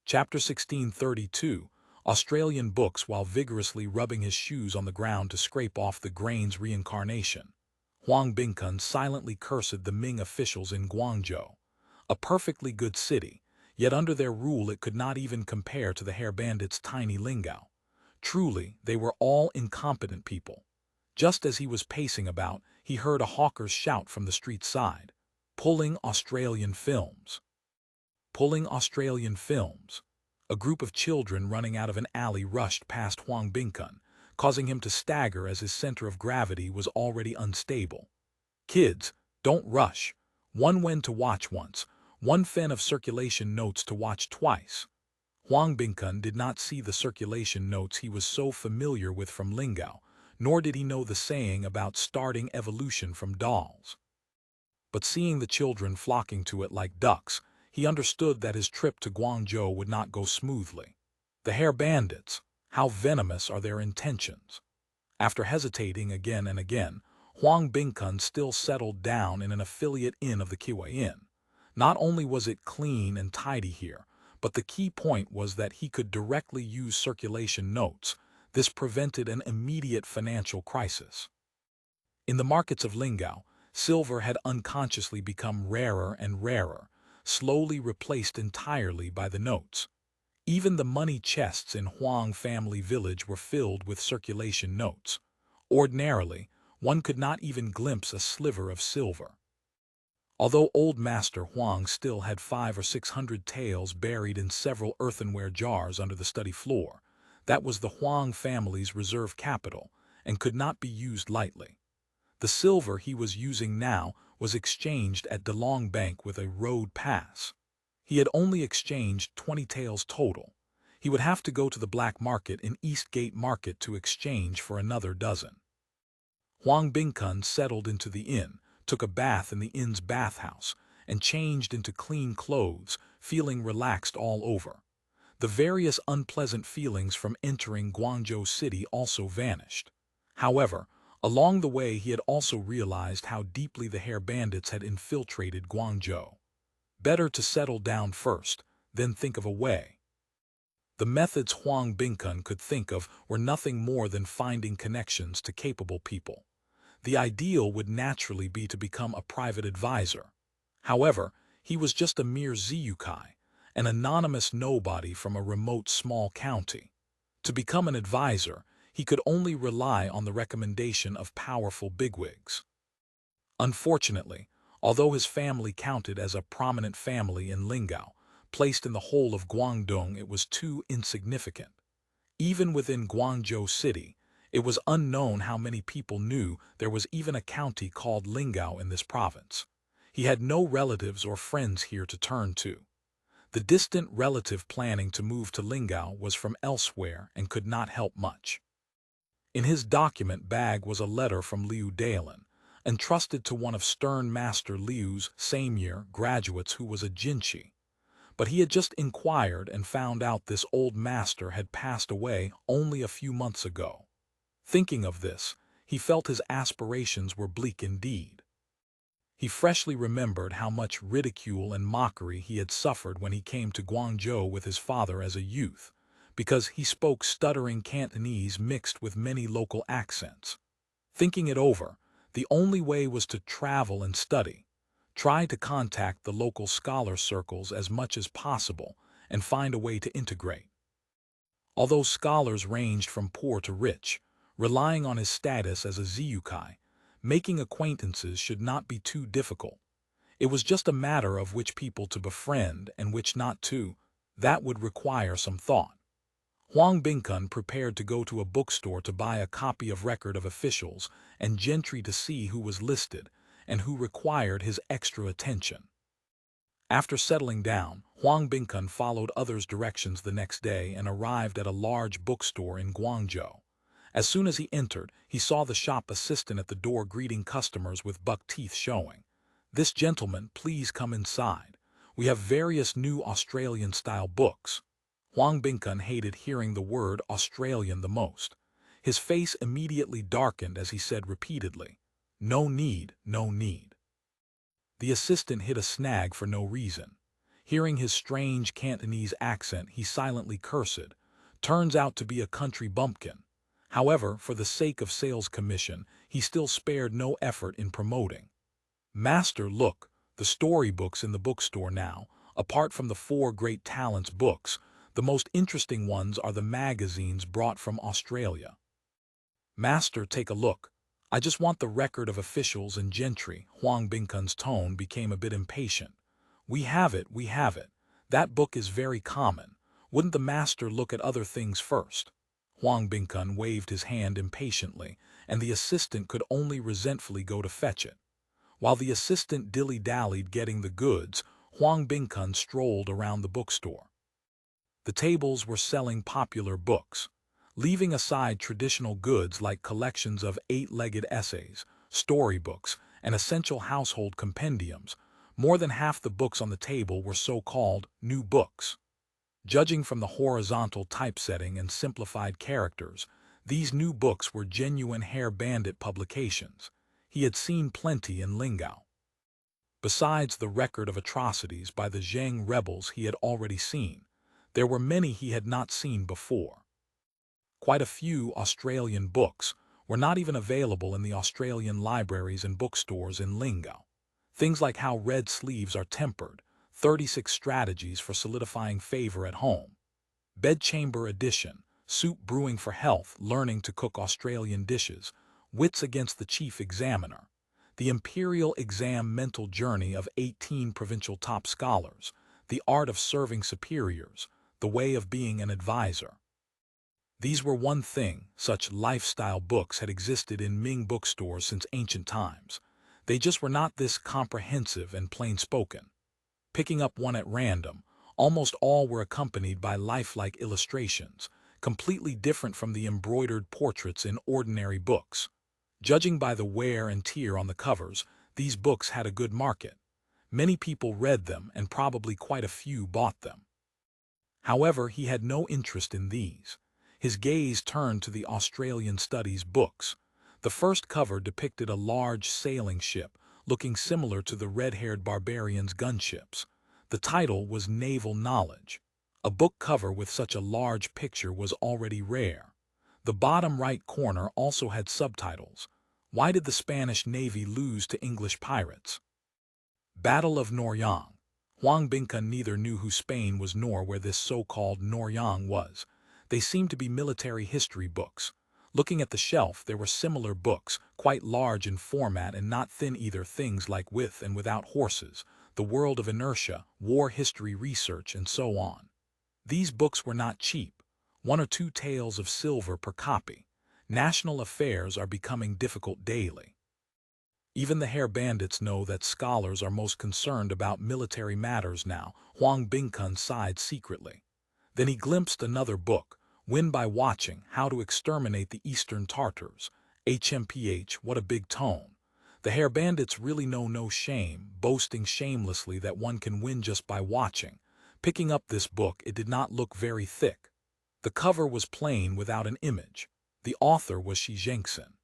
Chapter 1632, Australian books while vigorously rubbing his shoes on the ground to scrape off the grain's reincarnation. Huang Bingkun silently cursed the Ming officials in Guangzhou, a perfectly good city, yet under their rule it could not even compare to the HairBandits' tiny Lingao. Truly, they were all incompetent people. Just as he was pacing about, he heard a hawker's shout from the street side. Pulling Australian films. Pulling Australian films. A group of children running out of an alley rushed past Huang Bingkun, causing him to stagger as his center of gravity was already unstable. Kids, don't rush. One when to watch once, one fen of circulation notes to watch twice. Huang Bingkun did not see the circulation notes he was so familiar with from Lingao, nor did he know the saying about starting evolution from dolls. But seeing the children flocking to it like ducks, he understood that his trip to Guangzhou would not go smoothly. The HairBandits, how venomous are their intentions? After hesitating again and again, Huang Bingkun still settled down in an affiliate inn of the Kiwei Inn. Not only was it clean and tidy here, but the key point was that he could directly use circulation notes. This prevented an immediate financial crisis. In the markets of Lingao, silver had unconsciously become rarer and rarer, slowly replaced entirely by the notes. Even the money chests in Huang family village were filled with circulation notes. Ordinarily, one could not even glimpse a sliver of silver. Although old Master Huang still had 500 or 600 taels buried in several earthenware jars under the study floor, that was the Huang family's reserve capital and could not be used lightly. The silver he was using now was exchanged at DeLong Bank with a road pass. He had only exchanged 20 taels total. He would have to go to the black market in Eastgate Market to exchange for another dozen. Huang Bingkun settled into the inn, took a bath in the inn's bathhouse, and changed into clean clothes, feeling relaxed all over. The various unpleasant feelings from entering Guangzhou City also vanished. However, along the way he had also realized how deeply the HairBandits had infiltrated Guangzhou. Better to settle down first, then think of a way. The methods Huang Bingkun could think of were nothing more than finding connections to capable people. The ideal would naturally be to become a private advisor. However, he was just a mere ziyukai, an anonymous nobody from a remote small county. To become an advisor, he could only rely on the recommendation of powerful bigwigs. Unfortunately, although his family counted as a prominent family in Lingao, placed in the whole of Guangdong it was too insignificant. Even within Guangzhou City, it was unknown how many people knew there was even a county called Lingao in this province. He had no relatives or friends here to turn to. The distant relative planning to move to Lingao was from elsewhere and could not help much. In his document bag was a letter from Liu Dailin, entrusted to one of Stern Master Liu's same-year graduates who was a jinchi. But he had just inquired and found out this old master had passed away only a few months ago. Thinking of this, he felt his aspirations were bleak indeed. He freshly remembered how much ridicule and mockery he had suffered when he came to Guangzhou with his father as a youth, because he spoke stuttering Cantonese mixed with many local accents. Thinking it over, the only way was to travel and study, try to contact the local scholar circles as much as possible, and find a way to integrate. Although scholars ranged from poor to rich, relying on his status as a ziyukai, making acquaintances should not be too difficult. It was just a matter of which people to befriend and which not to. That would require some thought. Huang Bingkun prepared to go to a bookstore to buy a copy of Record of Officials and Gentry to see who was listed and who required his extra attention. After settling down, Huang Bingkun followed others' directions the next day and arrived at a large bookstore in Guangzhou. As soon as he entered, he saw the shop assistant at the door greeting customers with buck teeth showing. "This gentleman, please come inside. We have various new Australian-style books." Huang Bingkun hated hearing the word Australian the most. His face immediately darkened as he said repeatedly, "No need, no need." The assistant hit a snag for no reason. Hearing his strange Cantonese accent, he silently cursed. Turns out to be a country bumpkin. However, for the sake of sales commission, he still spared no effort in promoting. Master, look, the storybooks in the bookstore now. Apart from the 4 great talents books, the most interesting ones are the magazines brought from Australia. Master, take a look. I just want the record of officials and gentry. Huang Bingkun's tone became a bit impatient. We have it, we have it. That book is very common. Wouldn't the master look at other things first? Huang Bingkun waved his hand impatiently, and the assistant could only resentfully go to fetch it. While the assistant dilly-dallied getting the goods, Huang Bingkun strolled around the bookstore. The tables were selling popular books. Leaving aside traditional goods like collections of 8-legged essays, storybooks, and essential household compendiums, more than half the books on the table were so-called new books. Judging from the horizontal typesetting and simplified characters, these new books were genuine HairBandit publications. He had seen plenty in Lingao. Besides the record of atrocities by the Zheng rebels he had already seen, there were many he had not seen before. Quite a few Australian books were not even available in the Australian libraries and bookstores in Lingao. Things like How Red Sleeves Are Tempered, 36 Strategies for Solidifying Favor at Home, Bedchamber Edition, Soup Brewing for Health, Learning to Cook Australian Dishes, Wits Against the Chief Examiner, The Imperial Exam Mental Journey of 18 Provincial Top Scholars, The Art of Serving Superiors, The Way of Being an Advisor. These were one thing. Such lifestyle books had existed in Ming bookstores since ancient times. They just were not this comprehensive and plain-spoken. Picking up one at random, almost all were accompanied by lifelike illustrations, completely different from the embroidered portraits in ordinary books. Judging by the wear and tear on the covers, these books had a good market. Many people read them, and probably quite a few bought them. However, he had no interest in these. His gaze turned to the Australian Studies books. The first cover depicted a large sailing ship, looking similar to the red-haired barbarians' gunships. The title was Naval Knowledge. A book cover with such a large picture was already rare. The bottom right corner also had subtitles. Why did the Spanish Navy lose to English pirates? Battle of Noryang. Huang Bingkun neither knew who Spain was nor where this so-called Noryang was. They seemed to be military history books. Looking at the shelf, there were similar books, quite large in format and not thin either, things like With and Without Horses, The World of Inertia, War History Research, and so on. These books were not cheap. 1 or 2 taels of silver per copy. National affairs are becoming difficult daily. Even the HairBandits know that scholars are most concerned about military matters now. Huang Bingkun sighed secretly. Then he glimpsed another book, Win by Watching, How to Exterminate the Eastern Tartars. HMPH, what a big tone. The HairBandits really know no shame, boasting shamelessly that one can win just by watching. Picking up this book, it did not look very thick. The cover was plain without an image. The author was Xiongstyle.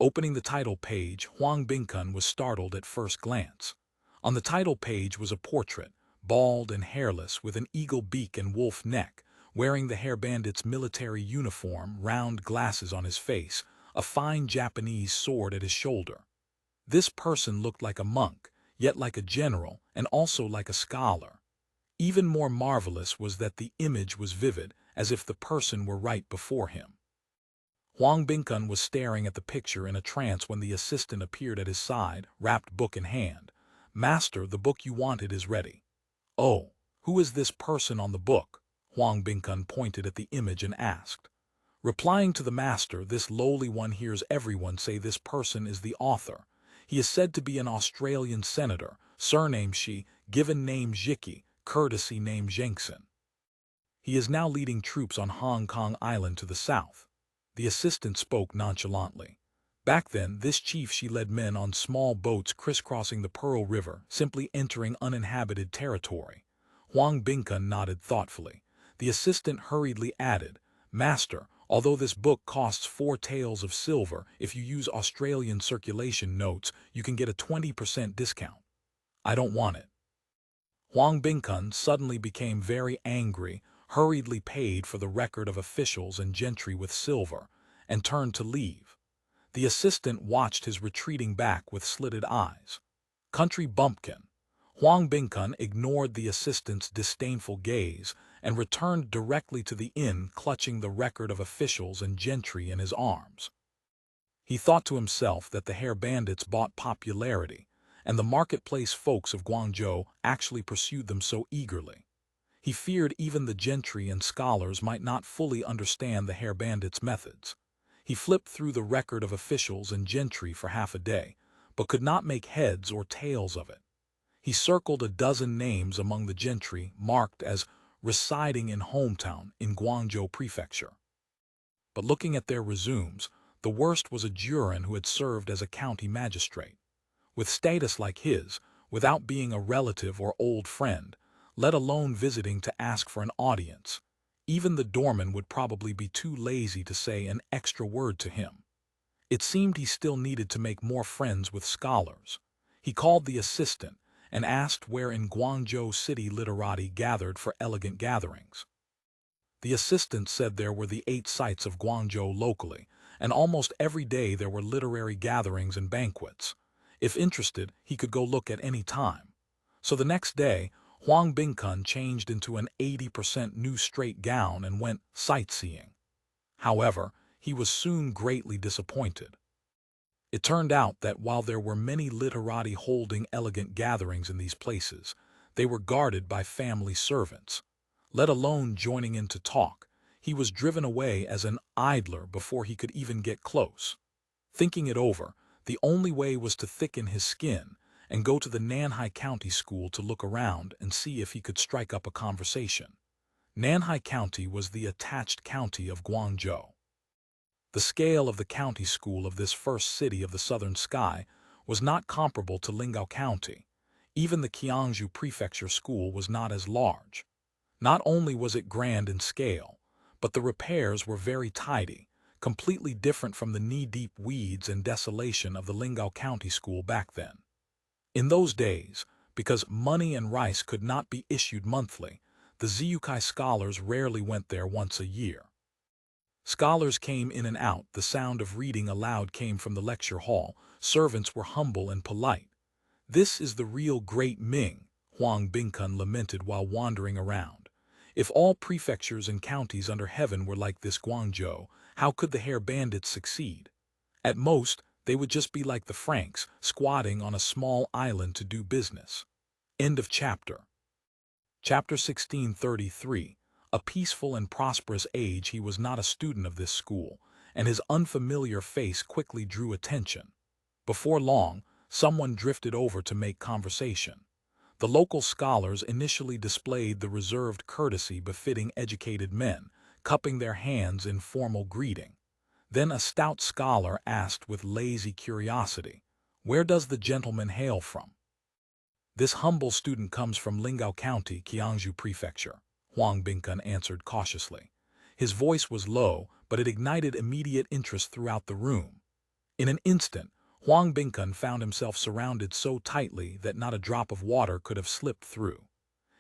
Opening the title page, Huang Bingkun was startled at first glance. On the title page was a portrait, bald and hairless, with an eagle beak and wolf neck, wearing the HairBandits' military uniform, round glasses on his face, a fine Japanese sword at his shoulder. This person looked like a monk, yet like a general, and also like a scholar. Even more marvelous was that the image was vivid, as if the person were right before him. Huang Bingkun was staring at the picture in a trance when the assistant appeared at his side, wrapped book in hand. "Master, the book you wanted is ready." "Oh, who is this person on the book?" Huang Bingkun pointed at the image and asked. Replying to the master, "This lowly one hears everyone say this person is the author. He is said to be an Australian senator, surname Shi, given name Zhiki, courtesy name Xiongstyle. He is now leading troops on Hong Kong Island to the south." The assistant spoke nonchalantly. Back then, this chief Shi led men on small boats crisscrossing the Pearl River, simply entering uninhabited territory. Huang Bingkun nodded thoughtfully. The assistant hurriedly added, "Master, although this book costs 4 taels of silver, if you use Australian circulation notes, you can get a 20% discount." "I don't want it." Huang Bingkun suddenly became very angry, hurriedly paid for the record of officials and gentry with silver, and turned to leave. The assistant watched his retreating back with slitted eyes. Country bumpkin. Huang Bingkun ignored the assistant's disdainful gaze and returned directly to the inn, clutching the record of officials and gentry in his arms. He thought to himself that the HairBandits bought popularity, and the marketplace folks of Guangzhou actually pursued them so eagerly. He feared even the gentry and scholars might not fully understand the HairBandits' methods. He flipped through the record of officials and gentry for half a day, but could not make heads or tails of it. He circled a dozen names among the gentry marked as residing in hometown in Guangzhou Prefecture. But looking at their resumes, the worst was a Juran who had served as a county magistrate. With status like his, without being a relative or old friend, let alone visiting to ask for an audience, even the doorman would probably be too lazy to say an extra word to him. It seemed he still needed to make more friends with scholars. He called the assistant and asked where in Guangzhou city literati gathered for elegant gatherings. The assistant said there were the 8 sites of Guangzhou locally, and almost every day there were literary gatherings and banquets. If interested, he could go look at any time. So the next day, Huang Bingkun changed into an 80% new straight gown and went sightseeing. However, he was soon greatly disappointed. It turned out that while there were many literati holding elegant gatherings in these places, they were guarded by family servants. Let alone joining in to talk, he was driven away as an idler before he could even get close. Thinking it over, the only way was to thicken his skin and go to the Nanhai County School to look around and see if he could strike up a conversation. Nanhai County was the attached county of Guangzhou. The scale of the county school of this first city of the southern sky was not comparable to Lingao County. Even the Qiangzhou Prefecture School was not as large. Not only was it grand in scale, but the repairs were very tidy, completely different from the knee-deep weeds and desolation of the Lingao County School back then. In those days, because money and rice could not be issued monthly, the Ziyukai scholars rarely went there once a year. Scholars came in and out, the sound of reading aloud came from the lecture hall, servants were humble and polite. This is the real great Ming, Huang Bingkun lamented while wandering around. If all prefectures and counties under heaven were like this Guangzhou, how could the HairBandits succeed? At most, they would just be like the Franks, squatting on a small island to do business. End of chapter. Chapter 1633. A peaceful and prosperous age. He was not a student of this school, and his unfamiliar face quickly drew attention. Before long, someone drifted over to make conversation. The local scholars initially displayed the reserved courtesy befitting educated men, cupping their hands in formal greeting. Then a stout scholar asked with lazy curiosity, "Where does the gentleman hail from?" "This humble student comes from Lingao County, Qiangzhou Prefecture," Huang Bingkun answered cautiously. His voice was low, but it ignited immediate interest throughout the room. In an instant, Huang Bingkun found himself surrounded so tightly that not a drop of water could have slipped through.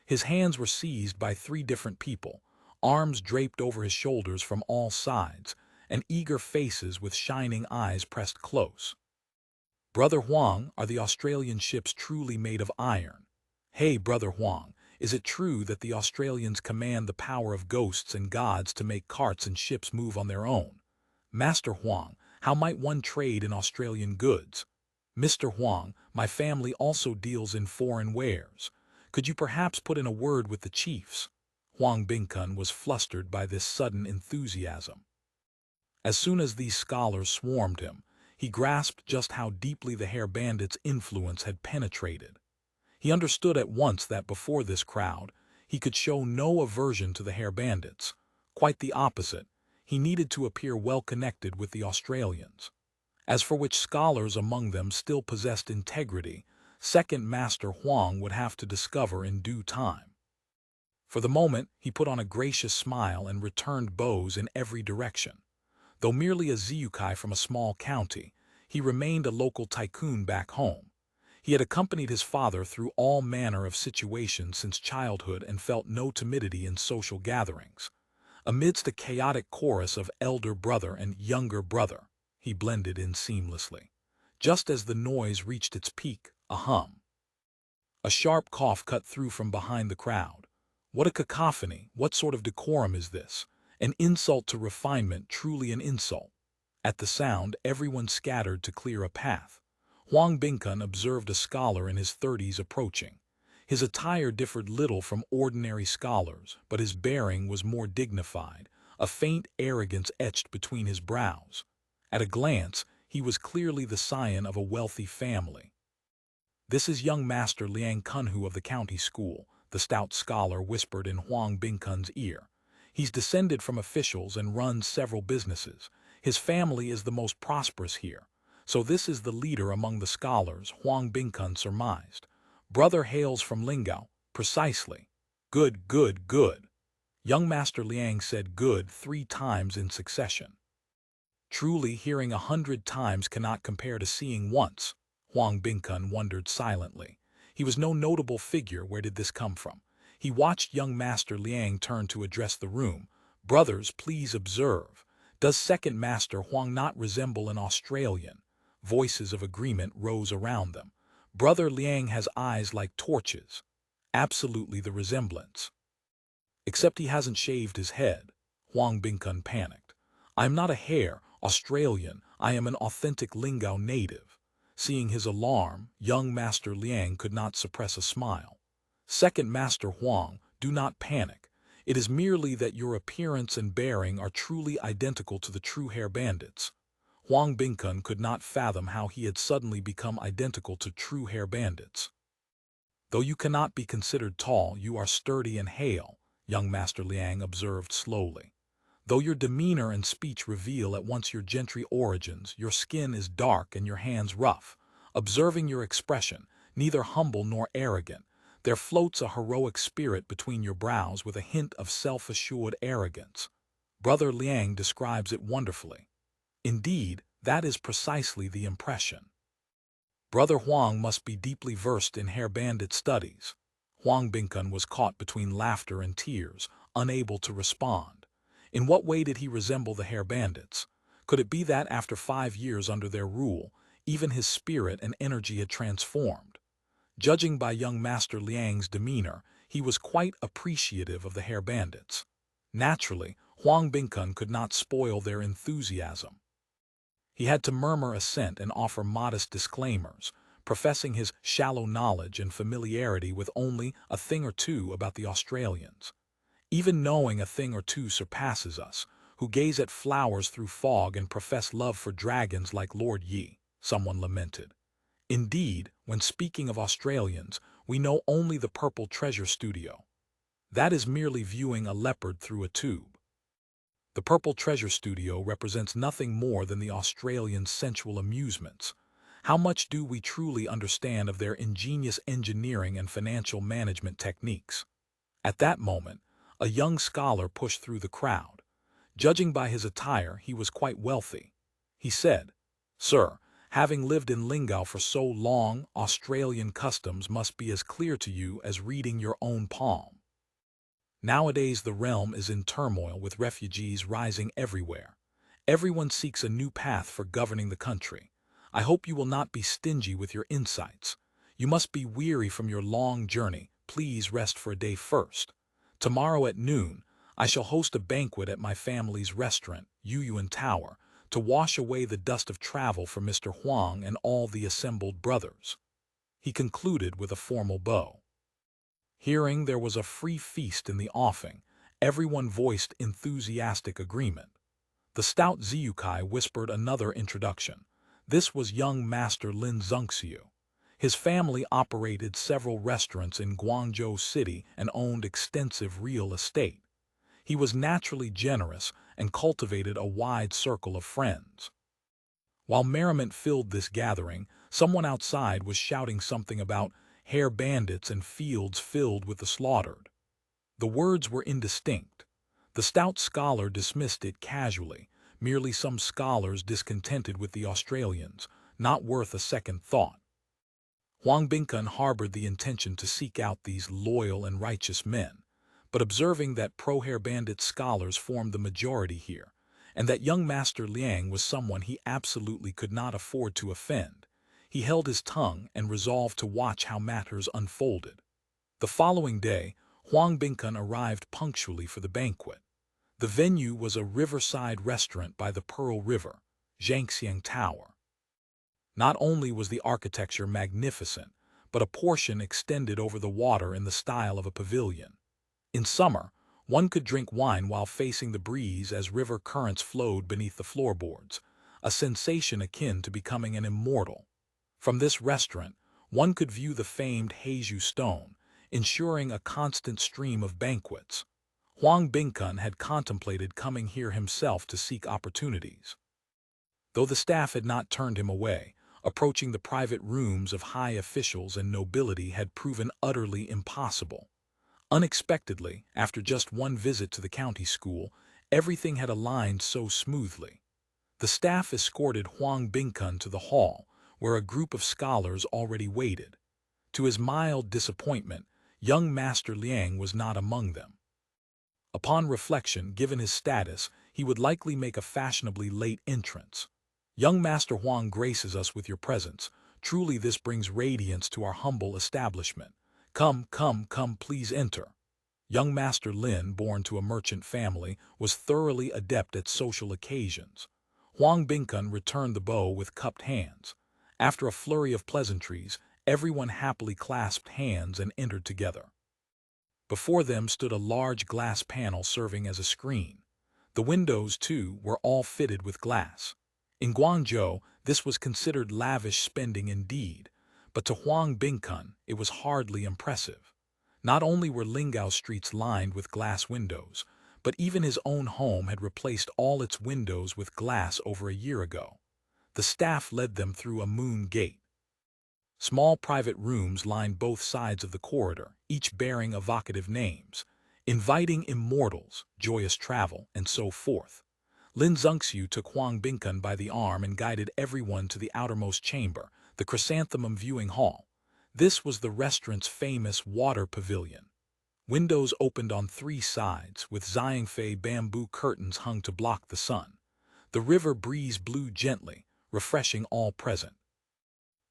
His hands were seized by 3 different people, arms draped over his shoulders from all sides, and eager faces with shining eyes pressed close. "Brother Huang, are the Australian ships truly made of iron? Hey, Brother Huang, is it true that the Australians command the power of ghosts and gods to make carts and ships move on their own? Master Huang, how might one trade in Australian goods? Mr. Huang, my family also deals in foreign wares. Could you perhaps put in a word with the chiefs?" Huang Bingkun was flustered by this sudden enthusiasm. As soon as these scholars swarmed him, he grasped just how deeply the HairBandits' influence had penetrated. He understood at once that before this crowd, he could show no aversion to the HairBandits. Quite the opposite, he needed to appear well connected with the Australians. As for which scholars among them still possessed integrity, second Master Huang would have to discover in due time. For the moment, he put on a gracious smile and returned bows in every direction. Though merely a Ziyukai from a small county, he remained a local tycoon back home. He had accompanied his father through all manner of situations since childhood and felt no timidity in social gatherings. Amidst a chaotic chorus of elder brother and younger brother, he blended in seamlessly. Just as the noise reached its peak, a hum. A sharp cough cut through from behind the crowd. What a cacophony! What sort of decorum is this? An insult to refinement, truly an insult. At the sound, everyone scattered to clear a path. Huang Bingkun observed a scholar in his 30s approaching. His attire differed little from ordinary scholars, but his bearing was more dignified, a faint arrogance etched between his brows. At a glance, he was clearly the scion of a wealthy family. "This is young Master Liang Kunhu of the county school," the stout scholar whispered in Huang Bingkun's ear. "He's descended from officials and runs several businesses. His family is the most prosperous here. So this is the leader among the scholars," Huang Bingkun surmised. "Brother hails from Lingao." "Precisely." "Good, good, good." Young Master Liang said good 3 times in succession. Truly, hearing 100 times cannot compare to seeing once. Huang Bingkun wondered silently. He was no notable figure. Where did this come from? He watched young Master Liang turn to address the room. "Brothers, please observe. Does second Master Huang not resemble an Australian?" Voices of agreement rose around them. "Brother Liang has eyes like torches." "Absolutely the resemblance." "Except he hasn't shaved his head." Huang Bingkun panicked. "I am not a hair Australian. I am an authentic Lingao native." Seeing his alarm, young Master Liang could not suppress a smile. "Second Master Huang, do not panic. It is merely that your appearance and bearing are truly identical to the true HairBandits." Huang Bingkun could not fathom how he had suddenly become identical to true HairBandits. "Though you cannot be considered tall, you are sturdy and hale," young Master Liang observed slowly. "Though your demeanor and speech reveal at once your gentry origins, your skin is dark and your hands rough. Observing your expression, neither humble nor arrogant, there floats a heroic spirit between your brows with a hint of self-assured arrogance." Brother Liang describes it wonderfully. "Indeed, that is precisely the impression." "Brother Huang must be deeply versed in HairBandit studies." Huang Bingkun was caught between laughter and tears, unable to respond. In what way did he resemble the HairBandits? Could it be that after 5 years under their rule, even his spirit and energy had transformed? Judging by young Master Liang's demeanor, he was quite appreciative of the HairBandits. Naturally, Huang Bingkun could not spoil their enthusiasm. He had to murmur assent and offer modest disclaimers, professing his shallow knowledge and familiarity with only a thing or two about the Australians. "Even knowing a thing or two surpasses us, who gaze at flowers through fog and profess love for dragons like Lord Yi," someone lamented. "Indeed, when speaking of Australians, we know only the Purple Treasure Studio. That is merely viewing a leopard through a tube." The Purple Treasure Studio represents nothing more than the Australians' sensual amusements. How much do we truly understand of their ingenious engineering and financial management techniques? At that moment, a young scholar pushed through the crowd. Judging by his attire, he was quite wealthy. He said, "Sir, having lived in Lingao for so long, Australian customs must be as clear to you as reading your own palm. Nowadays the realm is in turmoil with refugees rising everywhere. Everyone seeks a new path for governing the country. I hope you will not be stingy with your insights. You must be weary from your long journey. Please rest for a day first. Tomorrow at noon, I shall host a banquet at my family's restaurant, Yuyuan Tower, to wash away the dust of travel for Mr. Huang and all the assembled brothers." He concluded with a formal bow. Hearing there was a free feast in the offing, everyone voiced enthusiastic agreement. The stout Ziyukai whispered another introduction. This was young Master Lin Zengxiu. His family operated several restaurants in Guangzhou City and owned extensive real estate. He was naturally generous and cultivated a wide circle of friends. While merriment filled this gathering, someone outside was shouting something about HairBandits and fields filled with the slaughtered. The words were indistinct. The stout scholar dismissed it casually, merely some scholars discontented with the Australians, not worth a second thought. Huang Bingkun harbored the intention to seek out these loyal and righteous men, but observing that pro-HairBandit scholars formed the majority here, and that young Master Liang was someone he absolutely could not afford to offend, he held his tongue and resolved to watch how matters unfolded. The following day, Huang Bingkun arrived punctually for the banquet. The venue was a riverside restaurant by the Pearl River, Xiongstyle Tower. Not only was the architecture magnificent, but a portion extended over the water in the style of a pavilion. In summer, one could drink wine while facing the breeze as river currents flowed beneath the floorboards, a sensation akin to becoming an immortal. From this restaurant, one could view the famed Heiju Stone, ensuring a constant stream of banquets. Huang Bingkun had contemplated coming here himself to seek opportunities. Though the staff had not turned him away, approaching the private rooms of high officials and nobility had proven utterly impossible. Unexpectedly, after just one visit to the county school, everything had aligned so smoothly. The staff escorted Huang Bingkun to the hall, where a group of scholars already waited. To his mild disappointment, young Master Liang was not among them. Upon reflection, given his status, he would likely make a fashionably late entrance. "Young Master Huang graces us with your presence. Truly this brings radiance to our humble establishment. Come, come, come, please enter." Young Master Lin, born to a merchant family, was thoroughly adept at social occasions. Huang Bingkun returned the bow with cupped hands. After a flurry of pleasantries, everyone happily clasped hands and entered together. Before them stood a large glass panel serving as a screen. The windows, too, were all fitted with glass. In Guangzhou, this was considered lavish spending indeed, but to Huang Bingkun it was hardly impressive. Not only were Lingao streets lined with glass windows, but even his own home had replaced all its windows with glass over a year ago. The staff led them through a moon gate. Small private rooms lined both sides of the corridor, each bearing evocative names, inviting immortals, joyous travel, and so forth. Lin Zengxiu took Huang Bingkun by the arm and guided everyone to the outermost chamber, the Chrysanthemum Viewing Hall. This was the restaurant's famous water pavilion. Windows opened on three sides, with Xiangfei bamboo curtains hung to block the sun. The river breeze blew gently, refreshing all present.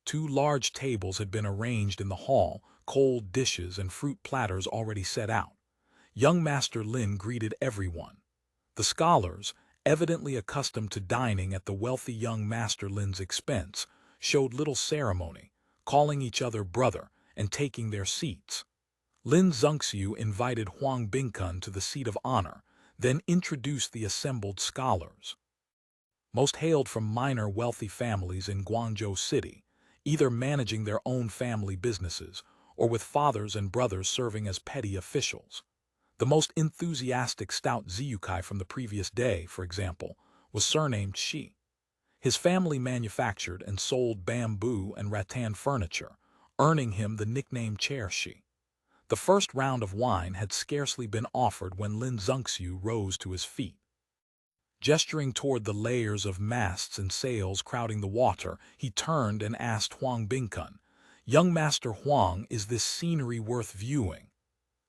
Two large tables had been arranged in the hall, cold dishes and fruit platters already set out. Young Master Lin greeted everyone. The scholars, evidently accustomed to dining at the wealthy young Master Lin's expense, showed little ceremony, calling each other brother and taking their seats. Lin Zengxiu invited Huang Bingkun to the seat of honor, then introduced the assembled scholars. Most hailed from minor wealthy families in Guangzhou City, either managing their own family businesses or with fathers and brothers serving as petty officials. The most enthusiastic stout Ziyukai from the previous day, for example, was surnamed Shi. His family manufactured and sold bamboo and rattan furniture, earning him the nickname Chair Shi. The first round of wine had scarcely been offered when Lin Zengxiu rose to his feet. Gesturing toward the layers of masts and sails crowding the water, he turned and asked Huang Bingkun, "Young Master Huang, is this scenery worth viewing?"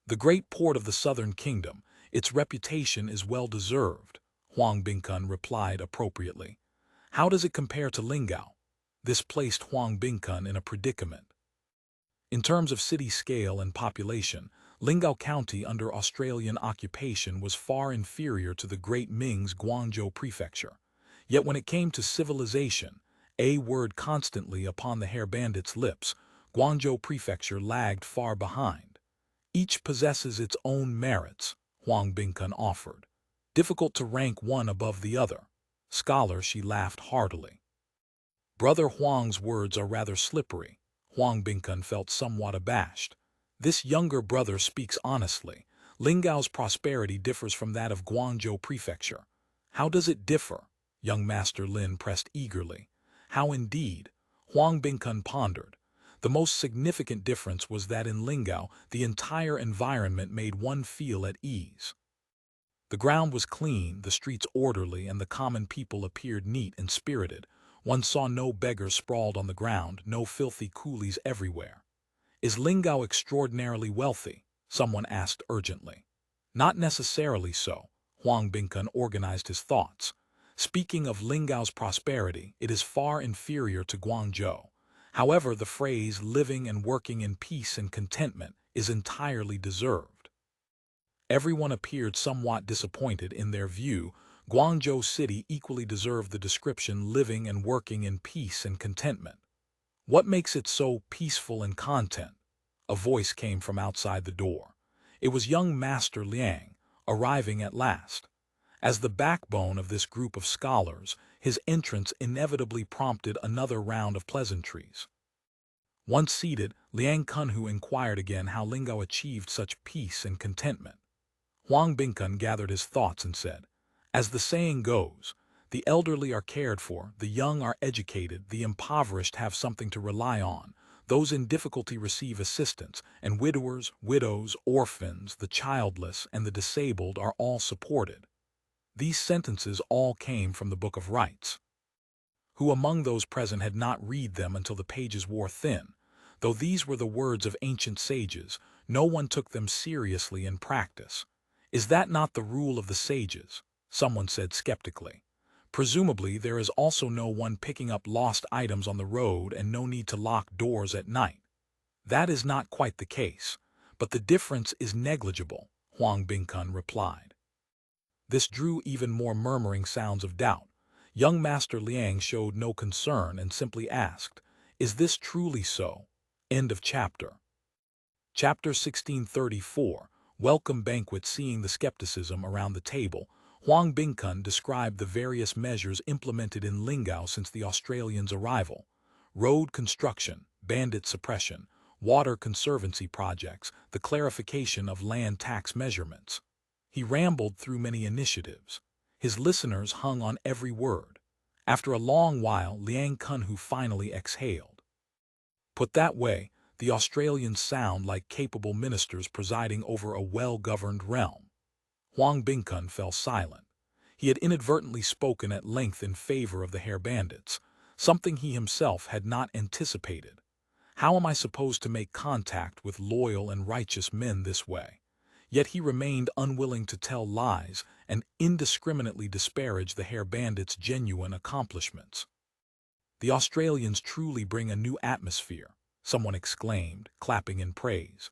"The great port of the southern kingdom, its reputation is well deserved," Huang Bingkun replied appropriately. "How does it compare to Lingao?" This placed Huang Bingkun in a predicament. In terms of city scale and population, Lingao County under Australian occupation was far inferior to the great Ming's Guangzhou prefecture. Yet when it came to civilization, a word constantly upon the HairBandits' lips, Guangzhou prefecture lagged far behind. "Each possesses its own merits," Huang Bingkun offered. "Difficult to rank one above the other." Scholar, she laughed heartily. Brother Huang's words are rather slippery. Huang Bingkun felt somewhat abashed. This younger brother speaks honestly. Lingao's prosperity differs from that of Guangzhou prefecture. How does it differ? Young Master Lin pressed eagerly. How indeed? Huang Bingkun pondered. The most significant difference was that in Lingao, the entire environment made one feel at ease. The ground was clean, the streets orderly, and the common people appeared neat and spirited, One saw no beggars sprawled on the ground, no filthy coolies everywhere. "Is Lingao extraordinarily wealthy?" someone asked urgently. "Not necessarily so." Huang Bingkun organized his thoughts. "Speaking of Lingao's prosperity, it is far inferior to Guangzhou. However, the phrase living and working in peace and contentment is entirely deserved." Everyone appeared somewhat disappointed in their view. Guangzhou City equally deserved the description living and working in peace and contentment. "What makes it so peaceful and content?" A voice came from outside the door. It was young Master Liang, arriving at last. As the backbone of this group of scholars, his entrance inevitably prompted another round of pleasantries. Once seated, Liang Kunhu inquired again how Lingao achieved such peace and contentment. Huang Bingkun gathered his thoughts and said, "As the saying goes, the elderly are cared for, the young are educated, the impoverished have something to rely on, those in difficulty receive assistance, and widowers, widows, orphans, the childless, and the disabled are all supported." These sentences all came from the Book of Rites. Who among those present had not read them until the pages wore thin? Though these were the words of ancient sages, no one took them seriously in practice. "Is that not the rule of the sages?" someone said skeptically. "Presumably there is also no one picking up lost items on the road and no need to lock doors at night." "That is not quite the case, but the difference is negligible," Huang Bingkun replied. This drew even more murmuring sounds of doubt. Young Master Liang showed no concern and simply asked, "Is this truly so?" End of chapter. Chapter 1634, Welcome Banquet. Seeing the skepticism around the table, Huang Bingkun described the various measures implemented in Lingao since the Australians' arrival: road construction, bandit suppression, water conservancy projects, the clarification of land tax measurements. He rambled through many initiatives. His listeners hung on every word. After a long while, Liang Kunhu finally exhaled. "Put that way, the Australians sound like capable ministers presiding over a well-governed realm." Huang Bingkun fell silent. He had inadvertently spoken at length in favor of the HairBandits, something he himself had not anticipated. How am I supposed to make contact with loyal and righteous men this way? Yet he remained unwilling to tell lies and indiscriminately disparage the HairBandits' genuine accomplishments. "The Australians truly bring a new atmosphere," someone exclaimed, clapping in praise.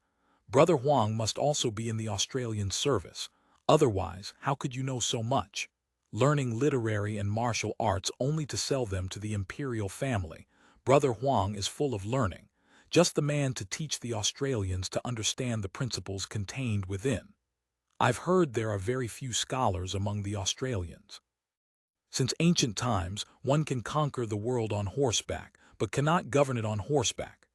"Brother Huang must also be in the Australian service. Otherwise, how could you know so much? Learning literary and martial arts only to sell them to the imperial family. Brother Huang is full of learning. Just the man to teach the Australians to understand the principles contained within. I've heard there are very few scholars among the Australians. Since ancient times, one can conquer the world on horseback, but cannot govern it on horseback.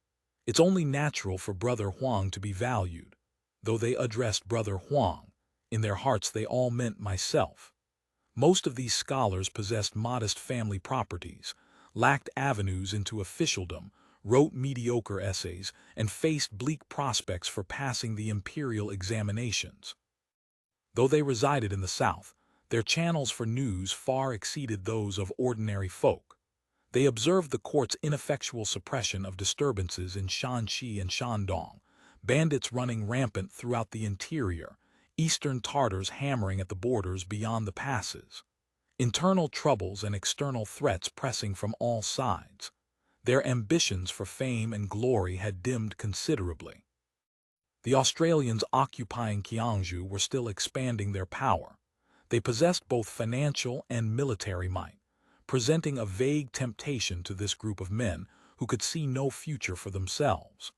It's only natural for Brother Huang to be valued." Though they addressed Brother Huang, in their hearts they all meant myself. Most of these scholars possessed modest family properties, lacked avenues into officialdom, wrote mediocre essays, and faced bleak prospects for passing the imperial examinations. Though they resided in the South, their channels for news far exceeded those of ordinary folk. They observed the court's ineffectual suppression of disturbances in Shanxi and Shandong, bandits running rampant throughout the interior, Eastern Tartars hammering at the borders beyond the passes, internal troubles and external threats pressing from all sides. Their ambitions for fame and glory had dimmed considerably. The Australians occupying Qiangzhou were still expanding their power. They possessed both financial and military might, presenting a vague temptation to this group of men who could see no future for themselves.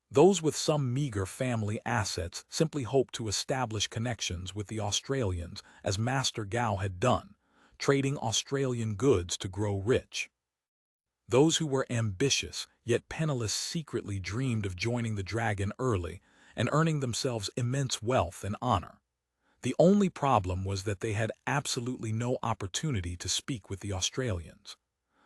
Those with some meager family assets simply hoped to establish connections with the Australians as Master Gao had done, trading Australian goods to grow rich. Those who were ambitious yet penniless secretly dreamed of joining the dragon early and earning themselves immense wealth and honor. The only problem was that they had absolutely no opportunity to speak with the Australians.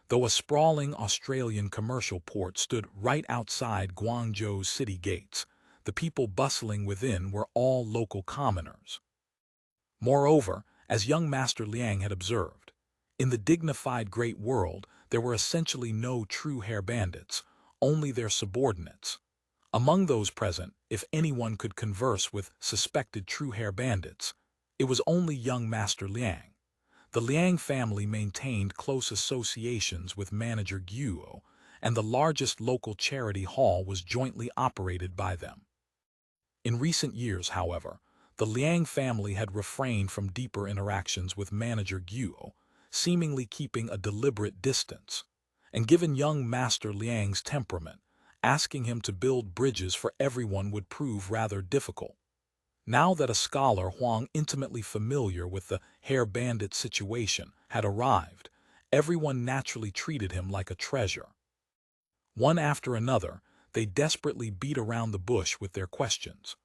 Though a sprawling Australian commercial port stood right outside Guangzhou's city gates, the people bustling within were all local commoners. Moreover, as young Master Liang had observed, In the dignified great world, there were essentially no true HairBandits, only their subordinates. Among those present, if anyone could converse with suspected true HairBandits, it was only young Master Liang. The Liang family maintained close associations with manager Guo, and the largest local charity hall was jointly operated by them. In recent years, however, the Liang family had refrained from deeper interactions with manager Guo, seemingly keeping a deliberate distance. And given young Master Liang's temperament, asking him to build bridges for everyone would prove rather difficult. Now that a scholar Huang intimately familiar with the HairBandit situation had arrived, everyone naturally treated him like a treasure. One after another, they desperately beat around the bush with their questions.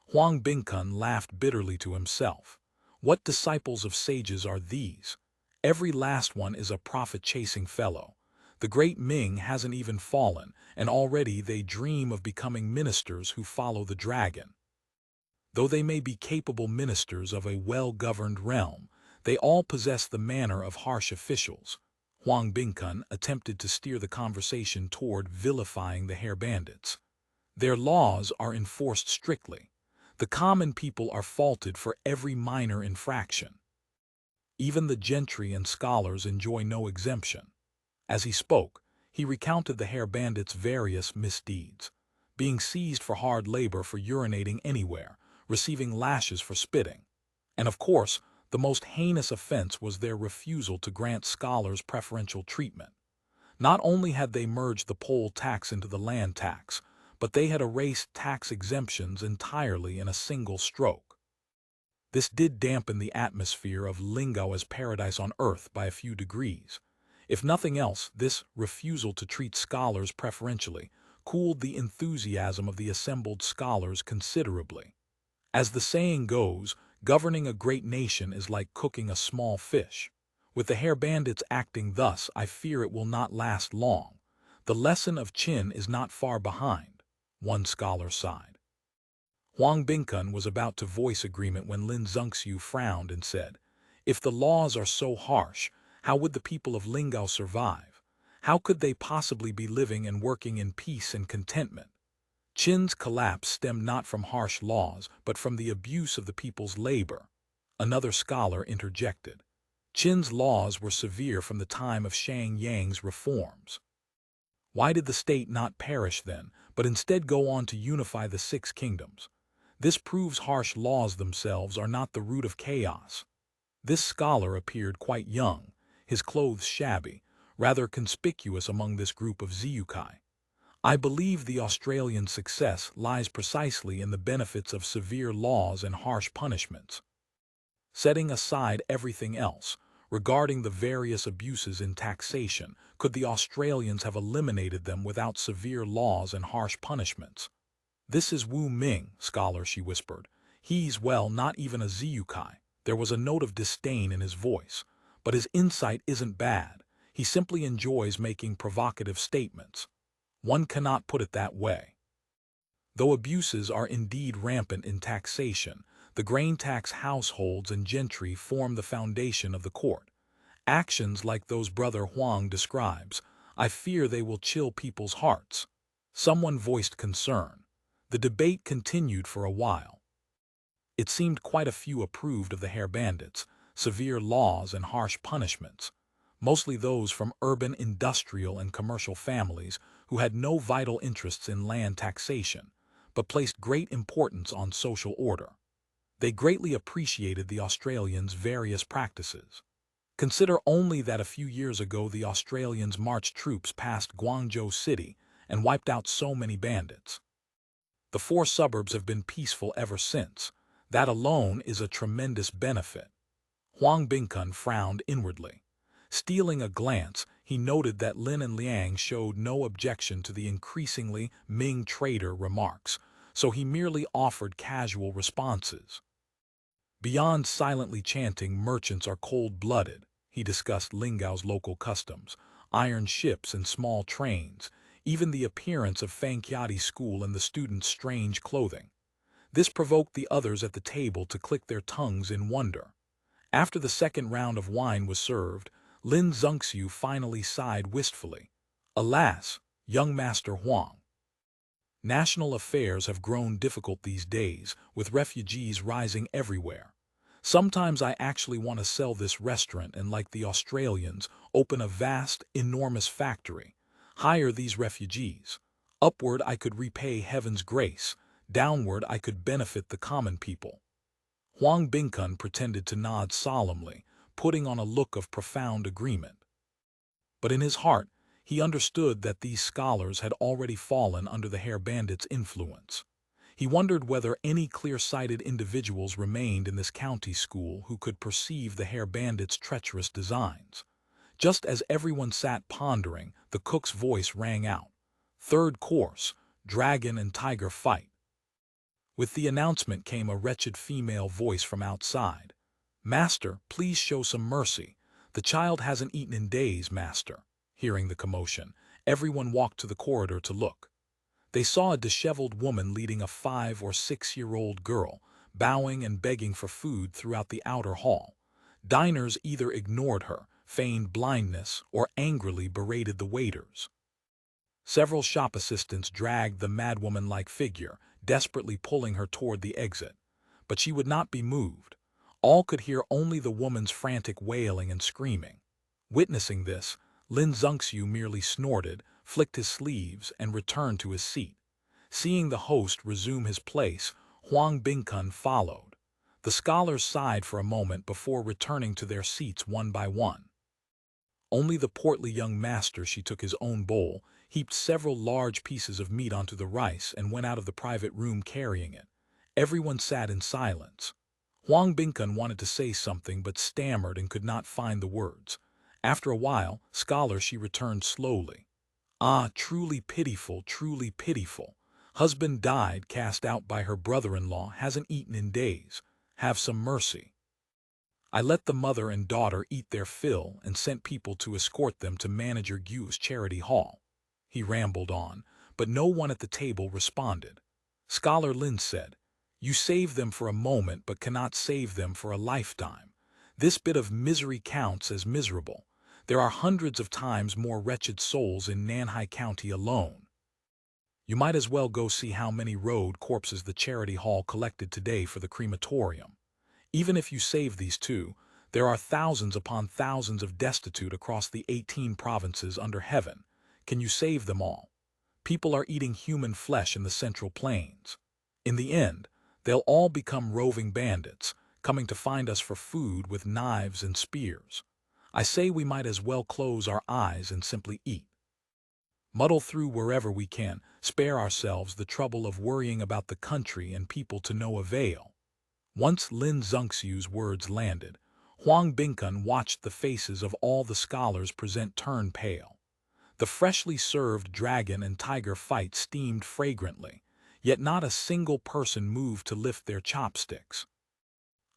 Huang Bingkun laughed bitterly to himself. What disciples of sages are these? Every last one is a profit-chasing fellow. The great Ming hasn't even fallen, and already they dream of becoming ministers who follow the dragon. Though they may be capable ministers of a well-governed realm, they all possess the manner of harsh officials. Huang Bingkun attempted to steer the conversation toward vilifying the HairBandits. Their laws are enforced strictly. The common people are faulted for every minor infraction. Even the gentry and scholars enjoy no exemption. As he spoke, he recounted the HairBandits' various misdeeds, being seized for hard labor for urinating anywhere, receiving lashes for spitting. And of course, the most heinous offense was their refusal to grant scholars preferential treatment. Not only had they merged the poll tax into the land tax, but they had erased tax exemptions entirely in a single stroke. This did dampen the atmosphere of Lingao as paradise on earth by a few degrees. If nothing else, this refusal to treat scholars preferentially cooled the enthusiasm of the assembled scholars considerably. As the saying goes, governing a great nation is like cooking a small fish. With the HairBandits acting thus, I fear it will not last long. The lesson of Qin is not far behind, one scholar sighed. Huang Bingkun was about to voice agreement when Lin Zengxiu frowned and said, "If the laws are so harsh, how would the people of Lingao survive? How could they possibly be living and working in peace and contentment?" Qin's collapse stemmed not from harsh laws, but from the abuse of the people's labor. Another scholar interjected. Qin's laws were severe from the time of Shang Yang's reforms. Why did the state not perish then, but instead go on to unify the 6 kingdoms? This proves harsh laws themselves are not the root of chaos. This scholar appeared quite young, his clothes shabby, rather conspicuous among this group of Ziyukai. I believe the Australian success lies precisely in the benefits of severe laws and harsh punishments. Setting aside everything else, regarding the various abuses in taxation, could the Australians have eliminated them without severe laws and harsh punishments? "This is Wu Ming, scholar," she whispered. "He's, well, not even a Ziyukai." There was a note of disdain in his voice, but his insight isn't bad. He simply enjoys making provocative statements. One cannot put it that way. Though abuses are indeed rampant in taxation, the grain tax households and gentry form the foundation of the court. Actions like those Brother Huang describes, I fear they will chill people's hearts. Someone voiced concern. The debate continued for a while. It seemed quite a few approved of the HairBandits, severe laws and harsh punishments, mostly those from urban industrial and commercial families who had no vital interests in land taxation, but placed great importance on social order. They greatly appreciated the Australians' various practices. Consider only that a few years ago the Australians marched troops past Guangzhou City and wiped out so many bandits. The 4 suburbs have been peaceful ever since. That alone is a tremendous benefit. Huang Bingkun frowned inwardly. Stealing a glance, he noted that Lin and Liang showed no objection to the increasingly Ming trader remarks, so he merely offered casual responses. Beyond silently chanting merchants are cold-blooded, he discussed Lingao's local customs, iron ships and small trains, even the appearance of Fangqiati School and the students' strange clothing. This provoked the others at the table to click their tongues in wonder. After the second round of wine was served, Lin Zengxiu finally sighed wistfully. Alas, young Master Huang. National affairs have grown difficult these days, with refugees rising everywhere. Sometimes I actually want to sell this restaurant and, like the Australians, open a vast, enormous factory. Hire these refugees. Upward I could repay heaven's grace. Downward I could benefit the common people. Huang Bingkun pretended to nod solemnly, putting on a look of profound agreement. But in his heart, he understood that these scholars had already fallen under the HairBandits' influence. He wondered whether any clear-sighted individuals remained in this county school who could perceive the HairBandits' treacherous designs. Just as everyone sat pondering, the cook's voice rang out. Third course, dragon and tiger fight. With the announcement came a wretched female voice from outside. Master, please show some mercy. The child hasn't eaten in days, master. Hearing the commotion, everyone walked to the corridor to look. They saw a disheveled woman leading a 5- or 6-year-old girl, bowing and begging for food throughout the outer hall. Diners either ignored her, feigned blindness, or angrily berated the waiters. Several shop assistants dragged the madwoman-like figure, desperately pulling her toward the exit. But she would not be moved. All could hear only the woman's frantic wailing and screaming. Witnessing this, Lin Zengxiu merely snorted, flicked his sleeves, and returned to his seat. Seeing the host resume his place, Huang Bingkun followed. The scholars sighed for a moment before returning to their seats one by one. Only the portly young master she took his own bowl, heaped several large pieces of meat onto the rice, and went out of the private room carrying it. Everyone sat in silence. Huang Bingkun wanted to say something but stammered and could not find the words. After a while, scholar, she returned slowly. Ah, truly pitiful, truly pitiful. Husband died, cast out by her brother-in-law, hasn't eaten in days. Have some mercy. I let the mother and daughter eat their fill and sent people to escort them to Manager Gu's charity hall. He rambled on, but no one at the table responded. Scholar Lin said, You save them for a moment but cannot save them for a lifetime. This bit of misery counts as miserable. There are hundreds of times more wretched souls in Nanhai County alone. You might as well go see how many road corpses the charity hall collected today for the crematorium. Even if you save these two, there are thousands upon thousands of destitute across the 18 provinces under heaven. Can you save them all? People are eating human flesh in the Central Plains. In the end, they'll all become roving bandits, coming to find us for food with knives and spears. I say we might as well close our eyes and simply eat. Muddle through wherever we can, spare ourselves the trouble of worrying about the country and people to no avail. Once Lin Zengxiu's words landed, Huang Bingkun watched the faces of all the scholars present turn pale. The freshly served dragon and tiger fight steamed fragrantly, yet not a single person moved to lift their chopsticks.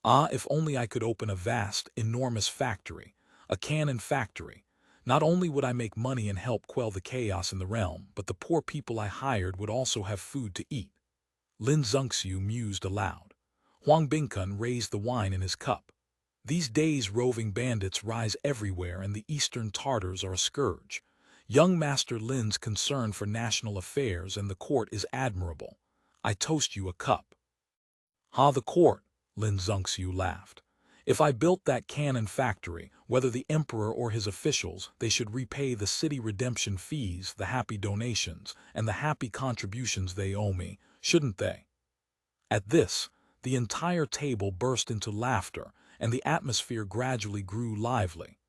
Ah, if only I could open a vast, enormous factory, a cannon factory. Not only would I make money and help quell the chaos in the realm, but the poor people I hired would also have food to eat. Lin Zengxiu mused aloud. Huang Bingkun raised the wine in his cup. These days roving bandits rise everywhere and the Eastern Tartars are a scourge. Young Master Lin's concern for national affairs and the court is admirable. I toast you a cup. Ha, the court, Lin Zengxiu laughed. If I built that cannon factory, whether the emperor or his officials, they should repay the city redemption fees, the happy donations, and the happy contributions they owe me, shouldn't they? At this, the entire table burst into laughter, and the atmosphere gradually grew lively.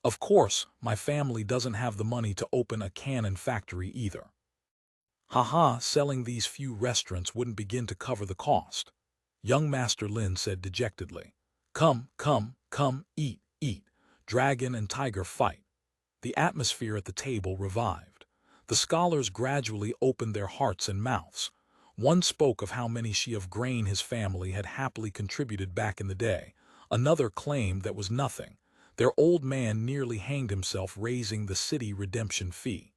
Of course, my family doesn't have the money to open a cannon factory either. Ha, selling these few restaurants wouldn't begin to cover the cost. Young Master Lin said dejectedly. Come, eat. Dragon and tiger fight. The atmosphere at the table revived. The scholars gradually opened their hearts and mouths. One spoke of how many she of grain his family had happily contributed back in the day. Another claimed that was nothing. Their old man nearly hanged himself raising the city redemption fee.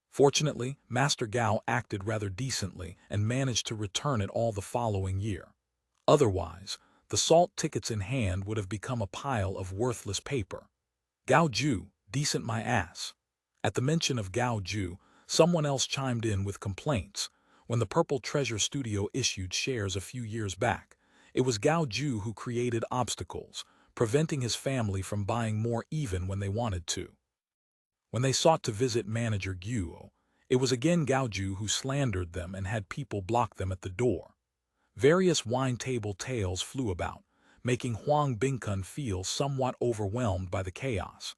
Fortunately, Master Gao acted rather decently and managed to return it all the following year. Otherwise, the salt tickets in hand would have become a pile of worthless paper. Gao Ju, decent my ass. At the mention of Gao Ju, someone else chimed in with complaints. When the Purple Treasure Studio issued shares a few years back, it was Gao Ju who created obstacles, preventing his family from buying more even when they wanted to. When they sought to visit manager Guo, it was again Gao Ju who slandered them and had people block them at the door. Various wine table tales flew about, making Huang Bingkun feel somewhat overwhelmed by the chaos.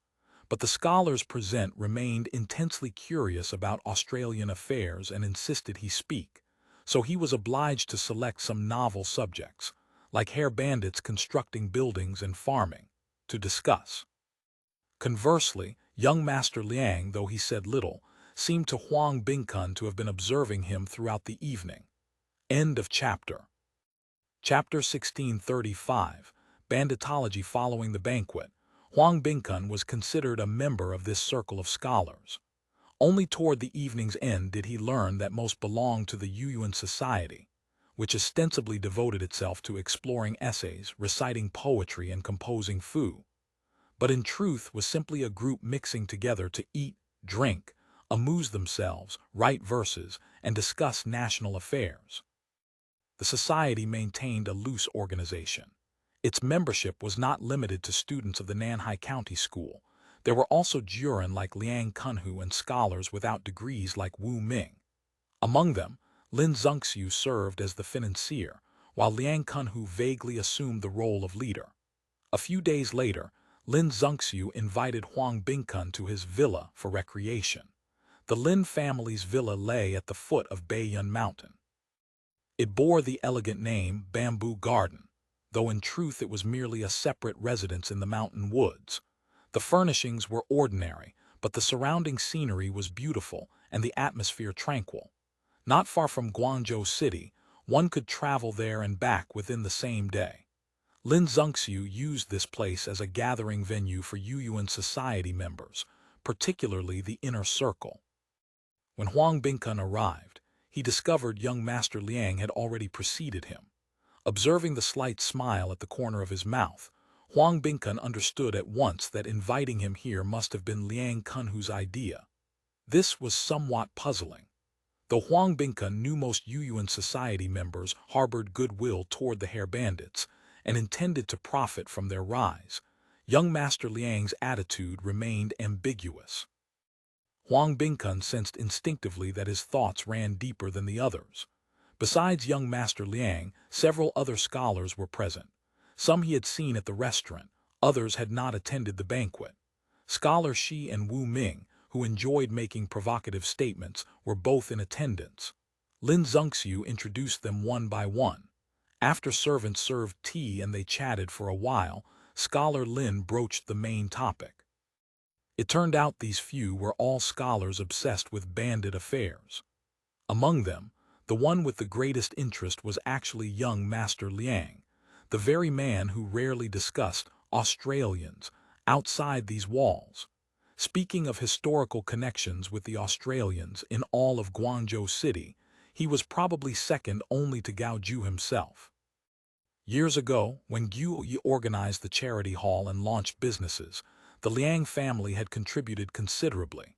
But the scholars present remained intensely curious about Australian affairs and insisted he speak, so he was obliged to select some novel subjects, like HairBandits constructing buildings and farming, to discuss. Conversely, young Master Liang, though he said little, seemed to Huang Bingkun to have been observing him throughout the evening. End of chapter. Chapter 1635, Banditology. Following the banquet, Huang Bingkun was considered a member of this circle of scholars. Only toward the evening's end did he learn that most belonged to the Yuyuan Society, which ostensibly devoted itself to exploring essays, reciting poetry, and composing fu, but in truth was simply a group mixing together to eat, drink, amuse themselves, write verses, and discuss national affairs. The society maintained a loose organization. Its membership was not limited to students of the Nanhai County School. There were also Juren like Liang Kunhu and scholars without degrees like Wu Ming. Among them, Lin Zongxiu served as the financier, while Liang Kunhu vaguely assumed the role of leader. A few days later, Lin Zongxiu invited Huang Bingkun to his villa for recreation. The Lin family's villa lay at the foot of Baiyun Mountain. It bore the elegant name Bamboo Garden, though in truth it was merely a separate residence in the mountain woods. The furnishings were ordinary, but the surrounding scenery was beautiful and the atmosphere tranquil. Not far from Guangzhou City, one could travel there and back within the same day. Lin Zongxiu used this place as a gathering venue for Yuyuan Society members, particularly the inner circle. When Huang Bingkun arrived, he discovered young Master Liang had already preceded him. Observing the slight smile at the corner of his mouth, Huang Bingkun understood at once that inviting him here must have been Liang Kunhu's idea. This was somewhat puzzling. Though Huang Bingkun knew most Yuyuan Society members harbored goodwill toward the HairBandits and intended to profit from their rise, young Master Liang's attitude remained ambiguous. Huang Bingkun sensed instinctively that his thoughts ran deeper than the others. Besides young Master Liang, several other scholars were present. Some he had seen at the restaurant, others had not attended the banquet. Scholar Shi and Wu Ming, who enjoyed making provocative statements, were both in attendance. Lin Zongxiu introduced them one by one. After servants served tea and they chatted for a while, Scholar Lin broached the main topic. It turned out these few were all scholars obsessed with bandit affairs. Among them, the one with the greatest interest was actually young Master Liang, the very man who rarely discussed Australians outside these walls. Speaking of historical connections with the Australians in all of Guangzhou City, he was probably second only to Gao Ju himself. Years ago, when Guo Yi organized the charity hall and launched businesses, the Liang family had contributed considerably.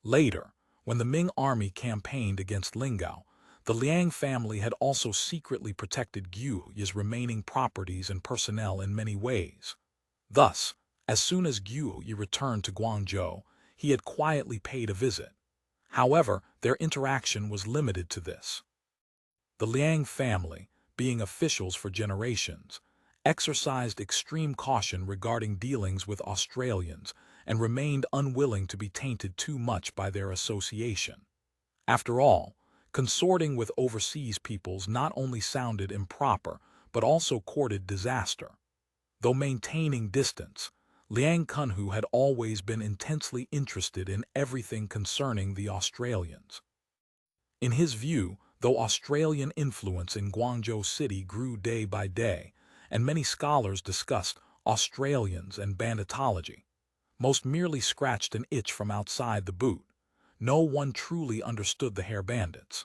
Later, when the Ming army campaigned against Lingao, the Liang family had also secretly protected Guo Yi's remaining properties and personnel in many ways. Thus, as soon as Guo Yi returned to Guangzhou, he had quietly paid a visit. However, their interaction was limited to this. The Liang family, being officials for generations, exercised extreme caution regarding dealings with Australians and remained unwilling to be tainted too much by their association. After all, consorting with overseas peoples not only sounded improper but also courted disaster. Though maintaining distance, Liang Kunhu had always been intensely interested in everything concerning the Australians. In his view, though Australian influence in Guangzhou City grew day by day, and many scholars discussed Australians and banditology, most merely scratched an itch from outside the boot. No one truly understood the HairBandits.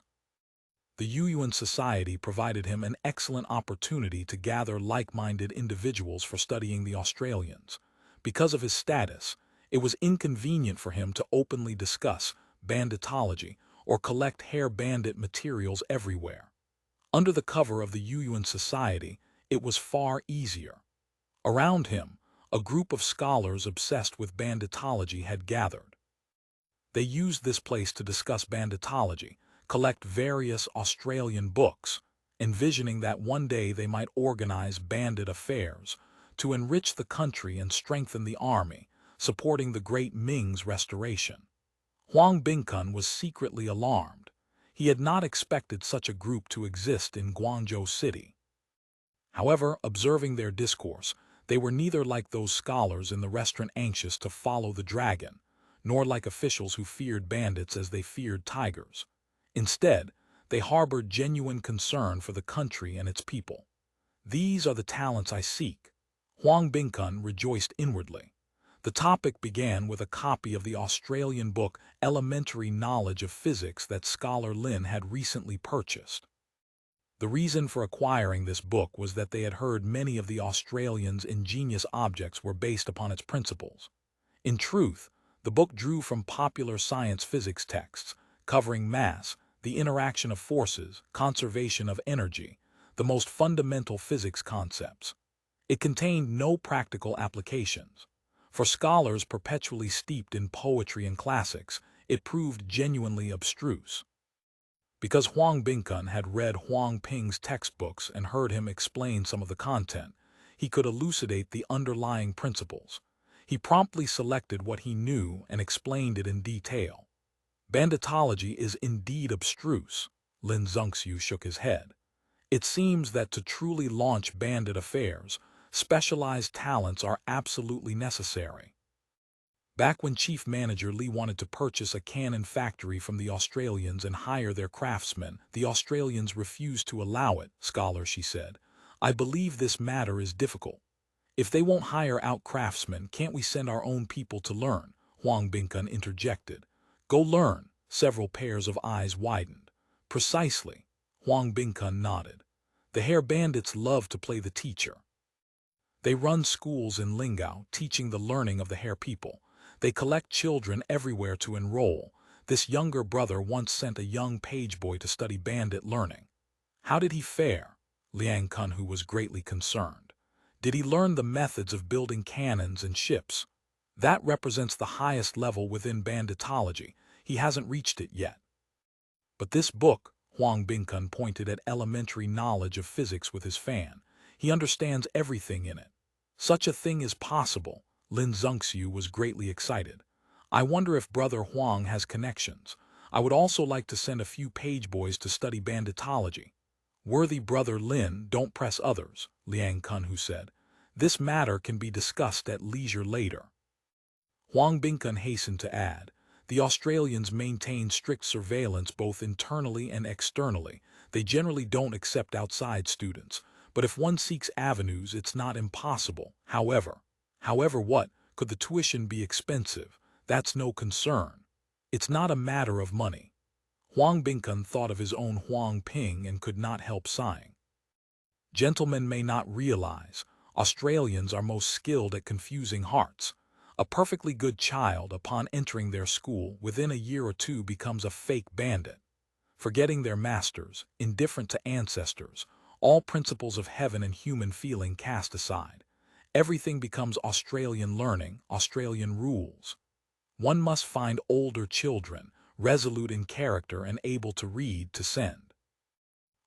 The Yuyuan Society provided him an excellent opportunity to gather like-minded individuals for studying the Australians, Because of his status, it was inconvenient for him to openly discuss banditology or collect hair-bandit materials everywhere. Under the cover of the Yuyuan society, it was far easier. Around him, a group of scholars obsessed with banditology had gathered. They used this place to discuss banditology, collect various Australian books, envisioning that one day they might organize bandit affairs to enrich the country and strengthen the army, supporting the great Ming's restoration. Huang Bingkun was secretly alarmed. He had not expected such a group to exist in Guangzhou City. However, observing their discourse, they were neither like those scholars in the restaurant anxious to follow the dragon, nor like officials who feared bandits as they feared tigers. Instead, they harbored genuine concern for the country and its people. "These are the talents I seek," Huang Bingkun rejoiced inwardly. The topic began with a copy of the Australian book Elementary Knowledge of Physics that Scholar Lin had recently purchased. The reason for acquiring this book was that they had heard many of the Australians' ingenious objects were based upon its principles. In truth, the book drew from popular science physics texts, covering mass, the interaction of forces, conservation of energy, the most fundamental physics concepts. It contained no practical applications. For scholars perpetually steeped in poetry and classics, it proved genuinely abstruse. Because Huang Bingkun had read Huang Ping's textbooks and heard him explain some of the content, he could elucidate the underlying principles. He promptly selected what he knew and explained it in detail. "Banditology is indeed abstruse," Lin Zongxiu shook his head. "It seems that to truly launch bandit affairs, specialized talents are absolutely necessary." Back when Chief Manager Li wanted to purchase a cannon factory from the Australians and hire their craftsmen, the Australians refused to allow it, "Scholar," she said. "I believe this matter is difficult. If they won't hire out craftsmen, can't we send our own people to learn?" Huang Bingkun interjected. "Go learn." Several pairs of eyes widened. "Precisely," Huang Bingkun nodded. "The HairBandits love to play the teacher. They run schools in Lingao, teaching the learning of the hair people. They collect children everywhere to enroll. This younger brother once sent a young page boy to study bandit learning. How did he fare?" Liang Kunhu was greatly concerned. "Did he learn the methods of building cannons and ships? That represents the highest level within banditology. He hasn't reached it yet." "But this book," Huang Bingkun pointed at Elementary Knowledge of Physics with his fan. "He understands everything in it." "Such a thing is possible." Lin Zongxiu was greatly excited. "I wonder if Brother Huang has connections. I would also like to send a few page boys to study banditology." "Worthy Brother Lin, don't press others," Liang Kunhu said. "This matter can be discussed at leisure later." Huang Bingkun hastened to add, "The Australians maintain strict surveillance both internally and externally. They generally don't accept outside students. But if one seeks avenues, it's not impossible. However what? Could the tuition be expensive? That's no concern. It's not a matter of money." Huang Bingkun thought of his own Huang Ping and could not help sighing. "Gentlemen may not realize, Australians are most skilled at confusing hearts. A perfectly good child, upon entering their school, within a year or two becomes a fake bandit. Forgetting their masters, indifferent to ancestors, all principles of heaven and human feeling cast aside. Everything becomes Australian learning, Australian rules. One must find older children, resolute in character and able to read, to send."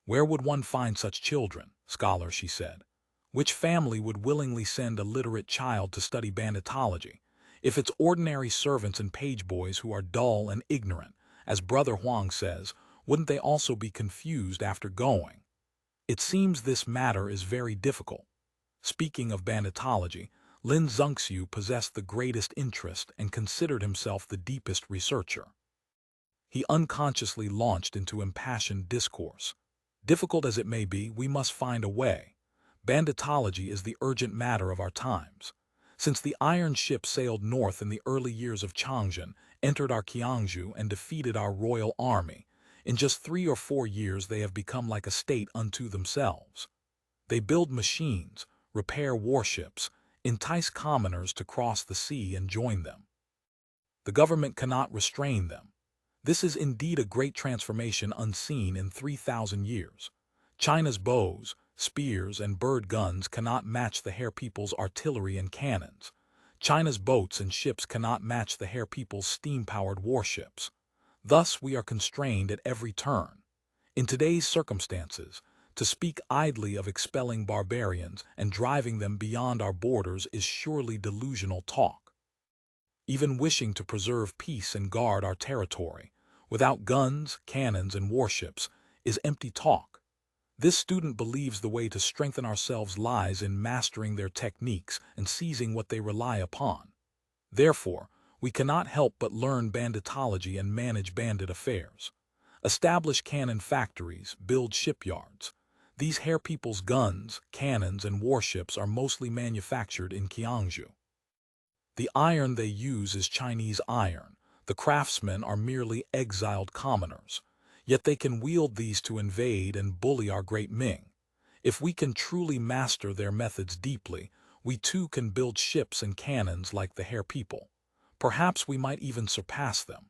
"Where would one find such children, Scholar?" she said. "Which family would willingly send a literate child to study banditology? If it's ordinary servants and page boys who are dull and ignorant, as Brother Huang says, wouldn't they also be confused after going? It seems this matter is very difficult." Speaking of banditology, Lin Zongxiu possessed the greatest interest and considered himself the deepest researcher. He unconsciously launched into impassioned discourse. "Difficult as it may be, we must find a way. Banditology is the urgent matter of our times. Since the iron ship sailed north in the early years of Changzhen, entered our Qiangzhou and defeated our royal army, in just 3 or 4 years they have become like a state unto themselves. They build machines, repair warships, entice commoners to cross the sea and join them. The government cannot restrain them. This is indeed a great transformation unseen in 3,000 years. China's bows, spears, and bird guns cannot match the Hair People's artillery and cannons. China's boats and ships cannot match the Hair People's steam-powered warships. Thus, we are constrained at every turn. In today's circumstances, to speak idly of expelling barbarians and driving them beyond our borders is surely delusional talk. Even wishing to preserve peace and guard our territory, without guns, cannons, and warships, is empty talk. This student believes the way to strengthen ourselves lies in mastering their techniques and seizing what they rely upon. Therefore, we cannot help but learn banditology and manage bandit affairs. Establish cannon factories, build shipyards. These Hair People's guns, cannons, and warships are mostly manufactured in Qiangzhou. The iron they use is Chinese iron. The craftsmen are merely exiled commoners. Yet they can wield these to invade and bully our great Ming. If we can truly master their methods deeply, we too can build ships and cannons like the Hair People. Perhaps we might even surpass them.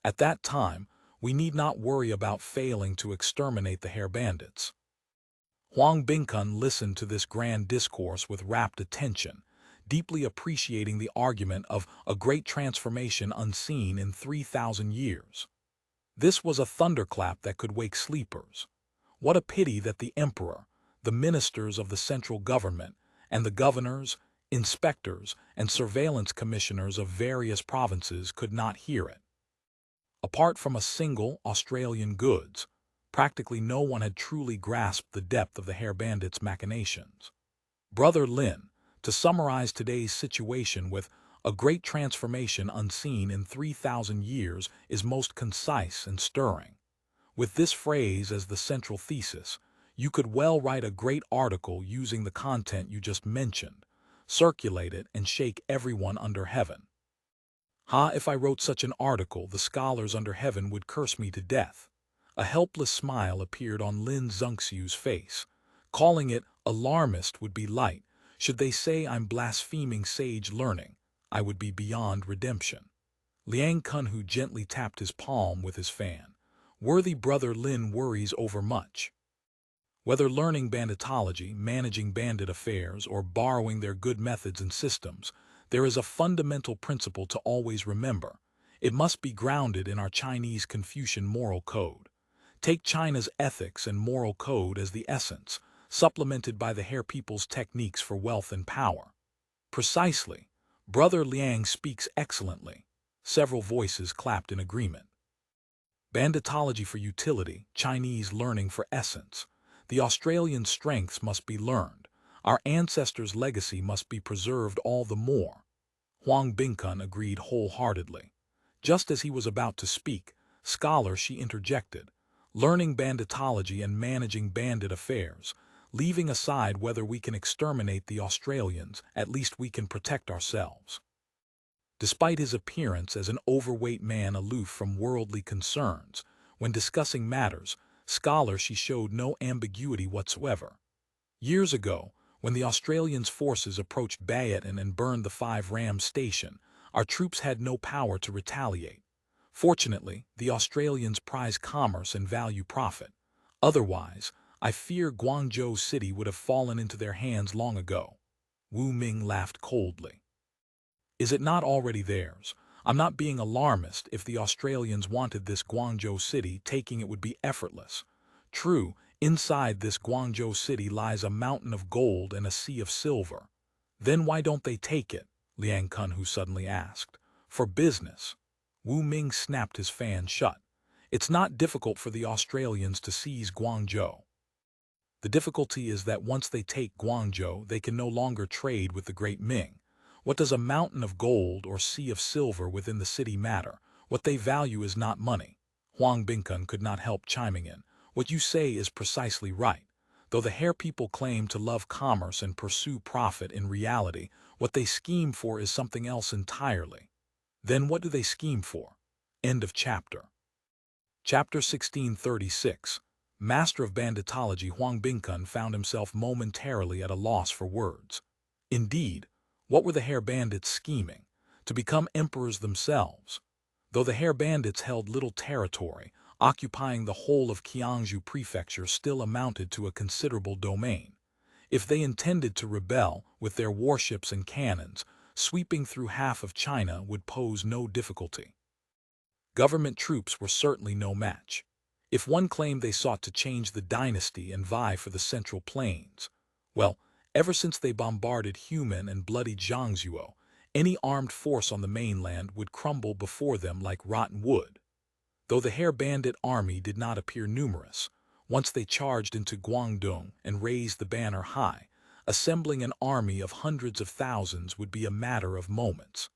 At that time, we need not worry about failing to exterminate the HairBandits. Huang Bingkun listened to this grand discourse with rapt attention, deeply appreciating the argument of a great transformation unseen in 3,000 years. This was a thunderclap that could wake sleepers. What a pity that the emperor, the ministers of the central government, and the governors, inspectors, and surveillance commissioners of various provinces could not hear it. Apart from a single Australian goods, practically no one had truly grasped the depth of the HairBandits' machinations. Brother Lin, to summarize today's situation with a great transformation unseen in 3,000 years is most concise and stirring. With this phrase as the central thesis, you could well write a great article using the content you just mentioned, circulate it, and shake everyone under heaven. If I wrote such an article, the scholars under heaven would curse me to death. A helpless smile appeared on Lin Zengxiu's face. Calling it alarmist would be light. Should they say I'm blaspheming sage learning, I would be beyond redemption. Liang Kunhu gently tapped his palm with his fan. Worthy brother Lin worries overmuch. Whether learning banditology, managing bandit affairs, or borrowing their good methods and systems, there is a fundamental principle to always remember. It must be grounded in our Chinese Confucian moral code. Take China's ethics and moral code as the essence, supplemented by the Hair People's techniques for wealth and power. Precisely. Brother Liang speaks excellently. Several voices clapped in agreement. Banditology for utility, Chinese learning for essence. The Australian strengths must be learned. Our ancestors' legacy must be preserved all the more. Huang Bingkun agreed wholeheartedly. Just as he was about to speak, scholar, she interjected, learning banditology and managing bandit affairs, leaving aside whether we can exterminate the Australians, at least we can protect ourselves. Despite his appearance as an overweight man aloof from worldly concerns, when discussing matters, scholar, she showed no ambiguity whatsoever. Years ago, when the Australians' forces approached Bastion and burned the 5 Ram station, our troops had no power to retaliate. Fortunately, the Australians prize commerce and value profit. Otherwise, I fear Guangzhou City would have fallen into their hands long ago. Wu Ming laughed coldly. Is it not already theirs? I'm not being alarmist. If the Australians wanted this Guangzhou City, taking it would be effortless. True, inside this Guangzhou City lies a mountain of gold and a sea of silver. Then why don't they take it? Liang Kunhu suddenly asked. For business. Wu Ming snapped his fan shut. It's not difficult for the Australians to seize Guangzhou. The difficulty is that once they take Guangzhou, they can no longer trade with the great Ming. What does a mountain of gold or sea of silver within the city matter? What they value is not money. Huang Bingkun could not help chiming in. What you say is precisely right. Though the Hair People claim to love commerce and pursue profit, in reality, what they scheme for is something else entirely. Then what do they scheme for? End of chapter. Chapter 1636. Master of Banditology Huang Bingkun found himself momentarily at a loss for words. Indeed, What were the HairBandits scheming? To become emperors themselves? Though the HairBandits held little territory, occupying the whole of Qiangju Prefecture still amounted to a considerable domain. If they intended to rebel, with their warships and cannons, sweeping through half of China would pose no difficulty. Government troops were certainly no match. If one claimed they sought to change the dynasty and vie for the Central Plains, well, ever since they bombarded Human and bloodied Zhangzhuo, any armed force on the mainland would crumble before them like rotten wood. Though the HairBandit army did not appear numerous, once they charged into Guangdong and raised the banner high, assembling an army of hundreds of thousands would be a matter of moments.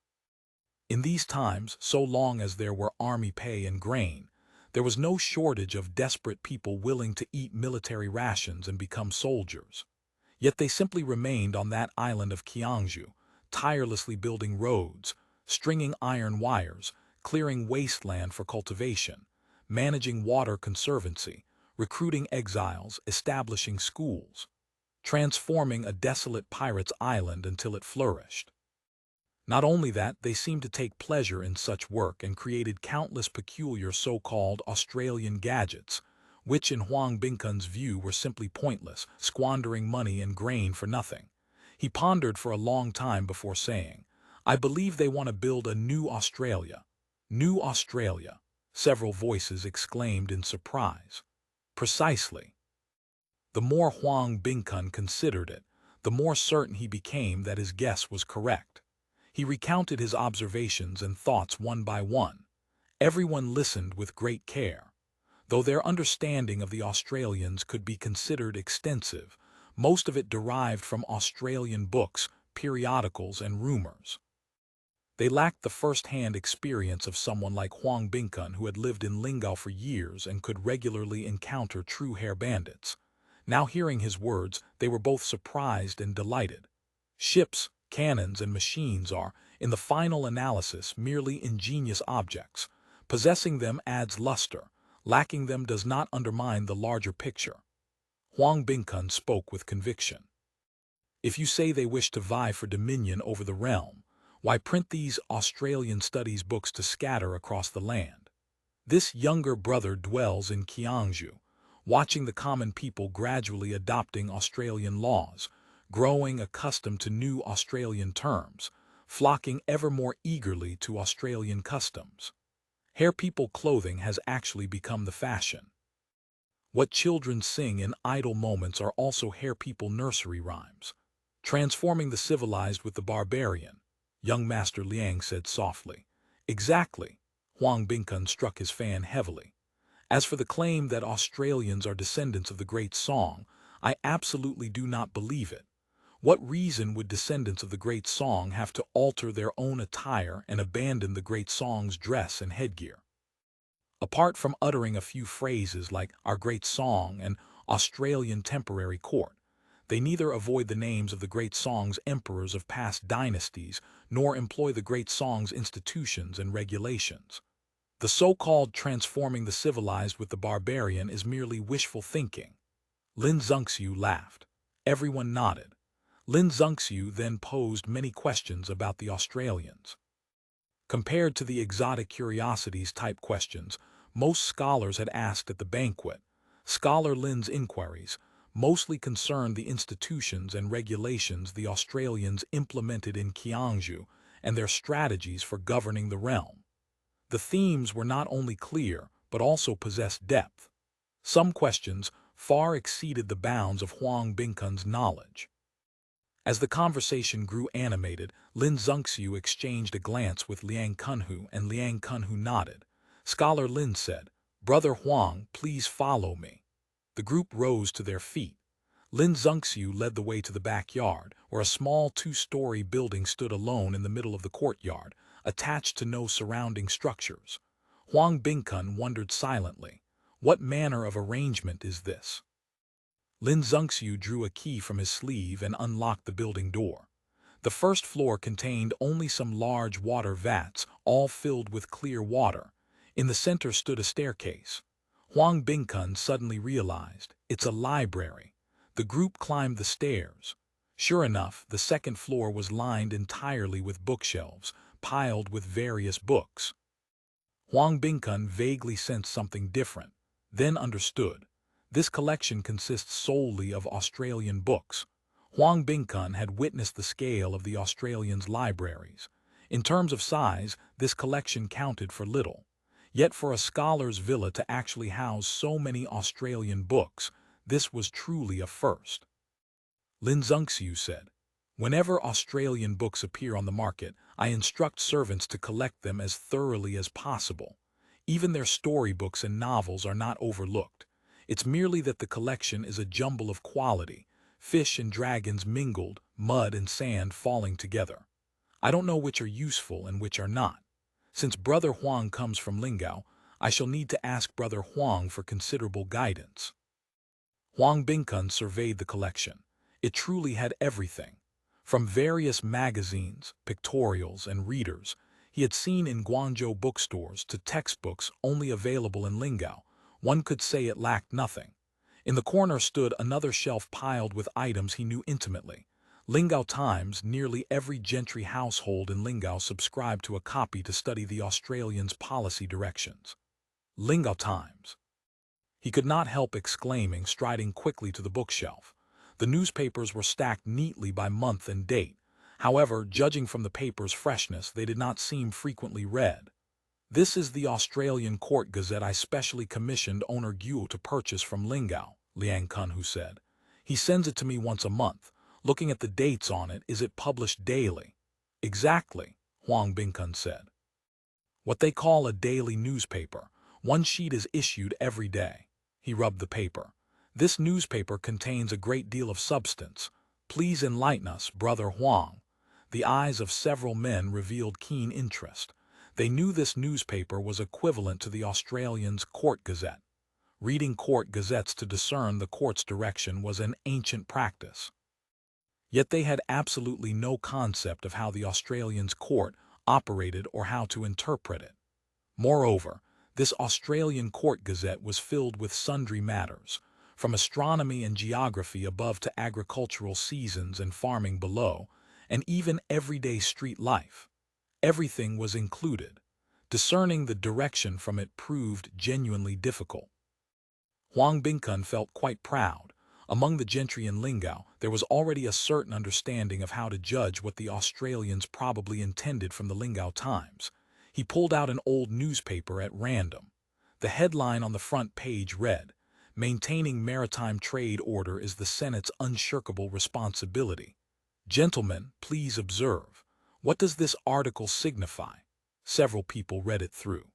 In these times, so long as there were army pay and grain, there was no shortage of desperate people willing to eat military rations and become soldiers. Yet they simply remained on that island of Qiangju, tirelessly building roads, stringing iron wires, clearing wasteland for cultivation, managing water conservancy, recruiting exiles, establishing schools, transforming a desolate pirate's island until it flourished. Not only that, they seemed to take pleasure in such work and created countless peculiar so-called Australian gadgets, which in Huang Bingkun's view were simply pointless, squandering money and grain for nothing. He pondered for a long time before saying, "I believe they want to build a new Australia." New Australia, several voices exclaimed in surprise. Precisely. The more Huang Bingkun considered it, the more certain he became that his guess was correct. He recounted his observations and thoughts one by one. Everyone listened with great care. Though their understanding of the Australians could be considered extensive, most of it derived from Australian books, periodicals, and rumors. They lacked the first-hand experience of someone like Huang Bingkun, who had lived in Lingao for years and could regularly encounter true HairBandits. Now hearing his words, they were both surprised and delighted. Ships, cannons, and machines are, in the final analysis, merely ingenious objects. Possessing them adds luster. Lacking them does not undermine the larger picture. Huang Bingkun spoke with conviction. If you say they wish to vie for dominion over the realm, why print these Australian studies books to scatter across the land? This younger brother dwells in Qiangju, watching the common people gradually adopting Australian laws, growing accustomed to new Australian terms, flocking ever more eagerly to Australian customs. Hair people clothing has actually become the fashion. What children sing in idle moments are also hair people nursery rhymes. Transforming the civilized with the barbarian, young Master Liang said softly. Exactly. Huang Bingkun struck his fan heavily. As for the claim that Australians are descendants of the Great Song, I absolutely do not believe it. What reason would descendants of the Great Song have to alter their own attire and abandon the Great Song's dress and headgear? Apart from uttering a few phrases like our Great Song and Australian Temporary Court, they neither avoid the names of the Great Song's emperors of past dynasties nor employ the Great Song's institutions and regulations. The so-called transforming the civilized with the barbarian is merely wishful thinking. Lin Zhengxiu laughed. Everyone nodded. Lin Zhengxiu then posed many questions about the Australians. Compared to the exotic curiosities type questions most scholars had asked at the banquet, Scholar Lin's inquiries mostly concerned the institutions and regulations the Australians implemented in Qiangju and their strategies for governing the realm. The themes were not only clear, but also possessed depth. Some questions far exceeded the bounds of Huang Bingkun's knowledge. As the conversation grew animated, Lin Zhengxiu exchanged a glance with Liang Kunhu, and Liang Kunhu nodded. Scholar Lin said, "Brother Huang, please follow me." The group rose to their feet. Lin Zhengxiu led the way to the backyard, where a small two-story building stood alone in the middle of the courtyard, attached to no surrounding structures. Huang Bingkun wondered silently, what manner of arrangement is this? Lin Zhengxiu drew a key from his sleeve and unlocked the building door. The first floor contained only some large water vats, all filled with clear water. In the center stood a staircase. Huang Bingkun suddenly realized, it's a library. The group climbed the stairs. Sure enough, the second floor was lined entirely with bookshelves, piled with various books. Huang Bingkun vaguely sensed something different, then understood. This collection consists solely of Australian books. Huang Bingkun had witnessed the scale of the Australians' libraries. In terms of size, this collection counted for little. Yet for a scholar's villa to actually house so many Australian books, this was truly a first. Lin Xiu said, "Whenever Australian books appear on the market, I instruct servants to collect them as thoroughly as possible. Even their storybooks and novels are not overlooked. It's merely that the collection is a jumble of quality, fish and dragons mingled, mud and sand falling together. I don't know which are useful and which are not. Since Brother Huang comes from Lingao, I shall need to ask Brother Huang for considerable guidance." Huang Bingkun surveyed the collection. It truly had everything. From various magazines, pictorials, and readers he had seen in Guangzhou bookstores to textbooks only available in Lingao, one could say it lacked nothing. In the corner stood another shelf piled with items he knew intimately. Lingao Times. Nearly every gentry household in Lingao subscribed to a copy to study the Australians' policy directions. Lingao Times. He could not help exclaiming, striding quickly to the bookshelf. The newspapers were stacked neatly by month and date. However, judging from the paper's freshness, they did not seem frequently read. "This is the Australian Court Gazette I specially commissioned owner Guo to purchase from Lingao," Liang Kunhu said. "He sends it to me once a month. Looking at the dates on it, is it published daily?" "Exactly," Huang Bingkun said. "What they call a daily newspaper. One sheet is issued every day." He rubbed the paper. "This newspaper contains a great deal of substance. Please enlighten us, Brother Huang." The eyes of several men revealed keen interest. They knew this newspaper was equivalent to the Australians' Court Gazette. Reading court gazettes to discern the court's direction was an ancient practice. Yet they had absolutely no concept of how the Australians' court operated or how to interpret it. Moreover, this Australian Court Gazette was filled with sundry matters, from astronomy and geography above to agricultural seasons and farming below, and even everyday street life. Everything was included. Discerning the direction from it proved genuinely difficult. Huang Bingkun felt quite proud. Among the gentry in Lingao, there was already a certain understanding of how to judge what the Australians probably intended from the Lingao Times. He pulled out an old newspaper at random. The headline on the front page read, "Maintaining maritime trade order is the Senate's unshirkable responsibility. Gentlemen, please observe. What does this article signify?" Several people read it through.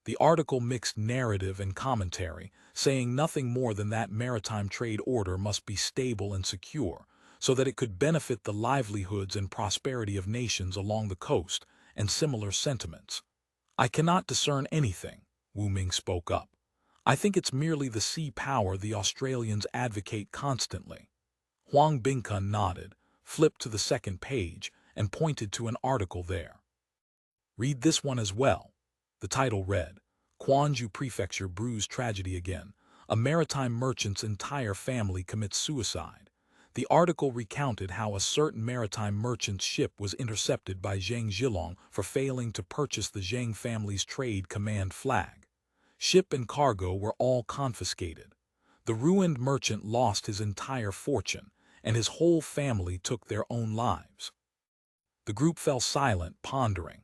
The article mixed narrative and commentary, saying nothing more than that maritime trade order must be stable and secure, so that it could benefit the livelihoods and prosperity of nations along the coast, and similar sentiments. "I cannot discern anything," Wu Ming spoke up. "I think it's merely the sea power the Australians advocate constantly." Huang Bingkun nodded, flipped to the second page, and pointed to an article there. "Read this one as well." The title read, "Quanzhou Prefecture brews tragedy again. A maritime merchant's entire family commits suicide." The article recounted how a certain maritime merchant's ship was intercepted by Zhang Zhilong for failing to purchase the Zhang family's trade command flag. Ship and cargo were all confiscated. The ruined merchant lost his entire fortune, and his whole family took their own lives. The group fell silent, pondering.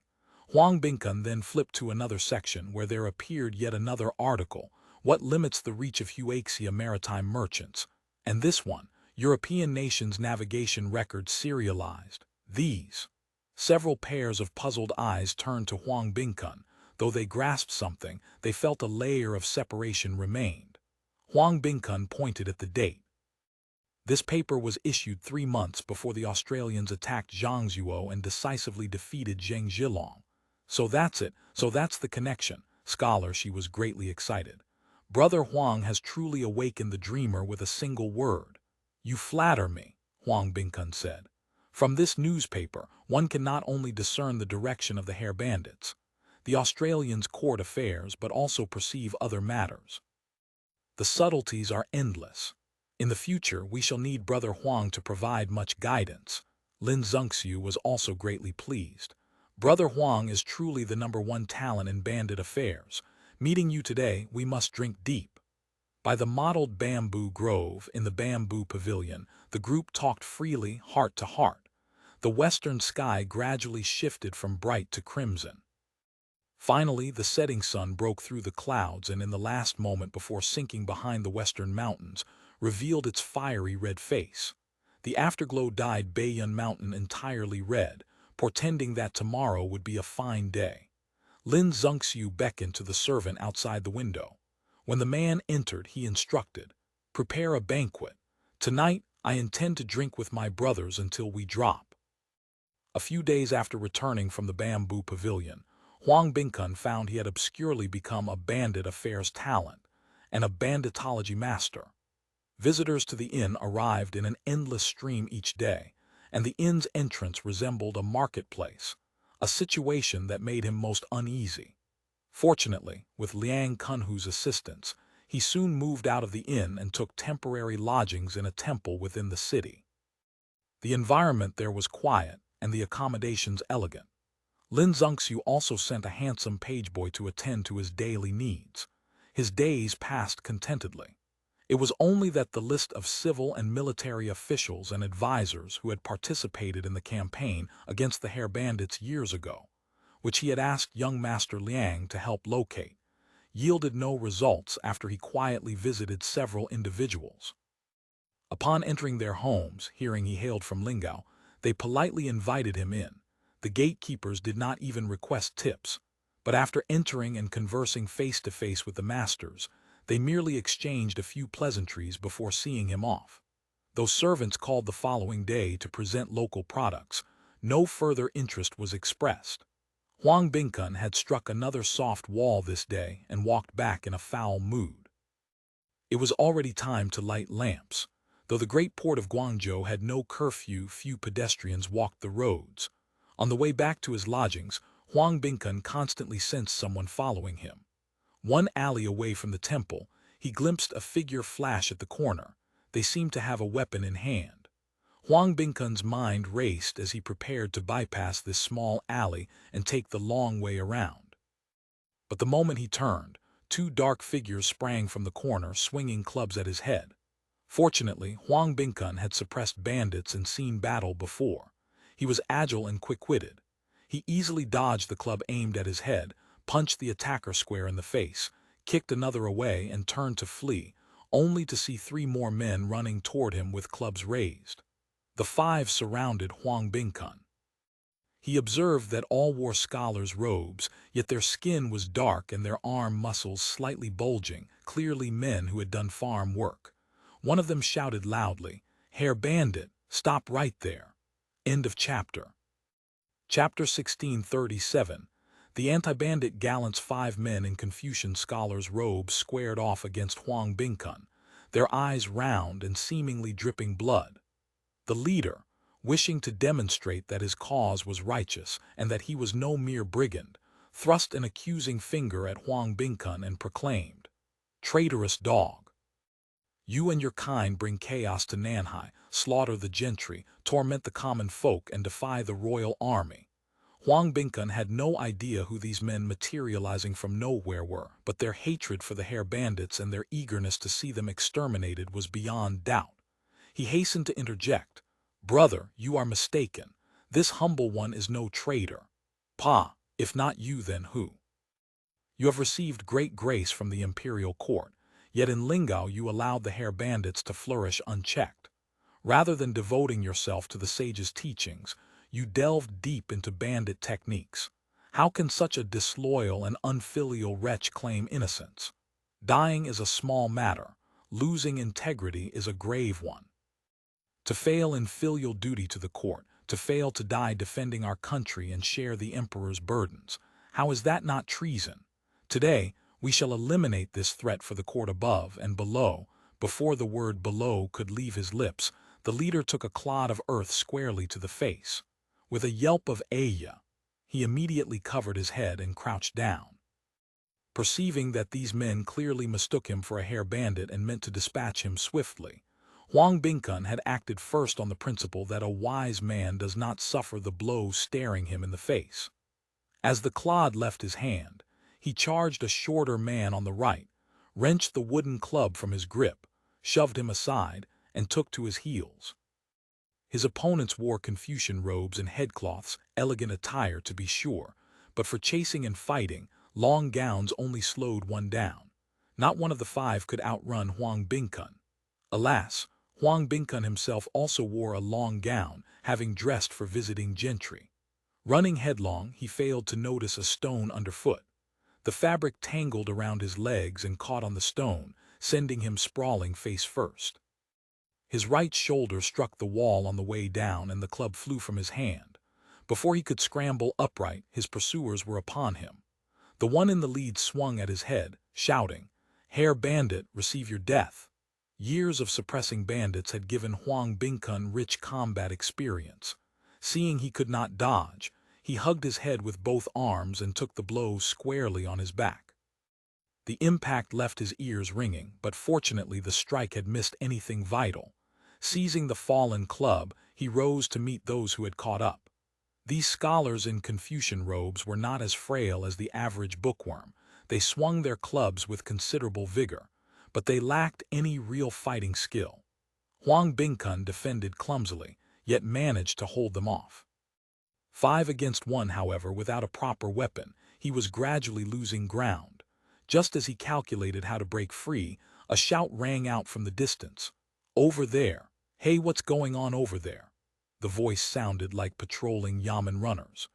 Huang Bingkun then flipped to another section where there appeared yet another article, "What limits the reach of Huaxia maritime merchants?" And this one, "European nations' navigation records serialized." These. Several pairs of puzzled eyes turned to Huang Bingkun. Though they grasped something, they felt a layer of separation remained. Huang Bingkun pointed at the date. This paper was issued 3 months before the Australians attacked Zhangzhuo and decisively defeated Zhang Zhilong. "So that's it, so that's the connection." Scholar, she was greatly excited. "Brother Huang has truly awakened the dreamer with a single word." "You flatter me," Huang Bingkun said. "From this newspaper, one can not only discern the direction of the HairBandits, the Australians' court affairs, but also perceive other matters. The subtleties are endless. In the future, we shall need Brother Huang to provide much guidance. Lin Zengxiu was also greatly pleased. Brother Huang is truly the #1 talent in bandit affairs. Meeting you today, we must drink deep. By the mottled bamboo grove in the bamboo pavilion, the group talked freely, heart to heart. The western sky gradually shifted from bright to crimson. Finally, the setting sun broke through the clouds and in the last moment before sinking behind the western mountains, revealed its fiery red face. The afterglow dyed Piyun Mountain entirely red, portending that tomorrow would be a fine day. Lin Zengxiu beckoned to the servant outside the window. When the man entered, he instructed, "Prepare a banquet. Tonight, I intend to drink with my brothers until we drop." A few days after returning from the bamboo pavilion, Huang Bingkun found he had obscurely become a bandit affairs talent and a banditology master. Visitors to the inn arrived in an endless stream each day, and the inn's entrance resembled a marketplace, a situation that made him most uneasy. Fortunately, with Liang Kunhu's assistance, he soon moved out of the inn and took temporary lodgings in a temple within the city. The environment there was quiet and the accommodations elegant. Lin Zengxiu also sent a handsome pageboy to attend to his daily needs. His days passed contentedly. It was only that the list of civil and military officials and advisors who had participated in the campaign against the HairBandits years ago, which he had asked young Master Liang to help locate, yielded no results after he quietly visited several individuals. Upon entering their homes, hearing he hailed from Lingao, they politely invited him in. The gatekeepers did not even request tips, but after entering and conversing face-to-face with the masters, they merely exchanged a few pleasantries before seeing him off. Though servants called the following day to present local products, no further interest was expressed. Huang Bingkun had struck another soft wall this day and walked back in a foul mood. It was already time to light lamps. Though the great port of Guangzhou had no curfew, few pedestrians walked the roads. On the way back to his lodgings, Huang Bingkun constantly sensed someone following him. One alley away from the temple, he glimpsed a figure flash at the corner. They seemed to have a weapon in hand. Huang Bingkun's mind raced as he prepared to bypass this small alley and take the long way around. But the moment he turned, two dark figures sprang from the corner, swinging clubs at his head. Fortunately, Huang Bingkun had suppressed bandits and seen battle before. He was agile and quick-witted. He easily dodged the club aimed at his head, punched the attacker square in the face, kicked another away and turned to flee, only to see 3 more men running toward him with clubs raised. The 5 surrounded Huang Bingkun. He observed that all wore scholars' robes, yet their skin was dark and their arm muscles slightly bulging, clearly men who had done farm work. One of them shouted loudly, "HairBandit, stop right there." End of chapter. Chapter 1637. The anti-bandit Gallants. 5 men in Confucian scholars' robes squared off against Huang Bingkun, their eyes round and seemingly dripping blood. The leader, wishing to demonstrate that his cause was righteous and that he was no mere brigand, thrust an accusing finger at Huang Bingkun and proclaimed, "Traitorous dog! You and your kind bring chaos to Nanhai, slaughter the gentry, torment the common folk, and defy the royal army." Huang Bingkun had no idea who these men materializing from nowhere were, but their hatred for the HairBandits and their eagerness to see them exterminated was beyond doubt. He hastened to interject, "Brother, you are mistaken. This humble one is no traitor. Pa, if not you, then who? You have received great grace from the imperial court. Yet in Lingao you allowed the HairBandits to flourish unchecked. Rather than devoting yourself to the sage's teachings, you delved deep into bandit techniques. How can such a disloyal and unfilial wretch claim innocence? Dying is a small matter. Losing integrity is a grave one. To fail in filial duty to the court, to fail to die defending our country and share the emperor's burdens, how is that not treason? Today, we shall eliminate this threat for the court above and below." Before the word "below" could leave his lips, the leader took a clod of earth squarely to the face. With a yelp of "Aya!" he immediately covered his head and crouched down. Perceiving that these men clearly mistook him for a HairBandit and meant to dispatch him swiftly, Huang Bingkun had acted first on the principle that a wise man does not suffer the blow staring him in the face. As the clod left his hand, he charged a shorter man on the right, wrenched the wooden club from his grip, shoved him aside, and took to his heels. His opponents wore Confucian robes and headcloths, elegant attire to be sure, but for chasing and fighting, long gowns only slowed one down. Not one of the five could outrun Huang Bingkun. Alas, Huang Bingkun himself also wore a long gown, having dressed for visiting gentry. Running headlong, he failed to notice a stone underfoot. The fabric tangled around his legs and caught on the stone, sending him sprawling face first. His right shoulder struck the wall on the way down and the club flew from his hand. Before he could scramble upright, his pursuers were upon him. The one in the lead swung at his head, shouting, "HairBandit, receive your death." Years of suppressing bandits had given Huang Bingkun rich combat experience. Seeing he could not dodge, he hugged his head with both arms and took the blow squarely on his back. The impact left his ears ringing, but fortunately the strike had missed anything vital. Seizing the fallen club, he rose to meet those who had caught up. These scholars in Confucian robes were not as frail as the average bookworm. They swung their clubs with considerable vigor, but they lacked any real fighting skill. Huang Bingkun defended clumsily, yet managed to hold them off. 5 against 1, however, without a proper weapon, he was gradually losing ground. Just as he calculated how to break free, a shout rang out from the distance. "Over there! Hey, what's going on over there?" The voice sounded like patrolling yamen runners.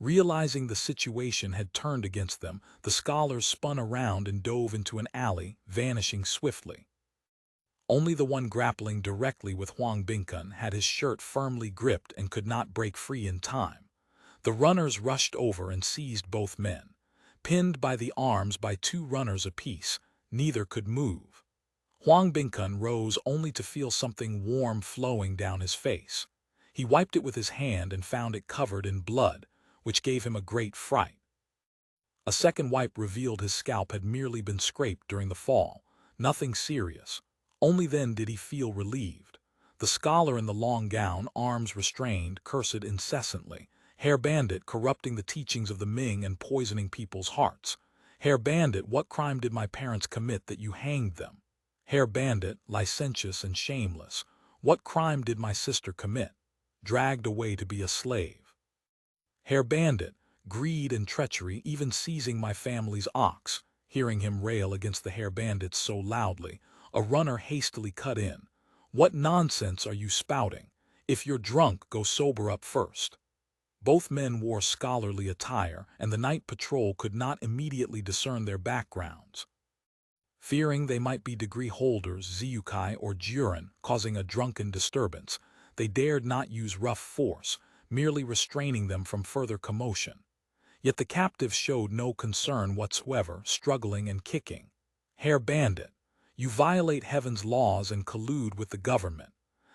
Realizing the situation had turned against them, the scholars spun around and dove into an alley, vanishing swiftly. Only the one grappling directly with Huang Bingkun had his shirt firmly gripped and could not break free in time. The runners rushed over and seized both men. Pinned by the arms by 2 runners apiece, neither could move. Huang Bingkun rose only to feel something warm flowing down his face. He wiped it with his hand and found it covered in blood, which gave him a great fright. A second wipe revealed his scalp had merely been scraped during the fall, nothing serious. Only then did he feel relieved. The scholar in the long gown, arms restrained, cursed incessantly. "HairBandit, corrupting the teachings of the Ming and poisoning people's hearts. HairBandit, what crime did my parents commit that you hanged them? HairBandit, licentious and shameless, what crime did my sister commit? Dragged away to be a slave. HairBandit, greed and treachery, even seizing my family's ox." Hearing him rail against the HairBandits so loudly, a runner hastily cut in. "What nonsense are you spouting? If you're drunk, go sober up first." Both men wore scholarly attire, and the night patrol could not immediately discern their backgrounds. Fearing they might be degree holders, Ziyukai or Juren, causing a drunken disturbance, they dared not use rough force, merely restraining them from further commotion. Yet the captives showed no concern whatsoever, struggling and kicking. "HairBandit, you violate heaven's laws and collude with the government.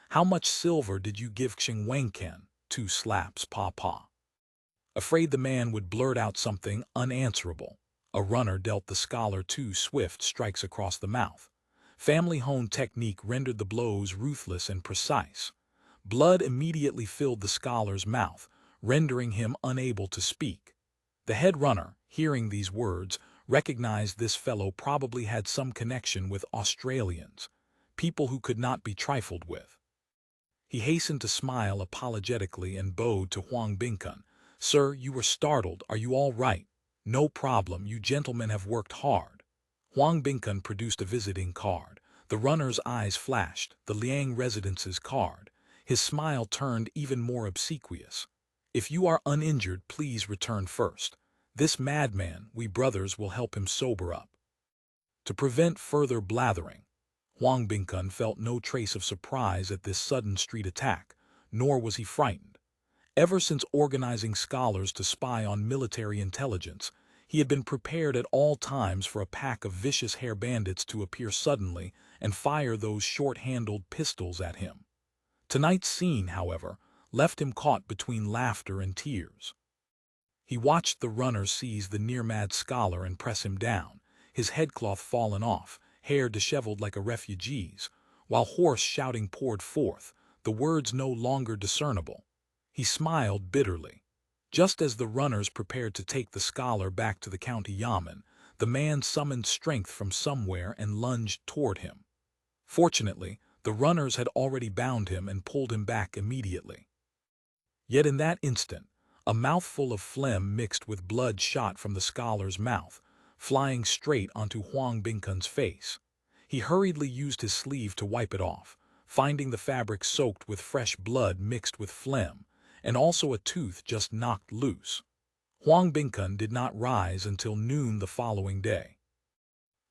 How much silver did you give Xingwenken?" 2 slaps, pa. Afraid the man would blurt out something unanswerable, a runner dealt the scholar 2 swift strikes across the mouth. Family-honed technique rendered the blows ruthless and precise. Blood immediately filled the scholar's mouth, rendering him unable to speak. The head runner, hearing these words, recognized this fellow probably had some connection with Australians, people who could not be trifled with. He hastened to smile apologetically and bowed to Huang Bingkun. "Sir, you were startled. Are you all right?" "No problem. You gentlemen have worked hard." Huang Bingkun produced a visiting card. The runner's eyes flashed, the Liang Residence's card. His smile turned even more obsequious. "If you are uninjured, please return first. This madman, we brothers will help him sober up." To prevent further blathering, Huang Bingkun felt no trace of surprise at this sudden street attack, nor was he frightened. Ever since organizing scholars to spy on military intelligence, he had been prepared at all times for a pack of vicious HairBandits to appear suddenly and fire those short-handled pistols at him. Tonight's scene, however, left him caught between laughter and tears. He watched the runner seize the near-mad scholar and press him down, his headcloth fallen off, hair disheveled like a refugee's, while hoarse shouting poured forth, the words no longer discernible. He smiled bitterly. Just as the runners prepared to take the scholar back to the county yamen, the man summoned strength from somewhere and lunged toward him. Fortunately, the runners had already bound him and pulled him back immediately. Yet in that instant, a mouthful of phlegm mixed with blood shot from the scholar's mouth, flying straight onto Huang Bingkun's face. He hurriedly used his sleeve to wipe it off, finding the fabric soaked with fresh blood mixed with phlegm, and also a tooth just knocked loose. Huang Bingkun did not rise until noon the following day.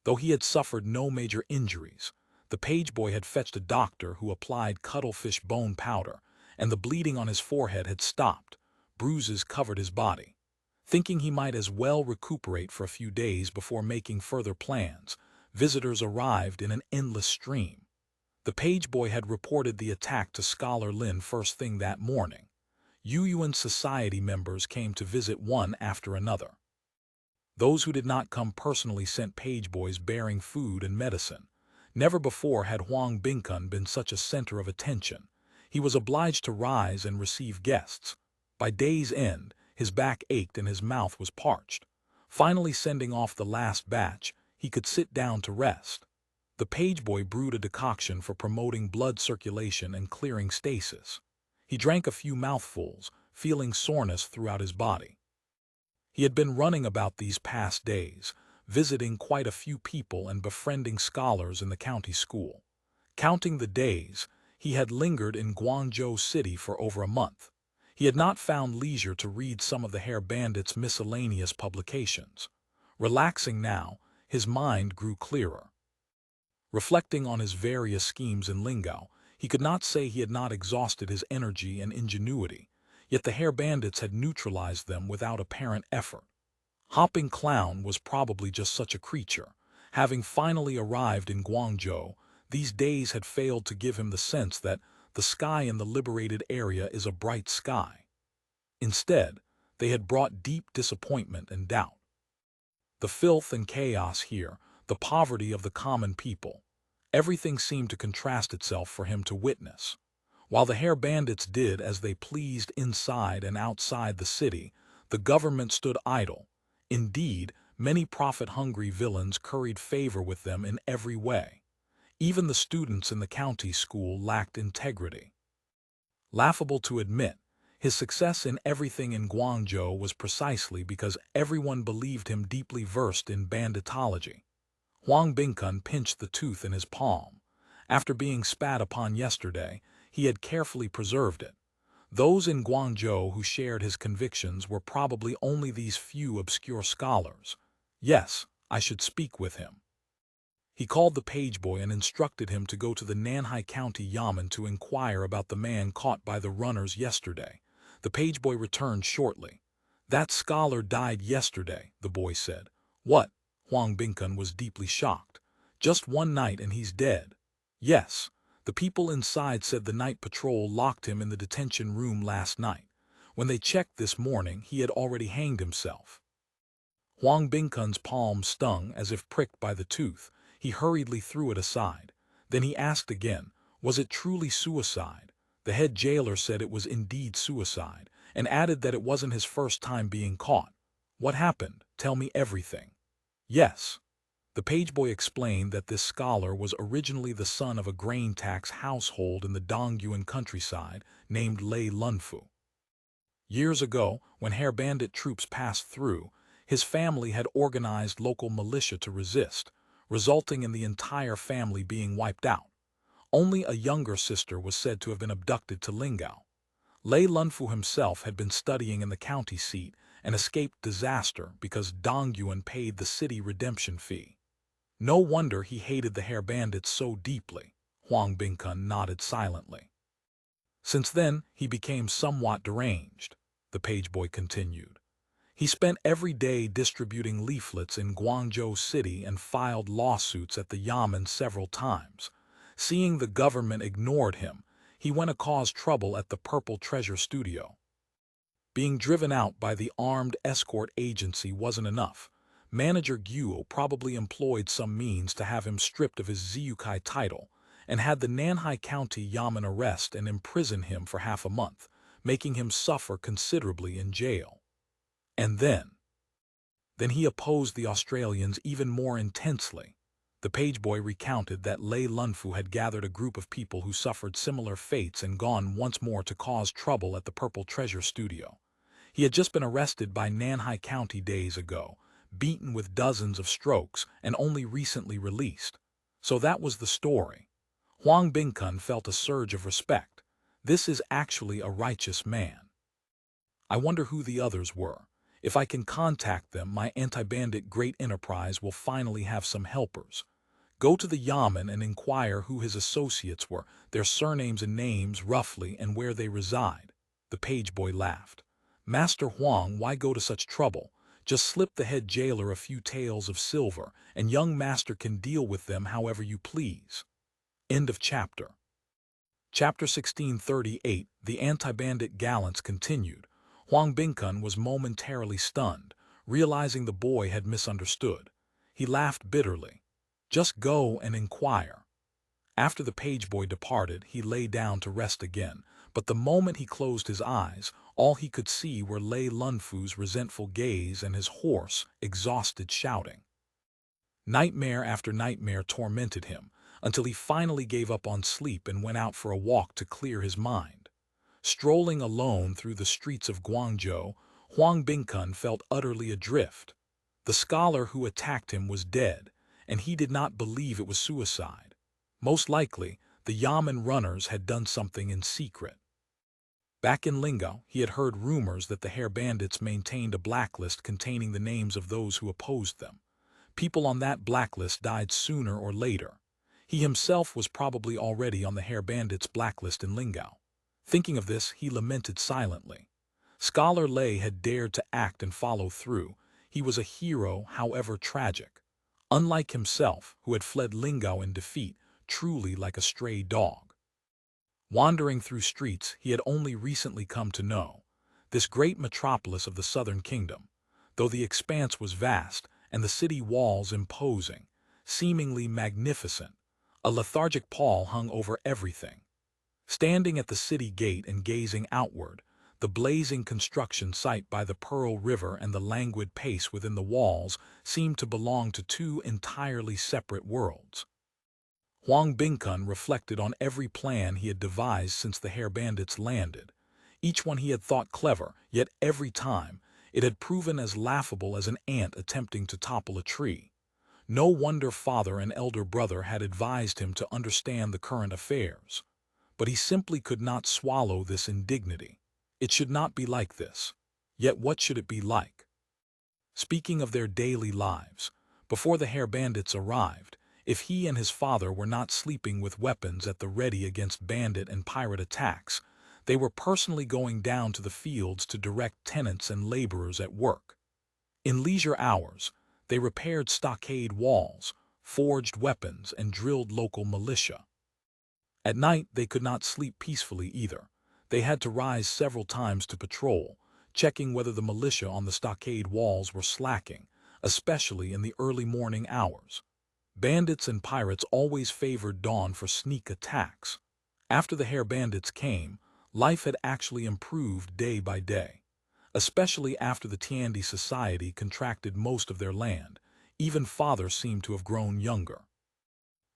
Though he had suffered no major injuries, the page boy had fetched a doctor who applied cuttlefish bone powder, and the bleeding on his forehead had stopped. Bruises covered his body. Thinking he might as well recuperate for a few days before making further plans, visitors arrived in an endless stream. The page boy had reported the attack to Scholar Lin first thing that morning. Yuyuan society members came to visit one after another. Those who did not come personally sent page boys bearing food and medicine. Never before had Huang Bingkun been such a center of attention. He was obliged to rise and receive guests. By day's end, his back ached and his mouth was parched. Finally sending off the last batch, he could sit down to rest. The page boy brewed a decoction for promoting blood circulation and clearing stasis. He drank a few mouthfuls, feeling soreness throughout his body. He had been running about these past days, visiting quite a few people and befriending scholars in the county school. Counting the days, he had lingered in Guangzhou City for over a month. He had not found leisure to read some of the HairBandits' miscellaneous publications. Relaxing now, his mind grew clearer. Reflecting on his various schemes in Lingao, he could not say he had not exhausted his energy and ingenuity, yet the HairBandits had neutralized them without apparent effort. Hopping Clown was probably just such a creature. Having finally arrived in Guangzhou, these days had failed to give him the sense that the sky in the liberated area is a bright sky. Instead, they had brought deep disappointment and doubt. The filth and chaos here, the poverty of the common people, everything seemed to contrast itself for him to witness. While the HairBandits did as they pleased inside and outside the city, the government stood idle. Indeed, many profit-hungry villains curried favor with them in every way. Even the students in the county school lacked integrity. Laughable to admit, his success in everything in Guangzhou was precisely because everyone believed him deeply versed in banditology. Huang Bingkun pinched the tooth in his palm. After being spat upon yesterday, he had carefully preserved it. Those in Guangzhou who shared his convictions were probably only these few obscure scholars. Yes, I should speak with him. He called the page boy and instructed him to go to the Nanhai County Yamen to inquire about the man caught by the runners yesterday. The page boy returned shortly. That scholar died yesterday, the boy said. What? Huang Bingkun was deeply shocked. Just one night and he's dead. Yes, the people inside said the night patrol locked him in the detention room last night. When they checked this morning, he had already hanged himself. Huang Bingkun's palm stung as if pricked by the tooth. He hurriedly threw it aside. Then he asked again, was it truly suicide? The head jailer said it was indeed suicide, and added that it wasn't his first time being caught. What happened? Tell me everything. Yes. The page boy explained that this scholar was originally the son of a grain tax household in the Dongyuan countryside named Lei Lunfu. Years ago, when HairBandit troops passed through, his family had organized local militia to resist, resulting in the entire family being wiped out. Only a younger sister was said to have been abducted to Lingao. Lei Lunfu himself had been studying in the county seat and escaped disaster because Dongyuan paid the city redemption fee. No wonder he hated the HairBandits so deeply. Huang Bingkun nodded silently. Since then, he became somewhat deranged, the page boy continued. He spent every day distributing leaflets in Guangzhou City and filed lawsuits at the Yamen several times. Seeing the government ignored him, he went to cause trouble at the Purple Treasure Studio. Being driven out by the armed escort agency wasn't enough. Manager Guo probably employed some means to have him stripped of his Ziyukai title, and had the Nanhai County Yamen arrest and imprison him for half a month, making him suffer considerably in jail. And then he opposed the Australians even more intensely. The pageboy recounted that Lei Lunfu had gathered a group of people who suffered similar fates and gone once more to cause trouble at the Purple Treasure Studio. He had just been arrested by Nanhai County days ago, beaten with dozens of strokes, and only recently released. So that was the story. Huang Bingkun felt a surge of respect. This is actually a righteous man. I wonder who the others were. If I can contact them, my anti-bandit great enterprise will finally have some helpers. Go to the Yamen and inquire who his associates were, their surnames and names roughly, and where they reside. The pageboy laughed. Master Huang, why go to such trouble? Just slip the head jailer a few taels of silver, and young master can deal with them however you please. End of chapter. Chapter 1638, The Anti-Bandit Gallants continued. Huang Bingkun was momentarily stunned, realizing the boy had misunderstood. He laughed bitterly. Just go and inquire. After the pageboy departed, he lay down to rest again, but the moment he closed his eyes, all he could see were Lei Lunfu's resentful gaze and his hoarse, exhausted shouting. Nightmare after nightmare tormented him, until he finally gave up on sleep and went out for a walk to clear his mind. Strolling alone through the streets of Guangzhou, Huang Bingkun felt utterly adrift. The scholar who attacked him was dead, and he did not believe it was suicide. Most likely, the Yamen runners had done something in secret. Back in Lingao, he had heard rumors that the HairBandits maintained a blacklist containing the names of those who opposed them. People on that blacklist died sooner or later. He himself was probably already on the HairBandits blacklist in Lingao. Thinking of this, he lamented silently. Scholar Lei had dared to act and follow through. He was a hero, however tragic. Unlike himself, who had fled Lingao in defeat, truly like a stray dog. Wandering through streets he had only recently come to know. This great metropolis of the southern kingdom, though the expanse was vast and the city walls imposing, seemingly magnificent, a lethargic pall hung over everything. Standing at the city gate and gazing outward, the blazing construction site by the Pearl River and the languid pace within the walls seemed to belong to two entirely separate worlds. Huang Bingkun reflected on every plan he had devised since the HairBandits landed. Each one he had thought clever, yet every time it had proven as laughable as an ant attempting to topple a tree. No wonder father and elder brother had advised him to understand the current affairs. But he simply could not swallow this indignity. It should not be like this. Yet what should it be like? Speaking of their daily lives, before the HairBandits arrived, if he and his father were not sleeping with weapons at the ready against bandit and pirate attacks, they were personally going down to the fields to direct tenants and laborers at work. In leisure hours, they repaired stockade walls, forged weapons, and drilled local militia. At night, they could not sleep peacefully either. They had to rise several times to patrol, checking whether the militia on the stockade walls were slacking, especially in the early morning hours. Bandits and pirates always favored dawn for sneak attacks. After the HairBandits came, life had actually improved day by day. Especially after the Tiandi society contracted most of their land, even father seemed to have grown younger.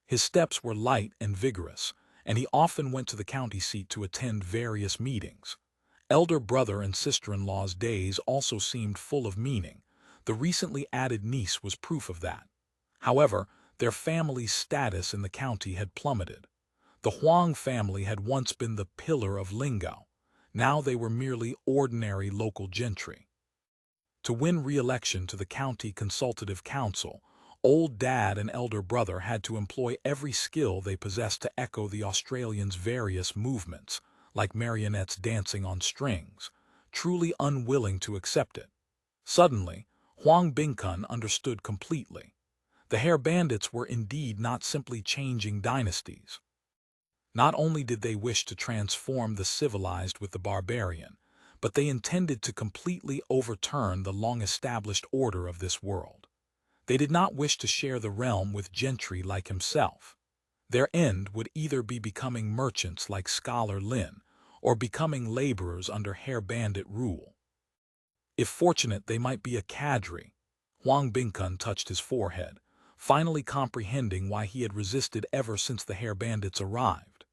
His steps were light and vigorous, and he often went to the county seat to attend various meetings. Elder brother and sister-in-law's days also seemed full of meaning. The recently added niece was proof of that. However, their family's status in the county had plummeted. The Huang family had once been the pillar of Lingao. Now they were merely ordinary local gentry. To win re-election to the county consultative council, old dad and elder brother had to employ every skill they possessed to echo the Australians' various movements, like marionettes dancing on strings, truly unwilling to accept it. Suddenly, Huang Bingkun understood completely. The HairBandits were indeed not simply changing dynasties. Not only did they wish to transform the civilized with the barbarian, but they intended to completely overturn the long-established order of this world. They did not wish to share the realm with gentry like himself. Their end would either be becoming merchants like Scholar Lin, or becoming laborers under HairBandit rule. If fortunate, they might be a cadre. Huang Bingkun touched his forehead, finally comprehending why he had resisted ever since the HairBandits arrived.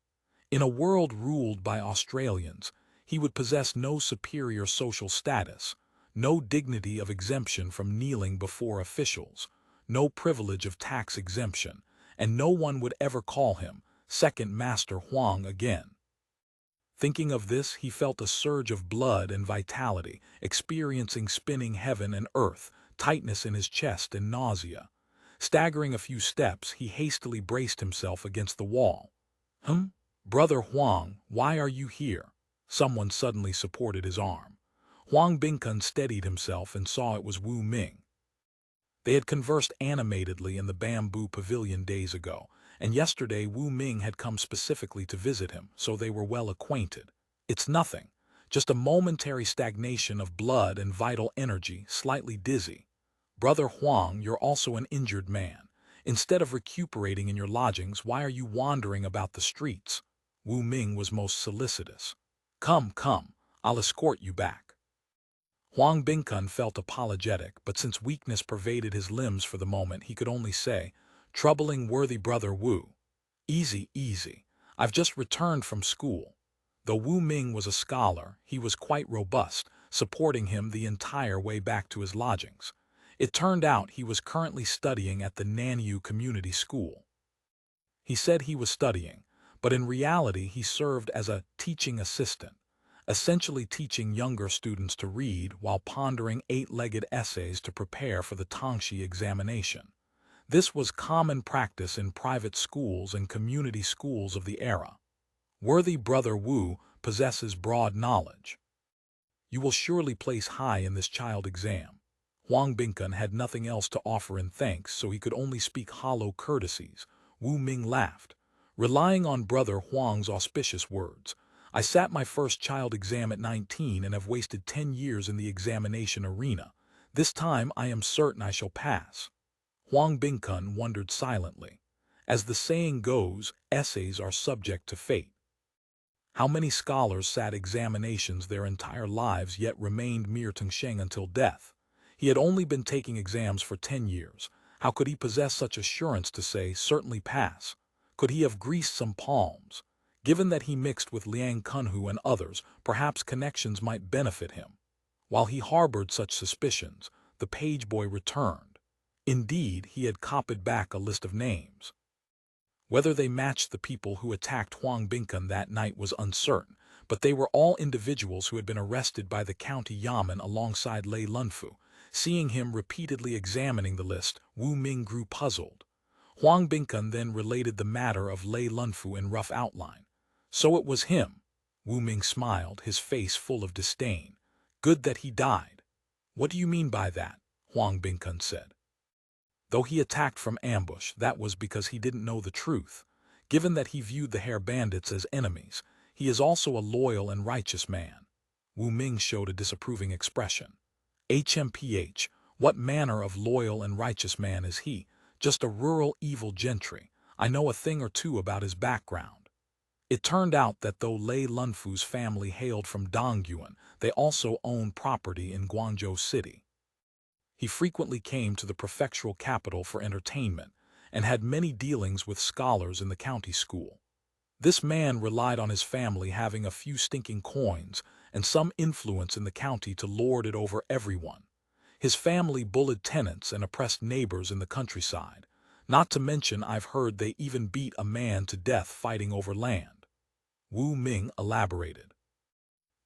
In a world ruled by Australians, he would possess no superior social status, no dignity of exemption from kneeling before officials, no privilege of tax exemption, and no one would ever call him Second Master Huang again. Thinking of this, he felt a surge of blood and vitality, experiencing spinning heaven and earth, tightness in his chest and nausea. Staggering a few steps, he hastily braced himself against the wall. Brother Huang, why are you here?" Someone suddenly supported his arm. Huang Bingkun steadied himself and saw it was Wu Ming. They had conversed animatedly in the bamboo pavilion days ago, and yesterday Wu Ming had come specifically to visit him, so they were well acquainted. "It's nothing, just a momentary stagnation of blood and vital energy, slightly dizzy. Brother Huang, you're also an injured man. Instead of recuperating in your lodgings, why are you wandering about the streets?" Wu Ming was most solicitous. Come, I'll escort you back." Huang Bingkun felt apologetic, but since weakness pervaded his limbs for the moment, he could only say, "Troubling worthy brother Wu. Easy. I've just returned from school." Though Wu Ming was a scholar, he was quite robust, supporting him the entire way back to his lodgings. It turned out he was currently studying at the Nanyu Community School. He said he was studying, but in reality he served as a teaching assistant, essentially teaching younger students to read while pondering 8-legged essays to prepare for the Tongxi examination. This was common practice in private schools and community schools of the era. Worthy brother Wu possesses broad knowledge. You will surely place high in this child exam. Huang Bingkun had nothing else to offer in thanks, so he could only speak hollow courtesies. Wu Ming laughed, relying on brother Huang's auspicious words. "I sat my first child exam at 19 and have wasted 10 years in the examination arena. This time I am certain I shall pass." Huang Bingkun wondered silently. As the saying goes, essays are subject to fate. How many scholars sat examinations their entire lives yet remained mere Tongsheng until death? He had only been taking exams for 10 years. How could he possess such assurance to say, "Certainly pass"? Could he have greased some palms? Given that he mixed with Liang Kunhu and others, perhaps connections might benefit him. While he harbored such suspicions, the page boy returned. Indeed, he had copied back a list of names. Whether they matched the people who attacked Huang Bingkun that night was uncertain, but they were all individuals who had been arrested by the county yamen alongside Lei Lunfu. Seeing him repeatedly examining the list, Wu Ming grew puzzled. Huang Bingkun then related the matter of Lei Lunfu in rough outline. "So it was him." Wu Ming smiled, his face full of disdain. "Good that he died." "What do you mean by that?" Huang Bingkun said. "Though he attacked from ambush, that was because he didn't know the truth. Given that he viewed the HairBandits as enemies, he is also a loyal and righteous man." Wu Ming showed a disapproving expression. "HMPH, what manner of loyal and righteous man is he? Just a rural evil gentry. I know a thing or two about his background." It turned out that though Lei Lunfu's family hailed from Dongyuan, they also owned property in Guangzhou City. He frequently came to the prefectural capital for entertainment, and had many dealings with scholars in the county school. This man relied on his family having a few stinking coins and some influence in the county to lord it over everyone. His family bullied tenants and oppressed neighbors in the countryside. Not to mention, I've heard they even beat a man to death fighting over land. Wu Ming elaborated.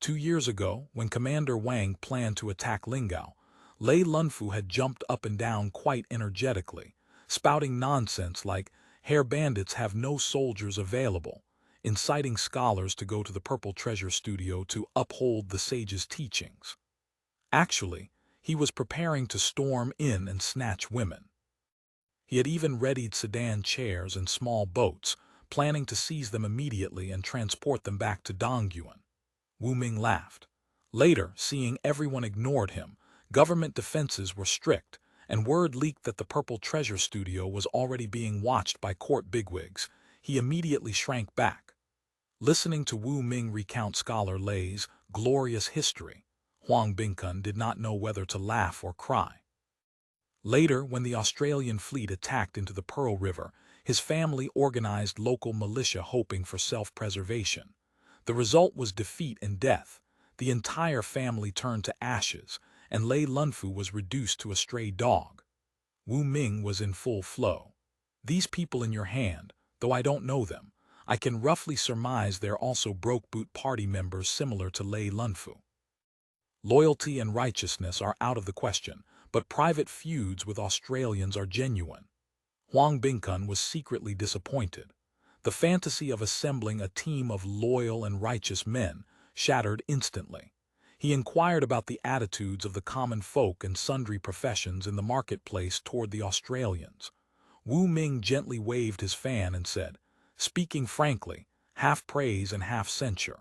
2 years ago, when Commander Wang planned to attack Lingao, Lei Lunfu had jumped up and down quite energetically, spouting nonsense like, "HairBandits have no soldiers available," inciting scholars to go to the Purple Treasure Studio to uphold the sage's teachings. Actually, he was preparing to storm in and snatch women. He had even readied sedan chairs and small boats, planning to seize them immediately and transport them back to Dongyuan. Wu Ming laughed. Later, seeing everyone ignored him, government defenses were strict, and word leaked that the Purple Treasure Studio was already being watched by court bigwigs. he immediately shrank back. Listening to Wu Ming recount Scholar Lei's glorious history, Huang Bingkun did not know whether to laugh or cry. Later, when the Australian fleet attacked into the Pearl River, his family organized local militia hoping for self-preservation. The result was defeat and death. The entire family turned to ashes, and Lei Lunfu was reduced to a stray dog. Wu Ming was in full flow. These people in your hand, though I don't know them, I can roughly surmise they're also broke-boot party members similar to Lei Lunfu. Loyalty and righteousness are out of the question, but private feuds with Australians are genuine. Huang Bingkun was secretly disappointed. The fantasy of assembling a team of loyal and righteous men shattered instantly. He inquired about the attitudes of the common folk and sundry professions in the marketplace toward the Australians. Wu Ming gently waved his fan and said, speaking frankly, half praise and half censure.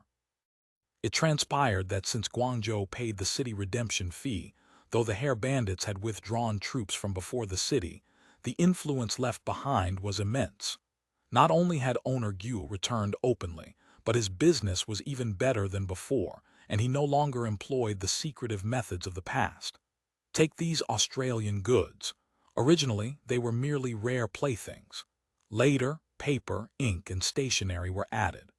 It transpired that since Guangzhou paid the city redemption fee, though the HairBandits had withdrawn troops from before the city, the influence left behind was immense. Not only had owner Gu returned openly, but his business was even better than before, and he no longer employed the secretive methods of the past. Take these Australian goods. Originally, they were merely rare playthings. Later, paper, ink, and stationery were added.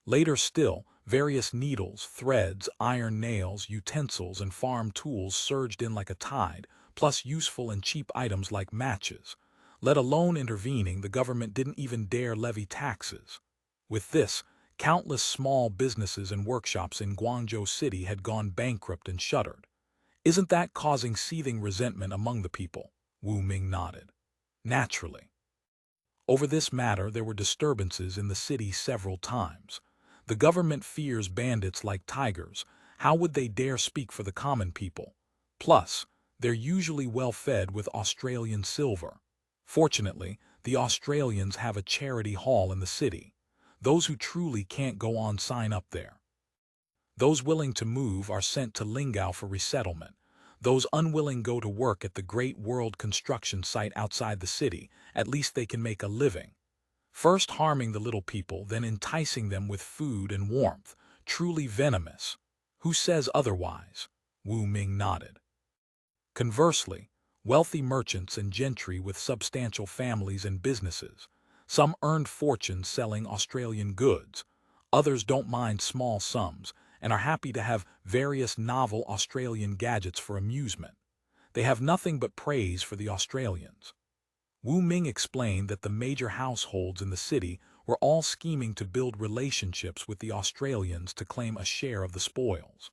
Later still, various needles, threads, iron nails, utensils, and farm tools surged in like a tide, plus useful and cheap items like matches. Let alone intervening, the government didn't even dare levy taxes. With this, countless small businesses and workshops in Guangzhou City had gone bankrupt and shuttered. Isn't that causing seething resentment among the people? Wu Ming nodded. Naturally. Over this matter there were disturbances in the city several times. The government fears bandits like tigers. How would they dare speak for the common people? Plus, they're usually well fed with Australian silver. Fortunately, the Australians have a charity hall in the city. Those who truly can't go on sign up there. Those willing to move are sent to Lingao for resettlement. Those unwilling go to work at the Great World construction site outside the city. At least they can make a living. First harming the little people, then enticing them with food and warmth. Truly venomous. Who says otherwise? Wu Ming nodded. Conversely, wealthy merchants and gentry with substantial families and businesses. Some earned fortunes selling Australian goods. Others don't mind small sums and are happy to have various novel Australian gadgets for amusement. They have nothing but praise for the Australians. Wu Ming explained that the major households in the city were all scheming to build relationships with the Australians to claim a share of the spoils.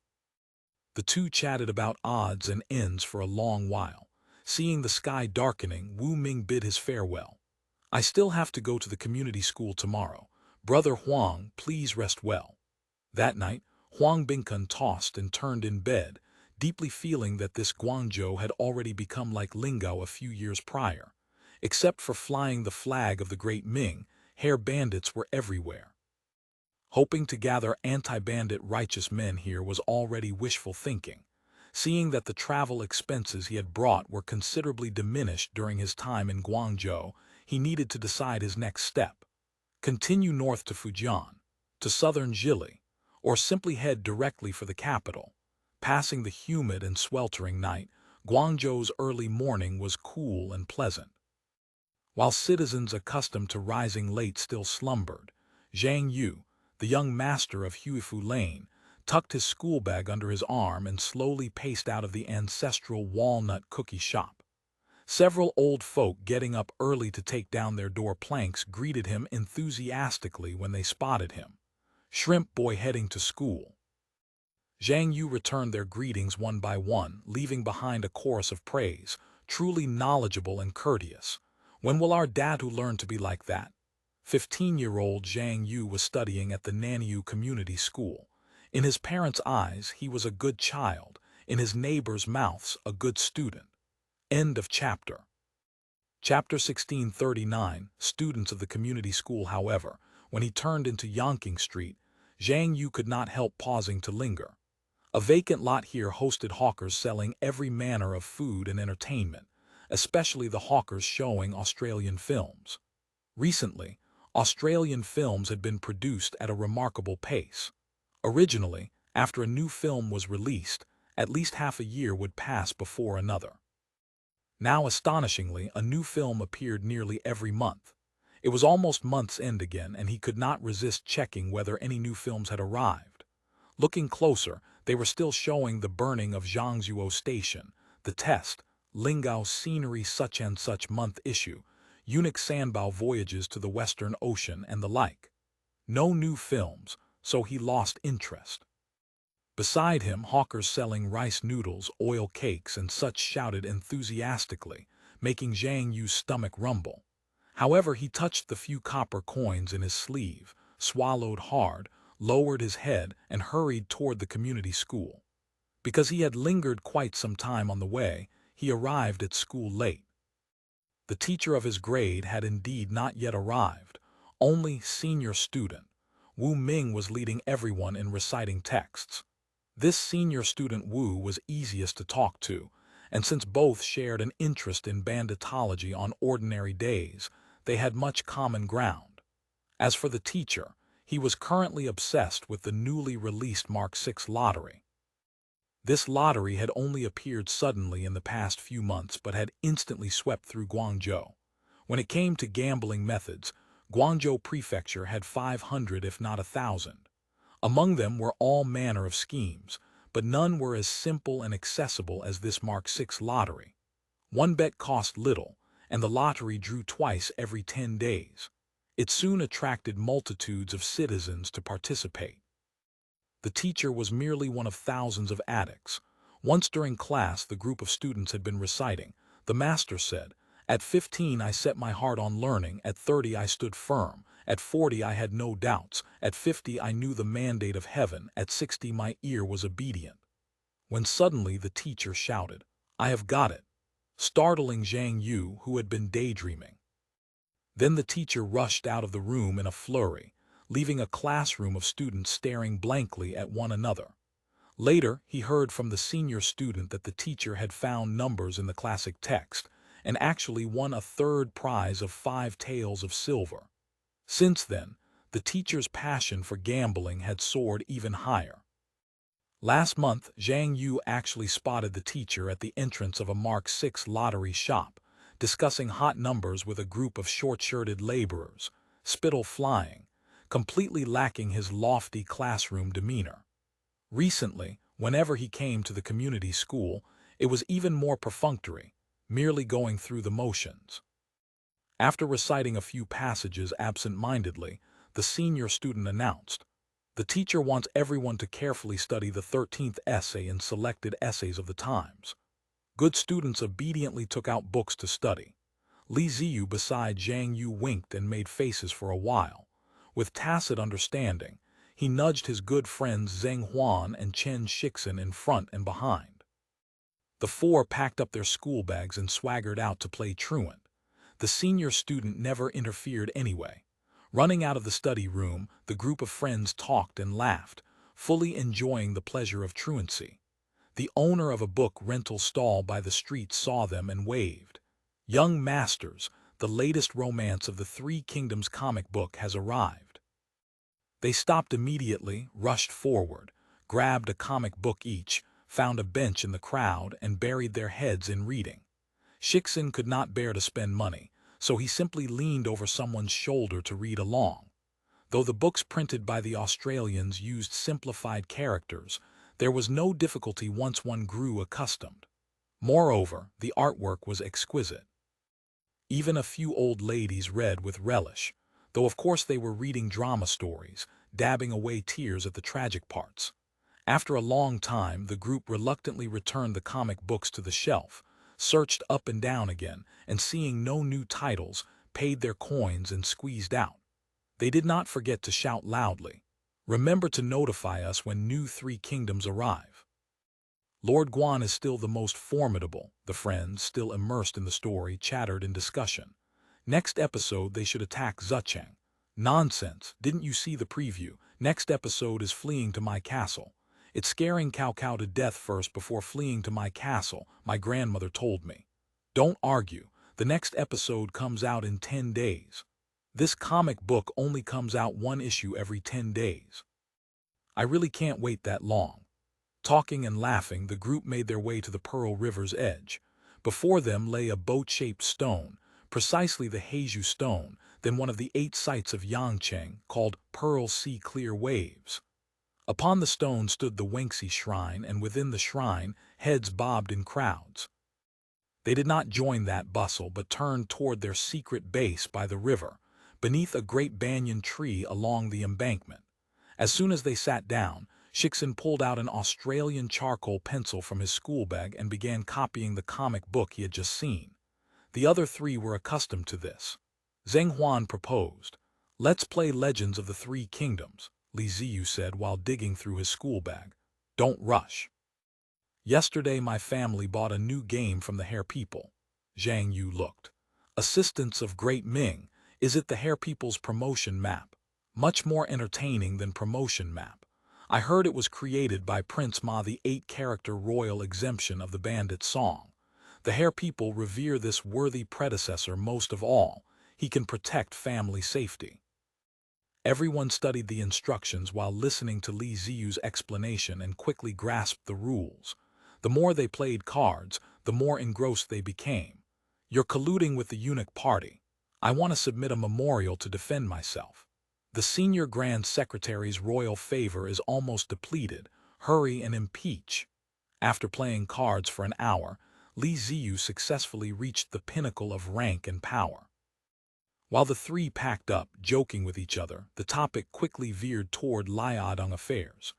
The two chatted about odds and ends for a long while. Seeing the sky darkening, Wu Ming bid his farewell. I still have to go to the community school tomorrow. Brother Huang, please rest well. That night, Huang Bingkun tossed and turned in bed, deeply feeling that this Guangzhou had already become like Lingao a few years prior. Except for flying the flag of the great Ming, HairBandits were everywhere. Hoping to gather anti-bandit righteous men here was already wishful thinking. Seeing that the travel expenses he had brought were considerably diminished during his time in Guangzhou, he needed to decide his next step. Continue north to Fujian, to southern Zhili, or simply head directly for the capital. Passing the humid and sweltering night, Guangzhou's early morning was cool and pleasant. While citizens accustomed to rising late still slumbered, Zhang Yu, the young master of Huifu Lane, tucked his school bag under his arm and slowly paced out of the ancestral Walnut cookie shop. Several old folk getting up early to take down their door planks greeted him enthusiastically when they spotted him. Shrimp boy heading to school. Zhang Yu returned their greetings one by one, leaving behind a chorus of praise, truly knowledgeable and courteous. When will our dadu learn to be like that? 15-year-old Zhang Yu was studying at the Naniu Community School. In his parents' eyes, he was a good child. In his neighbors' mouths, a good student. End of chapter. Chapter 1639, students of the community school. However, when he turned into Yongqing Street, Zhang Yu could not help pausing to linger. A vacant lot here hosted hawkers selling every manner of food and entertainment, especially the hawkers showing Australian films. Recently, Australian films had been produced at a remarkable pace. Originally, after a new film was released, at least half a year would pass before another. Now, astonishingly, a new film appeared nearly every month. It was almost month's end again, and he could not resist checking whether any new films had arrived. Looking closer, they were still showing the burning of Xiongstyle Station, The Test, Lingao Scenery such and such month issue, Eunuch Sanbao Voyages to the Western Ocean, and the like. No new films, so he lost interest. Beside him, hawkers selling rice noodles, oil cakes, and such shouted enthusiastically, making Zhang Yu's stomach rumble. However, he touched the few copper coins in his sleeve, swallowed hard, lowered his head, and hurried toward the community school. Because he had lingered quite some time on the way, he arrived at school late. The teacher of his grade had indeed not yet arrived. Only senior student Wu Ming was leading everyone in reciting texts. This senior student Wu was easiest to talk to, and since both shared an interest in banditology on ordinary days, they had much common ground. As for the teacher, he was currently obsessed with the newly released Mark VI lottery. This lottery had only appeared suddenly in the past few months but had instantly swept through Guangzhou. When it came to gambling methods, Guangzhou Prefecture had 500 if not 1,000. Among them were all manner of schemes, but none were as simple and accessible as this Mark VI lottery. One bet cost little, and the lottery drew twice every 10 days. It soon attracted multitudes of citizens to participate. The teacher was merely one of thousands of addicts. Once during class the group of students had been reciting. The master said, "At 15 I set my heart on learning, at 30 I stood firm, at 40 I had no doubts, at 50 I knew the mandate of heaven, at 60 my ear was obedient." When suddenly the teacher shouted, "I have got it," startling Zhang Yu, who had been daydreaming. Then the teacher rushed out of the room in a flurry, leaving a classroom of students staring blankly at one another. Later, he heard from the senior student that the teacher had found numbers in the classic text and actually won a third prize of 5 taels of silver. Since then, the teacher's passion for gambling had soared even higher. Last month, Zhang Yu actually spotted the teacher at the entrance of a Mark VI lottery shop, discussing hot numbers with a group of short-shirted laborers, spittle flying, completely lacking his lofty classroom demeanor. Recently, whenever he came to the community school, it was even more perfunctory, merely going through the motions. After reciting a few passages absent-mindedly, the senior student announced, "The teacher wants everyone to carefully study the 13th essay in selected essays of the Times." Good students obediently took out books to study. Li Ziyu beside Zhang Yu winked and made faces for a while. With tacit understanding, he nudged his good friends Zheng Huan and Chen Sixian in front and behind. The four packed up their school bags and swaggered out to play truant. The senior student never interfered anyway. Running out of the study room, the group of friends talked and laughed, fully enjoying the pleasure of truancy. The owner of a book rental stall by the street saw them and waved. "Young masters, the latest romance of the Three Kingdoms comic book has arrived." They stopped immediately, rushed forward, grabbed a comic book each, found a bench in the crowd, and buried their heads in reading. Sixian could not bear to spend money, so he simply leaned over someone's shoulder to read along. Though the books printed by the Australians used simplified characters, there was no difficulty once one grew accustomed. Moreover, the artwork was exquisite. Even a few old ladies read with relish, though of course they were reading drama stories, dabbing away tears at the tragic parts. After a long time, the group reluctantly returned the comic books to the shelf, searched up and down again, and seeing no new titles, paid their coins and squeezed out. They did not forget to shout loudly, "Remember to notify us when new Three Kingdoms arrive." Lord Guan is still the most formidable, the friends, still immersed in the story, chattered in discussion. Next episode they should attack Zucheng. Nonsense, didn't you see the preview? Next episode is fleeing to my castle. It's scaring Cao Cao to death first before fleeing to my castle, my grandmother told me. Don't argue, the next episode comes out in 10 days. This comic book only comes out one issue every 10 days. I really can't wait that long. Talking and laughing, the group made their way to the Pearl River's edge. Before them lay a boat-shaped stone, precisely the Heiju stone, then one of the 8 sites of Yangcheng, called Pearl Sea Clear Waves. Upon the stone stood the Wengxi Shrine, and within the shrine, heads bobbed in crowds. They did not join that bustle, but turned toward their secret base by the river, beneath a great banyan tree along the embankment. As soon as they sat down, Sixian pulled out an Australian charcoal pencil from his school bag and began copying the comic book he had just seen. The other 3 were accustomed to this. Zheng Huan proposed. "Let's play Legends of the Three Kingdoms," Li Ziyu said while digging through his school bag. "Don't rush." "Yesterday my family bought a new game from the Hair People." Zhang Yu looked. "Assistants of Great Ming, is it the Hair People's promotion map? Much more entertaining than promotion map. I heard it was created by Prince Ma, the 8-character royal exemption of the bandit song. The Hair People revere this worthy predecessor most of all. He can protect family safety." Everyone studied the instructions while listening to Li Ziyu's explanation and quickly grasped the rules. The more they played cards, the more engrossed they became. "You're colluding with the eunuch party. I want to submit a memorial to defend myself. The senior Grand Secretary's royal favor is almost depleted. Hurry and impeach." After playing cards for an hour, Li Ziyu successfully reached the pinnacle of rank and power. While the 3 packed up, joking with each other, the topic quickly veered toward Liaodong affairs.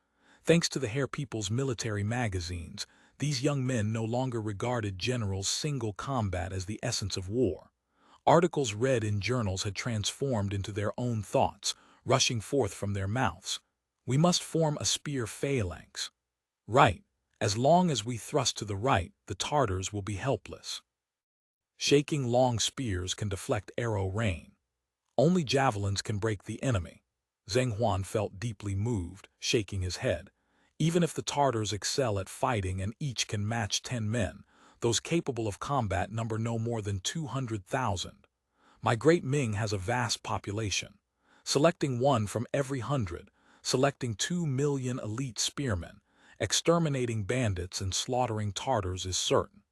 Thanks to the Hair People's military magazines, these young men no longer regarded generals' single combat as the essence of war. Articles read in journals had transformed into their own thoughts, rushing forth from their mouths. "We must form a spear phalanx. Right. As long as we thrust to the right, the Tartars will be helpless. Shaking long spears can deflect arrow rain. Only javelins can break the enemy." Zheng Huan felt deeply moved, shaking his head. "Even if the Tartars excel at fighting and each can match 10 men, those capable of combat number no more than 200,000. My great Ming has a vast population. Selecting 1 from every 100, selecting 2 million elite spearmen, exterminating bandits and slaughtering Tartars is certain.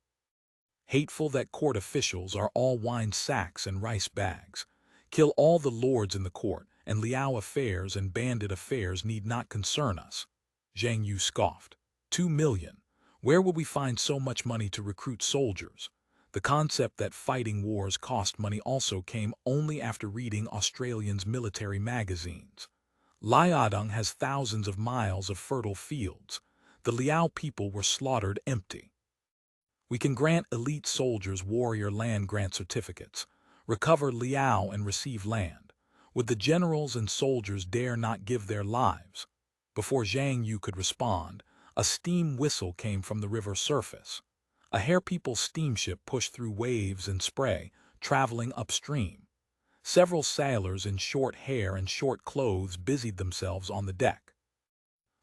Hateful that court officials are all wine sacks and rice bags. Kill all the lords in the court, and Liao affairs and bandit affairs need not concern us." Zhang Yu scoffed. 2 million. Where will we find so much money to recruit soldiers? The concept that fighting wars cost money also came only after reading Australians' military magazines. Liaodong has thousands of miles of fertile fields. The Liao people were slaughtered empty. We can grant elite soldiers warrior land grant certificates, recover Liao and receive land. Would the generals and soldiers dare not give their lives? Before Zhang Yu could respond, a steam whistle came from the river surface. A Hair People steamship pushed through waves and spray, traveling upstream. Several sailors in short hair and short clothes busied themselves on the deck.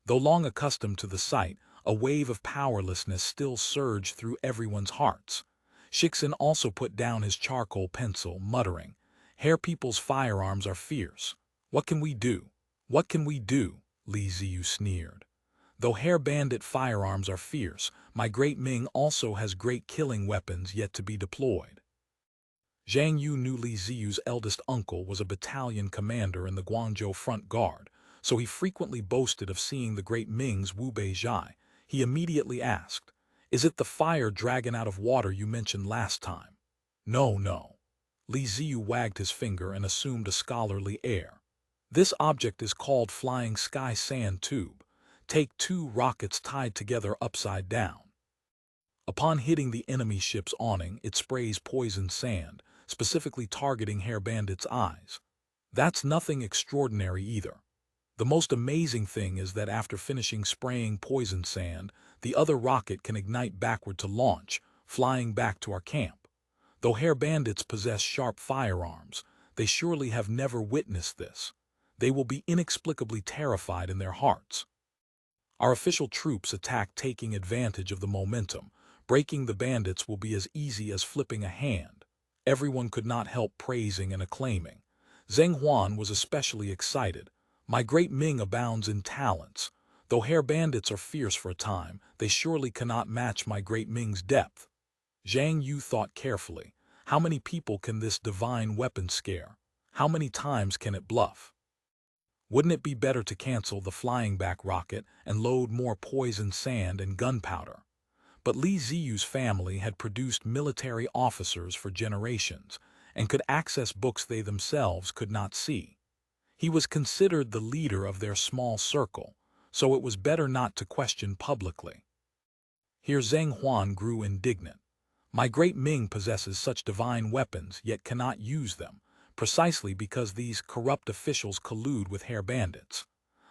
Though long accustomed to the sight, a wave of powerlessness still surged through everyone's hearts. Sixian also put down his charcoal pencil, muttering, "Hair People's firearms are fierce. What can we do? What can we do?" Li Ziyu sneered. "Though HairBandit firearms are fierce, my great Ming also has great killing weapons yet to be deployed." Zhang Yu knew Li Ziyu's eldest uncle was a battalion commander in the Guangzhou Front Guard, so he frequently boasted of seeing the great Ming's Wu Beizhai. He immediately asked, "Is it the fire dragon out of water you mentioned last time?" "No, no." Li Ziyu wagged his finger and assumed a scholarly air. "This object is called Flying Sky Sand Tube. Take 2 rockets tied together upside down. Upon hitting the enemy ship's awning, it sprays poison sand, specifically targeting HairBandits' eyes. That's nothing extraordinary either. The most amazing thing is that after finishing spraying poison sand, the other rocket can ignite backward to launch, flying back to our camp. Though HairBandits possess sharp firearms, they surely have never witnessed this. They will be inexplicably terrified in their hearts. Our official troops attack taking advantage of the momentum. Breaking the bandits will be as easy as flipping a hand." Everyone could not help praising and acclaiming. Zheng Huan was especially excited. My great Ming abounds in talents. Though HairBandits are fierce for a time, they surely cannot match my great Ming's depth. Zhang Yu thought carefully. How many people can this divine weapon scare? How many times can it bluff? Wouldn't it be better to cancel the flying-back rocket and load more poison sand and gunpowder? But Li Ziyu's family had produced military officers for generations and could access books they themselves could not see. He was considered the leader of their small circle, so it was better not to question publicly. Here Zheng Huan grew indignant. My great Ming possesses such divine weapons yet cannot use them, precisely because these corrupt officials collude with HairBandits.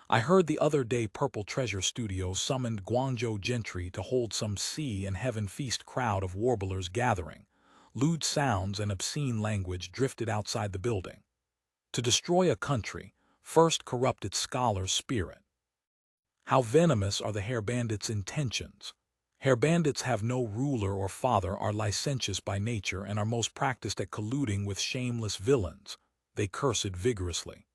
I heard the other day Purple Treasure Studio summoned Guangzhou gentry to hold some sea and heaven feast crowd of warblers gathering. Lewd sounds and obscene language drifted outside the building. To destroy a country, first corrupt its scholar's spirit. How venomous are the HairBandits' intentions. HairBandits have no ruler or father, are licentious by nature, and are most practiced at colluding with shameless villains. They cursed vigorously.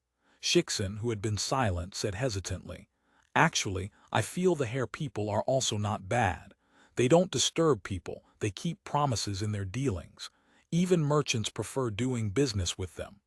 Sixian, who had been silent, said hesitantly, "Actually, I feel the hair people are also not bad. They don't disturb people, they keep promises in their dealings. Even merchants prefer doing business with them."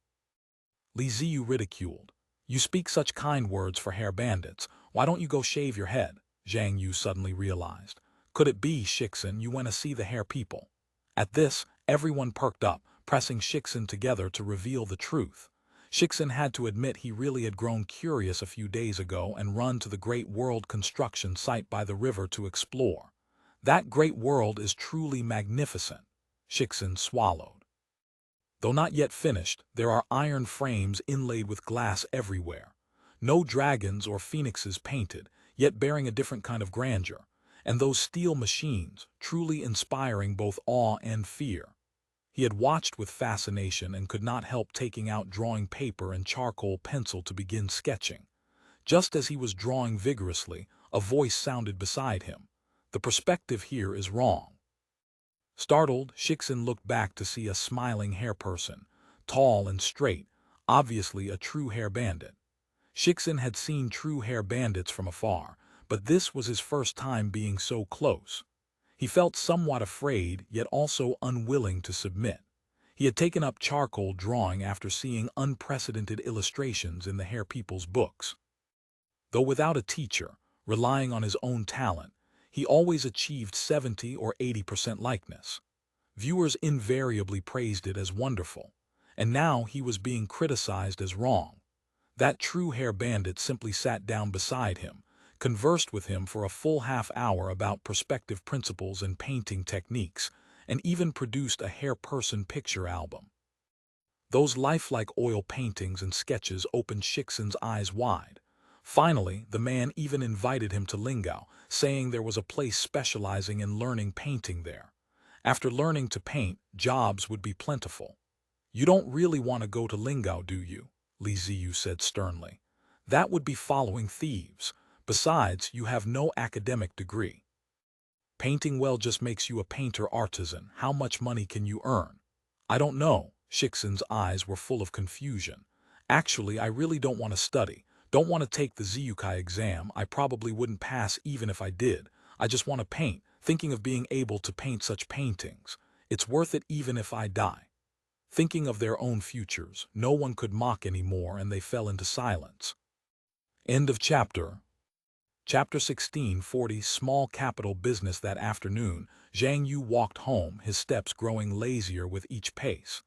Li Ziyu ridiculed. "You speak such kind words for HairBandits. Why don't you go shave your head?" Zhang Yu suddenly realized. Could it be, Sixian, you went to see the hair people? At this, everyone perked up, pressing Sixian together to reveal the truth. Sixian had to admit he really had grown curious a few days ago and run to the Great World construction site by the river to explore. That Great World is truly magnificent. Sixian swallowed. Though not yet finished, there are iron frames inlaid with glass everywhere. No dragons or phoenixes painted, yet bearing a different kind of grandeur. And those steel machines, truly inspiring both awe and fear. He had watched with fascination and could not help taking out drawing paper and charcoal pencil to begin sketching. Just as he was drawing vigorously, a voice sounded beside him. "The perspective here is wrong." Startled, Sixian looked back to see a smiling hair person, tall and straight, obviously a true HairBandit. Sixian had seen true HairBandits from afar, but this was his first time being so close. He felt somewhat afraid, yet also unwilling to submit. He had taken up charcoal drawing after seeing unprecedented illustrations in the hair people's books. Though without a teacher, relying on his own talent, he always achieved 70 or 80% likeness. Viewers invariably praised it as wonderful, and now he was being criticized as wrong. That true HairBandit simply sat down beside him, conversed with him for a full half-hour about perspective principles and painting techniques, and even produced a hair person picture album. Those lifelike oil paintings and sketches opened Sixian's eyes wide. Finally, the man even invited him to Lingao, saying there was a place specializing in learning painting there. After learning to paint, jobs would be plentiful. "You don't really want to go to Lingao, do you?" Li Ziyu said sternly. "That would be following thieves. Besides, you have no academic degree. Painting well just makes you a painter artisan. How much money can you earn?" "I don't know." Sixian's eyes were full of confusion. "Actually, I really don't want to study. Don't want to take the Ziyukai exam. I probably wouldn't pass even if I did. I just want to paint, thinking of being able to paint such paintings. It's worth it even if I die." Thinking of their own futures, no one could mock anymore, and they fell into silence. End of chapter. Chapter 1640 Small Capital Business. That afternoon, Zhang Yu walked home, his steps growing lazier with each pace.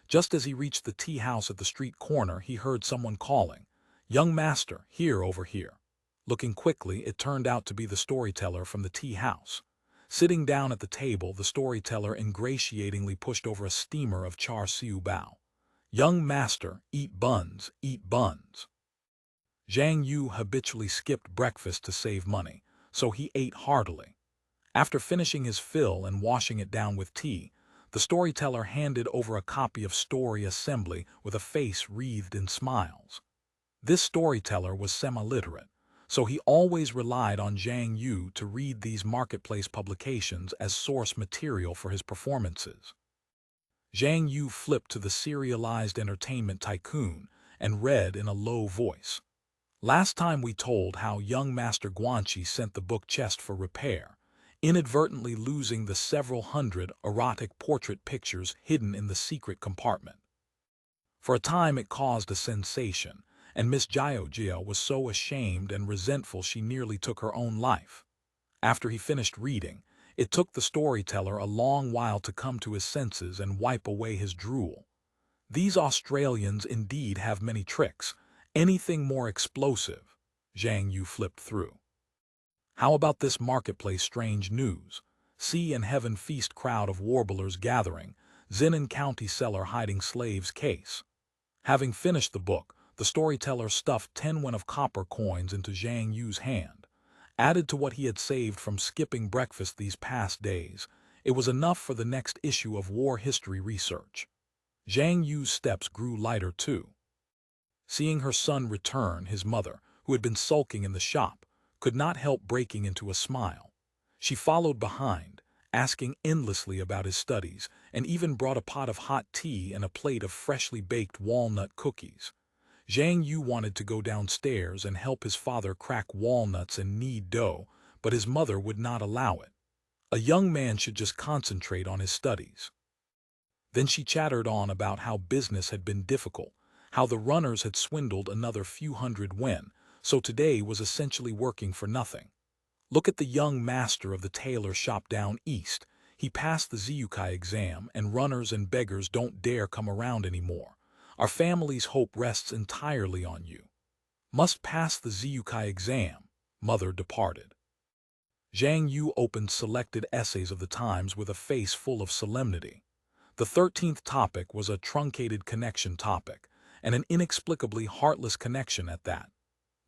Just as he reached the tea house at the street corner, he heard someone calling, "Young master, here, over here." Looking quickly, it turned out to be the storyteller from the tea house. Sitting down at the table, the storyteller ingratiatingly pushed over a steamer of char siu bao. "Young master, eat buns, eat buns." Zhang Yu habitually skipped breakfast to save money, so he ate heartily. After finishing his fill and washing it down with tea, the storyteller handed over a copy of Story Assembly with a face wreathed in smiles. This storyteller was semi-literate, so he always relied on Zhang Yu to read these marketplace publications as source material for his performances. Zhang Yu flipped to the serialized entertainment tycoon and read in a low voice. Last time we told how young Master Guanxi sent the book chest for repair, inadvertently losing the several hundred erotic portrait pictures hidden in the secret compartment. For a time it caused a sensation, and Miss Jiao was so ashamed and resentful she nearly took her own life. After he finished reading, it took the storyteller a long while to come to his senses and wipe away his drool. These Australians indeed have many tricks. Anything more explosive? Zhang Yu flipped through. How about this marketplace strange news? Sea and heaven feast crowd of warblers gathering, Xinan County cellar hiding slaves case. Having finished the book, the storyteller stuffed 10 of copper coins into Zhang Yu's hand. Added to what he had saved from skipping breakfast these past days, it was enough for the next issue of War History Research. Zhang Yu's steps grew lighter too. Seeing her son return, his mother, who had been sulking in the shop, could not help breaking into a smile. She followed behind, asking endlessly about his studies, and even brought a pot of hot tea and a plate of freshly baked walnut cookies. Zhang Yu wanted to go downstairs and help his father crack walnuts and knead dough, but his mother would not allow it. A young man should just concentrate on his studies. Then she chattered on about how business had been difficult, how the runners had swindled another few hundred yuan, so today was essentially working for nothing. Look at the young master of the tailor shop down east. He passed the Ziyukai exam, and runners and beggars don't dare come around anymore. Our family's hope rests entirely on you. Must pass the Ziyukai exam. Mother departed. Zhang Yu opened selected essays of the Times with a face full of solemnity. The 13th topic was a truncated connection topic, and an inexplicably heartless connection at that.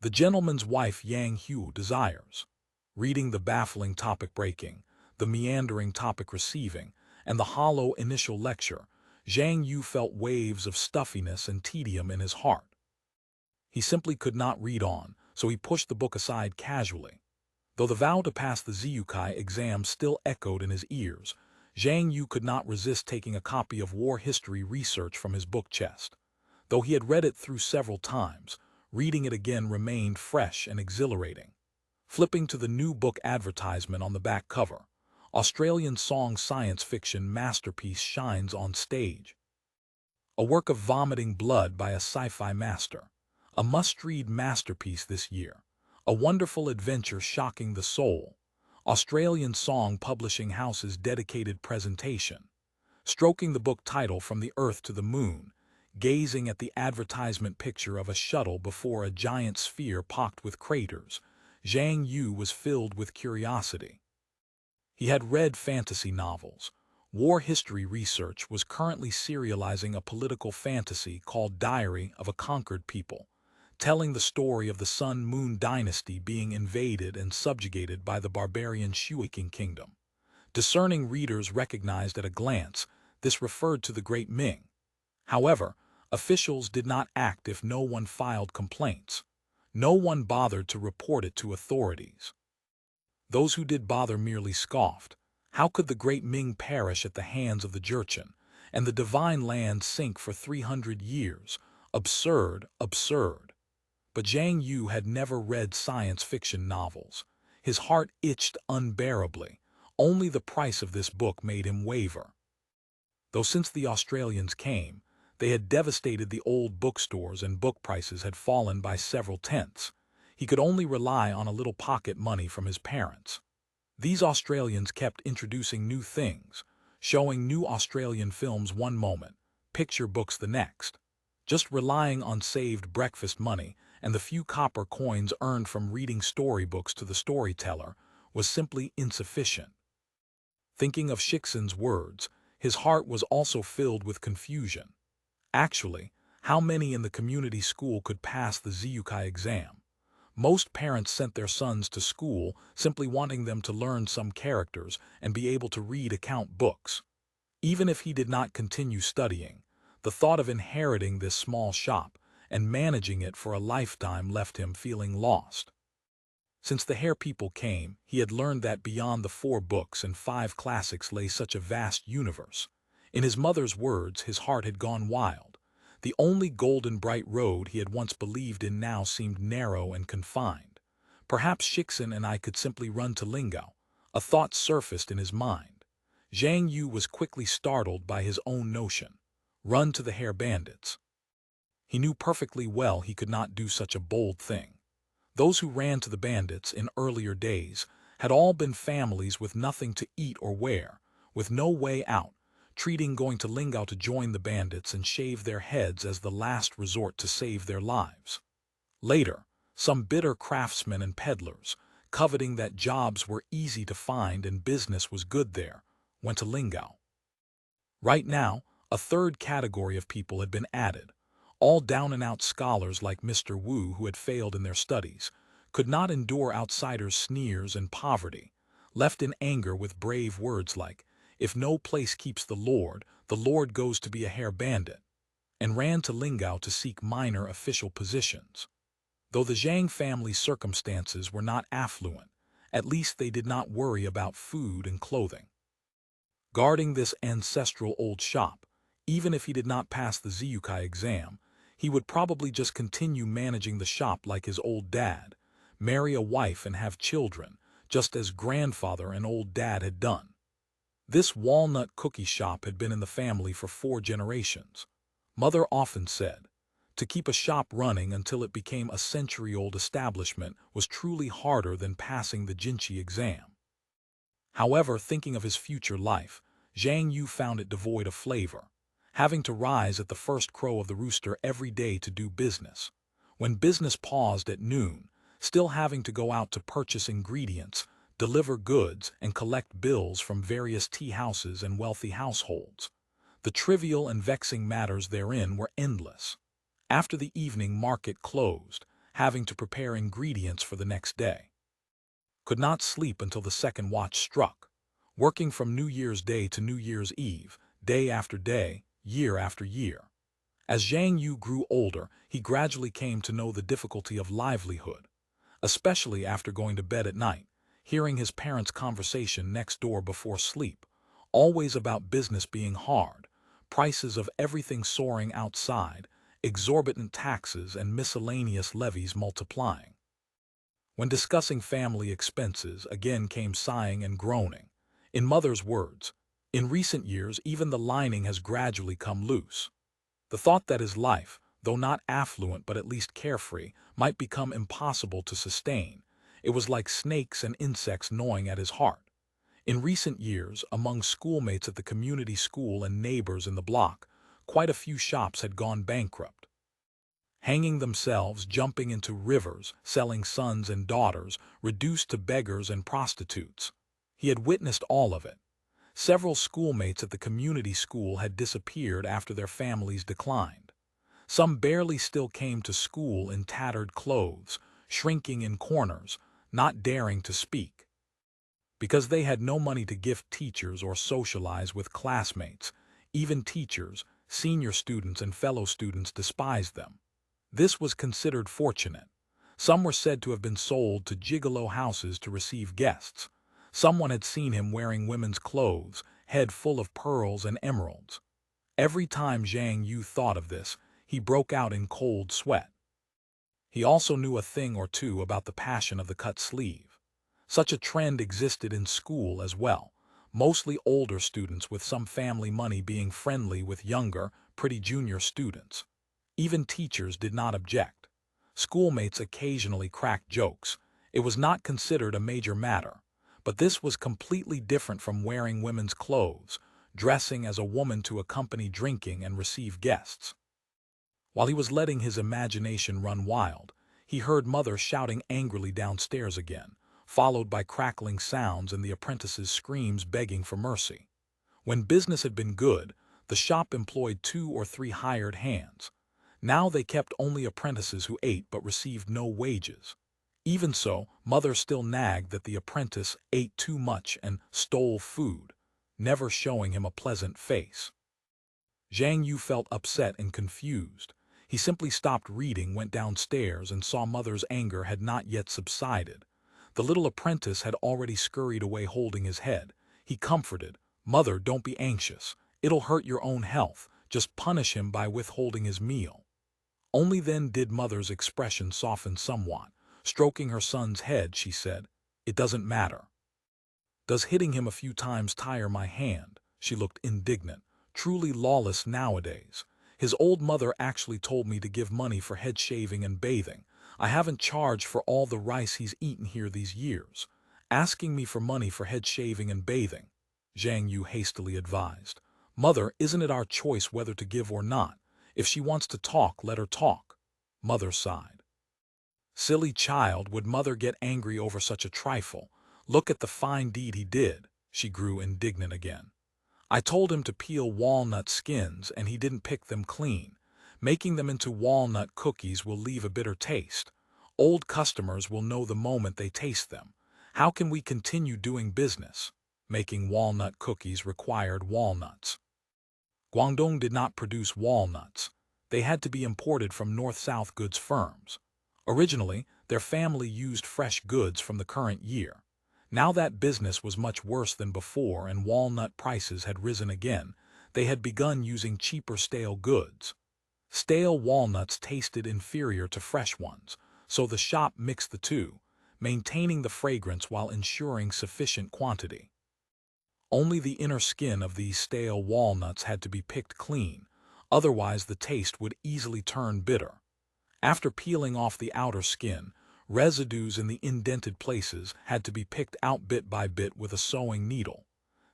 The gentleman's wife Yang Hu desires. Reading the baffling topic breaking, the meandering topic receiving, and the hollow initial lecture, Zhang Yu felt waves of stuffiness and tedium in his heart. He simply could not read on, so he pushed the book aside casually. Though the vow to pass the Ziyukai exam still echoed in his ears, Zhang Yu could not resist taking a copy of War History Research from his book chest. Though he had read it through several times, reading it again remained fresh and exhilarating. Flipping to the new book advertisement on the back cover, Australian song science fiction masterpiece shines on stage. A work of vomiting blood by a sci-fi master. A must-read masterpiece this year. A wonderful adventure shocking the soul. Australian Song Publishing House's dedicated presentation. Stroking the book title From the Earth to the Moon, gazing at the advertisement picture of a shuttle before a giant sphere pocked with craters, Zhang Yu was filled with curiosity. He had read fantasy novels. War History Research was currently serializing a political fantasy called Diary of a Conquered People, telling the story of the Sun-Moon dynasty being invaded and subjugated by the barbarian Xiongstyle kingdom. Discerning readers recognized at a glance this referred to the Great Ming. However, officials did not act if no one filed complaints. No one bothered to report it to authorities. Those who did bother merely scoffed. How could the Great Ming perish at the hands of the Jurchen, and the divine land sink for 300 years? Absurd, absurd. But Zhang Yu had never read science fiction novels. His heart itched unbearably. Only the price of this book made him waver. Though since the Australians came, they had devastated the old bookstores and book prices had fallen by several tenths. He could only rely on a little pocket money from his parents. These Australians kept introducing new things, showing new Australian films one moment, picture books the next. Just relying on saved breakfast money and the few copper coins earned from reading storybooks to the storyteller was simply insufficient. Thinking of Sixian's words, his heart was also filled with confusion. Actually, how many in the community school could pass the Ziyukai exam? Most parents sent their sons to school simply wanting them to learn some characters and be able to read account books. Even if he did not continue studying, the thought of inheriting this small shop and managing it for a lifetime left him feeling lost. Since the Hair people came, he had learned that beyond the 4 books and 5 classics lay such a vast universe. In his mother's words, his heart had gone wild. The only golden bright road he had once believed in now seemed narrow and confined. Perhaps Sixian and I could simply run to Lingao. A thought surfaced in his mind. Zhang Yu was quickly startled by his own notion. Run to the HairBandits. He knew perfectly well he could not do such a bold thing. Those who ran to the bandits in earlier days had all been families with nothing to eat or wear, with no way out, treating going to Lingao to join the bandits and shave their heads as the last resort to save their lives. Later, some bitter craftsmen and peddlers, coveting that jobs were easy to find and business was good there, went to Lingao. Right now, a third category of people had been added. All down-and-out scholars like Mr. Wu, who had failed in their studies, could not endure outsiders' sneers and poverty, left in anger with brave words like, "If no place keeps the Lord goes to be a HairBandit," and ran to Lingao to seek minor official positions. Though the Zhang family's circumstances were not affluent, at least they did not worry about food and clothing. Guarding this ancestral old shop, even if he did not pass the Ziyukai exam, he would probably just continue managing the shop like his old dad, marry a wife and have children, just as grandfather and old dad had done. This Walnut cookie shop had been in the family for 4 generations. Mother often said, to keep a shop running until it became a century-old establishment was truly harder than passing the Jinchi exam. However, thinking of his future life, Zhang Yu found it devoid of flavor, having to rise at the first crow of the rooster every day to do business. When business paused at noon, still having to go out to purchase ingredients, deliver goods, and collect bills from various tea houses and wealthy households. The trivial and vexing matters therein were endless. After the evening market closed, having to prepare ingredients for the next day. Could not sleep until the second watch struck, working from New Year's Day to New Year's Eve, day after day, year after year. As Zhang Yu grew older, he gradually came to know the difficulty of livelihood, especially after going to bed at night, hearing his parents' conversation next door before sleep, always about business being hard, prices of everything soaring outside, exorbitant taxes and miscellaneous levies multiplying. When discussing family expenses, again came sighing and groaning. In mother's words, in recent years even the lining has gradually come loose. The thought that his life, though not affluent but at least carefree, might become impossible to sustain, it was like snakes and insects gnawing at his heart. In recent years, among schoolmates at the community school and neighbors in the block, quite a few shops had gone bankrupt. Hanging themselves, jumping into rivers, selling sons and daughters, reduced to beggars and prostitutes. He had witnessed all of it. Several schoolmates at the community school had disappeared after their families declined. Some barely still came to school in tattered clothes, shrinking in corners, not daring to speak. Because they had no money to gift teachers or socialize with classmates, even teachers, senior students and fellow students despised them. This was considered fortunate. Some were said to have been sold to gigolo houses to receive guests. Someone had seen him wearing women's clothes, head full of pearls and emeralds. Every time Zhang Yu thought of this, he broke out in cold sweat. He also knew a thing or two about the passion of the cut sleeve. Such a trend existed in school as well, mostly older students with some family money being friendly with younger, pretty junior students. Even teachers did not object. Schoolmates occasionally cracked jokes. It was not considered a major matter. But this was completely different from wearing women's clothes, dressing as a woman to accompany drinking and receive guests. While he was letting his imagination run wild, he heard Mother shouting angrily downstairs again, followed by crackling sounds and the apprentices' screams begging for mercy. When business had been good, the shop employed 2 or 3 hired hands. Now they kept only apprentices who ate but received no wages. Even so, Mother still nagged that the apprentice ate too much and stole food, never showing him a pleasant face. Zhang Yu felt upset and confused. He simply stopped reading, went downstairs, and saw Mother's anger had not yet subsided. The little apprentice had already scurried away holding his head. He comforted, "Mother, don't be anxious. It'll hurt your own health. Just punish him by withholding his meal." Only then did Mother's expression soften somewhat. Stroking her son's head, she said, "It doesn't matter. Does hitting him a few times tire my hand?" She looked indignant. Truly lawless nowadays. His old mother actually told me to give money for head shaving and bathing. I haven't charged for all the rice he's eaten here these years. Asking me for money for head shaving and bathing," Zhang Yu hastily advised. "Mother, isn't it our choice whether to give or not? If she wants to talk, let her talk." Mother sighed. "Silly child, would Mother get angry over such a trifle? Look at the fine deed he did." She grew indignant again. "I told him to peel walnut skins and he didn't pick them clean. Making them into walnut cookies will leave a bitter taste. Old customers will know the moment they taste them. How can we continue doing business?" Making walnut cookies required walnuts. Guangdong did not produce walnuts. They had to be imported from north-south goods firms. Originally, their family used fresh goods from the current year. Now that business was much worse than before and walnut prices had risen again, they had begun using cheaper stale goods. Stale walnuts tasted inferior to fresh ones, so the shop mixed the two, maintaining the fragrance while ensuring sufficient quantity. Only the inner skin of these stale walnuts had to be picked clean, otherwise the taste would easily turn bitter. After peeling off the outer skin, residues in the indented places had to be picked out bit by bit with a sewing needle.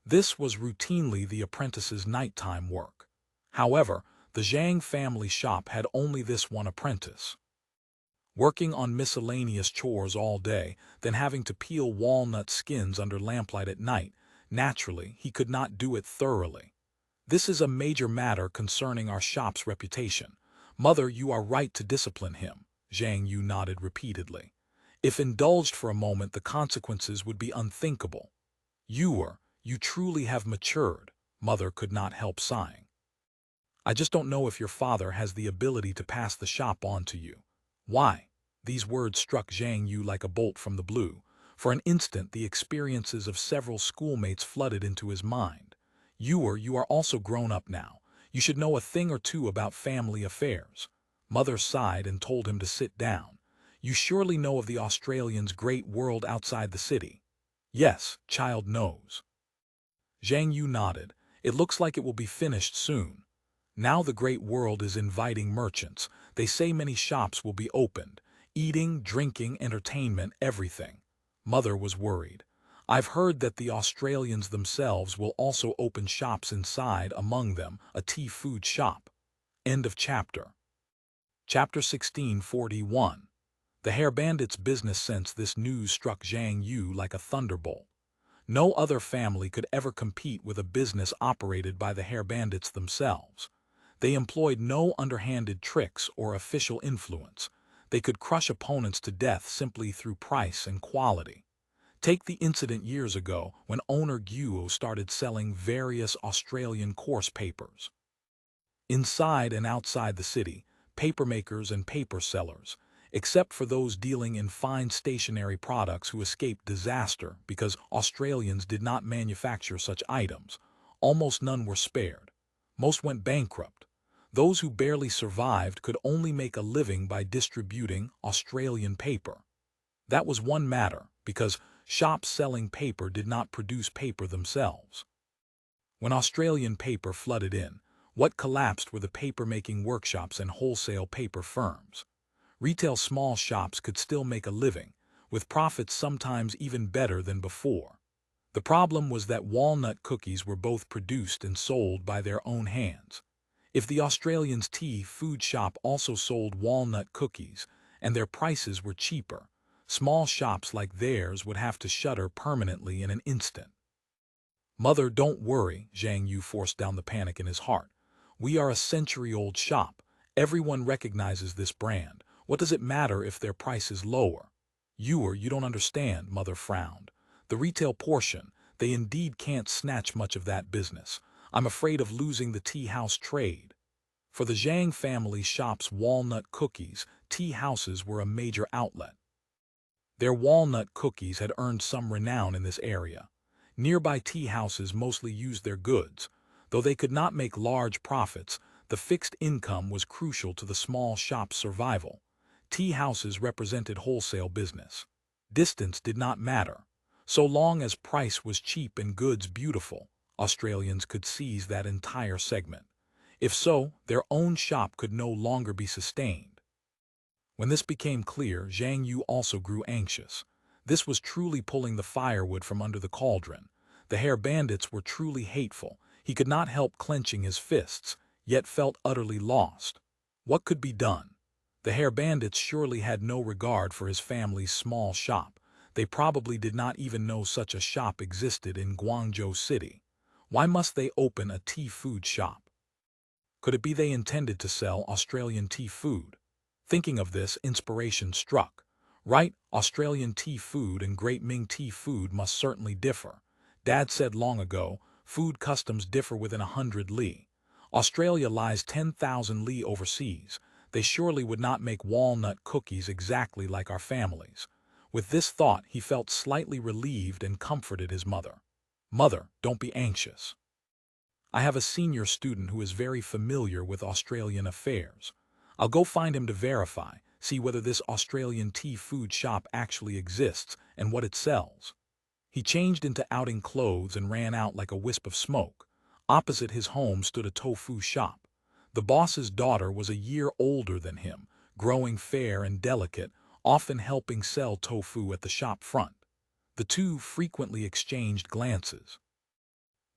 This was routinely the apprentice's nighttime work. However, the Zhang family shop had only this one apprentice. Working on miscellaneous chores all day, then having to peel walnut skins under lamplight at night, naturally he could not do it thoroughly. "This is a major matter concerning our shop's reputation. Mother, you are right to discipline him." Zhang Yu nodded repeatedly. "If indulged for a moment, the consequences would be unthinkable." You truly have matured," Mother could not help sighing. "I just don't know if your father has the ability to pass the shop on to you." "Why?" These words struck Zhang Yu like a bolt from the blue. For an instant, the experiences of several schoolmates flooded into his mind. You are also grown up now. You should know a thing or two about family affairs." Mother sighed and told him to sit down. "You surely know of the Australians' great world outside the city." "Yes, child knows." Zhang Yu nodded. "It looks like it will be finished soon. Now the great world is inviting merchants. They say many shops will be opened. Eating, drinking, entertainment, everything." Mother was worried. "I've heard that the Australians themselves will also open shops inside, among them a tea food shop." End of chapter. Chapter 1641. The HairBandits' business sense. This news struck Zhang Yu like a thunderbolt. No other family could ever compete with a business operated by the HairBandits themselves. They employed no underhanded tricks or official influence. They could crush opponents to death simply through price and quality. Take the incident years ago when owner Guo started selling various Australian course papers. Inside and outside the city, papermakers and paper sellers, except for those dealing in fine stationery products who escaped disaster because Australians did not manufacture such items, almost none were spared. Most went bankrupt. Those who barely survived could only make a living by distributing Australian paper. That was one matter, because shops selling paper did not produce paper themselves. When Australian paper flooded in, what collapsed were the paper-making workshops and wholesale paper firms. Retail small shops could still make a living, with profits sometimes even better than before. The problem was that walnut cookies were both produced and sold by their own hands. If the Australians' tea food shop also sold walnut cookies, and their prices were cheaper, small shops like theirs would have to shutter permanently in an instant. "Mother, don't worry," Zhang Yu forced down the panic in his heart. "We are a century-old shop. Everyone recognizes this brand. What does it matter if their price is lower?" You don't understand," Mother frowned. "The retail portion, they indeed can't snatch much of that business. I'm afraid of losing the tea house trade." For the Zhang family shop's walnut cookies, tea houses were a major outlet. Their walnut cookies had earned some renown in this area. Nearby tea houses mostly used their goods. Though they could not make large profits, the fixed income was crucial to the small shop's survival. Tea houses represented wholesale business. Distance did not matter. So long as price was cheap and goods beautiful, Australians could seize that entire segment. If so, their own shop could no longer be sustained. When this became clear, Zhang Yu also grew anxious. This was truly pulling the firewood from under the cauldron. The HairBandits were truly hateful. He could not help clenching his fists, yet felt utterly lost. What could be done? The HairBandits surely had no regard for his family's small shop. They probably did not even know such a shop existed in Guangzhou City. Why must they open a tea food shop? Could it be they intended to sell Australian tea food? Thinking of this, inspiration struck. Right, Australian tea food and Great Ming tea food must certainly differ. Dad said long ago, food customs differ within 100 li. Australia lies 10,000 li overseas. They surely would not make walnut cookies exactly like our families. With this thought, he felt slightly relieved and comforted his mother. Mother, don't be anxious. I have a senior student who is very familiar with Australian affairs. I'll go find him to verify, see whether this Australian tea food shop actually exists and what it sells. He changed into outing clothes and ran out like a wisp of smoke. Opposite his home stood a tofu shop. The boss's daughter was a year older than him, growing fair and delicate, often helping sell tofu at the shop front. The two frequently exchanged glances.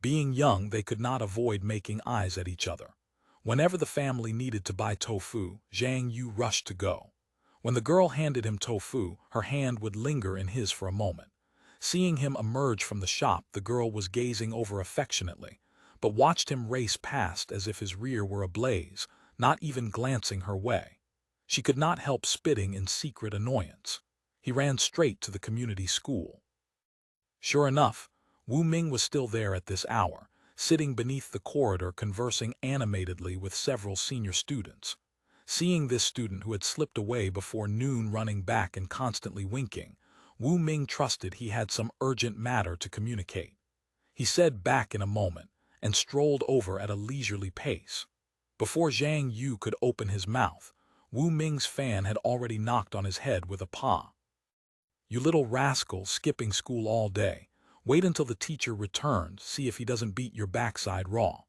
Being young, they could not avoid making eyes at each other. Whenever the family needed to buy tofu, Zhang Yu rushed to go. When the girl handed him tofu, her hand would linger in his for a moment. Seeing him emerge from the shop, the girl was gazing over affectionately, but watched him race past as if his rear were ablaze, not even glancing her way. She could not help spitting in secret annoyance. He ran straight to the community school. Sure enough, Wu Ming was still there at this hour, sitting beneath the corridor conversing animatedly with several senior students. Seeing this student who had slipped away before noon running back and constantly winking, Wu Ming trusted he had some urgent matter to communicate. He said back in a moment, and strolled over at a leisurely pace. Before Zhang Yu could open his mouth, Wu Ming's fan had already knocked on his head with a paw. You little rascal, skipping school all day. Wait until the teacher returns, see if he doesn't beat your backside raw,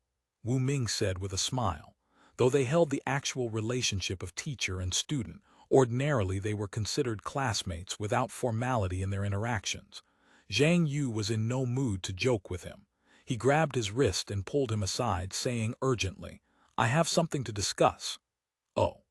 Wu Ming said with a smile. Though they held the actual relationship of teacher and student, ordinarily they were considered classmates without formality in their interactions. Zhang Yu was in no mood to joke with him. He grabbed his wrist and pulled him aside, saying urgently, I have something to discuss. Oh.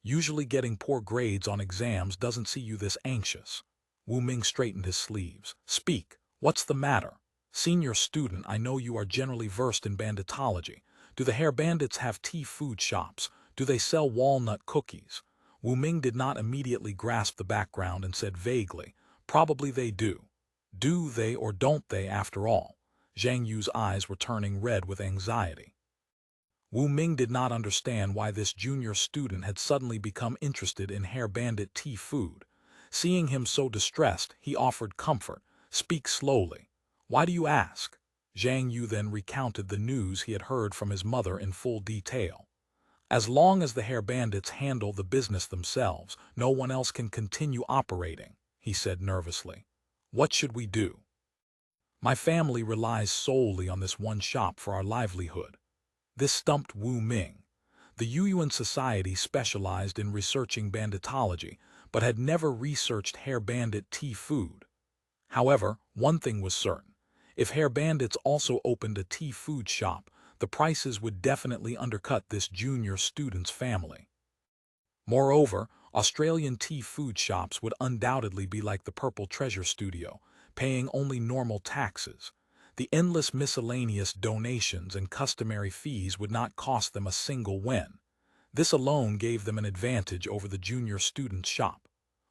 Usually getting poor grades on exams doesn't see you this anxious. Wu Ming straightened his sleeves. Speak. What's the matter? Senior student, I know you are generally versed in banditology. Do the HairBandits have tea food shops? Do they sell walnut cookies? Wu Ming did not immediately grasp the background and said vaguely, probably they do. Do they or don't they after all? Zhang Yu's eyes were turning red with anxiety. Wu Ming did not understand why this junior student had suddenly become interested in HairBandit tea food. Seeing him so distressed, he offered comfort. Speak slowly. Why do you ask? Zhang Yu then recounted the news he had heard from his mother in full detail. As long as the HairBandits handle the business themselves, no one else can continue operating, he said nervously. What should we do? My family relies solely on this one shop for our livelihood. This stumped Wu Ming. The Yuyuan Society specialized in researching banditology, but had never researched HairBandit tea food. However, one thing was certain. If HairBandits also opened a tea food shop, the prices would definitely undercut this junior student's family. Moreover, Australian tea food shops would undoubtedly be like the Purple Treasure Studio, paying only normal taxes. The endless miscellaneous donations and customary fees would not cost them a single yen. This alone gave them an advantage over the junior student's shop.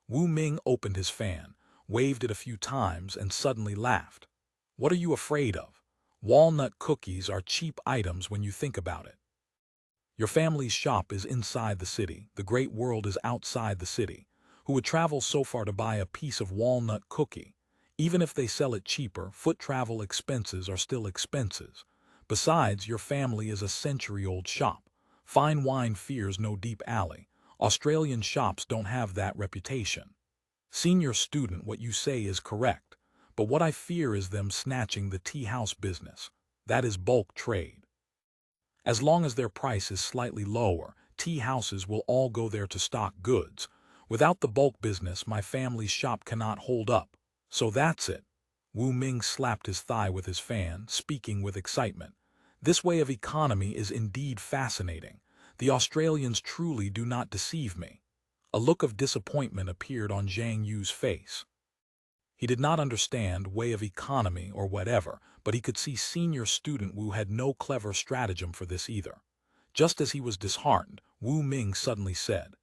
Wu Ming opened his fan, waved it a few times, and suddenly laughed. What are you afraid of? Walnut cookies are cheap items when you think about it. Your family's shop is inside the city, the great world is outside the city. Who would travel so far to buy a piece of walnut cookie? Even if they sell it cheaper, foot travel expenses are still expenses. Besides, your family is a century-old shop. Fine wine fears no deep alley. Australian shops don't have that reputation. Senior student, what you say is correct, but what I fear is them snatching the tea house business. That is bulk trade. As long as their price is slightly lower, tea houses will all go there to stock goods. Without the bulk business, my family's shop cannot hold up. So that's it. Wu Ming slapped his thigh with his fan, speaking with excitement. This way of economy is indeed fascinating. The Australians truly do not deceive me. A look of disappointment appeared on Zhang Yu's face. He did not understand way of economy or whatever, but he could see senior student Wu had no clever stratagem for this either. Just as he was disheartened, Wu Ming suddenly said,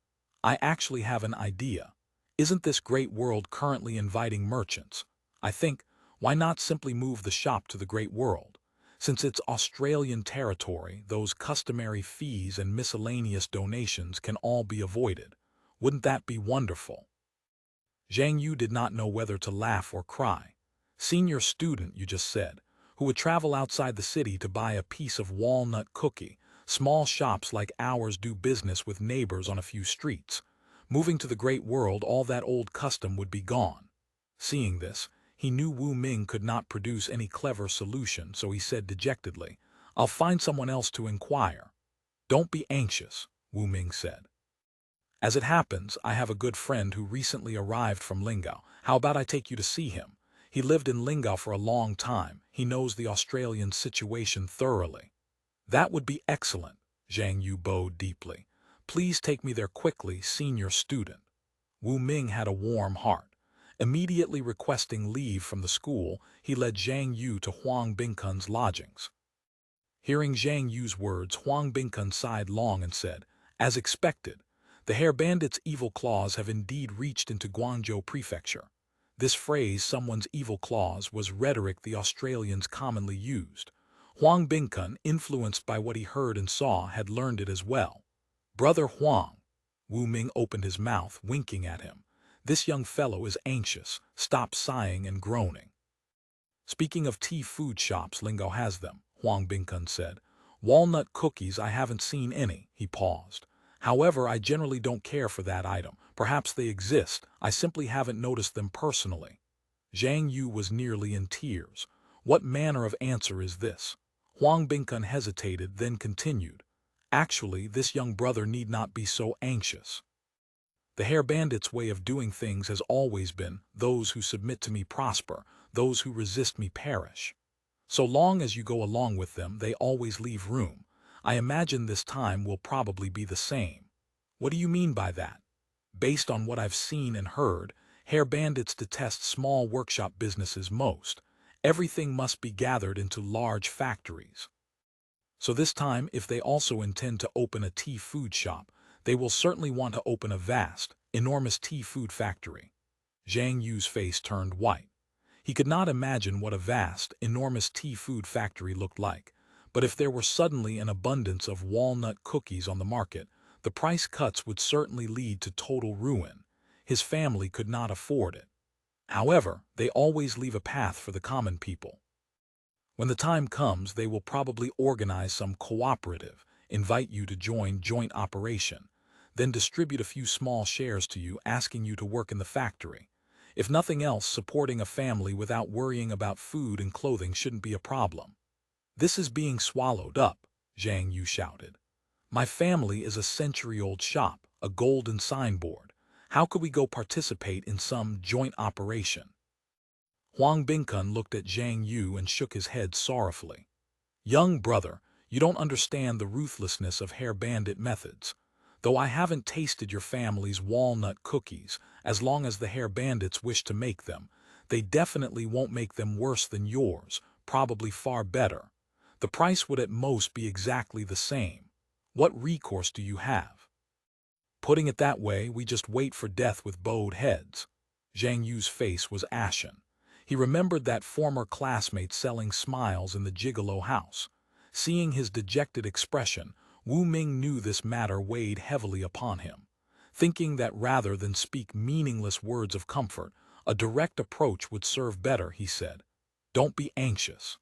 I actually have an idea. Isn't this great world currently inviting merchants? I think, why not simply move the shop to the great world? Since it's Australian territory, those customary fees and miscellaneous donations can all be avoided. Wouldn't that be wonderful? Zhang Yu did not know whether to laugh or cry. Senior student, you just said, who would travel outside the city to buy a piece of walnut cookie. Small shops like ours do business with neighbors on a few streets. Moving to the great world, all that old custom would be gone. Seeing this, he knew Wu Ming could not produce any clever solution, so he said dejectedly, I'll find someone else to inquire. Don't be anxious, Wu Ming said. As it happens, I have a good friend who recently arrived from Lingao. How about I take you to see him? He lived in Lingao for a long time. He knows the Australian situation thoroughly. That would be excellent, Zhang Yu bowed deeply. Please take me there quickly, senior student. Wu Ming had a warm heart. Immediately requesting leave from the school, he led Zhang Yu to Huang Bingkun's lodgings. Hearing Zhang Yu's words, Huang Bingkun sighed long and said, As expected, the HairBandits' evil claws have indeed reached into Guangzhou Prefecture. This phrase, someone's evil claws, was rhetoric the Australians commonly used. Huang Bingkun, influenced by what he heard and saw, had learned it as well. Brother Huang. Wu Ming opened his mouth, winking at him. This young fellow is anxious. Stop sighing and groaning. Speaking of tea food shops, Lingao has them, Huang Bingkun said. Walnut cookies, I haven't seen any. He paused. However, I generally don't care for that item. Perhaps they exist. I simply haven't noticed them personally. Zhang Yu was nearly in tears. What manner of answer is this? Huang Bingkun hesitated, then continued. Actually, this young brother need not be so anxious. The HairBandits' way of doing things has always been, those who submit to me prosper, those who resist me perish. So long as you go along with them, they always leave room. I imagine this time will probably be the same. What do you mean by that? Based on what I've seen and heard, HairBandits detest small workshop businesses most. Everything must be gathered into large factories. So this time, if they also intend to open a tea food shop, they will certainly want to open a vast, enormous tea food factory. Zhang Yu's face turned white. He could not imagine what a vast, enormous tea food factory looked like, but if there were suddenly an abundance of walnut cookies on the market, the price cuts would certainly lead to total ruin. His family could not afford it. However, they always leave a path for the common people. When the time comes, they will probably organize some cooperative, invite you to join joint operation, then distribute a few small shares to you, asking you to work in the factory. If nothing else, supporting a family without worrying about food and clothing shouldn't be a problem. This is being swallowed up, Zhang Yu shouted. My family is a century-old shop, a golden signboard. How could we go participate in some joint operation? Huang Bingkun looked at Zhang Yu and shook his head sorrowfully. Young brother, you don't understand the ruthlessness of HairBandit methods. Though I haven't tasted your family's walnut cookies, as long as the HairBandits wish to make them, they definitely won't make them worse than yours, probably far better. The price would at most be exactly the same. What recourse do you have? Putting it that way, we just wait for death with bowed heads. Zhang Yu's face was ashen. He remembered that former classmate selling smiles in the gigolo house. Seeing his dejected expression, Wu Ming knew this matter weighed heavily upon him. Thinking that rather than speak meaningless words of comfort, a direct approach would serve better, he said, Don't be anxious.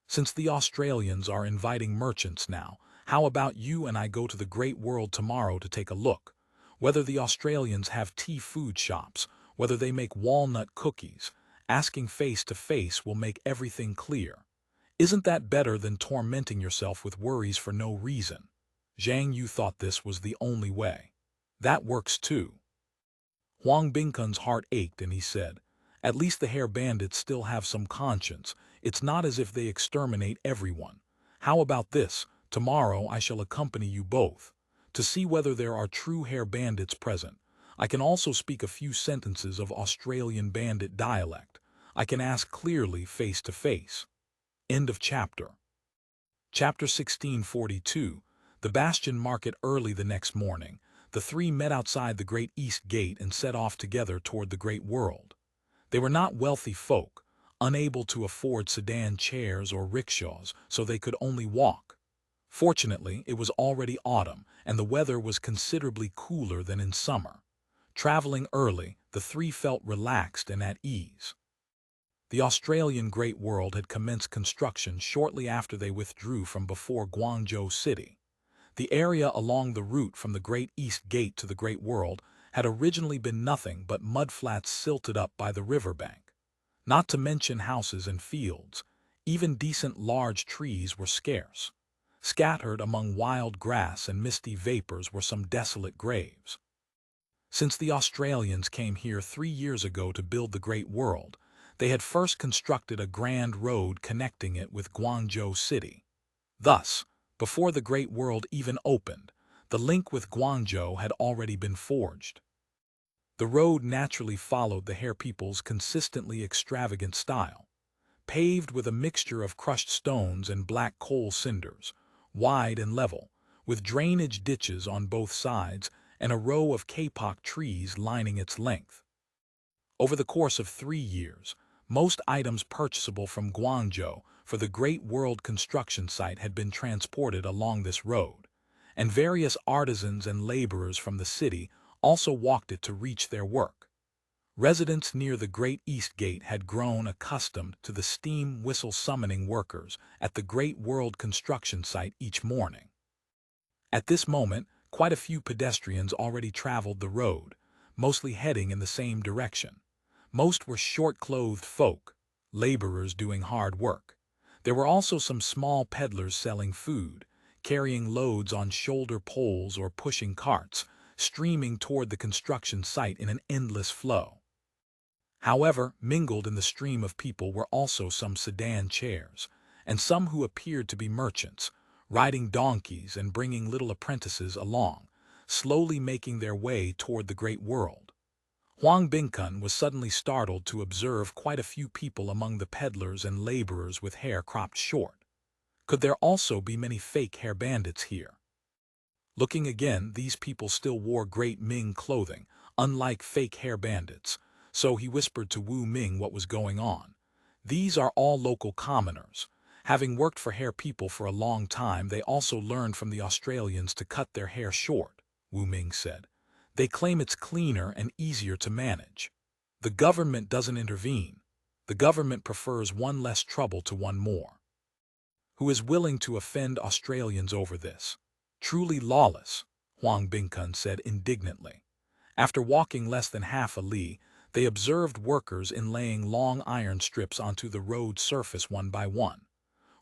Since the Australians are inviting merchants now, how about you and I go to the Great World tomorrow to take a look? Whether the Australians have tea food shops, whether they make walnut cookies, asking face to face will make everything clear. Isn't that better than tormenting yourself with worries for no reason? Zhang Yu thought this was the only way. That works too. Huang Bingkun's heart ached and he said, "At least the HairBandits still have some conscience. It's not as if they exterminate everyone. How about this? Tomorrow I shall accompany you both, to see whether there are true HairBandits present. I can also speak a few sentences of Australian bandit dialect. I can ask clearly face to face." End of chapter. Chapter 1642. The Bastion market early the next morning. The three met outside the Great East Gate and set off together toward the Great World. They were not wealthy folk, unable to afford sedan chairs or rickshaws, so they could only walk. Fortunately, it was already autumn, and the weather was considerably cooler than in summer. Traveling early, the three felt relaxed and at ease. The Australian Great World had commenced construction shortly after they withdrew from before Guangzhou City. The area along the route from the Great East Gate to the Great World had originally been nothing but mudflats silted up by the riverbank. Not to mention houses and fields, even decent large trees were scarce. Scattered among wild grass and misty vapors were some desolate graves. Since the Australians came here 3 years ago to build the Great World, they had first constructed a grand road connecting it with Guangzhou City. Thus, before the Great World even opened, the link with Guangzhou had already been forged. The road naturally followed the Hair people's consistently extravagant style, paved with a mixture of crushed stones and black coal cinders, wide and level, with drainage ditches on both sides and a row of kapok trees lining its length. Over the course of 3 years, most items purchasable from Guangzhou for the Great World construction site had been transported along this road, and various artisans and laborers from the city also walked it to reach their work. Residents near the Great East Gate had grown accustomed to the steam whistle summoning workers at the Great World construction site each morning. At this moment, quite a few pedestrians already traveled the road, mostly heading in the same direction. Most were short-clothed folk, laborers doing hard work. There were also some small peddlers selling food, carrying loads on shoulder poles or pushing carts, streaming toward the construction site in an endless flow. However, mingled in the stream of people were also some sedan chairs, and some who appeared to be merchants, riding donkeys and bringing little apprentices along, slowly making their way toward the Great World. Huang Bingkun was suddenly startled to observe quite a few people among the peddlers and laborers with hair cropped short. Could there also be many fake HairBandits here? Looking again, these people still wore great Ming clothing, unlike fake HairBandits, so he whispered to Wu Ming what was going on. These are all local commoners. Having worked for hair people for a long time, they also learned from the Australians to cut their hair short, Wu Ming said. They claim it's cleaner and easier to manage. The government doesn't intervene. The government prefers one less trouble to one more. Who is willing to offend Australians over this? Truly lawless, Huang Bingkun said indignantly. After walking less than half a li, they observed workers inlaying long iron strips onto the road surface one by one.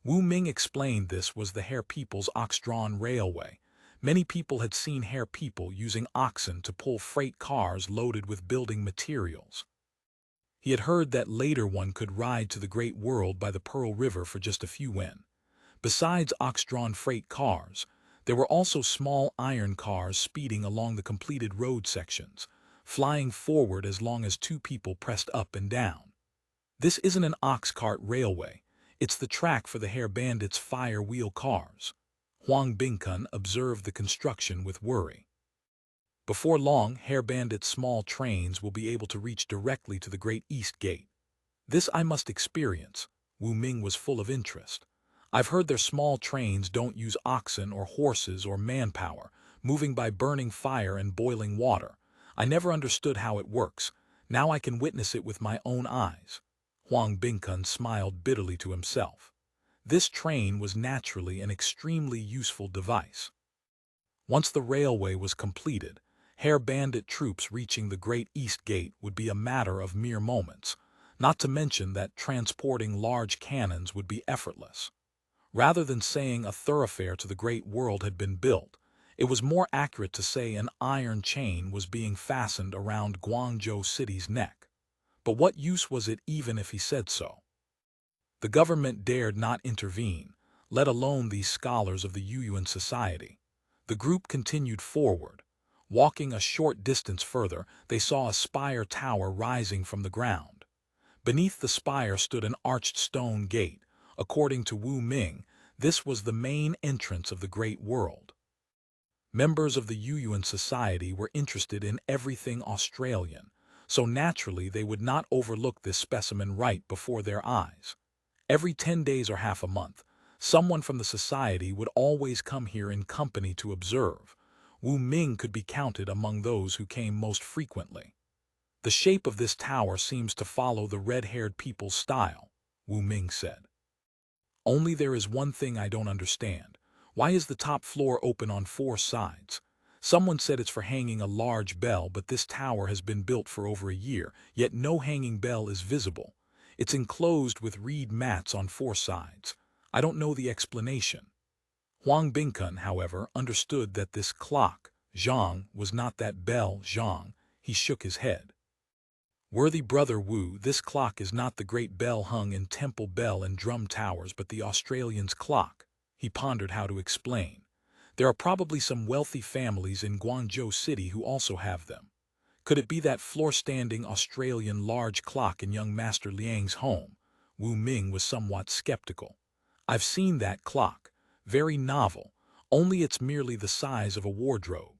Wu Ming explained this was the Hair people's ox-drawn railway. Many people had seen Hair people using oxen to pull freight cars loaded with building materials. He had heard that later one could ride to the Great World by the Pearl River for just a few yen. Besides ox-drawn freight cars, there were also small iron cars speeding along the completed road sections, flying forward as long as 2 people pressed up and down. This isn't an ox cart railway. It's the track for the HairBandits' fire wheel cars. Huang Bingkun observed the construction with worry. Before long, HairBandits' small trains will be able to reach directly to the Great East Gate. This I must experience. Wu Ming was full of interest. I've heard their small trains don't use oxen or horses or manpower, moving by burning fire and boiling water. I never understood how it works. Now I can witness it with my own eyes. Huang Bingkun smiled bitterly to himself. This train was naturally an extremely useful device. Once the railway was completed, HairBandit troops reaching the Great East Gate would be a matter of mere moments, not to mention that transporting large cannons would be effortless. Rather than saying a thoroughfare to the Great World had been built, it was more accurate to say an iron chain was being fastened around Guangzhou City's neck. But what use was it even if he said so? The government dared not intervene, let alone these scholars of the Yuyuan Society. The group continued forward. Walking a short distance further, they saw a spire tower rising from the ground. Beneath the spire stood an arched stone gate. According to Wu Ming, this was the main entrance of the Great World. Members of the Yuyuan Society were interested in everything Australian, so naturally they would not overlook this specimen right before their eyes. Every 10 days or half a month, someone from the society would always come here in company to observe. Wu Ming could be counted among those who came most frequently. The shape of this tower seems to follow the red-haired people's style, Wu Ming said. Only there is one thing I don't understand. Why is the top floor open on 4 sides? Someone said it's for hanging a large bell, but this tower has been built for over a year, yet no hanging bell is visible. It's enclosed with reed mats on 4 sides. I don't know the explanation. Huang Bingkun, however, understood that this clock, Zhang, was not that bell, Zhang. He shook his head. Worthy brother Wu, this clock is not the great bell hung in temple bell and drum towers, but the Australian's clock. He pondered how to explain. There are probably some wealthy families in Guangzhou City who also have them. Could it be that floor-standing Australian large clock in young Master Liang's home? Wu Ming was somewhat skeptical. I've seen that clock. Very novel, only it's merely the size of a wardrobe.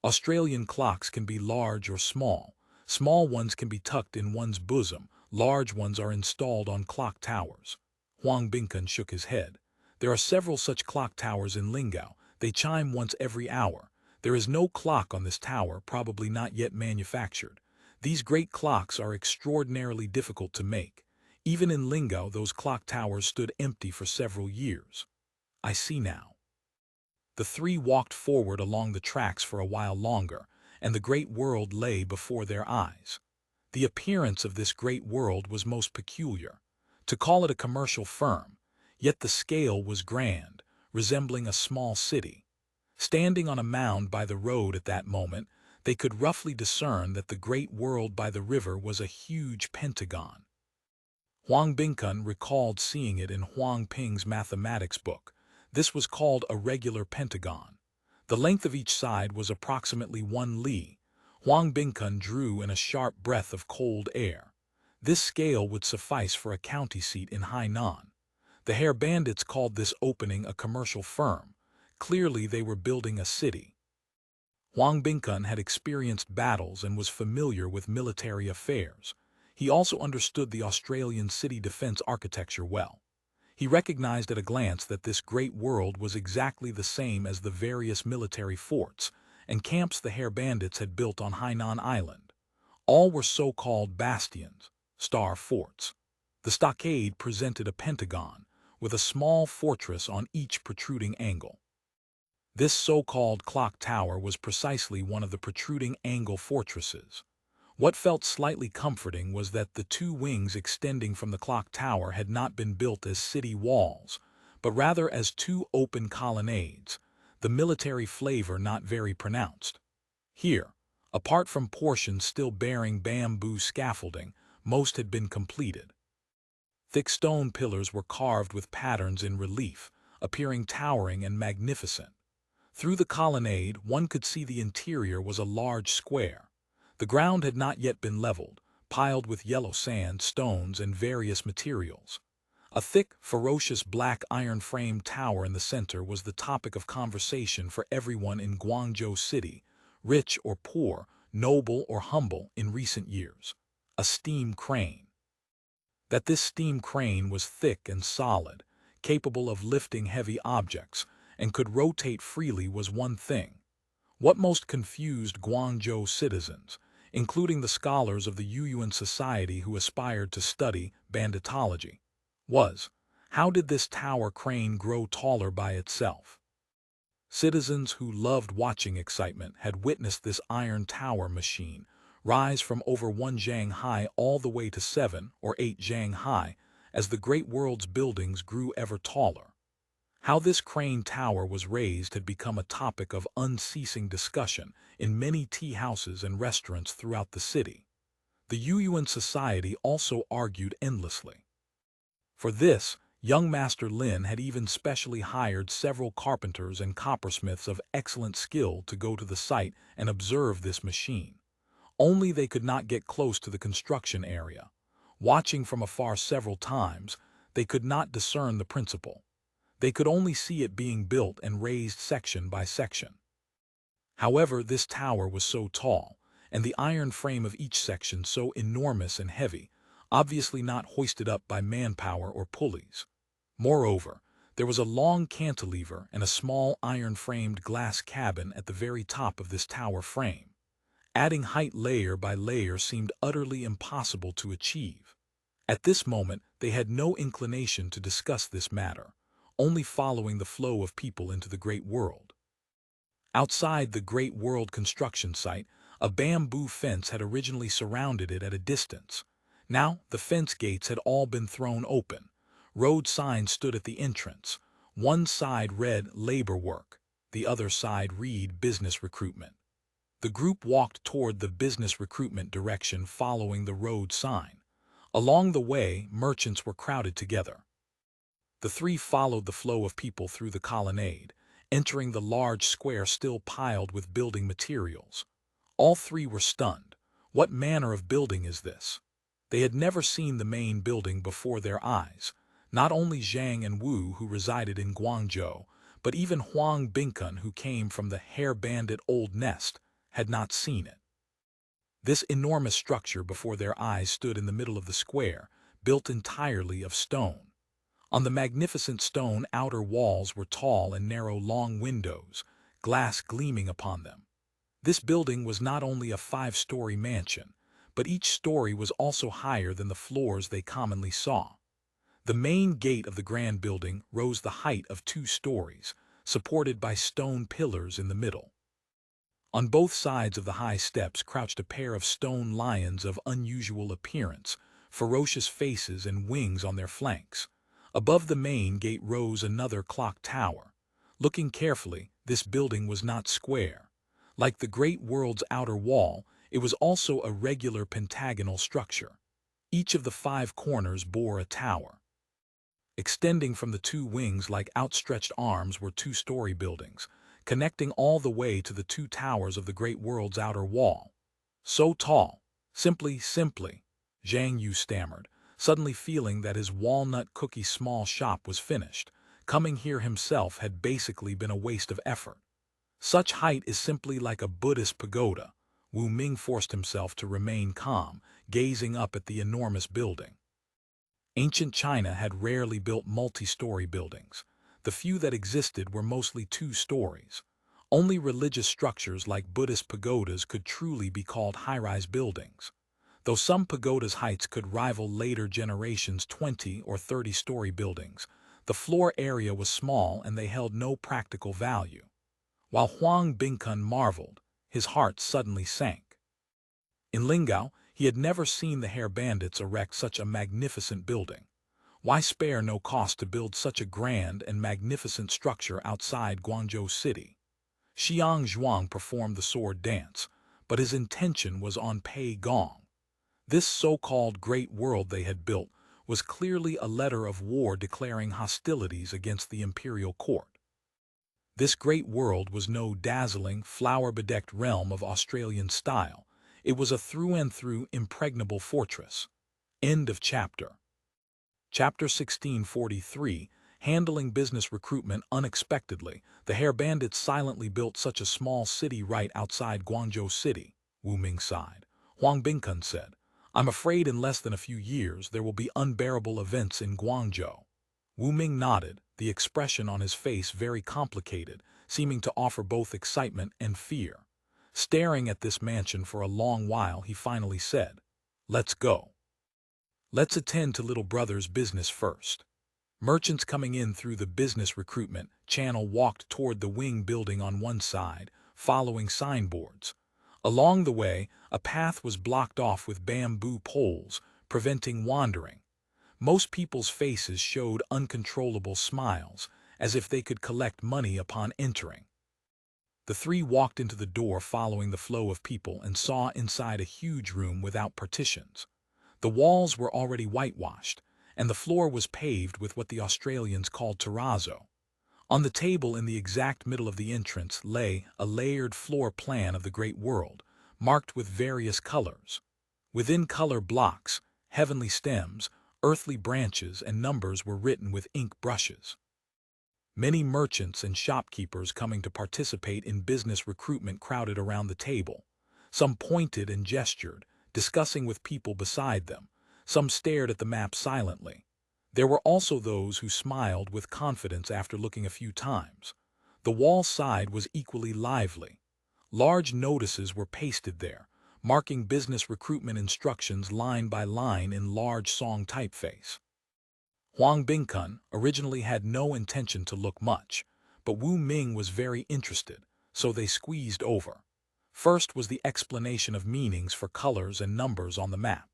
Australian clocks can be large or small. Small ones can be tucked in one's bosom. Large ones are installed on clock towers. Huang Bingkun shook his head. There are several such clock towers in Lingao. They chime once every hour. There is no clock on this tower, probably not yet manufactured. These great clocks are extraordinarily difficult to make. Even in Lingao, those clock towers stood empty for several years. I see now. The three walked forward along the tracks for a while longer, and the great world lay before their eyes. The appearance of this great world was most peculiar. To call it a commercial firm, yet the scale was grand, resembling a small city. Standing on a mound by the road at that moment, they could roughly discern that the great world by the river was a huge pentagon. Huang Bingkun recalled seeing it in Huang Ping's mathematics book. This was called a regular pentagon. The length of each side was approximately 1 li. Huang Bingkun drew in a sharp breath of cold air. This scale would suffice for a county seat in Hainan. The HairBandits called this opening a commercial firm. Clearly they were building a city. Huang Bingkun had experienced battles and was familiar with military affairs. He also understood the Australian city defense architecture well. He recognized at a glance that this great world was exactly the same as the various military forts and camps the HairBandits had built on Hainan Island. All were so-called bastions, star forts. The stockade presented a pentagon, with a small fortress on each protruding angle. This so-called clock tower was precisely one of the protruding angle fortresses. What felt slightly comforting was that the 2 wings extending from the clock tower had not been built as city walls, but rather as 2 open colonnades, the military flavor not very pronounced. Here, apart from portions still bearing bamboo scaffolding, most had been completed. Thick stone pillars were carved with patterns in relief, appearing towering and magnificent. Through the colonnade, one could see the interior was a large square. The ground had not yet been leveled, piled with yellow sand, stones, and various materials. A thick, ferocious black iron-framed tower in the center was the topic of conversation for everyone in Guangzhou City, rich or poor, noble or humble in recent years. A steam crane. That this steam crane was thick and solid, capable of lifting heavy objects, and could rotate freely was one thing. What most confused Guangzhou citizens, including the scholars of the Yuyuan Society who aspired to study Banditology, was How did this tower crane grow taller by itself? Citizens who loved watching excitement had witnessed this iron tower machine rise from over 1 zhang high all the way to 7 or 8 zhang high as the great world's buildings grew ever taller. How this crane tower was raised had become a topic of unceasing discussion in many tea houses and restaurants throughout the city. The Yuyuan society also argued endlessly. For this, young Master Lin had even specially hired several carpenters and coppersmiths of excellent skill to go to the site and observe this machine. Only they could not get close to the construction area. Watching from afar several times, they could not discern the principle. They could only see it being built and raised section by section. However, this tower was so tall, and the iron frame of each section so enormous and heavy, obviously not hoisted up by manpower or pulleys. Moreover, there was a long cantilever and a small iron-framed glass cabin at the very top of this tower frame. Adding height layer by layer seemed utterly impossible to achieve. At this moment, they had no inclination to discuss this matter, only following the flow of people into the Great World. Outside the Great World construction site, a bamboo fence had originally surrounded it at a distance. Now, the fence gates had all been thrown open. Road signs stood at the entrance. One side read Labor Work, the other side read Business Recruitment. The group walked toward the Business Recruitment direction following the road sign. Along the way, merchants were crowded together. The three followed the flow of people through the colonnade, entering the large square still piled with building materials. All three were stunned. What manner of building is this? They had never seen the main building before their eyes. Not only Zhang and Wu, who resided in Guangzhou, but even Huang Bingkun, who came from the HairBandit old nest, had not seen it. This enormous structure before their eyes stood in the middle of the square, built entirely of stone. On the magnificent stone outer walls were tall and narrow long windows, glass gleaming upon them. This building was not only a 5-story mansion, but each story was also higher than the floors they commonly saw. The main gate of the grand building rose the height of 2 stories, supported by stone pillars in the middle. On both sides of the high steps crouched a pair of stone lions of unusual appearance, ferocious faces and wings on their flanks. Above the main gate rose another clock tower. Looking carefully, this building was not square. Like the great world's outer wall, it was also a regular pentagonal structure. Each of the 5 corners bore a tower. Extending from the 2 wings like outstretched arms were 2-story buildings, connecting all the way to the 2 towers of the great world's outer wall. So tall, simply, Zhang Yu stammered, suddenly feeling that his walnut cookie small shop was finished. Coming here himself had basically been a waste of effort. Such height is simply like a Buddhist pagoda. Wu Ming forced himself to remain calm, gazing up at the enormous building. Ancient China had rarely built multi-story buildings. The few that existed were mostly 2 stories. Only religious structures like Buddhist pagodas could truly be called high-rise buildings. Though some pagodas' heights could rival later generations' 20 or 30-story buildings, the floor area was small and they held no practical value. While Huang Bingkun marveled, his heart suddenly sank. In Lingao, he had never seen the HairBandits erect such a magnificent building. Why spare no cost to build such a grand and magnificent structure outside Guangzhou City? Xiang Zhuang performed the sword dance, but his intention was on Pei Gong. This so-called great world they had built was clearly a letter of war declaring hostilities against the imperial court. This great world was no dazzling, flower-bedecked realm of Australian style. It was a through-and-through impregnable fortress. End of chapter. Chapter 1643, Handling Business Recruitment Unexpectedly. The HairBandits silently built such a small city right outside Guangzhou City. Wu Ming sighed. Huang Bingkun said, I'm afraid in less than a few years there will be unbearable events in Guangzhou. Wu Ming nodded, the expression on his face very complicated, seeming to offer both excitement and fear. Staring at this mansion for a long while, he finally said, Let's go. Let's attend to little brother's business first. Merchants coming in through the business recruitment channel walked toward the wing building on one side, following signboards. Along the way, a path was blocked off with bamboo poles, preventing wandering. Most people's faces showed uncontrollable smiles, as if they could collect money upon entering. The three walked into the door following the flow of people and saw inside a huge room without partitions. The walls were already whitewashed, and the floor was paved with what the Australians called terrazzo. On the table in the exact middle of the entrance lay a layered floor plan of the great world, marked with various colors. Within color blocks, heavenly stems, earthly branches, and numbers were written with ink brushes. Many merchants and shopkeepers coming to participate in business recruitment crowded around the table. Some pointed and gestured, discussing with people beside them. Some stared at the map silently. There were also those who smiled with confidence after looking a few times. The wall side was equally lively. Large notices were pasted there, marking business recruitment instructions line by line in large song typeface. Huang Bingkun originally had no intention to look much, but Wu Ming was very interested, so they squeezed over. First was the explanation of meanings for colors and numbers on the map.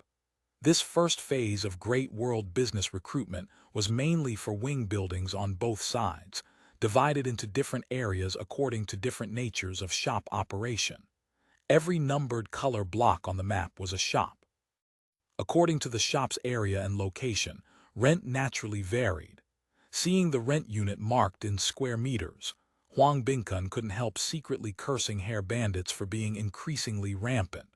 This first phase of Great World business recruitment was mainly for wing buildings on both sides, divided into different areas according to different natures of shop operation. Every numbered color block on the map was a shop. According to the shop's area and location, rent naturally varied. Seeing the rent unit marked in square meters, Huang Bingkun couldn't help secretly cursing HairBandits for being increasingly rampant.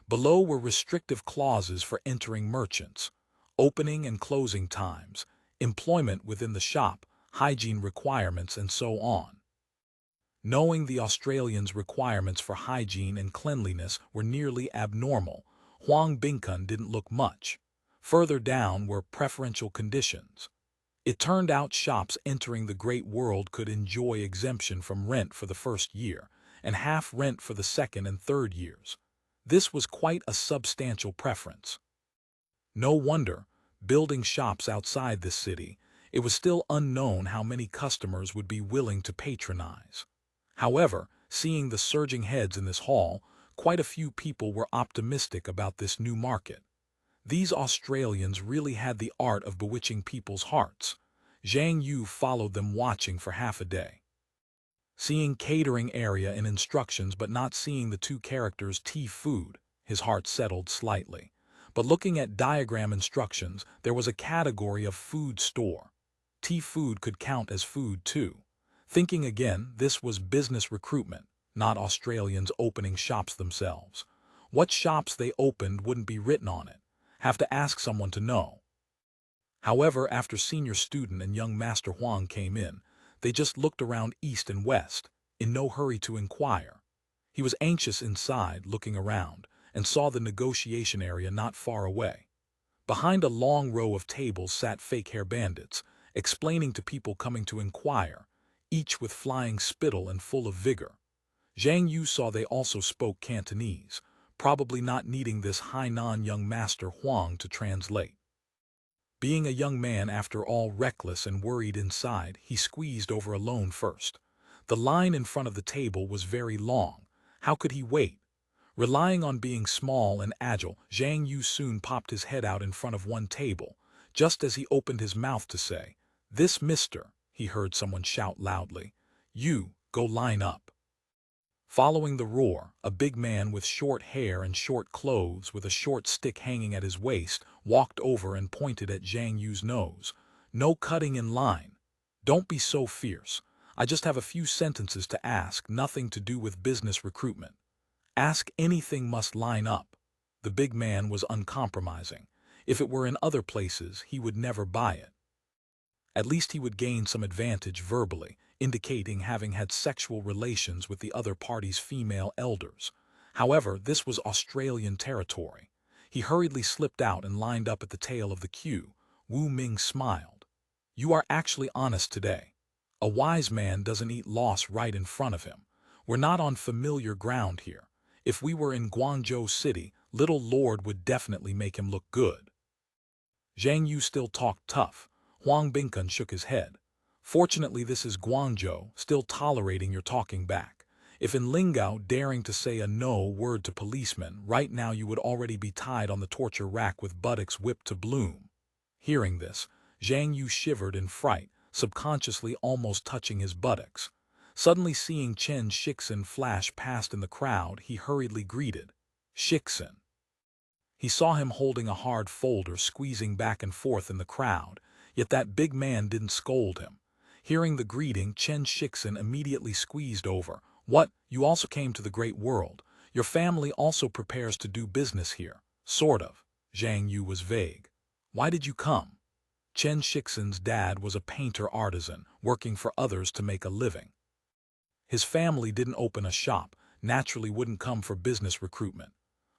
Below were restrictive clauses for entering merchants, opening and closing times, employment within the shop, hygiene requirements, and so on. Knowing the Australians' requirements for hygiene and cleanliness were nearly abnormal, Huang Bingkun didn't look much. Further down were preferential conditions. It turned out shops entering the Great World could enjoy exemption from rent for the first year, and half rent for the second and third years. This was quite a substantial preference. No wonder, building shops outside this city, it was still unknown how many customers would be willing to patronize. However, seeing the surging heads in this hall, quite a few people were optimistic about this new market. These Australians really had the art of bewitching people's hearts. Zhang Yu followed them watching for half a day. Seeing catering area and instructions but not seeing the two characters tea food, his heart settled slightly. But looking at diagram instructions, there was a category of food store. Tea food could count as food too. Thinking again, this was business recruitment, not Australians opening shops themselves. What shops they opened wouldn't be written on it. Have to ask someone to know. However, after senior student and young Master Huang came in, they just looked around east and west, in no hurry to inquire. He was anxious inside, looking around, and saw the negotiation area not far away. Behind a long row of tables sat fake HairBandits, explaining to people coming to inquire, each with flying spittle and full of vigor. Zhang Yu saw they also spoke Cantonese, probably not needing this Hainan young Master Huang to translate. Being a young man after all reckless and worried inside, he squeezed over alone first. The line in front of the table was very long. How could he wait? Relying on being small and agile, Zhang Yu soon popped his head out in front of one table. Just as he opened his mouth to say, "This mister," he heard someone shout loudly, "You, go line up." Following the roar, a big man with short hair and short clothes with a short stick hanging at his waist walked over and pointed at Zhang Yu's nose. "No cutting in line. Don't be so fierce. I just have a few sentences to ask, nothing to do with business recruitment. Ask anything, must line up." The big man was uncompromising. If it were in other places, he would never buy it. At least he would gain some advantage verbally, indicating having had sexual relations with the other party's female elders. However, this was Australian territory. He hurriedly slipped out and lined up at the tail of the queue. Wu Ming smiled. "You are actually honest today. A wise man doesn't eat loss right in front of him. We're not on familiar ground here. If we were in Guangzhou City, little Lord would definitely make him look good." Zhang Yu still talked tough. Huang Bingkun shook his head. Fortunately, this is Guangzhou, still tolerating your talking back. If in Lingao daring to say a no word to policemen, right now you would already be tied on the torture rack with buttocks whipped to bloom. Hearing this, Zhang Yu shivered in fright, subconsciously almost touching his buttocks. Suddenly seeing Chen Sixian flash past in the crowd, he hurriedly greeted. Sixian. He saw him holding a hard folder squeezing back and forth in the crowd, yet that big man didn't scold him. Hearing the greeting, Chen Sixian immediately squeezed over. What, you also came to the great world? Your family also prepares to do business here. Sort of. Zhang Yu was vague. Why did you come? Chen Sixian's dad was a painter artisan, working for others to make a living. His family didn't open a shop, naturally wouldn't come for business recruitment.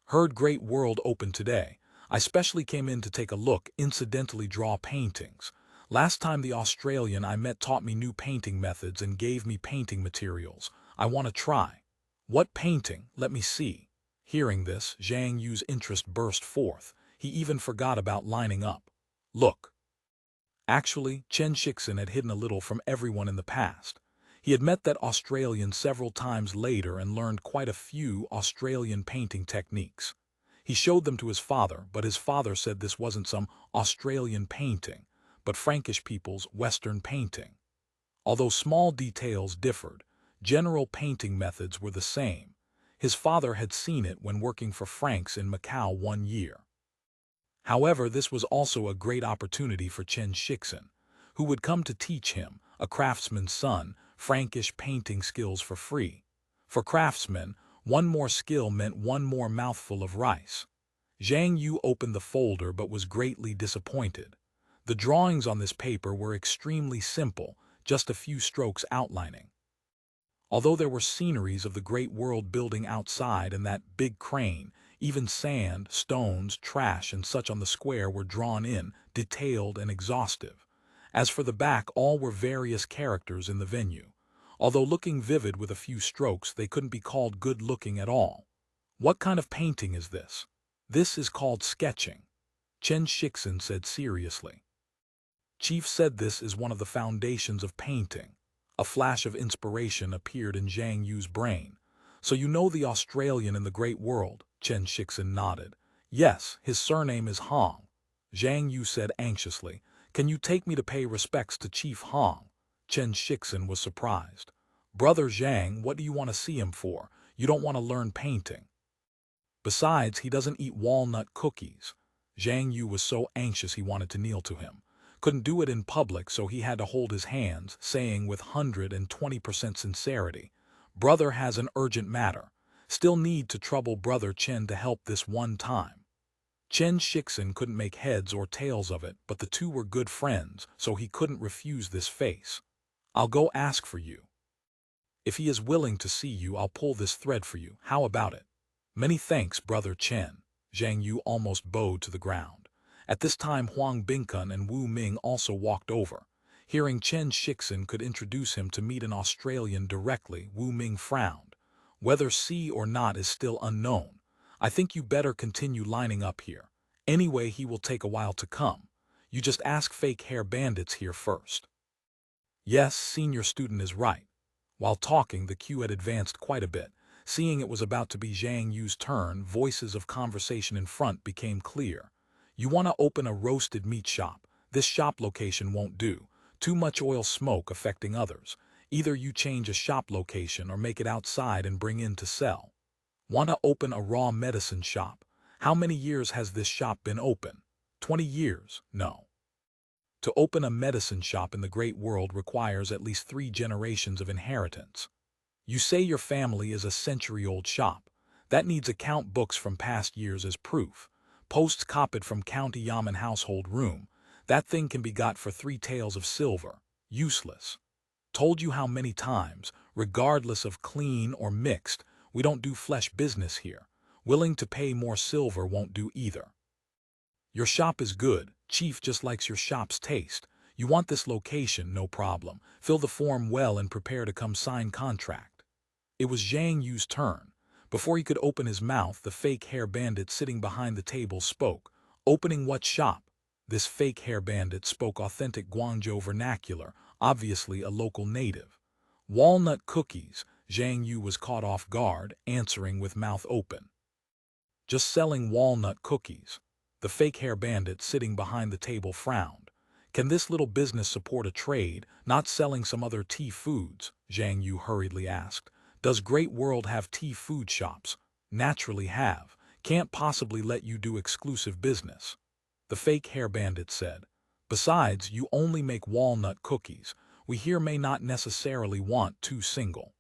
Heard great world open today. I specially came in to take a look, incidentally draw paintings. Last time the Australian I met taught me new painting methods and gave me painting materials. I want to try. What painting? Let me see. Hearing this, Zhang Yu's interest burst forth. He even forgot about lining up. Look. Actually, Chen Sixian had hidden a little from everyone in the past. He had met that Australian several times later and learned quite a few Australian painting techniques. He showed them to his father, but his father said this wasn't some Australian painting, but Frankish people's Western painting. Although small details differed, general painting methods were the same. His father had seen it when working for Franks in Macau 1 year. However, this was also a great opportunity for Chen Sixian, who would come to teach him, a craftsman's son, Frankish painting skills for free. For craftsmen, one more skill meant one more mouthful of rice. Zhang Yu opened the folder but was greatly disappointed. The drawings on this paper were extremely simple, just a few strokes outlining. Although there were sceneries of the great world building outside and that big crane, even sand, stones, trash and such on the square were drawn in, detailed and exhaustive. As for the back, all were various characters in the venue. Although looking vivid with a few strokes, they couldn't be called good-looking at all. What kind of painting is this? This is called sketching, Chen Sixian said seriously. Chief said this is one of the foundations of painting. A flash of inspiration appeared in Zhang Yu's brain. So you know the Australian in the great world? Chen Sixian nodded. Yes, his surname is Hong. Zhang Yu said anxiously. Can you take me to pay respects to Chief Hong? Chen Sixian was surprised. Brother Zhang, what do you want to see him for? You don't want to learn painting. Besides, he doesn't eat walnut cookies. Zhang Yu was so anxious he wanted to kneel to him. Couldn't do it in public, so he had to hold his hands, saying with 120% sincerity, Brother has an urgent matter. Still need to trouble Brother Chen to help this one time. Chen Sixian couldn't make heads or tails of it, but the two were good friends, so he couldn't refuse this face. I'll go ask for you. If he is willing to see you, I'll pull this thread for you. How about it? Many thanks, Brother Chen. Zhang Yu almost bowed to the ground. At this time, Huang Bingkun and Wu Ming also walked over. Hearing Chen Sixian could introduce him to meet an Australian directly, Wu Ming frowned. Whether see or not is still unknown. I think you better continue lining up here. Anyway, he will take a while to come. You just ask fake HairBandits here first. Yes, senior student is right. While talking, the queue had advanced quite a bit. Seeing it was about to be Zhang Yu's turn, voices of conversation in front became clear. You want to open a roasted meat shop. This shop location won't do. Too much oil smoke affecting others. Either you change a shop location or make it outside and bring in to sell. Want to open a raw medicine shop. How many years has this shop been open? 20 years? No. To open a medicine shop in the great world requires at least 3 generations of inheritance. You say your family is a century-old shop. That needs account books from past years as proof. Posts copied from County Yamen household room. That thing can be got for 3 taels of silver. Useless. Told you how many times, regardless of clean or mixed, we don't do flesh business here. Willing to pay more silver won't do either. Your shop is good. Chief just likes your shop's taste. You want this location, no problem. Fill the form well and prepare to come sign contract. It was Zhang Yu's turn. Before he could open his mouth, the fake HairBandit sitting behind the table spoke. Opening what shop? This fake hair bandit spoke authentic Guangzhou vernacular, obviously a local native. Walnut cookies, Zhang Yu was caught off guard, answering with mouth open. Just selling walnut cookies. The fake hair bandit sitting behind the table frowned. Can this little business support a trade, not selling some other tea foods? Zhang Yu hurriedly asked. Does Great World have tea food shops? Naturally have. Can't possibly let you do exclusive business. The fake hair bandit said. Besides, you only make walnut cookies. We here may not necessarily want two single.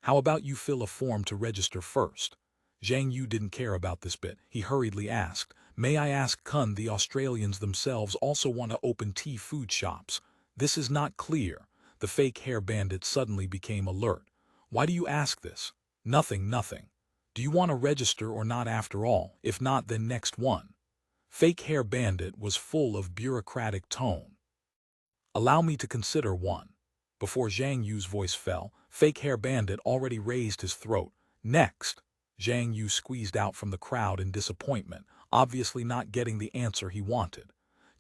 How about you fill a form to register first? Zhang Yu didn't care about this bit. He hurriedly asked, May I ask, can the Australians themselves also want to open tea food shops? This is not clear. The fake hair bandit suddenly became alert. Why do you ask this? Nothing. Do you want to register or not after all? If not, then next one. Fake hair bandit was full of bureaucratic tone. Allow me to consider one. Before Zhang Yu's voice fell, fake hair bandit already raised his throat. Next. Zhang Yu squeezed out from the crowd in disappointment, obviously not getting the answer he wanted.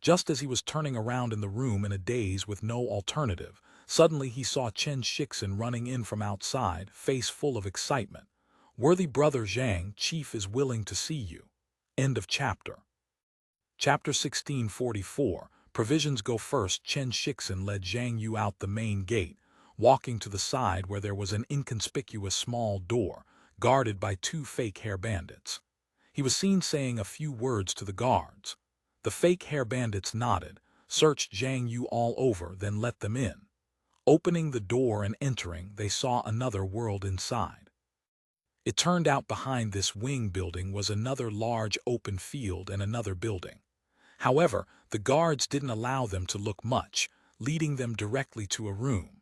Just as he was turning around in the room in a daze with no alternative, suddenly he saw Chen Sixian running in from outside, face full of excitement. Worthy brother Zhang, chief is willing to see you. End of chapter. Chapter 1644, Provisions go first. Chen Sixian led Zhang Yu out the main gate, walking to the side where there was an inconspicuous small door, guarded by two fake hair bandits. He was seen saying a few words to the guards. The fake hair bandits nodded, searched Zhang Yu all over, then let them in. Opening the door and entering, they saw another world inside. It turned out behind this wing building was another large open field and another building. However, the guards didn't allow them to look much, leading them directly to a room.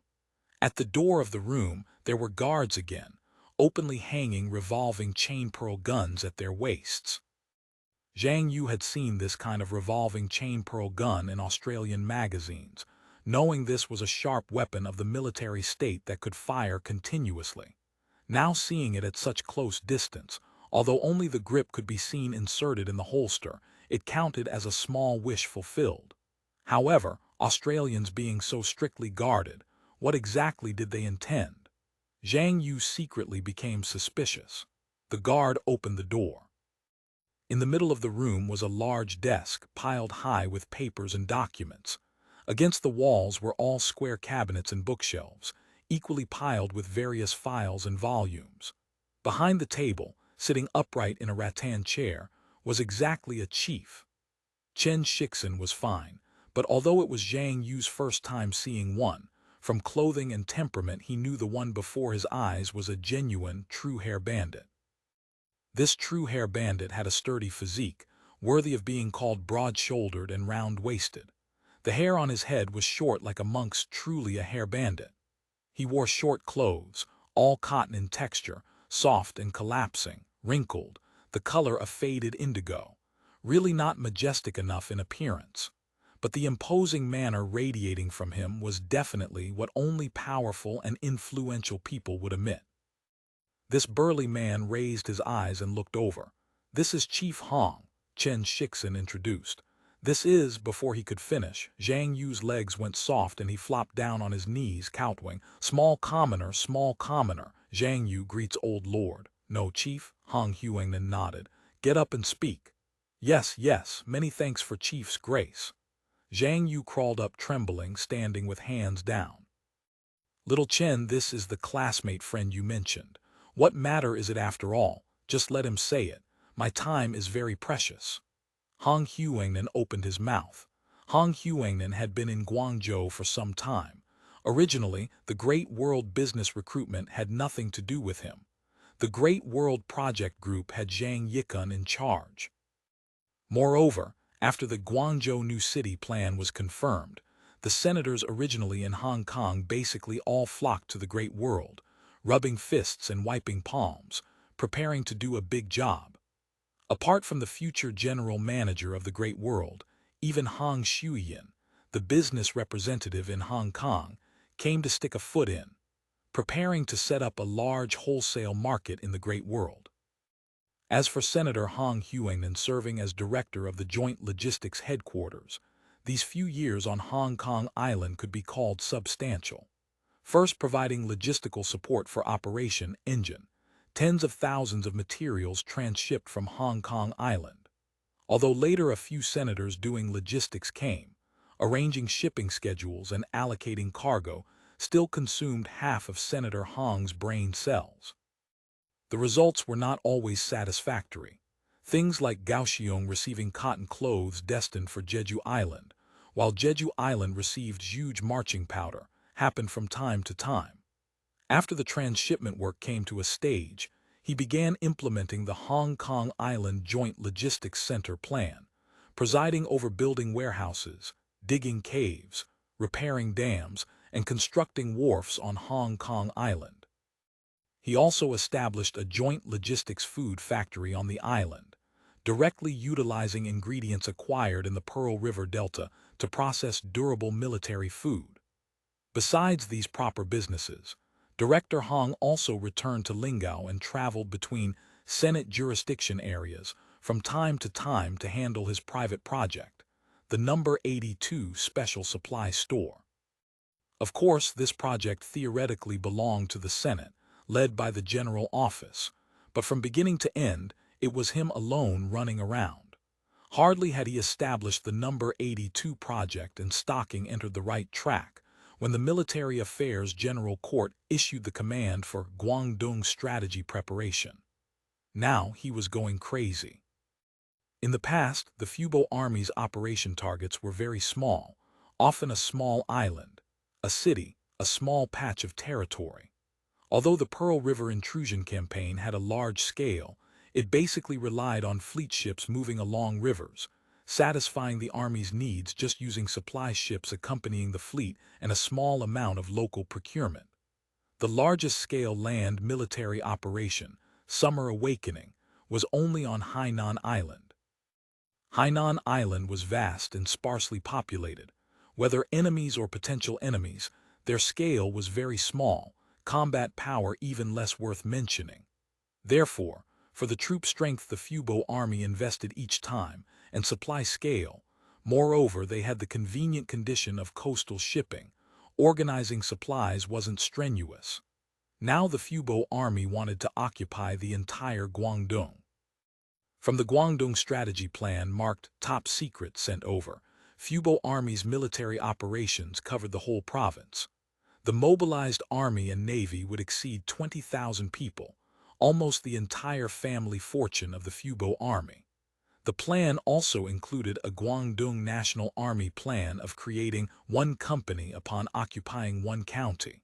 At the door of the room, there were guards again, openly hanging revolving chain pearl guns at their waists. Zhang Yu had seen this kind of revolving chain pearl gun in Australian magazines, knowing this was a sharp weapon of the military state that could fire continuously. Now seeing it at such close distance, although only the grip could be seen inserted in the holster, it counted as a small wish fulfilled. However, Australians being so strictly guarded, what exactly did they intend? Zhang Yu secretly became suspicious. The guard opened the door. In the middle of the room was a large desk piled high with papers and documents. Against the walls were all square cabinets and bookshelves, equally piled with various files and volumes. Behind the table, sitting upright in a rattan chair, was exactly a chief. Chen Sixian was fine, but although it was Zhang Yu's first time seeing one, from clothing and temperament he knew the one before his eyes was a genuine, true hair bandit. This true hair bandit had a sturdy physique, worthy of being called broad-shouldered and round-waisted. The hair on his head was short like a monk's, truly a hair bandit. He wore short clothes, all cotton in texture, soft and collapsing, wrinkled, the color of faded indigo, really not majestic enough in appearance. But the imposing manner radiating from him was definitely what only powerful and influential people would emit. This burly man raised his eyes and looked over. This is Chief Hong, Chen Sixian introduced. This is, before he could finish, Zhang Yu's legs went soft and he flopped down on his knees, kowtowing. Small commoner, Zhang Yu greets old lord. No, Chief, Hu Xuefan nodded. Get up and speak. Yes, many thanks for Chief's grace. Zhang Yu crawled up trembling, standing with hands down. Little Chen, this is the classmate friend you mentioned. What matter is it after all? Just let him say it. My time is very precious. Hu Xuefan opened his mouth. Hu Xuefan had been in Guangzhou for some time. Originally, the Great World Business Recruitment had nothing to do with him. The Great World Project Group had Zhang Yikun in charge. Moreover, after the Guangzhou New City plan was confirmed, the senators originally in Hong Kong basically all flocked to the Great World, rubbing fists and wiping palms, preparing to do a big job. Apart from the future general manager of the Great World, even Hu Xuefan, the business representative in Hong Kong, came to stick a foot in, preparing to set up a large wholesale market in the Great World. As for Senator Hu Xuefan serving as director of the Joint Logistics Headquarters, these few years on Hong Kong Island could be called substantial. First, providing logistical support for Operation Engine, tens of thousands of materials transshipped from Hong Kong Island. Although later a few senators doing logistics came, arranging shipping schedules and allocating cargo still consumed half of Senator Hong's brain cells. The results were not always satisfactory. Things like Kaohsiung receiving cotton clothes destined for Jeju Island, while Jeju Island received huge marching powder, happened from time to time. After the transshipment work came to a stage, he began implementing the Hong Kong Island Joint Logistics Center plan, presiding over building warehouses, digging caves, repairing dams, and constructing wharfs on Hong Kong Island. He also established a joint logistics food factory on the island, directly utilizing ingredients acquired in the Pearl River Delta to process durable military food. Besides these proper businesses, Director Hong also returned to Lingao and traveled between Senate jurisdiction areas from time to handle his private project, the number 82 Special Supply Store. Of course, this project theoretically belonged to the Senate, led by the General Office, but from beginning to end, it was him alone running around. Hardly had he established the number 82 project and stocking entered the right track, when the Military Affairs General Court issued the command for Guangdong strategy preparation. Now he was going crazy. In the past, the Fubo Army's operation targets were very small, often a small island, a city, a small patch of territory. Although the Pearl River intrusion campaign had a large scale, it basically relied on fleet ships moving along rivers, satisfying the Army's needs just using supply ships accompanying the fleet and a small amount of local procurement. The largest-scale land military operation, Summer Awakening, was only on Hainan Island. Hainan Island was vast and sparsely populated. Whether enemies or potential enemies, their scale was very small, combat power even less worth mentioning. Therefore, for the troop strength the Fubo Army invested each time, and supply scale, moreover they had the convenient condition of coastal shipping, organizing supplies wasn't strenuous. Now the Fubo Army wanted to occupy the entire Guangdong. From the Guangdong strategy plan marked Top Secret sent over, Fubo Army's military operations covered the whole province. The mobilized army and navy would exceed 20,000 people, almost the entire family fortune of the Fubo Army. The plan also included a Guangdong National Army plan of creating one company upon occupying one county.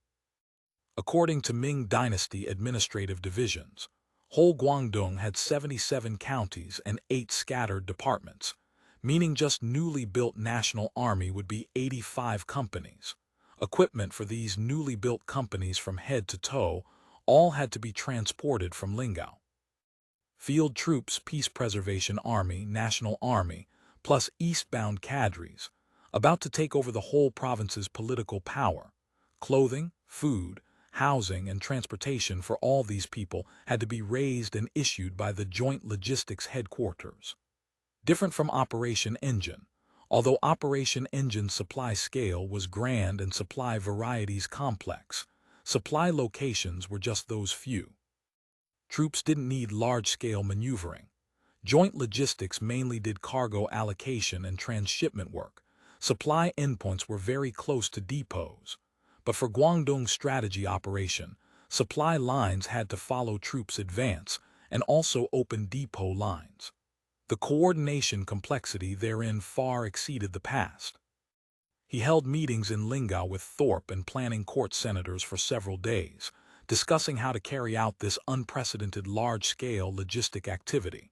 According to Ming Dynasty administrative divisions, whole Guangdong had 77 counties and 8 scattered departments, meaning just newly built National Army would be 85 companies. Equipment for these newly built companies from head to toe all had to be transported from Lingao. Field troops, Peace Preservation Army, National Army, plus eastbound cadres, about to take over the whole province's political power. Clothing, food, housing, and transportation for all these people had to be raised and issued by the Joint Logistics Headquarters. Different from Operation Engine, although Operation Engine's supply scale was grand and supply varieties complex, supply locations were just those few. Troops didn't need large-scale maneuvering. Joint logistics mainly did cargo allocation and transshipment work. Supply endpoints were very close to depots. But for Guangdong strategy operation, supply lines had to follow troops' advance and also open depot lines. The coordination complexity therein far exceeded the past. He held meetings in Lingao with Thorpe and planning court senators for several days, discussing how to carry out this unprecedented large-scale logistic activity.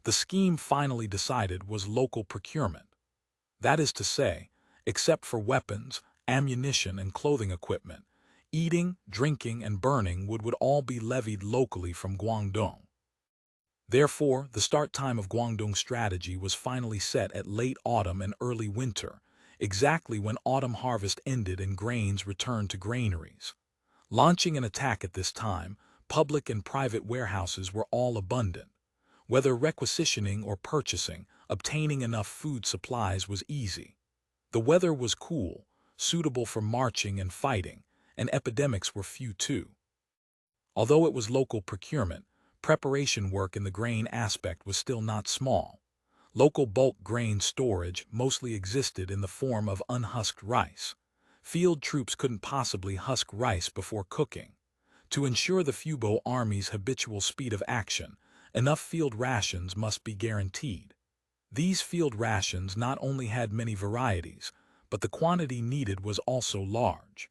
The scheme finally decided was local procurement. That is to say, except for weapons, ammunition, and clothing equipment, eating, drinking, and burning would all be levied locally from Guangdong. Therefore, the start time of Guangdong strategy was finally set at late autumn and early winter, exactly when autumn harvest ended and grains returned to granaries. Launching an attack at this time, public and private warehouses were all abundant. Whether requisitioning or purchasing, obtaining enough food supplies was easy. The weather was cool, suitable for marching and fighting, and epidemics were few too. Although it was local procurement, preparation work in the grain aspect was still not small. Local bulk grain storage mostly existed in the form of unhusked rice. Field troops couldn't possibly husk rice before cooking. To ensure the Fubo army's habitual speed of action, enough field rations must be guaranteed. These field rations not only had many varieties, but the quantity needed was also large.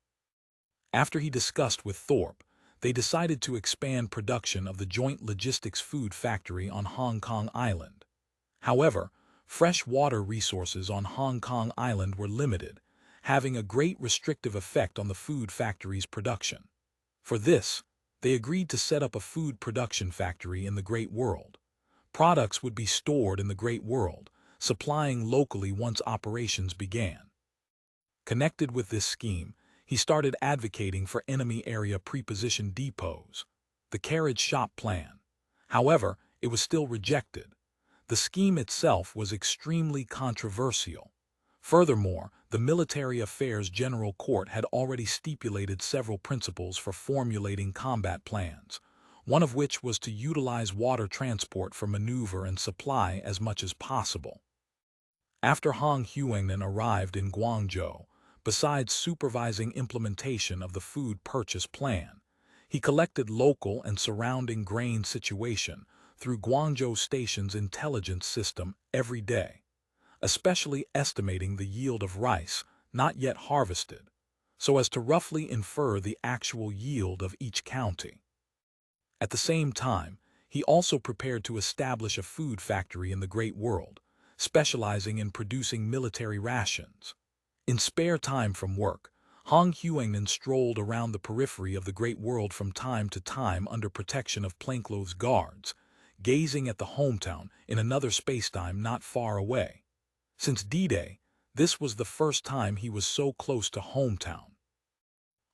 After he discussed with Thorpe, they decided to expand production of the Joint Logistics Food Factory on Hong Kong Island. However, fresh water resources on Hong Kong Island were limited, having a great restrictive effect on the food factory's production. For this, they agreed to set up a food production factory in the Great World. Products would be stored in the Great World, supplying locally once operations began. Connected with this scheme, he started advocating for enemy area preposition depots, the carriage shop plan. However, it was still rejected. The scheme itself was extremely controversial. Furthermore, the Military Affairs General Court had already stipulated several principles for formulating combat plans, one of which was to utilize water transport for maneuver and supply as much as possible. After Hu Xuefan arrived in Guangzhou, besides supervising implementation of the food purchase plan, he collected local and surrounding grain situation through Guangzhou Station's intelligence system every day, especially estimating the yield of rice not yet harvested, so as to roughly infer the actual yield of each county. At the same time, he also prepared to establish a food factory in the Great World, specializing in producing military rations. In spare time from work, Hu Xuefan strolled around the periphery of the Great World from time to time under protection of plainclothes guards, gazing at the hometown in another spacetime not far away. Since D-Day, this was the first time he was so close to hometown.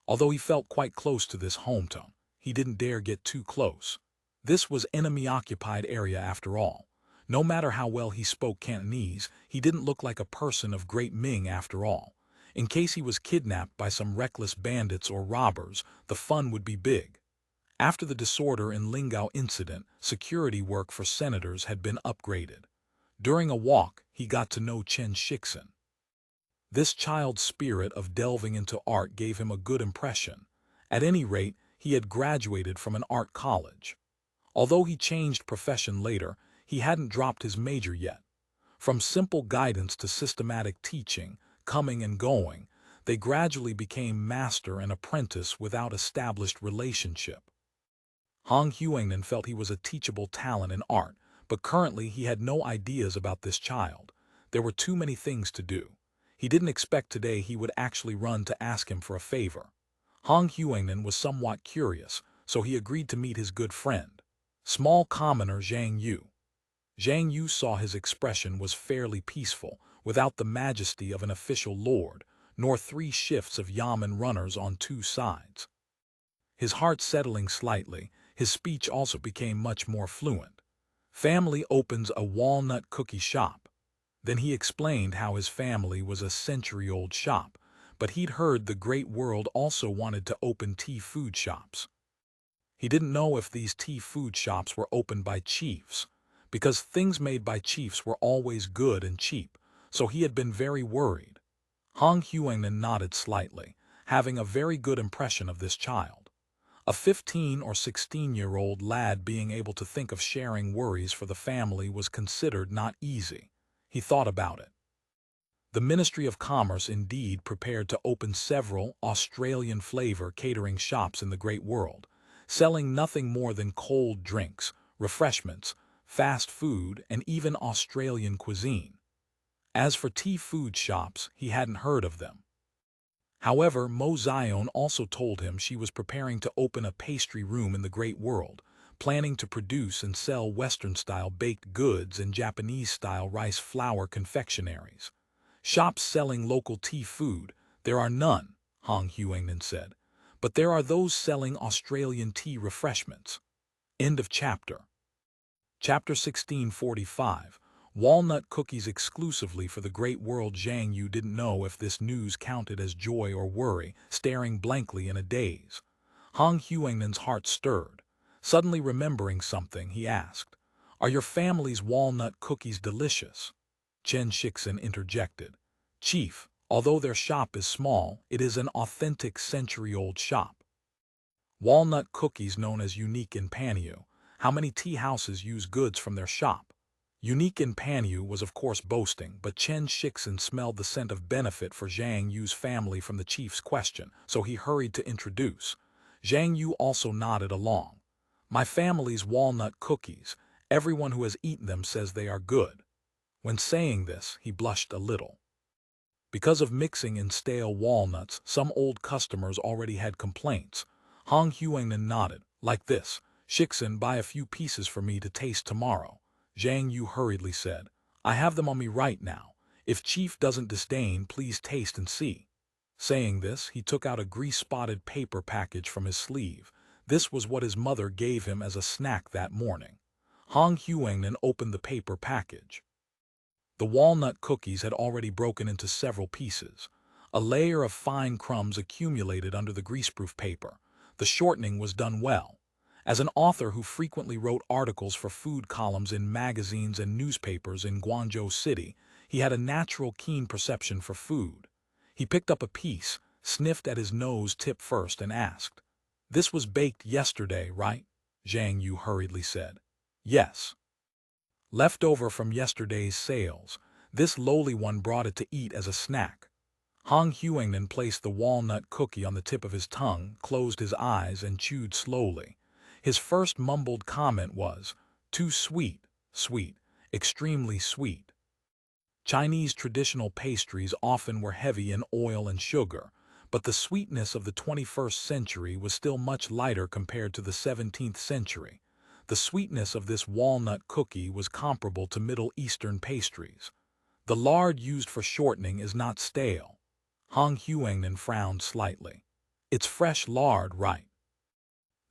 Although he felt quite close to this hometown, he didn't dare get too close. This was enemy-occupied area after all. No matter how well he spoke Cantonese, he didn't look like a person of Great Ming after all. In case he was kidnapped by some reckless bandits or robbers, the fun would be big. After the disorder in Lingao incident, security work for senators had been upgraded. During a walk, he got to know Chen Sixian. This child's spirit of delving into art gave him a good impression. At any rate, he had graduated from an art college. Although he changed profession later, he hadn't dropped his major yet. From simple guidance to systematic teaching, coming and going, they gradually became master and apprentice without established relationship. Hu Xuefan felt he was a teachable talent in art, but currently he had no ideas about this child. There were too many things to do. He didn't expect today he would actually run to ask him for a favor. Hu Xuefan was somewhat curious, so he agreed to meet his good friend, small commoner Zhang Yu. Zhang Yu saw his expression was fairly peaceful, without the majesty of an official lord, nor 3 shifts of yamen runners on 2 sides. His heart settling slightly, his speech also became much more fluent. Family opens a walnut cookie shop. Then he explained how his family was a century-old shop, but he'd heard the Great World also wanted to open tea food shops. He didn't know if these tea food shops were opened by chiefs, because things made by chiefs were always good and cheap, so he had been very worried. Hu Xuefan nodded slightly, having a very good impression of this child. A 15 or 16-year-old lad being able to think of sharing worries for the family was considered not easy. He thought about it. The Ministry of Commerce indeed prepared to open several Australian flavor catering shops in the Great World, selling nothing more than cold drinks, refreshments, fast food, and even Australian cuisine. As for tea food shops, he hadn't heard of them. However, Mo Zion also told him she was preparing to open a pastry room in the Great World, planning to produce and sell Western-style baked goods and Japanese-style rice flour confectionaries. Shops selling local tea food, there are none, Hu Xuefan said, but there are those selling Australian tea refreshments. End of chapter. Chapter 1645. Walnut cookies exclusively for the great world. Zhang Yu didn't know if this news counted as joy or worry, staring blankly in a daze. Hu Xuefan's heart stirred. Suddenly remembering something, he asked, "Are your family's walnut cookies delicious?" Sixian interjected, "Chief, although their shop is small, it is an authentic century-old shop. Walnut cookies known as unique in Panyu. How many tea houses use goods from their shop?" Unique in Panyu was of course boasting, but Sixian smelled the scent of benefit for Zhang Yu's family from the chief's question, so he hurried to introduce. Zhang Yu also nodded along. "My family's walnut cookies. Everyone who has eaten them says they are good." When saying this, he blushed a little. Because of mixing in stale walnuts, some old customers already had complaints. Hu Xuefan nodded. "Like this. Sixian, buy a few pieces for me to taste tomorrow." Zhang Yu hurriedly said, "I have them on me right now. If Chief doesn't disdain, please taste and see." Saying this, he took out a grease-spotted paper package from his sleeve. This was what his mother gave him as a snack that morning. Hu Xuefan opened the paper package. The walnut cookies had already broken into several pieces. A layer of fine crumbs accumulated under the greaseproof paper. The shortening was done well. As an author who frequently wrote articles for food columns in magazines and newspapers in Guangzhou City, he had a natural keen perception for food. He picked up a piece, sniffed at his nose tip first and asked, "This was baked yesterday, right?" Zhang Yu hurriedly said, "Yes." "Leftover from yesterday's sales. This lowly one brought it to eat as a snack." Hu Xuefan placed the walnut cookie on the tip of his tongue, closed his eyes, and chewed slowly. His first mumbled comment was, "Too sweet, sweet, extremely sweet." Chinese traditional pastries often were heavy in oil and sugar, but the sweetness of the 21st century was still much lighter compared to the 17th century. The sweetness of this walnut cookie was comparable to Middle Eastern pastries. "The lard used for shortening is not stale." Hu Xuefan frowned slightly. "It's fresh lard, right?"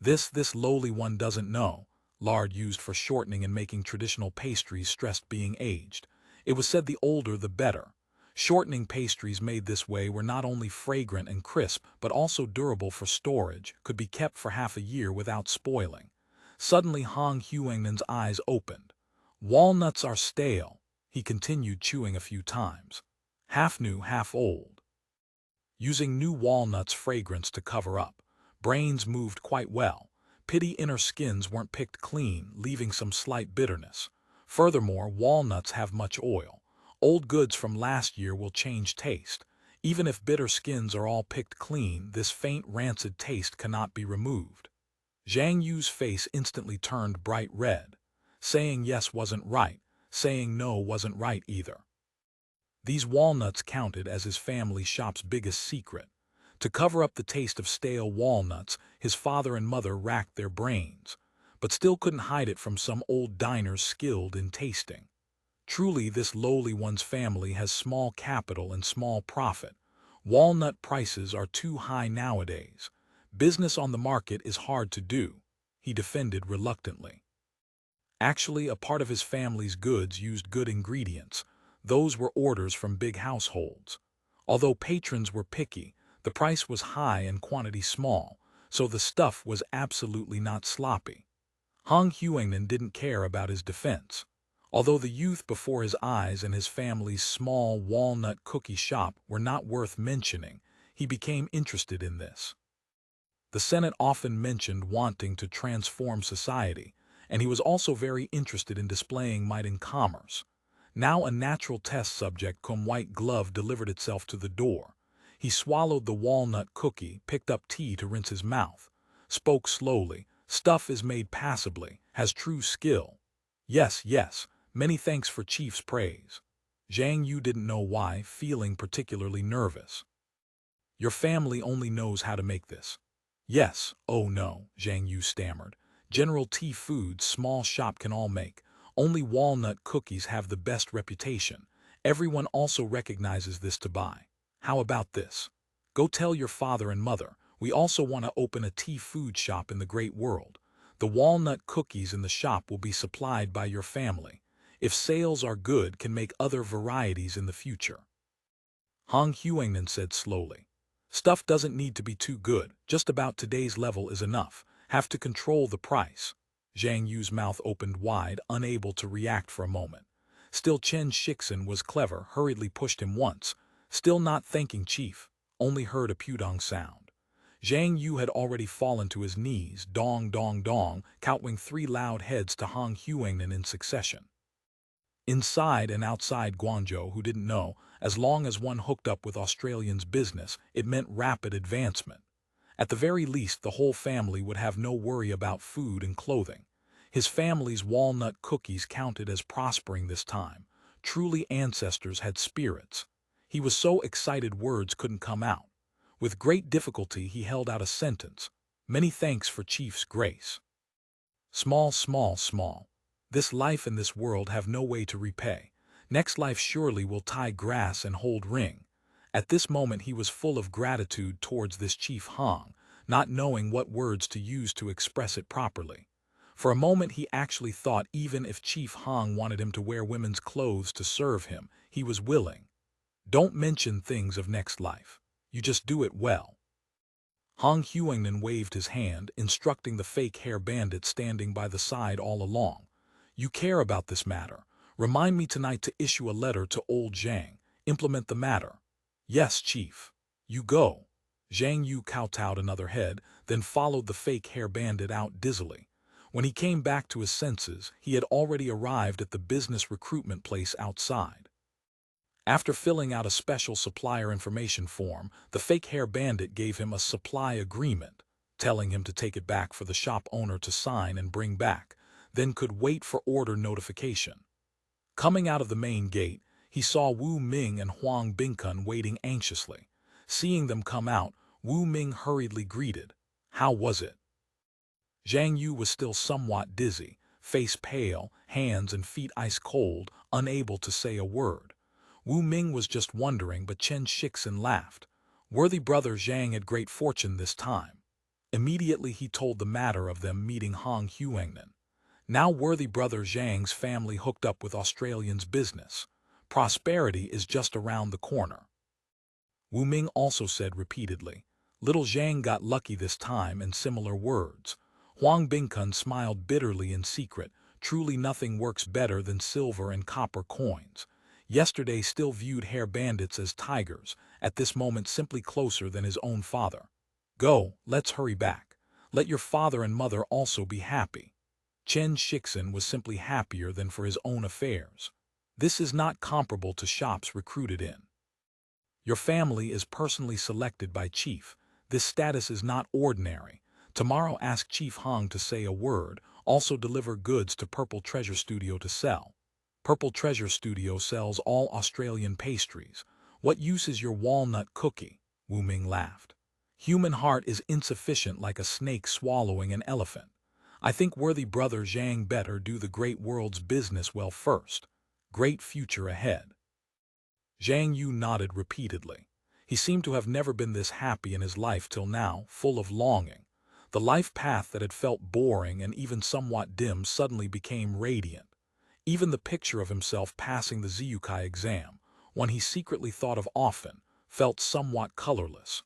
This lowly one doesn't know. Lard used for shortening and making traditional pastries stressed being aged. It was said the older the better. Shortening pastries made this way were not only fragrant and crisp, but also durable for storage, could be kept for half a year without spoiling. Suddenly Hu Xuefan's eyes opened. "Walnuts are stale," he continued, chewing a few times. "Half new, half old." Using new walnuts' fragrance to cover up. Brains moved quite well. Pity inner skins weren't picked clean, leaving some slight bitterness. Furthermore, walnuts have much oil. Old goods from last year will change taste. Even if bitter skins are all picked clean, this faint rancid taste cannot be removed. Zhang Yu's face instantly turned bright red. Saying yes wasn't right. Saying no wasn't right either. These walnuts counted as his family shop's biggest secret. To cover up the taste of stale walnuts, his father and mother racked their brains, but still couldn't hide it from some old diners skilled in tasting. Truly, this lowly one's family has small capital and small profit. Walnut prices are too high nowadays. Business on the market is hard to do, he defended reluctantly. Actually, a part of his family's goods used good ingredients. Those were orders from big households. Although patrons were picky, the price was high and quantity small, so the stuff was absolutely not sloppy. Hu Xuefan didn't care about his defense. Although the youth before his eyes and his family's small walnut cookie shop were not worth mentioning, he became interested in this. The Senate often mentioned wanting to transform society, and he was also very interested in displaying might in commerce. Now a natural test subject cum white glove delivered itself to the door. He swallowed the walnut cookie, picked up tea to rinse his mouth, spoke slowly. "Stuff is made passably, has true skill." "Yes, yes, many thanks for Chief's praise." Zhang Yu didn't know why, feeling particularly nervous. "Your family only knows how to make this." "Yes, oh no," Zhang Yu stammered. "General tea foods, small shop can all make. Only walnut cookies have the best reputation. Everyone also recognizes this to buy. How about this? Go tell your father and mother, we also want to open a tea food shop in the great world. The walnut cookies in the shop will be supplied by your family. If sales are good, can make other varieties in the future. Hu Xuefan said slowly. Stuff doesn't need to be too good, just about today's level is enough. Have to control the price. Zhang Yu's mouth opened wide, unable to react for a moment. Still Chen Sixian was clever, hurriedly pushed him once. Still not thanking Chief, only heard a pudong sound. Zhang Yu had already fallen to his knees, dong dong dong, counting 3 loud heads to Hu Xuefan in succession. Inside and outside Guangzhou, who didn't know, as long as one hooked up with Australians' business, it meant rapid advancement. At the very least, the whole family would have no worry about food and clothing. His family's walnut cookies counted as prospering this time. Truly ancestors had spirits. He was so excited words couldn't come out. With great difficulty he held out a sentence. Many thanks for Chief's grace. Small, small, small. This life and this world have no way to repay. Next life surely will tie grass and hold ring. At this moment he was full of gratitude towards this Chief Hong, not knowing what words to use to express it properly. For a moment he actually thought even if Chief Hong wanted him to wear women's clothes to serve him, he was willing. Don't mention things of next life. You just do it well. Hu Xuefan waved his hand, instructing the fake hair bandit standing by the side all along. You care about this matter. Remind me tonight to issue a letter to old Zhang. Implement the matter. Yes, Chief. You go. Zhang Yu kowtowed another head, then followed the fake hair bandit out dizzily. When he came back to his senses, he had already arrived at the business recruitment place outside. After filling out a special supplier information form, the fake hair bandit gave him a supply agreement, telling him to take it back for the shop owner to sign and bring back, then could wait for order notification. Coming out of the main gate, he saw Wu Ming and Huang Bingkun waiting anxiously. Seeing them come out, Wu Ming hurriedly greeted. How was it? Zhang Yu was still somewhat dizzy, face pale, hands and feet ice cold, unable to say a word. Wu Ming was just wondering, but Chen Sixian laughed. Worthy brother Zhang had great fortune this time. Immediately he told the matter of them meeting Hu Xuefan. Now worthy brother Zhang's family hooked up with Australians' business. Prosperity is just around the corner. Wu Ming also said repeatedly. Little Zhang got lucky this time, and similar words. Huang Bingkun smiled bitterly in secret. Truly nothing works better than silver and copper coins. Yesterday still viewed HairBandits as tigers, at this moment simply closer than his own father. Go, let's hurry back. Let your father and mother also be happy. Chen Sixian was simply happier than for his own affairs. This is not comparable to shops recruited in. Your family is personally selected by Chief. This status is not ordinary. Tomorrow ask Chief Hong to say a word, also deliver goods to Purple Treasure Studio to sell. Purple Treasure Studio sells all Australian pastries. What use is your walnut cookie? Wu Ming laughed. Human heart is insufficient like a snake swallowing an elephant. I think worthy brother Zhang better do the great world's business well first. Great future ahead. Zhang Yu nodded repeatedly. He seemed to have never been this happy in his life till now, full of longing. The life path that had felt boring and even somewhat dim suddenly became radiant. Even the picture of himself passing the Ziyukai exam, one he secretly thought of often, felt somewhat colorless.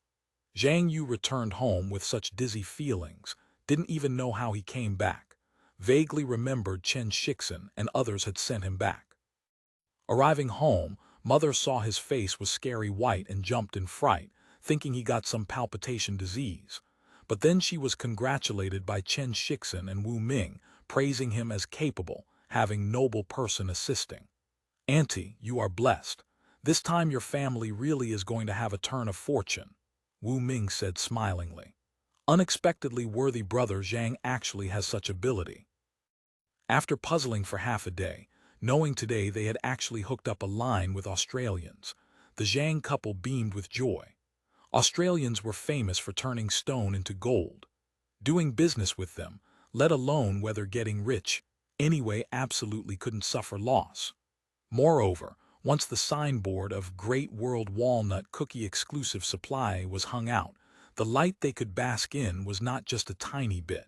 Zhang Yu returned home with such dizzy feelings, didn't even know how he came back. Vaguely remembered Chen Sixian and others had sent him back. Arriving home, mother saw his face was scary white and jumped in fright, thinking he got some palpitation disease. But then she was congratulated by Chen Sixian and Wu Ming, praising him as capable, having noble person assisting. Auntie, you are blessed. This time your family really is going to have a turn of fortune, Wu Ming said smilingly. Unexpectedly worthy brother Zhang actually has such ability. After puzzling for half a day, knowing today they had actually hooked up a line with Australians, the Zhang couple beamed with joy. Australians were famous for turning stone into gold. Doing business with them, let alone whether getting rich, anyway absolutely couldn't suffer loss. Moreover, once the signboard of Great World Walnut Cookie Exclusive Supply was hung out, the light they could bask in was not just a tiny bit.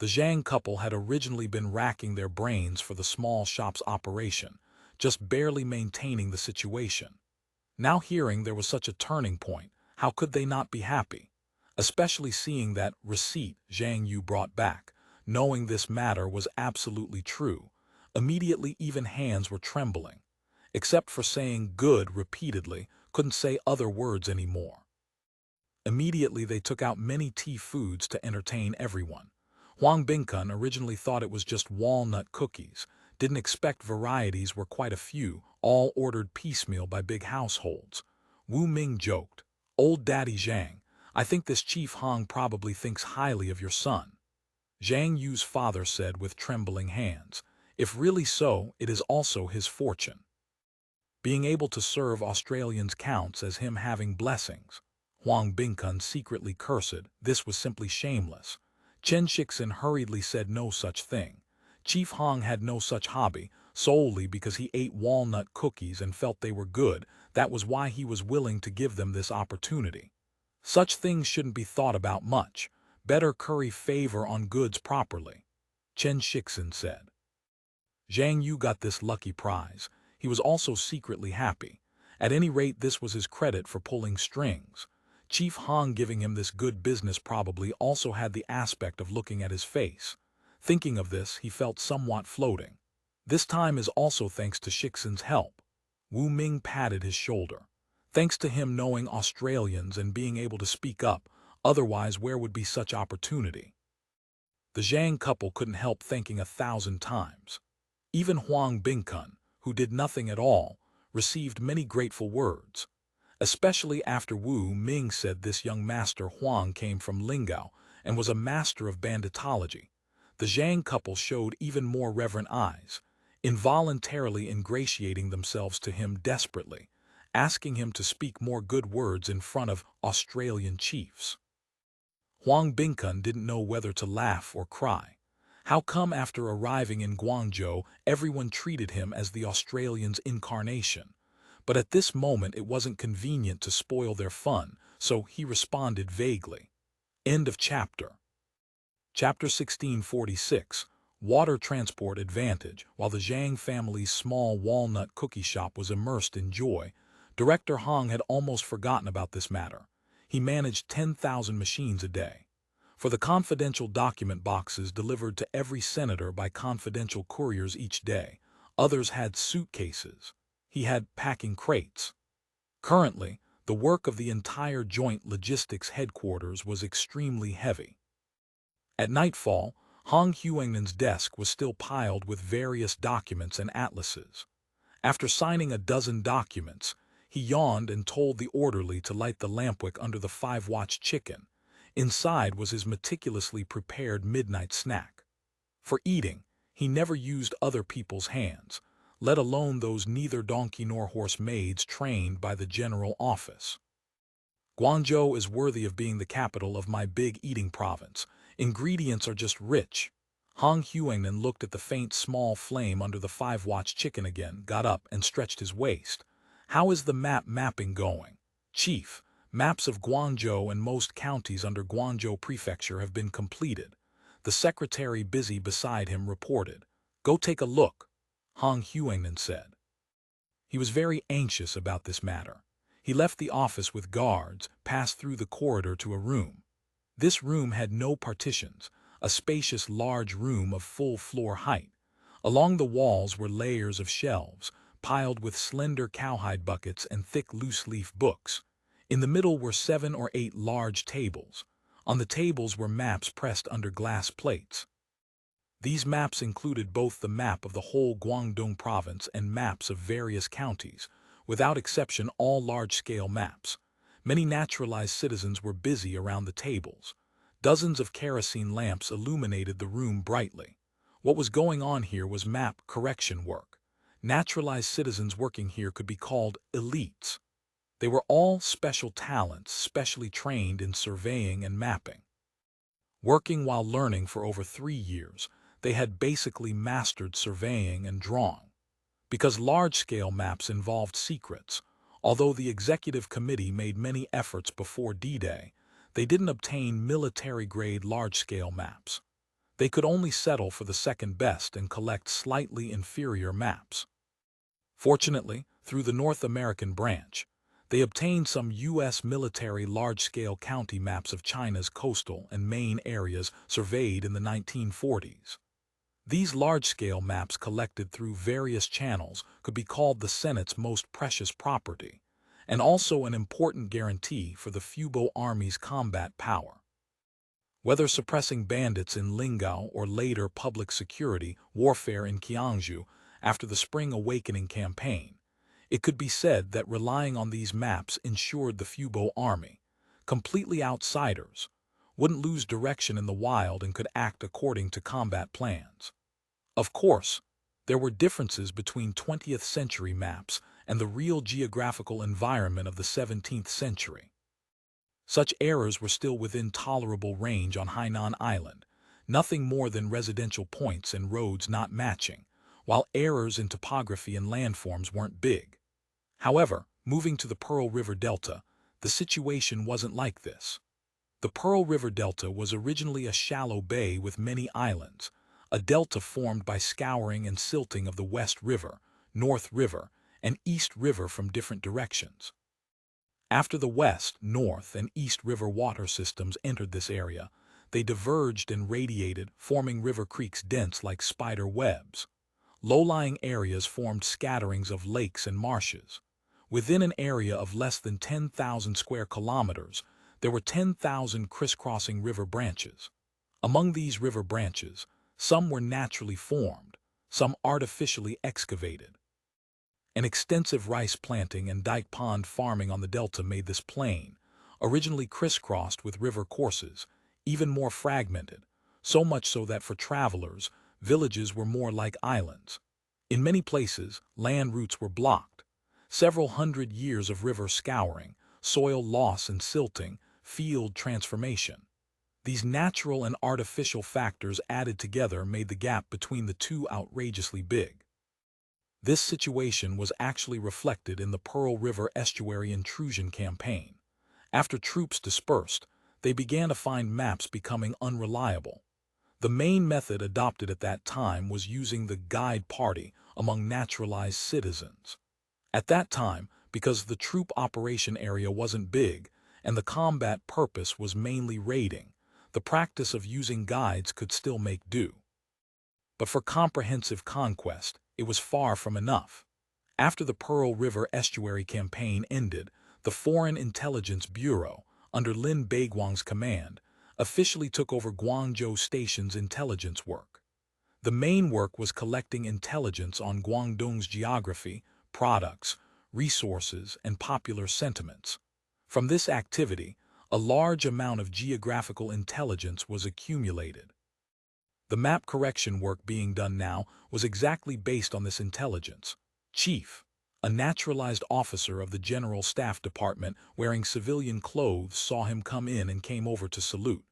The Zhang couple had originally been racking their brains for the small shop's operation, just barely maintaining the situation. Now hearing there was such a turning point, how could they not be happy? Especially seeing that receipt Zhang Yu brought back, knowing this matter was absolutely true. Immediately even hands were trembling. Except for saying good repeatedly, couldn't say other words anymore. Immediately they took out many tea foods to entertain everyone. Huang Bingkun originally thought it was just walnut cookies, didn't expect varieties were quite a few, all ordered piecemeal by big households. Wu Ming joked, "Old Daddy Zhang, I think this Chief Hong probably thinks highly of your son." Zhang Yu's father said with trembling hands, "If really so, it is also his fortune. Being able to serve Australians counts as him having blessings." Huang Bingkun secretly cursed, this was simply shameless. Chen Sixian hurriedly said no such thing. Chief Hong had no such hobby, solely because he ate walnut cookies and felt they were good, that was why he was willing to give them this opportunity. Such things shouldn't be thought about much. Better curry favor on goods properly, Chen Sixian said. Zhang Yu got this lucky prize. He was also secretly happy. At any rate, this was his credit for pulling strings. Chief Hong giving him this good business probably also had the aspect of looking at his face. Thinking of this, he felt somewhat floating. This time is also thanks to Sixian's help. Wu Ming patted his shoulder. Thanks to him knowing Australians and being able to speak up, otherwise where would be such opportunity? The Zhang couple couldn't help thanking 1,000 times. Even Huang Bingkun, who did nothing at all, received many grateful words. Especially after Wu Ming said this young master Huang came from Lingao and was a master of banditology. The Zhang couple showed even more reverent eyes, involuntarily ingratiating themselves to him desperately, asking him to speak more good words in front of Australian chiefs. Huang Bingkun didn't know whether to laugh or cry. How come after arriving in Guangzhou everyone treated him as the Australians' incarnation? But at this moment it wasn't convenient to spoil their fun, so he responded vaguely. End of chapter. Chapter 1646, Water Transport Advantage. While the Zhang family's small walnut cookie shop was immersed in joy, Director Hong had almost forgotten about this matter. He managed 10,000 machines a day. For the confidential document boxes delivered to every senator by confidential couriers each day, others had suitcases. He had packing crates. Currently, the work of the entire Joint Logistics Headquarters was extremely heavy. At nightfall, Hong Xuefan's desk was still piled with various documents and atlases. After signing a dozen documents, he yawned and told the orderly to light the lampwick under the 5-watch chicken. Inside was his meticulously prepared midnight snack. For eating, he never used other people's hands, let alone those neither donkey nor horse maids trained by the general office. Guangzhou is worthy of being the capital of my big eating province. Ingredients are just rich. Hong Xuefan looked at the faint small flame under the 5-watch chicken again, got up and stretched his waist. How is the mapping going? Chief, maps of Guangzhou and most counties under Guangzhou Prefecture have been completed. The secretary busy beside him reported. Go take a look, Hong Xuefan said. He was very anxious about this matter. He left the office with guards, passed through the corridor to a room. This room had no partitions, a spacious large room of full floor height. Along the walls were layers of shelves, piled with slender cowhide buckets and thick loose-leaf books. In the middle were 7 or 8 large tables. On the tables were maps pressed under glass plates. These maps included both the map of the whole Guangdong province and maps of various counties, without exception all large-scale maps. Many naturalized citizens were busy around the tables. Dozens of kerosene lamps illuminated the room brightly. What was going on here was map correction work. Naturalized citizens working here could be called elites. They were all special talents, specially trained in surveying and mapping. Working while learning for over 3 years, they had basically mastered surveying and drawing. Because large-scale maps involved secrets, although the executive committee made many efforts before D-Day, they didn't obtain military-grade large-scale maps. They could only settle for the second best and collect slightly inferior maps. Fortunately, through the North American branch, they obtained some U.S. military large-scale county maps of China's coastal and main areas surveyed in the 1940s. These large-scale maps collected through various channels could be called the Senate's most precious property, and also an important guarantee for the Fubo Army's combat power. Whether suppressing bandits in Lingao or later public security warfare in Qiangzhou after the Spring Awakening campaign, it could be said that relying on these maps ensured the Fubo Army, completely outsiders, wouldn't lose direction in the wild and could act according to combat plans. Of course, there were differences between 20th century maps and the real geographical environment of the 17th century. Such errors were still within tolerable range on Hainan Island, nothing more than residential points and roads not matching, while errors in topography and landforms weren't big. However, moving to the Pearl River Delta, the situation wasn't like this. The Pearl River Delta was originally a shallow bay with many islands, a delta formed by scouring and silting of the West River, North River, and East River from different directions. After the West, North, and East River water systems entered this area, they diverged and radiated, forming river creeks dense like spider webs. Low-lying areas formed scatterings of lakes and marshes. Within an area of less than 10,000 square kilometers, there were 10,000 crisscrossing river branches. Among these river branches, some were naturally formed, some artificially excavated. An extensive rice planting and dike pond farming on the delta made this plain, originally crisscrossed with river courses, even more fragmented, so much so that for travelers, villages were more like islands. In many places, land routes were blocked. Several hundred years of river scouring, soil loss and silting, field transformation. These natural and artificial factors added together made the gap between the two outrageously big. This situation was actually reflected in the Pearl River Estuary Intrusion Campaign. After troops dispersed, they began to find maps becoming unreliable. The main method adopted at that time was using the guide party among naturalized citizens. At that time, because the troop operation area wasn't big and the combat purpose was mainly raiding, the practice of using guides could still make do. But for comprehensive conquest, it was far from enough. After the Pearl River Estuary Campaign ended, the Foreign Intelligence Bureau, under Lin Baiguang's command, officially took over Guangzhou Station's intelligence work. The main work was collecting intelligence on Guangdong's geography, products, resources, and popular sentiments. From this activity, a large amount of geographical intelligence was accumulated. The map correction work being done now was exactly based on this intelligence. Chief, a naturalized officer of the General Staff Department wearing civilian clothes, saw him come in and came over to salute.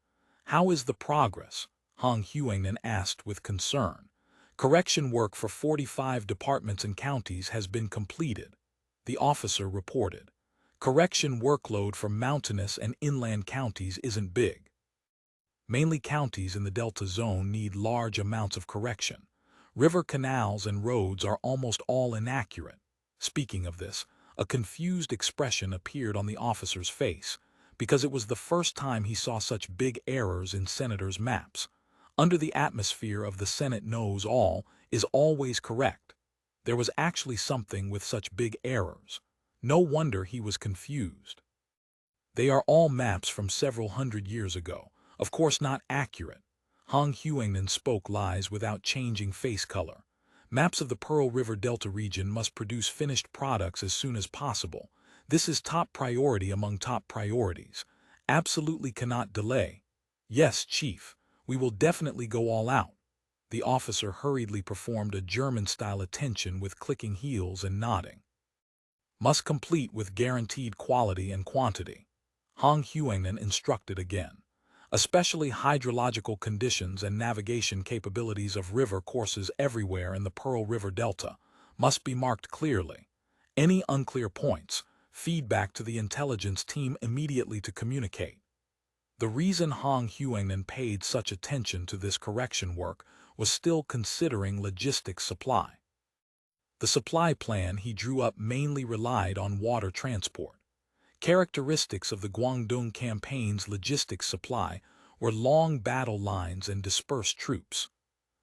"How is the progress?" Hu Xuefan asked with concern. "Correction work for 45 departments and counties has been completed," the officer reported. "Correction workload for mountainous and inland counties isn't big. Mainly counties in the Delta Zone need large amounts of correction. River canals and roads are almost all inaccurate." Speaking of this, a confused expression appeared on the officer's face, because it was the first time he saw such big errors in senators' maps. Under the atmosphere of the Senate knows all is always correct. There was actually something with such big errors. No wonder he was confused. They are all maps from several hundred years ago, of course not accurate. Hu Xuefan spoke lies without changing face color. Maps of the Pearl River Delta region must produce finished products as soon as possible. This is top priority among top priorities. Absolutely cannot delay. "Yes, Chief, we will definitely go all out." The officer hurriedly performed a German-style attention with clicking heels and nodding. "Must complete with guaranteed quality and quantity," Hu Xuefan instructed again. "Especially hydrological conditions and navigation capabilities of river courses everywhere in the Pearl River Delta must be marked clearly. Any unclear points, feedback to the intelligence team immediately to communicate." The reason Hu Xuefan paid such attention to this correction work was still considering logistics supply. The supply plan he drew up mainly relied on water transport. Characteristics of the Guangdong campaign's logistics supply were long battle lines and dispersed troops.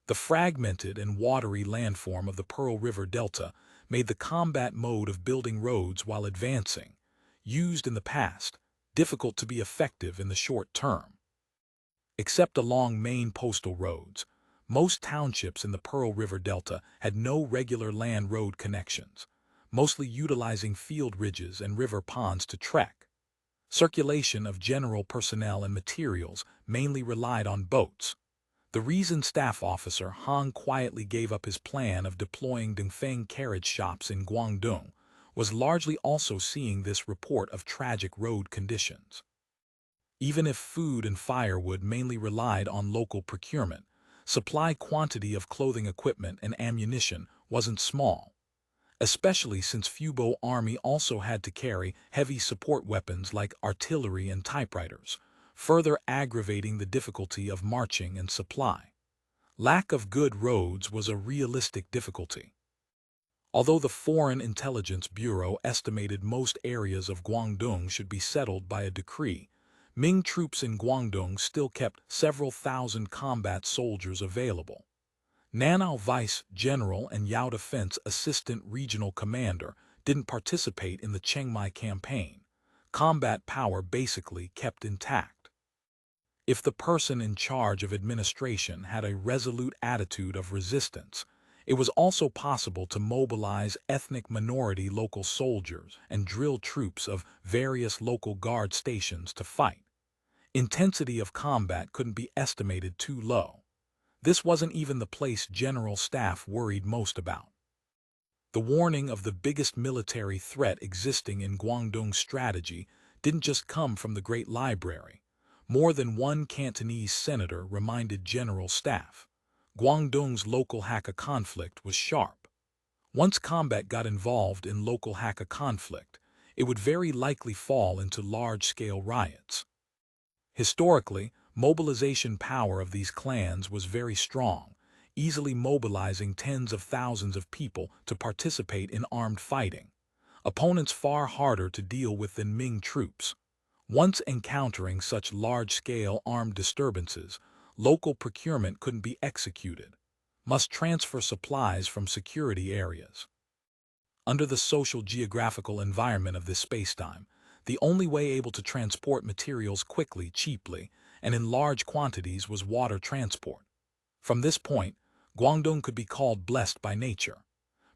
The fragmented and watery landform of the Pearl River Delta made the combat mode of building roads while advancing, used in the past, difficult to be effective in the short term. Except along main postal roads, most townships in the Pearl River Delta had no regular land road connections, mostly utilizing field ridges and river ponds to trek. Circulation of general personnel and materials mainly relied on boats. The reason Staff Officer Han quietly gave up his plan of deploying Dongfeng carriage shops in Guangdong was largely also seeing this report of tragic road conditions. Even if food and firewood mainly relied on local procurement, supply quantity of clothing equipment and ammunition wasn't small, especially since Fubo Army also had to carry heavy support weapons like artillery and typewriters, further aggravating the difficulty of marching and supply. Lack of good roads was a realistic difficulty. Although the Foreign Intelligence Bureau estimated most areas of Guangdong should be settled by a decree, Ming troops in Guangdong still kept several thousand combat soldiers available. Nanao Vice General and Yao Defense Assistant Regional Commander didn't participate in the Chiangmai campaign. Combat power basically kept intact. If the person in charge of administration had a resolute attitude of resistance, it was also possible to mobilize ethnic minority local soldiers and drill troops of various local guard stations to fight. Intensity of combat couldn't be estimated too low. This wasn't even the place General Staff worried most about. The warning of the biggest military threat existing in Guangdong's strategy didn't just come from the Great Library. More than one Cantonese senator reminded General Staff. Guangdong's local Hakka conflict was sharp. Once combat got involved in local Hakka conflict, it would very likely fall into large-scale riots. Historically, mobilization power of these clans was very strong, easily mobilizing tens of thousands of people to participate in armed fighting. Opponents far harder to deal with than Ming troops. Once encountering such large-scale armed disturbances, local procurement couldn't be executed, must transfer supplies from security areas. Under the social geographical environment of this spacetime, the only way able to transport materials quickly, cheaply, and in large quantities was water transport. From this point, Guangdong could be called blessed by nature.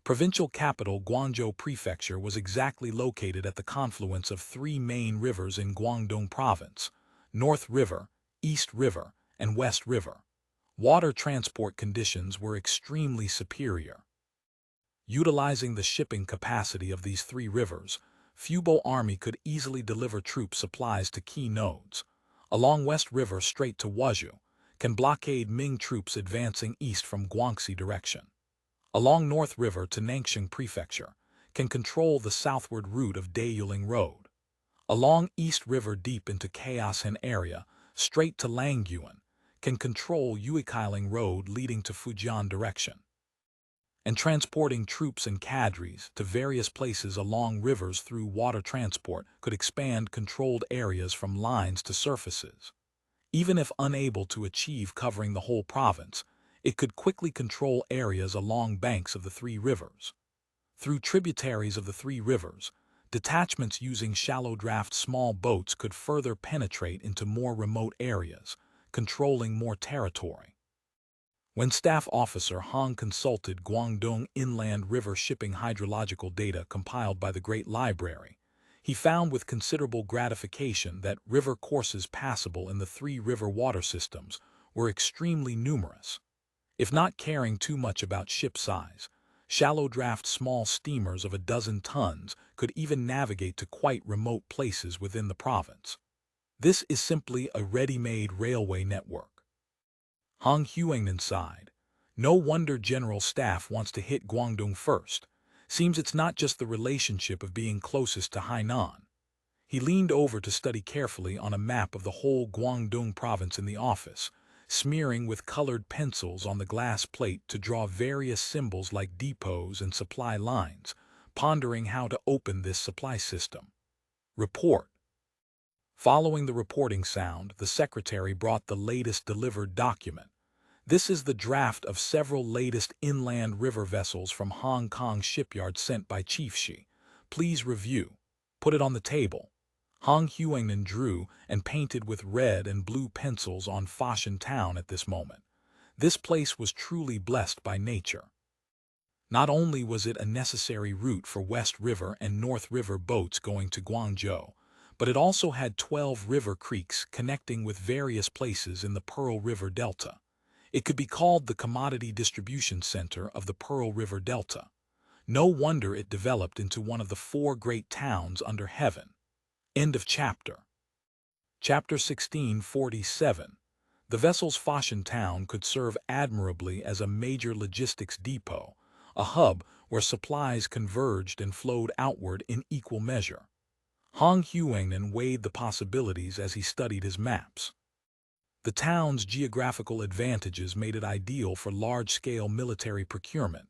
Provincial capital Guangzhou Prefecture was exactly located at the confluence of three main rivers in Guangdong Province: North River, East River, and West River. Water transport conditions were extremely superior. Utilizing the shipping capacity of these three rivers, Fubo Army could easily deliver troop supplies to key nodes. Along West River straight to Wuzhou, can blockade Ming troops advancing east from Guangxi direction. Along North River to Nanxing Prefecture, can control the southward route of Dayuling Road. Along East River deep into Chaoshan area, straight to Langyuan, can control Yuikiling Road leading to Fujian direction. And transporting troops and cadres to various places along rivers through water transport could expand controlled areas from lines to surfaces. Even if unable to achieve covering the whole province, it could quickly control areas along banks of the three rivers. Through tributaries of the three rivers, detachments using shallow draft small boats could further penetrate into more remote areas, controlling more territory. When Staff Officer Han consulted Guangdong Inland River shipping hydrological data compiled by the Great Library, he found with considerable gratification that river courses passable in the three river water systems were extremely numerous. If not caring too much about ship size, shallow draft small steamers of a dozen tons could even navigate to quite remote places within the province. This is simply a ready-made railway network. Hu Xuefan sighed. No wonder General Staff wants to hit Guangdong first. Seems it's not just the relationship of being closest to Hainan. He leaned over to study carefully on a map of the whole Guangdong province in the office, smearing with colored pencils on the glass plate to draw various symbols like depots and supply lines, pondering how to open this supply system. Report. Following the reporting sound, the secretary brought the latest delivered document. This is the draft of several latest inland river vessels from Hong Kong shipyards sent by Chief Shi. Please review. Put it on the table. Hu Xuefan drew and painted with red and blue pencils on Fashion Town at this moment. This place was truly blessed by nature. Not only was it a necessary route for West River and North River boats going to Guangzhou, but it also had 12 river creeks connecting with various places in the Pearl River Delta. It could be called the commodity distribution center of the Pearl River Delta. No wonder it developed into one of the 4 great towns under heaven. End of chapter. Chapter 1647. The vessel's Fashion Town could serve admirably as a major logistics depot, a hub where supplies converged and flowed outward in equal measure. Hu Xuefan weighed the possibilities as he studied his maps. The town's geographical advantages made it ideal for large-scale military procurement.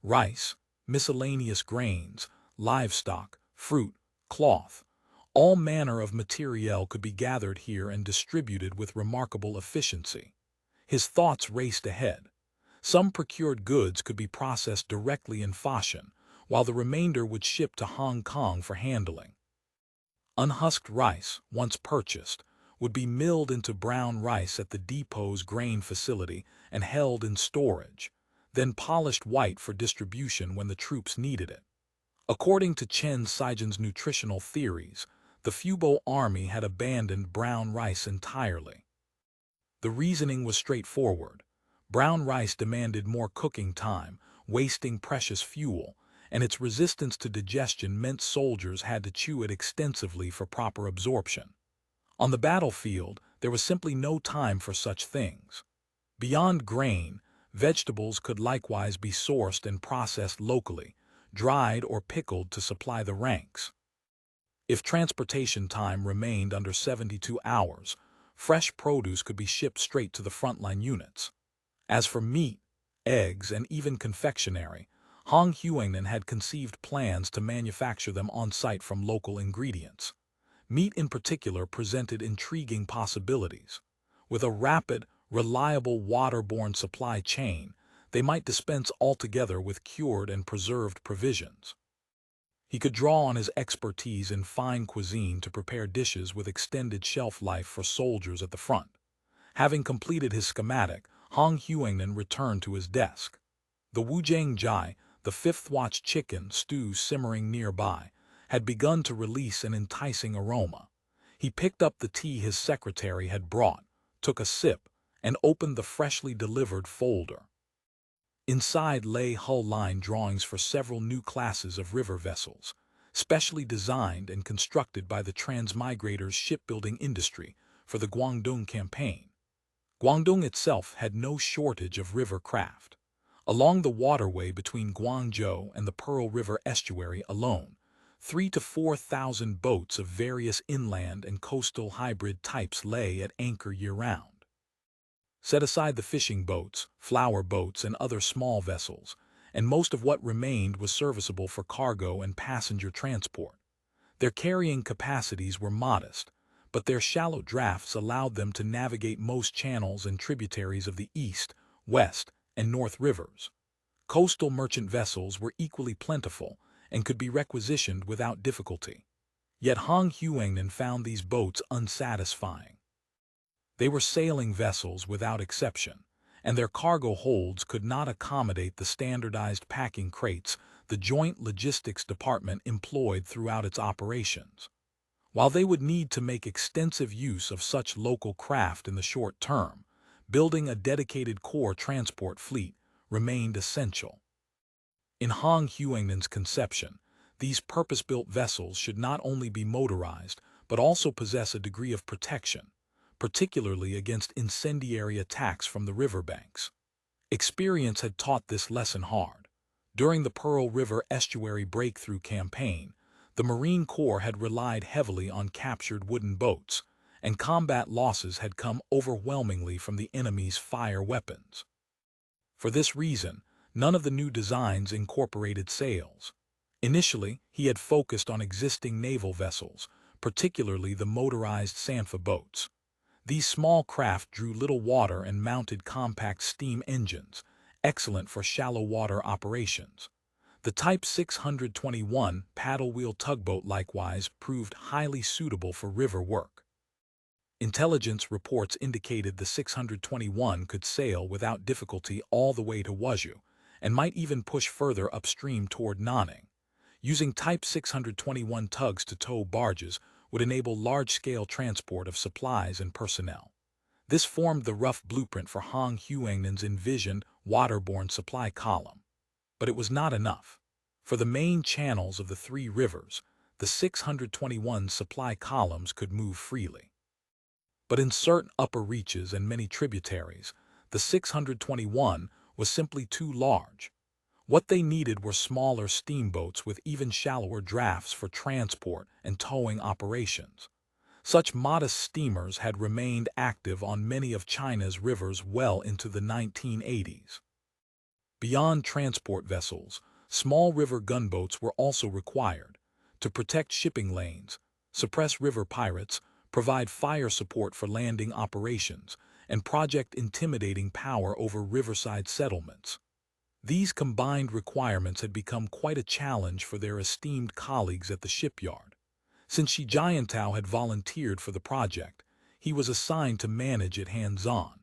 Rice, miscellaneous grains, livestock, fruit, cloth. All manner of materiel could be gathered here and distributed with remarkable efficiency. His thoughts raced ahead. Some procured goods could be processed directly in Fashion, while the remainder would ship to Hong Kong for handling. Unhusked rice, once purchased, would be milled into brown rice at the depot's grain facility and held in storage, then polished white for distribution when the troops needed it. According to Chen Saijian's nutritional theories, the Fubo army had abandoned brown rice entirely. The reasoning was straightforward. Brown rice demanded more cooking time, wasting precious fuel, and its resistance to digestion meant soldiers had to chew it extensively for proper absorption. On the battlefield, there was simply no time for such things. Beyond grain, vegetables could likewise be sourced and processed locally, dried or pickled to supply the ranks. If transportation time remained under 72 hours, fresh produce could be shipped straight to the frontline units. As for meat, eggs, and even confectionery, Hu Xuefan had conceived plans to manufacture them on-site from local ingredients. Meat in particular presented intriguing possibilities. With a rapid, reliable waterborne supply chain, they might dispense altogether with cured and preserved provisions. He could draw on his expertise in fine cuisine to prepare dishes with extended shelf life for soldiers at the front. Having completed his schematic, Hu Xuefan returned to his desk. The Wujiang Jai, the fifth watch chicken stew simmering nearby, had begun to release an enticing aroma. He picked up the tea his secretary had brought, took a sip, and opened the freshly delivered folder. Inside lay hull-line drawings for several new classes of river vessels, specially designed and constructed by the Transmigrator's shipbuilding industry for the Guangdong campaign. Guangdong itself had no shortage of river craft. Along the waterway between Guangzhou and the Pearl River estuary alone, 3,000 to 4,000 boats of various inland and coastal hybrid types lay at anchor year-round. Set aside the fishing boats, flower boats, and other small vessels, and most of what remained was serviceable for cargo and passenger transport. Their carrying capacities were modest, but their shallow drafts allowed them to navigate most channels and tributaries of the East, West, and North Rivers. Coastal merchant vessels were equally plentiful and could be requisitioned without difficulty. Yet Hu Xuefan found these boats unsatisfying. They were sailing vessels without exception, and their cargo holds could not accommodate the standardized packing crates the Joint Logistics Department employed throughout its operations. While they would need to make extensive use of such local craft in the short term, building a dedicated core transport fleet remained essential. In Hu Xuefan's conception, these purpose-built vessels should not only be motorized, but also possess a degree of protection, particularly against incendiary attacks from the riverbanks. Experience had taught this lesson hard. During the Pearl River Estuary Breakthrough Campaign, The Marine Corps had relied heavily on captured wooden boats, and combat losses had come overwhelmingly from the enemy's fire weapons. For this reason, none of the new designs incorporated sails. Initially, he had focused on existing naval vessels, particularly the motorized Sanfa boats. These small craft drew little water and mounted compact steam engines, excellent for shallow water operations. The Type 621 paddle-wheel tugboat likewise proved highly suitable for river work. Intelligence reports indicated the 621 could sail without difficulty all the way to Wuzhou, and might even push further upstream toward Nanning. Using Type 621 tugs to tow barges would enable large-scale transport of supplies and personnel. This formed the rough blueprint for Hu Xuefan's envisioned waterborne supply column. But it was not enough. For the main channels of the three rivers, the 621 supply columns could move freely. But in certain upper reaches and many tributaries, the 621 was simply too large. What they needed were smaller steamboats with even shallower drafts for transport and towing operations. Such modest steamers had remained active on many of China's rivers well into the 1980s. Beyond transport vessels, small river gunboats were also required to protect shipping lanes, suppress river pirates, provide fire support for landing operations, and project intimidating power over riverside settlements. These combined requirements had become quite a challenge for their esteemed colleagues at the shipyard. Since Xiongstyle had volunteered for the project, he was assigned to manage it hands-on.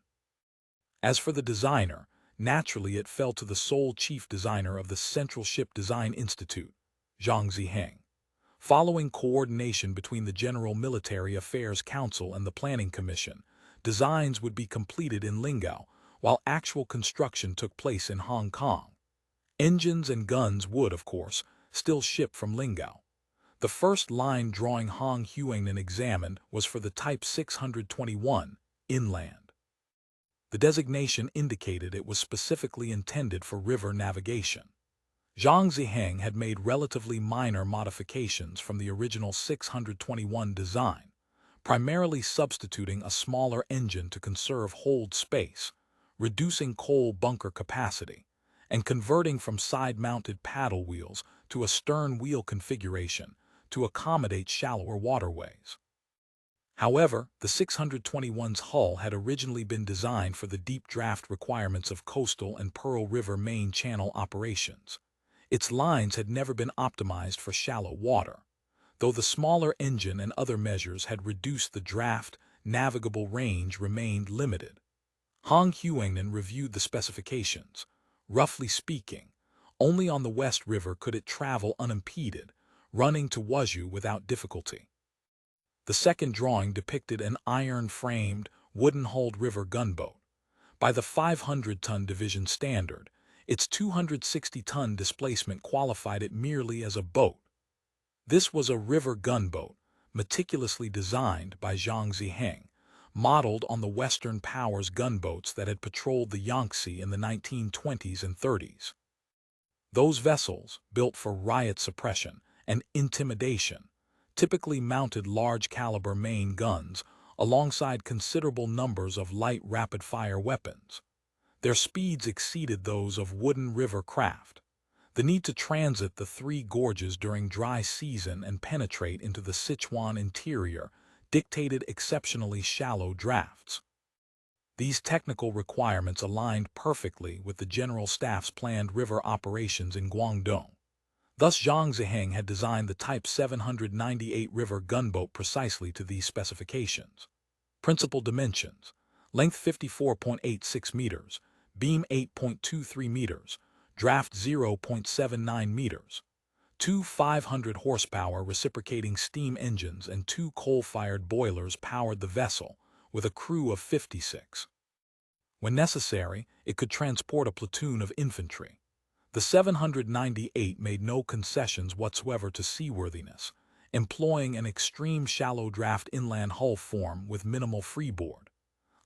As for the designer, naturally it fell to the sole chief designer of the Central Ship Design Institute, Zhang Ziheng. Following coordination between the General Military Affairs Council and the Planning Commission, designs would be completed in Lingao, while actual construction took place in Hong Kong. Engines and guns would, of course, still ship from Lingao. The first line drawing Hu Xuefan examined was for the Type 621, inland. The designation indicated it was specifically intended for river navigation. Zhang Ziheng had made relatively minor modifications from the original 621 design, primarily substituting a smaller engine to conserve hold space, reducing coal bunker capacity, and converting from side-mounted paddle wheels to a stern wheel configuration to accommodate shallower waterways. However, the 621's hull had originally been designed for the deep draft requirements of coastal and Pearl River main channel operations. Its lines had never been optimized for shallow water, though the smaller engine and other measures had reduced the draft, navigable range remained limited. Hu Xuefan reviewed the specifications. Roughly speaking, only on the West River could it travel unimpeded, running to Wuzhou without difficulty. The second drawing depicted an iron-framed, wooden-hulled river gunboat. By the 500-ton division standard, its 260-ton displacement qualified it merely as a boat. This was a river gunboat, meticulously designed by Zhang Ziheng, modeled on the Western Powers gunboats that had patrolled the Yangtze in the 1920s and 30s. Those vessels, built for riot suppression and intimidation, typically mounted large-caliber main guns alongside considerable numbers of light rapid-fire weapons. Their speeds exceeded those of wooden river craft. The need to transit the three gorges during dry season and penetrate into the Sichuan interior dictated exceptionally shallow drafts. These technical requirements aligned perfectly with the General Staff's planned river operations in Guangdong. Thus Zhang Ziheng had designed the Type 798 river gunboat precisely to these specifications. Principal dimensions: length 54.86 meters, beam 8.23 meters, draft 0.79 meters. Two 500 horsepower reciprocating steam engines and two coal-fired boilers powered the vessel, with a crew of 56. When necessary, it could transport a platoon of infantry. The 798 made no concessions whatsoever to seaworthiness, employing an extreme shallow draft inland hull form with minimal freeboard.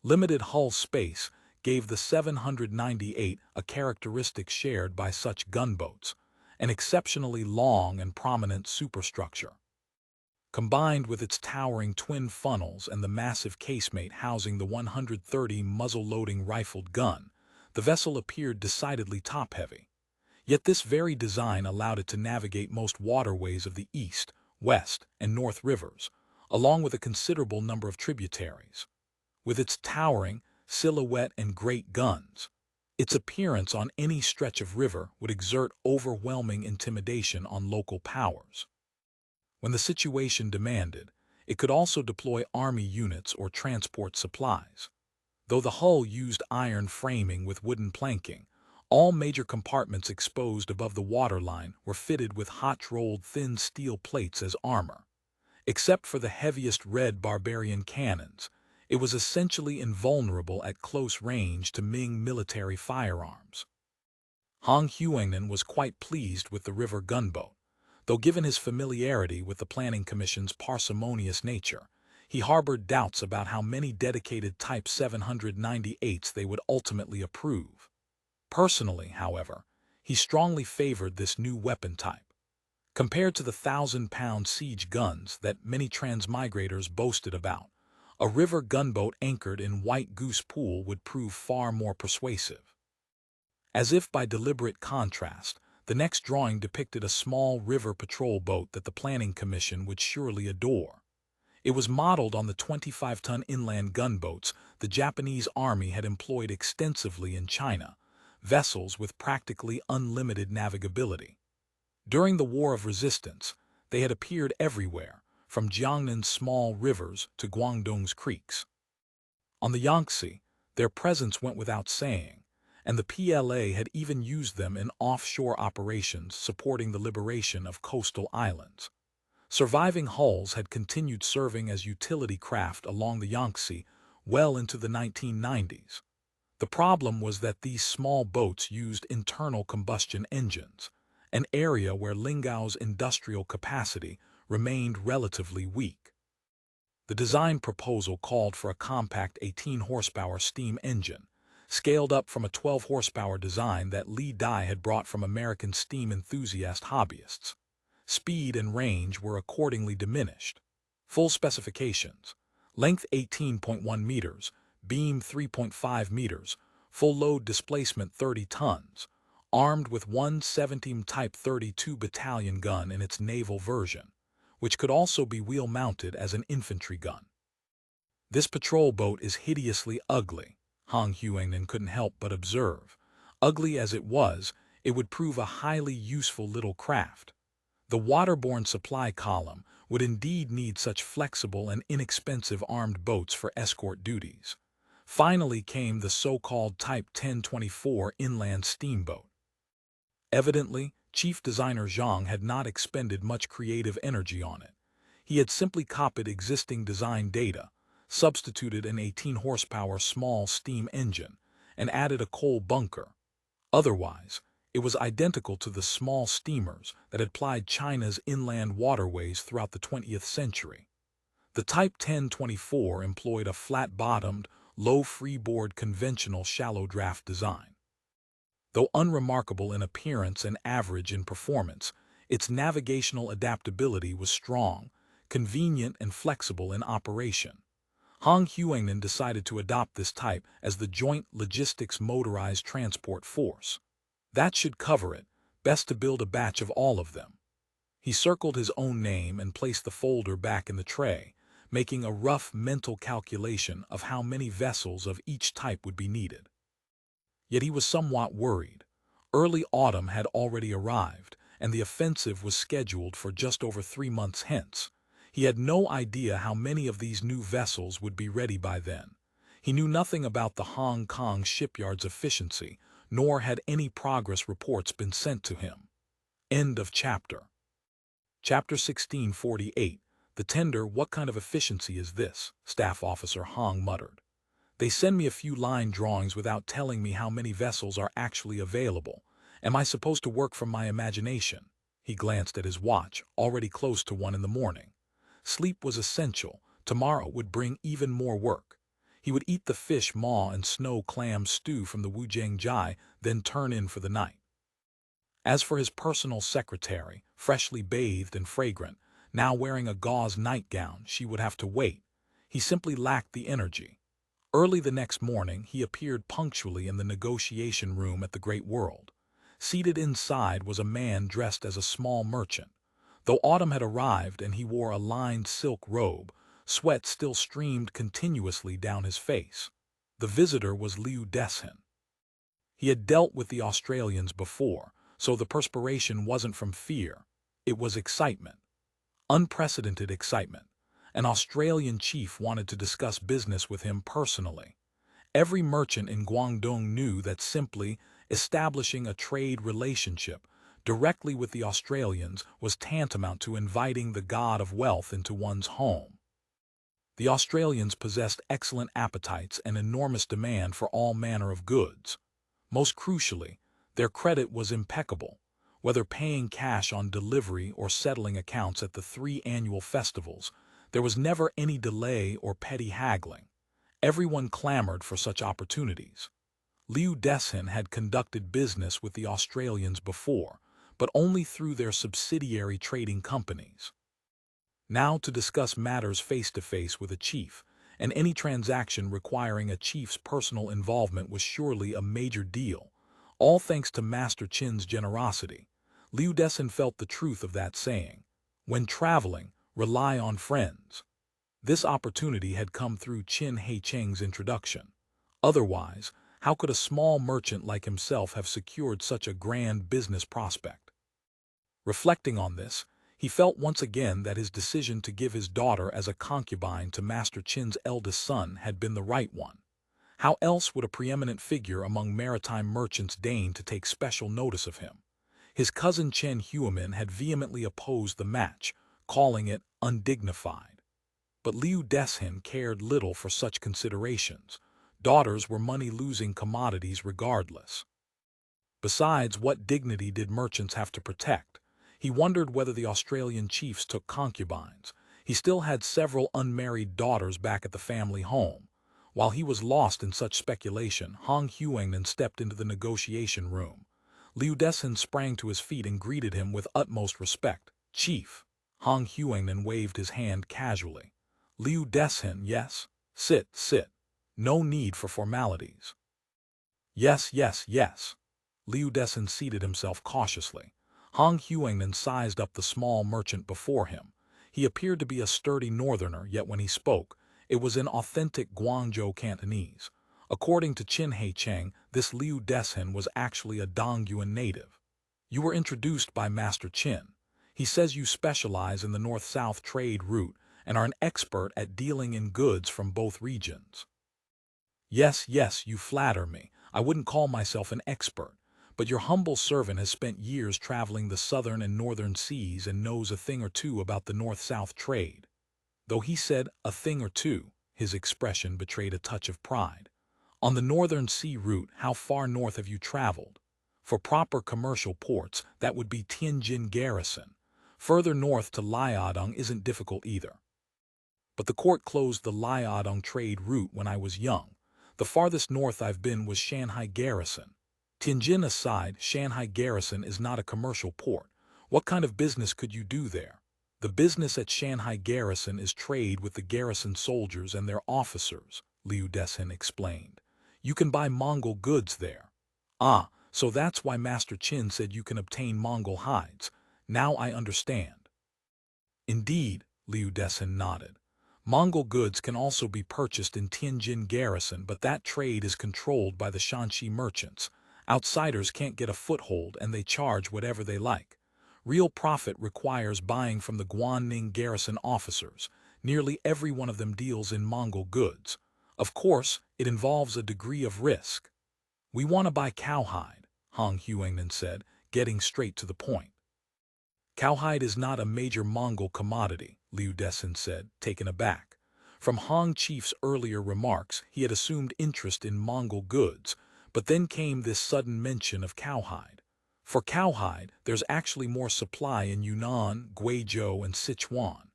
Limited hull space gave the 798 a characteristic shared by such gunboats, an exceptionally long and prominent superstructure. Combined with its towering twin funnels and the massive casemate housing the 130 muzzle-loading rifled gun, the vessel appeared decidedly top-heavy. Yet this very design allowed it to navigate most waterways of the East, West, and North Rivers, along with a considerable number of tributaries. With its towering silhouette and great guns, its appearance on any stretch of river would exert overwhelming intimidation on local powers. When the situation demanded, it could also deploy army units or transport supplies. Though the hull used iron framing with wooden planking, all major compartments exposed above the waterline were fitted with hot-rolled thin steel plates as armor. Except for the heaviest red barbarian cannons, it was essentially invulnerable at close range to Ming military firearms. Hu Xuefan was quite pleased with the river gunboat, though given his familiarity with the Planning Commission's parsimonious nature, he harbored doubts about how many dedicated Type 798s they would ultimately approve. Personally, however, he strongly favored this new weapon type. Compared to the 1,000-pound siege guns that many transmigrators boasted about, a river gunboat anchored in White Goose Pool would prove far more persuasive. As if by deliberate contrast, the next drawing depicted a small river patrol boat that the Planning Commission would surely adore. It was modeled on the 25-ton inland gunboats the Japanese Army had employed extensively in China, vessels with practically unlimited navigability. During the War of Resistance, they had appeared everywhere, from Jiangnan's small rivers to Guangdong's creeks. On the Yangtze, their presence went without saying, and the PLA had even used them in offshore operations supporting the liberation of coastal islands. Surviving hulls had continued serving as utility craft along the Yangtze well into the 1990s. The problem was that these small boats used internal combustion engines, an area where Lingao's industrial capacity remained relatively weak. The design proposal called for a compact 18-horsepower steam engine, scaled up from a 12-horsepower design that Li Dai had brought from American steam enthusiast hobbyists. Speed and range were accordingly diminished. Full specifications: length 18.1 meters, beam 3.5 meters, full load displacement 30 tons, armed with one 17 Type 32 battalion gun in its naval version, which could also be wheel-mounted as an infantry gun. This patrol boat is hideously ugly, Hu Xuefan couldn't help but observe. Ugly as it was, it would prove a highly useful little craft. The waterborne supply column would indeed need such flexible and inexpensive armed boats for escort duties. Finally came the so-called Type 1024 inland steamboat. Evidently, Chief Designer Zhang had not expended much creative energy on it. He had simply copied existing design data, substituted an 18-horsepower small steam engine, and added a coal bunker. Otherwise, it was identical to the small steamers that had plied China's inland waterways throughout the 20th century. The Type 1024 employed a flat-bottomed, low-freeboard conventional shallow-draft design. Though unremarkable in appearance and average in performance, its navigational adaptability was strong, convenient and flexible in operation. Hu Xuefan decided to adopt this type as the Joint Logistics Motorized Transport Force. That should cover it, best to build a batch of all of them. He circled his own name and placed the folder back in the tray, making a rough mental calculation of how many vessels of each type would be needed. Yet he was somewhat worried. Early autumn had already arrived, and the offensive was scheduled for just over 3 months hence. He had no idea how many of these new vessels would be ready by then. He knew nothing about the Hong Kong shipyard's efficiency, nor had any progress reports been sent to him. End of chapter. Chapter 1648. The tender. What kind of efficiency is this? Staff Officer Hong muttered. They send me a few line drawings without telling me how many vessels are actually available. Am I supposed to work from my imagination? He glanced at his watch, already close to 1 in the morning. Sleep was essential. Tomorrow would bring even more work. He would eat the fish maw and snow clam stew from the Wujiang Jai, then turn in for the night. As for his personal secretary, freshly bathed and fragrant, now wearing a gauze nightgown, she would have to wait. He simply lacked the energy. Early the next morning, he appeared punctually in the negotiation room at the Great World. Seated inside was a man dressed as a small merchant. Though autumn had arrived and he wore a lined silk robe, sweat still streamed continuously down his face. The visitor was Liu Deshen. He had dealt with the Australians before, so the perspiration wasn't from fear. It was excitement. Unprecedented excitement. An Australian chief wanted to discuss business with him personally. Every merchant in Guangdong knew that simply establishing a trade relationship directly with the Australians was tantamount to inviting the god of wealth into one's home. The Australians possessed excellent appetites and enormous demand for all manner of goods. Most crucially, their credit was impeccable. Whether paying cash on delivery or settling accounts at the 3 annual festivals, there was never any delay or petty haggling. Everyone clamored for such opportunities. Liu Deshen had conducted business with the Australians before, but only through their subsidiary trading companies. Now to discuss matters face-to-face with a chief, and any transaction requiring a chief's personal involvement was surely a major deal, all thanks to Master Qin's generosity. Liu Deshen felt the truth of that saying. When traveling, rely on friends. This opportunity had come through Qin Heicheng's introduction. Otherwise, how could a small merchant like himself have secured such a grand business prospect? Reflecting on this, he felt once again that his decision to give his daughter as a concubine to Master Qin's eldest son had been the right one. How else would a preeminent figure among maritime merchants deign to take special notice of him? His cousin Chen Huimin had vehemently opposed the match, calling it undignified. But Liu Deshen cared little for such considerations. Daughters were money-losing commodities regardless. Besides, what dignity did merchants have to protect? He wondered whether the Australian chiefs took concubines. He still had several unmarried daughters back at the family home. While he was lost in such speculation, Hu Xuefan stepped into the negotiation room. Liu Deshen sprang to his feet and greeted him with utmost respect. "Chief." Hu Xuefan waved his hand casually. Liu Deshen, yes? Sit, sit. No need for formalities. Yes, yes, yes. Liu Deshen seated himself cautiously. Hu Xuefan sized up the small merchant before him. He appeared to be a sturdy northerner, yet when he spoke, it was in authentic Guangzhou Cantonese. According to Qin Heicheng, this Liu Deshen was actually a Dongyuan native. You were introduced by Master Qin. He says you specialize in the north-south trade route and are an expert at dealing in goods from both regions. Yes, yes, you flatter me. I wouldn't call myself an expert, but your humble servant has spent years traveling the southern and northern seas and knows a thing or two about the north-south trade. Though he said a thing or two, his expression betrayed a touch of pride. On the northern sea route, how far north have you traveled? For proper commercial ports, that would be Tianjin Garrison. Further north to Liaodong isn't difficult either. But the court closed the Liaodong trade route when I was young. The farthest north I've been was Shanghai Garrison. Tianjin aside, Shanghai Garrison is not a commercial port. What kind of business could you do there? The business at Shanghai Garrison is trade with the garrison soldiers and their officers, Liu Deshen explained. You can buy Mongol goods there. Ah, so that's why Master Qin said you can obtain Mongol hides. Now I understand. Indeed, Liu Deshen nodded. Mongol goods can also be purchased in Tianjin Garrison, but that trade is controlled by the Shanxi merchants. Outsiders can't get a foothold and they charge whatever they like. Real profit requires buying from the Guanning Garrison officers. Nearly every one of them deals in Mongol goods. Of course, it involves a degree of risk. We want to buy cowhide, Hu Xuefan said, getting straight to the point. Cowhide is not a major Mongol commodity, Liu Deshen said, taken aback. From Han Chief's earlier remarks, he had assumed interest in Mongol goods, but then came this sudden mention of cowhide. For cowhide, there's actually more supply in Yunnan, Guizhou, and Sichuan.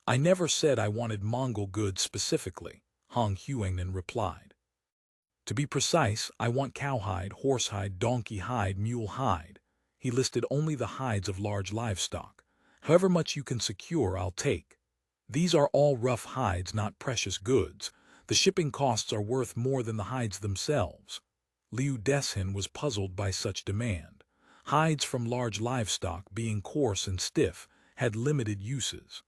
I never said I wanted Mongol goods specifically, Hu Xuefan replied. To be precise, I want cowhide, horsehide, donkey hide, mule hide. he listed only the hides of large livestock. However much you can secure, I'll take. These are all rough hides, not precious goods. The shipping costs are worth more than the hides themselves. Liu Deshin was puzzled by such demand. Hides from large livestock, being coarse and stiff, had limited uses.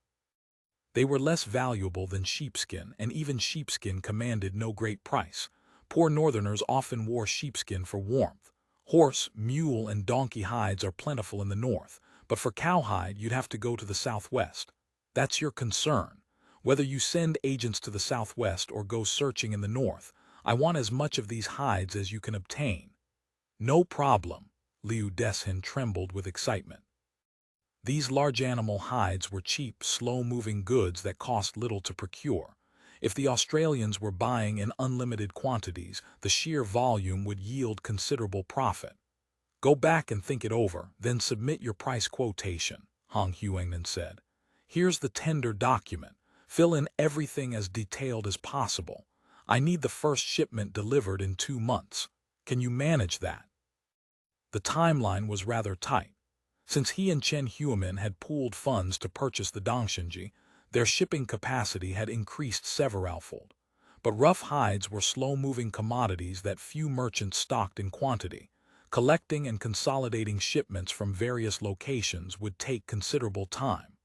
They were less valuable than sheepskin, and even sheepskin commanded no great price. Poor northerners often wore sheepskin for warmth. Horse, mule, and donkey hides are plentiful in the north, but for cowhide you'd have to go to the southwest. That's your concern. Whether you send agents to the southwest or go searching in the north, I want as much of these hides as you can obtain. No problem. Liu Deshin trembled with excitement. These large animal hides were cheap, slow-moving goods that cost little to procure. If the Australians were buying in unlimited quantities, the sheer volume would yield considerable profit. Go back and think it over, then submit your price quotation, Hu Xuefan said. Here's the tender document. Fill in everything as detailed as possible. I need the first shipment delivered in 2 months. Can you manage that? The timeline was rather tight. Since he and Chen Huimin had pooled funds to purchase the Dongshenji, their shipping capacity had increased severalfold. But rough hides were slow-moving commodities that few merchants stocked in quantity. Collecting and consolidating shipments from various locations would take considerable time.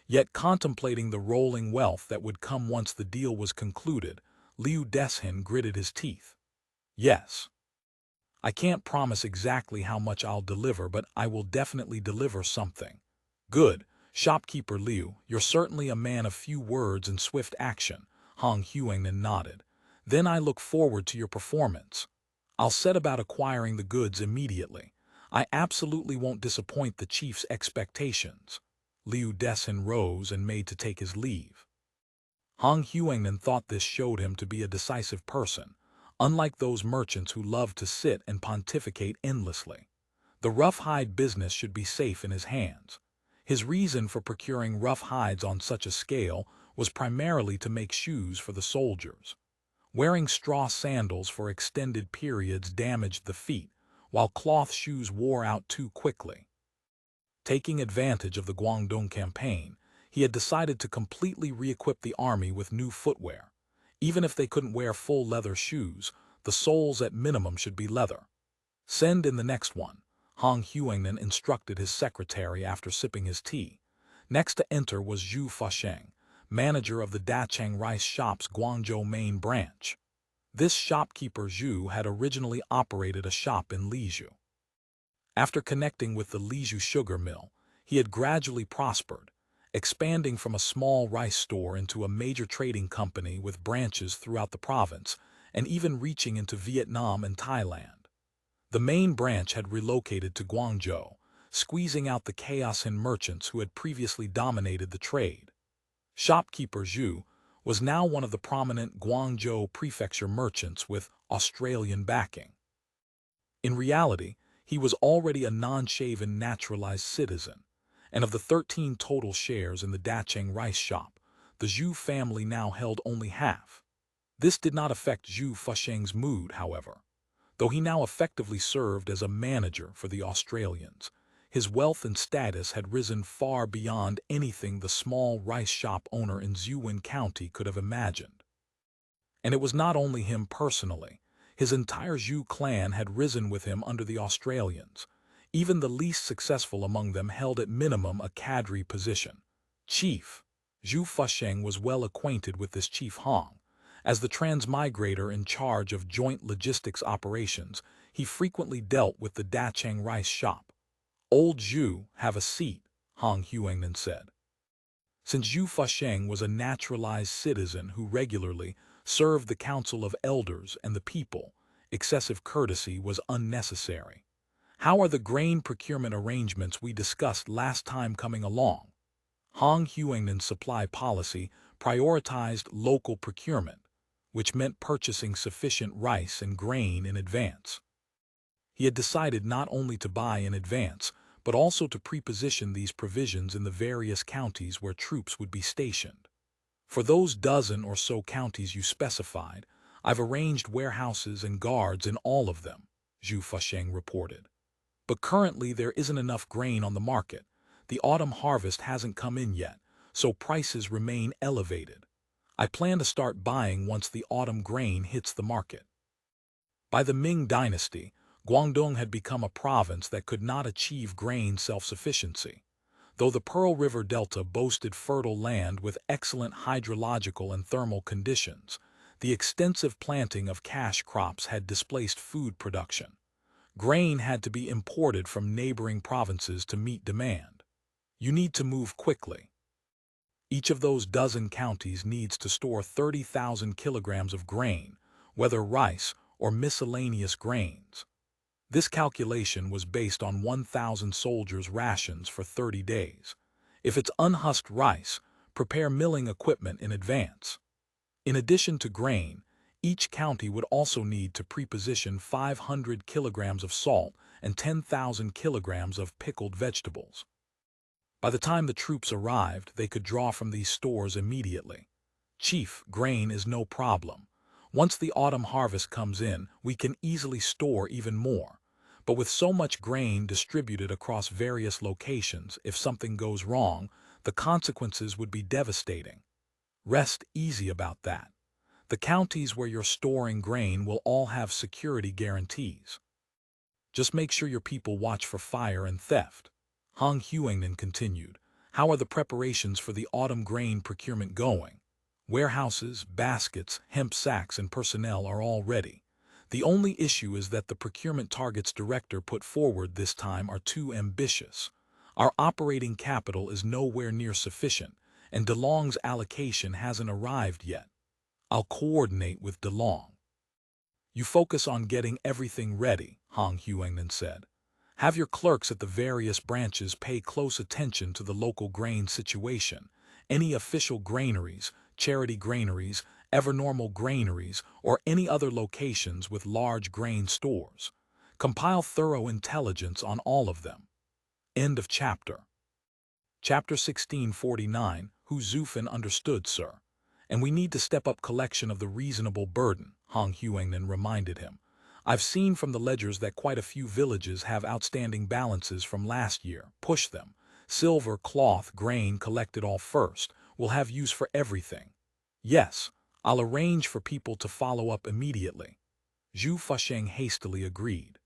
Yet contemplating the rolling wealth that would come once the deal was concluded, Liu Deshin gritted his teeth. Yes. I can't promise exactly how much I'll deliver, but I will definitely deliver something. Good. Shopkeeper Liu, you're certainly a man of few words and swift action, Hu Xuefan nodded. Then I look forward to your performance. I'll set about acquiring the goods immediately. I absolutely won't disappoint the chief's expectations. Liu Deshin rose and made to take his leave. Hu Xuefan thought this showed him to be a decisive person, unlike those merchants who love to sit and pontificate endlessly. The rough hide business should be safe in his hands. His reason for procuring rough hides on such a scale was primarily to make shoes for the soldiers. Wearing straw sandals for extended periods damaged the feet, while cloth shoes wore out too quickly. Taking advantage of the Guangdong campaign, he had decided to completely re-equip the army with new footwear. Even if they couldn't wear full leather shoes, the soles at minimum should be leather. Send in the next one, Hu Xuefan instructed his secretary after sipping his tea. Next to enter was Hu Xuefan, manager of the Dachang rice shop's Guangzhou main branch. This shopkeeper Zhu had originally operated a shop in Lizhu. After connecting with the Lizhu sugar mill, he had gradually prospered, expanding from a small rice store into a major trading company with branches throughout the province, and even reaching into Vietnam and Thailand. The main branch had relocated to Guangzhou, squeezing out the chaos in merchants who had previously dominated the trade. Shopkeeper Zhu was now one of the prominent Guangzhou prefecture merchants with Australian backing. In reality, he was already a non-shaven naturalized citizen, and of the 13 total shares in the Dachang rice shop, the Zhu family now held only half. This did not affect Hu Xuefang's mood, however. Though he now effectively served as a manager for the Australians, his wealth and status had risen far beyond anything the small rice shop owner in Zhuwen County could have imagined. And it was not only him personally. His entire Zhu clan had risen with him under the Australians. Even the least successful among them held at minimum a cadre position. Chief. Hu Xuefang was well acquainted with this Chief Hong. As the transmigrator in charge of joint logistics operations, he frequently dealt with the Dachang rice shop. Old Zhu, have a seat, Hu Xuefan said. Since Hu Xuefang was a naturalized citizen who regularly served the Council of Elders and the people, excessive courtesy was unnecessary. How are the grain procurement arrangements we discussed last time coming along? Hu Xuefang's supply policy prioritized local procurement, which meant purchasing sufficient rice and grain in advance. He had decided not only to buy in advance, but also to preposition these provisions in the various counties where troops would be stationed. For those dozen or so counties you specified, I've arranged warehouses and guards in all of them, Hu Xuefang reported. But currently there isn't enough grain on the market. The autumn harvest hasn't come in yet, so prices remain elevated. I plan to start buying once the autumn grain hits the market. By the Ming Dynasty, Guangdong had become a province that could not achieve grain self-sufficiency. Though the Pearl River Delta boasted fertile land with excellent hydrological and thermal conditions, the extensive planting of cash crops had displaced food production. Grain had to be imported from neighboring provinces to meet demand. You need to move quickly. Each of those dozen counties needs to store 30,000 kilograms of grain, whether rice or miscellaneous grains. This calculation was based on 1,000 soldiers' rations for 30 days. If it's unhusked rice, prepare milling equipment in advance. In addition to grain, each county would also need to preposition 500 kilograms of salt and 10,000 kilograms of pickled vegetables. By the time the troops arrived, they could draw from these stores immediately. Chief, grain is no problem. Once the autumn harvest comes in, we can easily store even more. But with so much grain distributed across various locations, if something goes wrong, the consequences would be devastating. Rest easy about that. The counties where you're storing grain will all have security guarantees. Just make sure your people watch for fire and theft. Hu Xuefan continued. How are the preparations for the autumn grain procurement going? Warehouses, baskets, hemp sacks, and personnel are all ready. The only issue is that the procurement targets director put forward this time are too ambitious. Our operating capital is nowhere near sufficient, and DeLong's allocation hasn't arrived yet. I'll coordinate with DeLong. You focus on getting everything ready, Hu Xuefan said. Have your clerks at the various branches pay close attention to the local grain situation. Any official granaries, charity granaries, ever-normal granaries, or any other locations with large grain stores. Compile thorough intelligence on all of them. End of chapter. Chapter 1649, Hu Xuefan understood, sir. And we need to step up collection of the reasonable burden, Hu Xuefan reminded him. I've seen from the ledgers that quite a few villages have outstanding balances from last year. Push them. Silver, cloth, grain collected all first. We'll have use for everything. Yes, I'll arrange for people to follow up immediately. Hu Xuefan hastily agreed.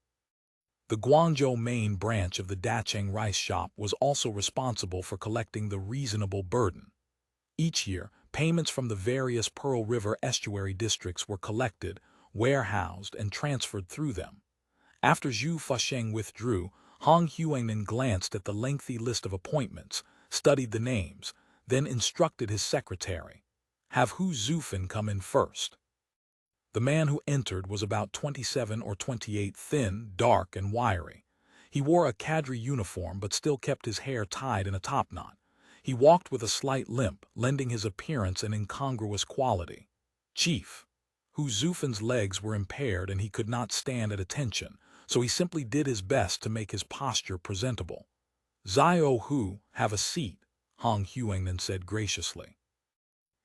The Guangzhou main branch of the Dacheng rice shop was also responsible for collecting the reasonable burden. Each year, payments from the various Pearl River estuary districts were collected, warehoused, and transferred through them. After Hu Xuefan withdrew, Hu Xuefan glanced at the lengthy list of appointments, studied the names, then instructed his secretary. Have Hu Xuefan come in first. The man who entered was about 27 or 28, thin, dark, and wiry. He wore a cadre uniform but still kept his hair tied in a topknot. He walked with a slight limp, lending his appearance an incongruous quality. Chief. Hu Xuefan's legs were impaired and he could not stand at attention, so he simply did his best to make his posture presentable. Zio Hu, have a seat, Hu Xuefan said graciously.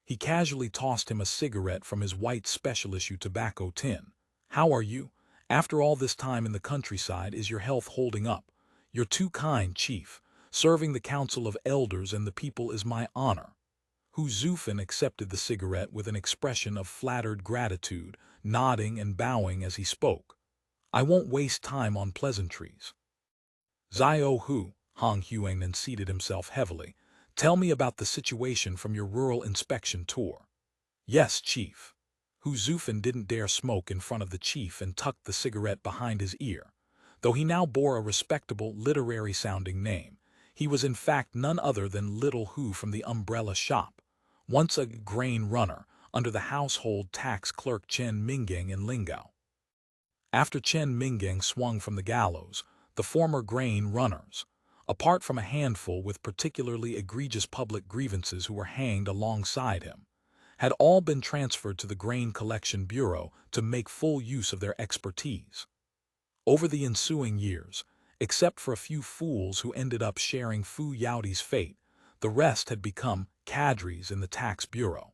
He casually tossed him a cigarette from his white special-issue tobacco tin. How are you? After all this time in the countryside, is your health holding up? You're too kind, Chief. Serving the Council of Elders and the people is my honor. Hu Xuefan accepted the cigarette with an expression of flattered gratitude, nodding and bowing as he spoke. I won't waste time on pleasantries. Zio Hu, Hu Xuefan seated himself heavily. Tell me about the situation from your rural inspection tour. Yes, Chief. Hu Xuefan didn't dare smoke in front of the chief and tucked the cigarette behind his ear. Though he now bore a respectable, literary-sounding name, he was in fact none other than Little Hu from the umbrella shop, once a grain runner under the household tax clerk Chen Mingang in Lingao. After Chen Mingang swung from the gallows, the former grain runners, apart from a handful with particularly egregious public grievances who were hanged alongside him, had all been transferred to the Grain Collection Bureau to make full use of their expertise. Over the ensuing years, except for a few fools who ended up sharing Fu Yaoti's fate, the rest had become cadres in the tax bureau.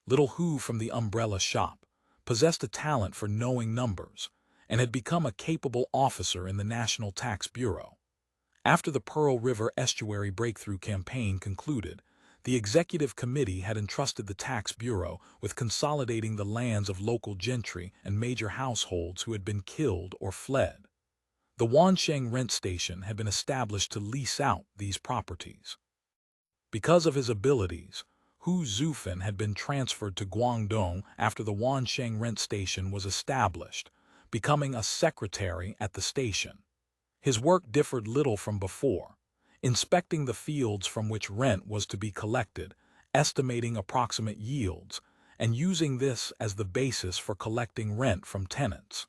Little Hu from the umbrella shop possessed a talent for knowing numbers, and had become a capable officer in the National Tax Bureau. After the Pearl River Estuary Breakthrough Campaign concluded, the Executive Committee had entrusted the Tax Bureau with consolidating the lands of local gentry and major households who had been killed or fled. The Wansheng Rent Station had been established to lease out these properties. Because of his abilities, Hu Xuefan had been transferred to Guangdong after the Wansheng Rent Station was established, becoming a secretary at the station. His work differed little from before, inspecting the fields from which rent was to be collected, estimating approximate yields, and using this as the basis for collecting rent from tenants.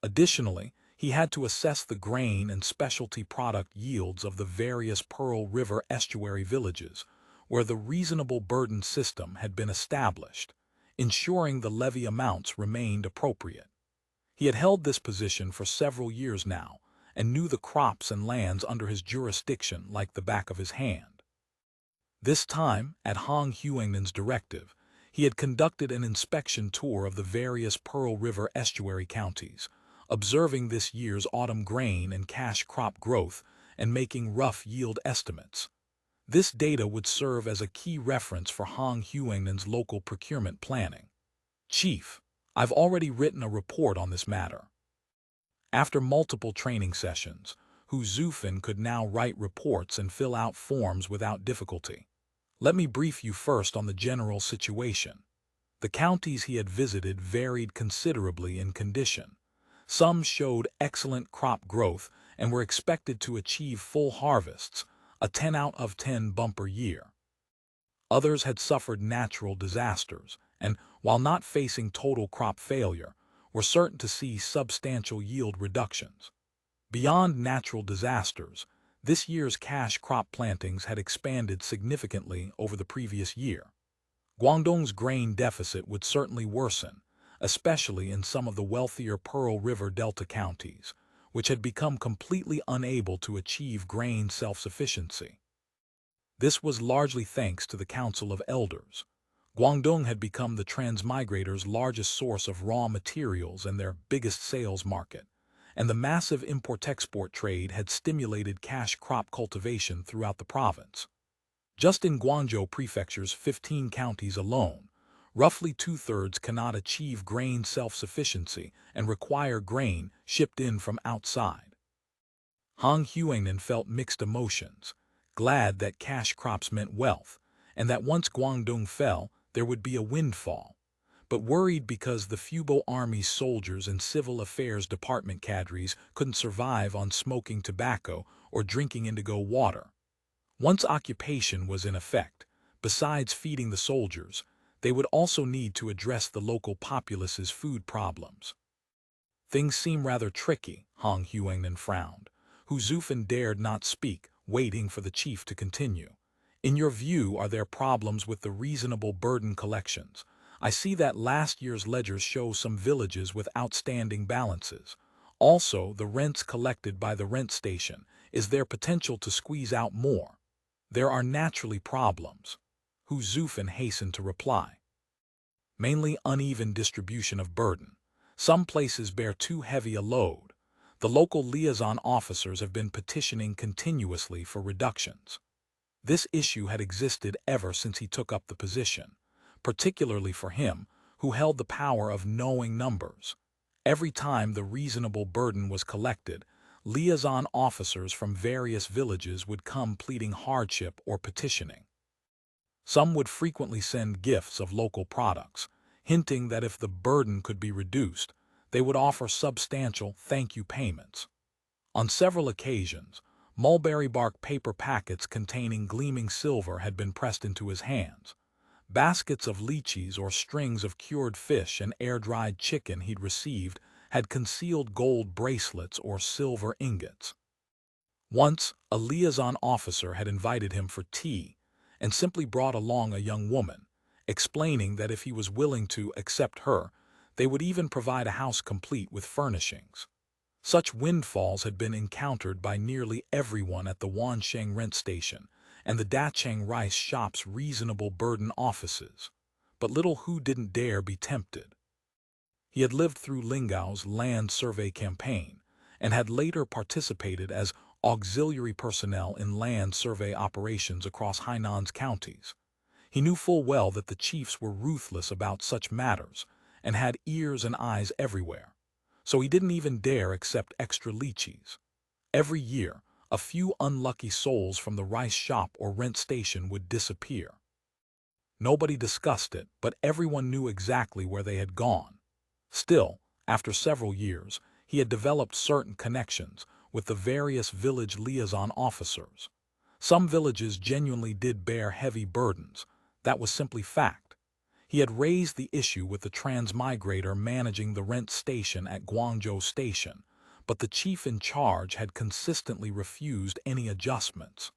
Additionally, he had to assess the grain and specialty product yields of the various Pearl River estuary villages, where the reasonable burden system had been established, ensuring the levy amounts remained appropriate. He had held this position for several years now, and knew the crops and lands under his jurisdiction like the back of his hand. This time, at Hu Xuefan's directive, he had conducted an inspection tour of the various Pearl River estuary counties, observing this year's autumn grain and cash crop growth and making rough yield estimates. This data would serve as a key reference for Hu Xuefan's local procurement planning. "Chief, I've already written a report on this matter." After multiple training sessions, Hu Xuefan could now write reports and fill out forms without difficulty. Let me brief you first on the general situation. The counties he had visited varied considerably in condition. Some showed excellent crop growth and were expected to achieve full harvests, a 10 out of 10 bumper year. Others had suffered natural disasters and, while not facing total crop failure, were certain to see substantial yield reductions. Beyond natural disasters, this year's cash crop plantings had expanded significantly over the previous year. Guangdong's grain deficit would certainly worsen, especially in some of the wealthier Pearl River Delta counties, which had become completely unable to achieve grain self-sufficiency. This was largely thanks to the Council of Elders. Guangdong had become the transmigrators' largest source of raw materials and their biggest sales market, and the massive import-export trade had stimulated cash crop cultivation throughout the province. Just in Guangzhou Prefecture's 15 counties alone, roughly two-thirds cannot achieve grain self-sufficiency and require grain shipped in from outside. Hu Xuefan felt mixed emotions, glad that cash crops meant wealth, and that once Guangdong fell, there would be a windfall, but worried because the Fubo Army's soldiers and Civil Affairs Department cadres couldn't survive on smoking tobacco or drinking indigo water. Once occupation was in effect, besides feeding the soldiers, they would also need to address the local populace's food problems. Things seem rather tricky, Hu Xuefan frowned. Hu Xuefan dared not speak, waiting for the chief to continue. In your view, are there problems with the reasonable burden collections? I see that last year's ledgers show some villages with outstanding balances. Also, the rents collected by the rent station. Is there potential to squeeze out more? There are naturally problems, Hu Xuefan hastened to reply. Mainly uneven distribution of burden. Some places bear too heavy a load. The local liaison officers have been petitioning continuously for reductions. This issue had existed ever since he took up the position, particularly for him, who held the power of knowing numbers. Every time the reasonable burden was collected, liaison officers from various villages would come pleading hardship or petitioning. Some would frequently send gifts of local products, hinting that if the burden could be reduced, they would offer substantial thank-you payments. On several occasions, mulberry bark paper packets containing gleaming silver had been pressed into his hands. Baskets of lychees or strings of cured fish and air-dried chicken he'd received had concealed gold bracelets or silver ingots. Once, a liaison officer had invited him for tea and simply brought along a young woman, explaining that if he was willing to accept her, they would even provide a house complete with furnishings. Such windfalls had been encountered by nearly everyone at the Wansheng Rent Station and the Dacheng Rice Shop's reasonable burden offices, but little Hu didn't dare be tempted. He had lived through Lingao's land survey campaign and had later participated as auxiliary personnel in land survey operations across Hainan's counties. He knew full well that the chiefs were ruthless about such matters and had ears and eyes everywhere, so he didn't even dare accept extra lychees. Every year, a few unlucky souls from the rice shop or rent station would disappear. Nobody discussed it, but everyone knew exactly where they had gone. Still, after several years, he had developed certain connections with the various village liaison officers. Some villages genuinely did bear heavy burdens. That was simply fact. He had raised the issue with the transmigrator managing the rent station at Guangzhou Station, but the chief in charge had consistently refused any adjustments.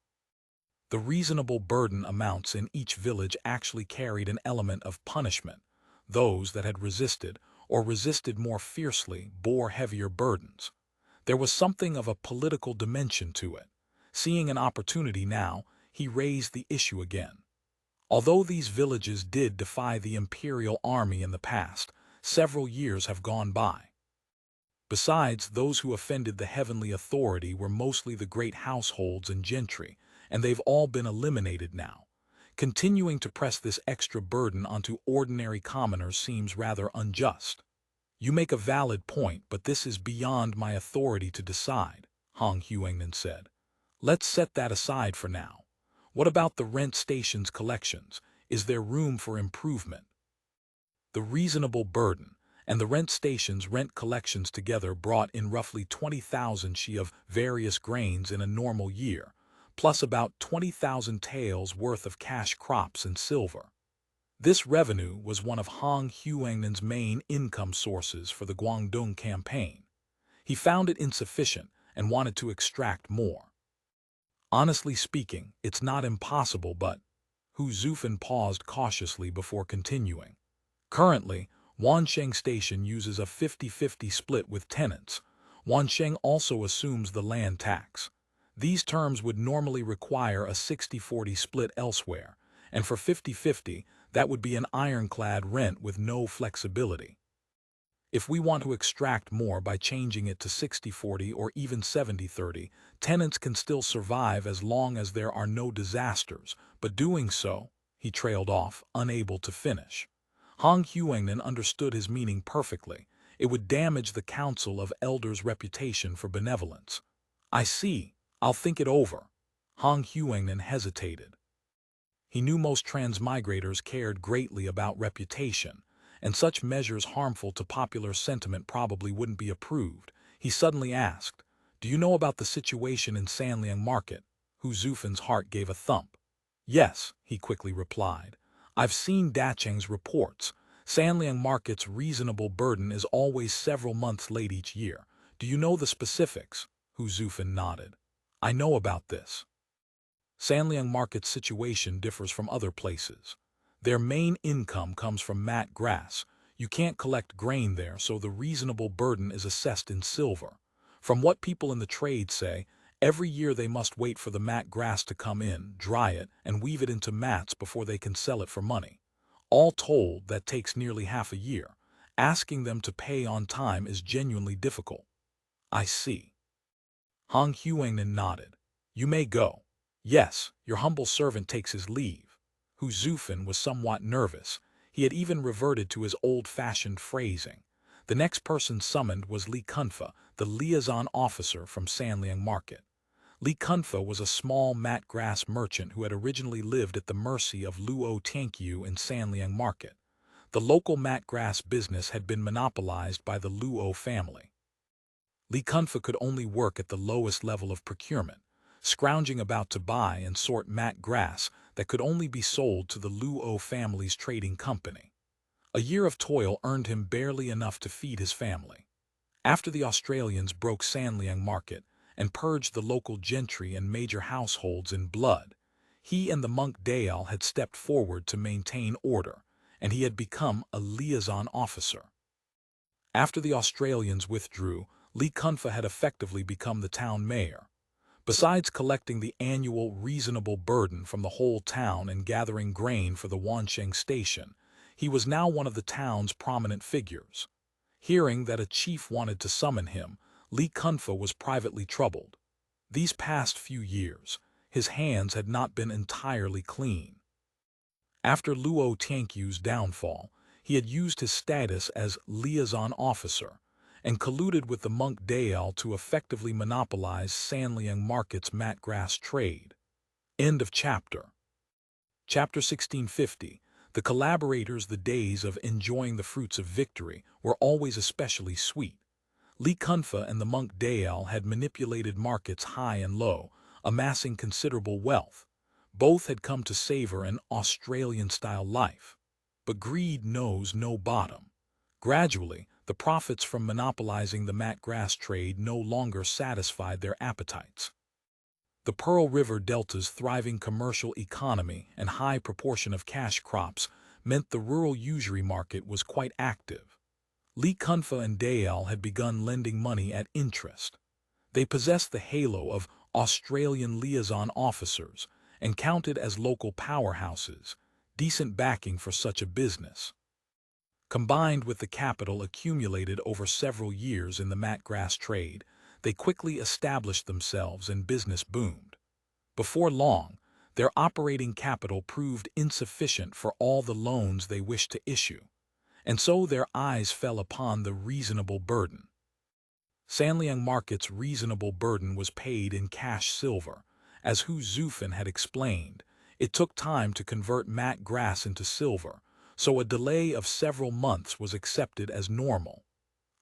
The reasonable burden amounts in each village actually carried an element of punishment. Those that had resisted, or resisted more fiercely, bore heavier burdens. There was something of a political dimension to it. Seeing an opportunity now, he raised the issue again. Although these villages did defy the imperial army in the past, several years have gone by. Besides, those who offended the heavenly authority were mostly the great households and gentry, and they've all been eliminated now. Continuing to press this extra burden onto ordinary commoners seems rather unjust. You make a valid point, but this is beyond my authority to decide, Hu Xuefan said. Let's set that aside for now. What about the rent station's collections? Is there room for improvement? The reasonable burden and the rent station's rent collections together brought in roughly 20,000 shi of various grains in a normal year, plus about 20,000 taels worth of cash crops and silver. This revenue was one of Hu Xuefan's main income sources for the Guangdong campaign. He found it insufficient and wanted to extract more. Honestly speaking, it's not impossible, but Hu Xuefan paused cautiously before continuing. Currently, Wansheng Station uses a 50-50 split with tenants. Wansheng also assumes the land tax. These terms would normally require a 60-40 split elsewhere, and for 50-50, that would be an ironclad rent with no flexibility. If we want to extract more by changing it to 60-40 or even 70-30, tenants can still survive as long as there are no disasters, but doing so, he trailed off, unable to finish. Hu Xuefan understood his meaning perfectly. It would damage the Council of Elders' reputation for benevolence. I see. I'll think it over. Hu Xuefan hesitated. He knew most transmigrators cared greatly about reputation, and such measures harmful to popular sentiment probably wouldn't be approved. He suddenly asked, "Do you know about the situation in Sanliang Market?" Hu Xuefan's heart gave a thump. "Yes," he quickly replied. "I've seen Dacheng's reports. Sanliang Market's reasonable burden is always several months late each year. Do you know the specifics?" Hu Xuefan nodded. "I know about this. Sanliang Market's situation differs from other places. Their main income comes from mat grass. You can't collect grain there, so the reasonable burden is assessed in silver. From what people in the trade say, every year they must wait for the mat grass to come in, dry it, and weave it into mats before they can sell it for money. All told, that takes nearly half a year. Asking them to pay on time is genuinely difficult." "I see." Hu Xuefan nodded. "You may go." "Yes, your humble servant takes his leave." Hu Xuefan was somewhat nervous. He had even reverted to his old-fashioned phrasing. The next person summoned was Li Kunfa, the liaison officer from Sanliang Market. Li Kunfa was a small mat grass merchant who had originally lived at the mercy of Luo Tianqiu in Sanliang Market. The local mat grass business had been monopolized by the Luo family. Li Kunfa could only work at the lowest level of procurement, scrounging about to buy and sort mat grass that could only be sold to the Luo family's trading company. A year of toil earned him barely enough to feed his family. After the Australians broke Sanliang Market and purged the local gentry and major households in blood, he and the monk Dayal had stepped forward to maintain order, and he had become a liaison officer. After the Australians withdrew, Li Kunfa had effectively become the town mayor. Besides collecting the annual reasonable burden from the whole town and gathering grain for the Wansheng Station, he was now one of the town's prominent figures. Hearing that a chief wanted to summon him, Li Kunfa was privately troubled. These past few years, his hands had not been entirely clean. After Luo Tianqiu's downfall, he had used his status as liaison officer and colluded with the monk Dael to effectively monopolize Sanliang Market's mat grass trade. End of chapter. Chapter 1650. The Collaborators. The days of enjoying the fruits of victory were always especially sweet. Li Kunfa and the monk Dael had manipulated markets high and low, amassing considerable wealth. Both had come to savor an Australian-style life. But greed knows no bottom. Gradually, the profits from monopolizing the mat grass trade no longer satisfied their appetites. The Pearl River Delta's thriving commercial economy and high proportion of cash crops meant the rural usury market was quite active. Li Kunfa and Dael had begun lending money at interest. They possessed the halo of Australian liaison officers and counted as local powerhouses, decent backing for such a business. Combined with the capital accumulated over several years in the mat grass trade, they quickly established themselves and business boomed. Before long, their operating capital proved insufficient for all the loans they wished to issue, and so their eyes fell upon the reasonable burden. Sanliang Market's reasonable burden was paid in cash silver. As Hu Xuefan had explained, it took time to convert mat grass into silver, so a delay of several months was accepted as normal.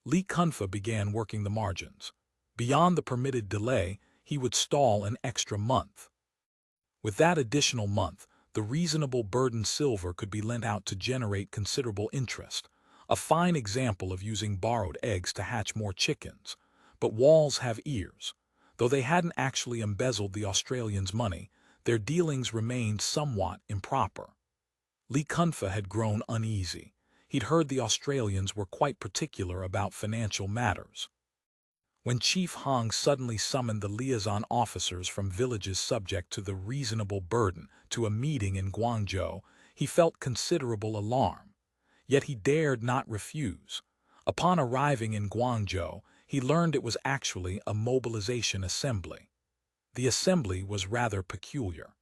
Li Kunfa began working the margins. Beyond the permitted delay, he would stall an extra month. With that additional month, the reasonable burden silver could be lent out to generate considerable interest, a fine example of using borrowed eggs to hatch more chickens. But walls have ears. Though they hadn't actually embezzled the Australians' money, their dealings remained somewhat improper. Li Kunfa had grown uneasy. He'd heard the Australians were quite particular about financial matters. When Chief Hong suddenly summoned the liaison officers from villages subject to the reasonable burden to a meeting in Guangzhou, he felt considerable alarm. Yet he dared not refuse. Upon arriving in Guangzhou, he learned it was actually a mobilization assembly. The assembly was rather peculiar.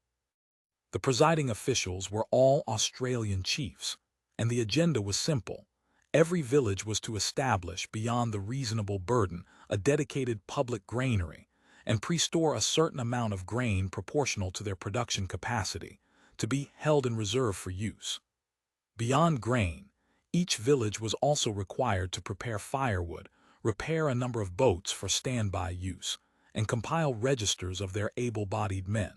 The presiding officials were all Australian chiefs, and the agenda was simple. Every village was to establish, beyond the reasonable burden, a dedicated public granary, and pre-store a certain amount of grain proportional to their production capacity, to be held in reserve for use. Beyond grain, each village was also required to prepare firewood, repair a number of boats for standby use, and compile registers of their able-bodied men.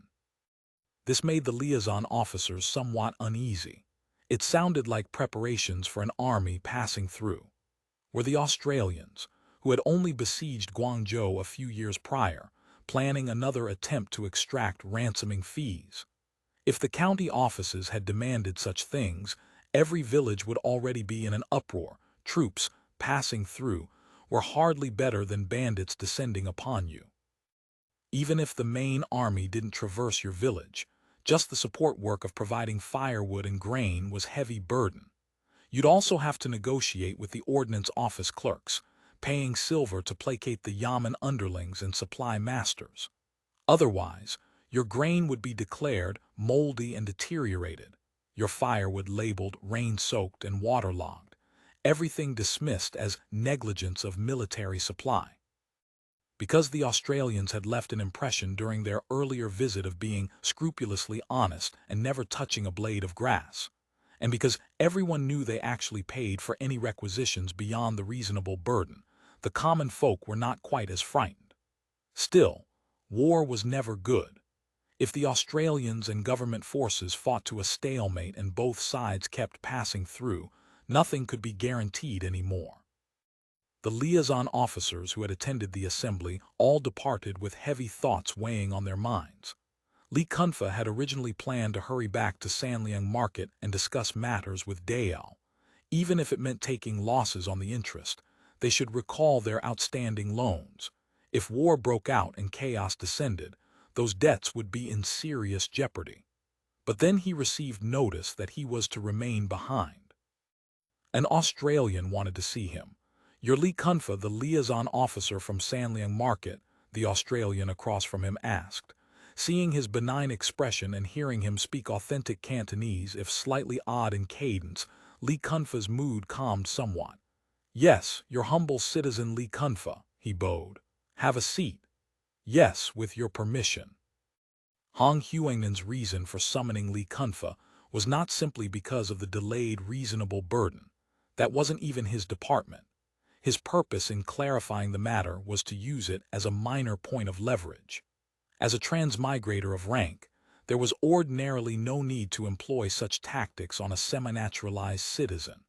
This made the liaison officers somewhat uneasy. It sounded like preparations for an army passing through. Were the Australians, who had only besieged Guangzhou a few years prior, planning another attempt to extract ransoming fees? If the county offices had demanded such things, every village would already be in an uproar. Troops passing through were hardly better than bandits descending upon you. Even if the main army didn't traverse your village, just the support work of providing firewood and grain was heavy burden. You'd also have to negotiate with the ordnance office clerks, paying silver to placate the yamen underlings and supply masters. Otherwise, your grain would be declared moldy and deteriorated, your firewood labeled rain-soaked and waterlogged, everything dismissed as negligence of military supply. Because the Australians had left an impression during their earlier visit of being scrupulously honest and never touching a blade of grass, and because everyone knew they actually paid for any requisitions beyond the reasonable burden, the common folk were not quite as frightened. Still, war was never good. If the Australians and government forces fought to a stalemate and both sides kept passing through, nothing could be guaranteed anymore. The liaison officers who had attended the assembly all departed with heavy thoughts weighing on their minds. Li Kunfa had originally planned to hurry back to Sanliang Market and discuss matters with Dael. Even if it meant taking losses on the interest, they should recall their outstanding loans. If war broke out and chaos descended, those debts would be in serious jeopardy. But then he received notice that he was to remain behind. An Australian wanted to see him. "You're Li Kunfa, the liaison officer from Sanliang Market," the Australian across from him asked. Seeing his benign expression and hearing him speak authentic Cantonese, if slightly odd in cadence, Li Kunfa's mood calmed somewhat. "Yes, your humble citizen Li Kunfa," he bowed. "Have a seat." "Yes, with your permission." Hu Xuefan's reason for summoning Li Kunfa was not simply because of the delayed reasonable burden. That wasn't even his department. His purpose in clarifying the matter was to use it as a minor point of leverage. As a transmigrator of rank, there was ordinarily no need to employ such tactics on a semi-naturalized citizen.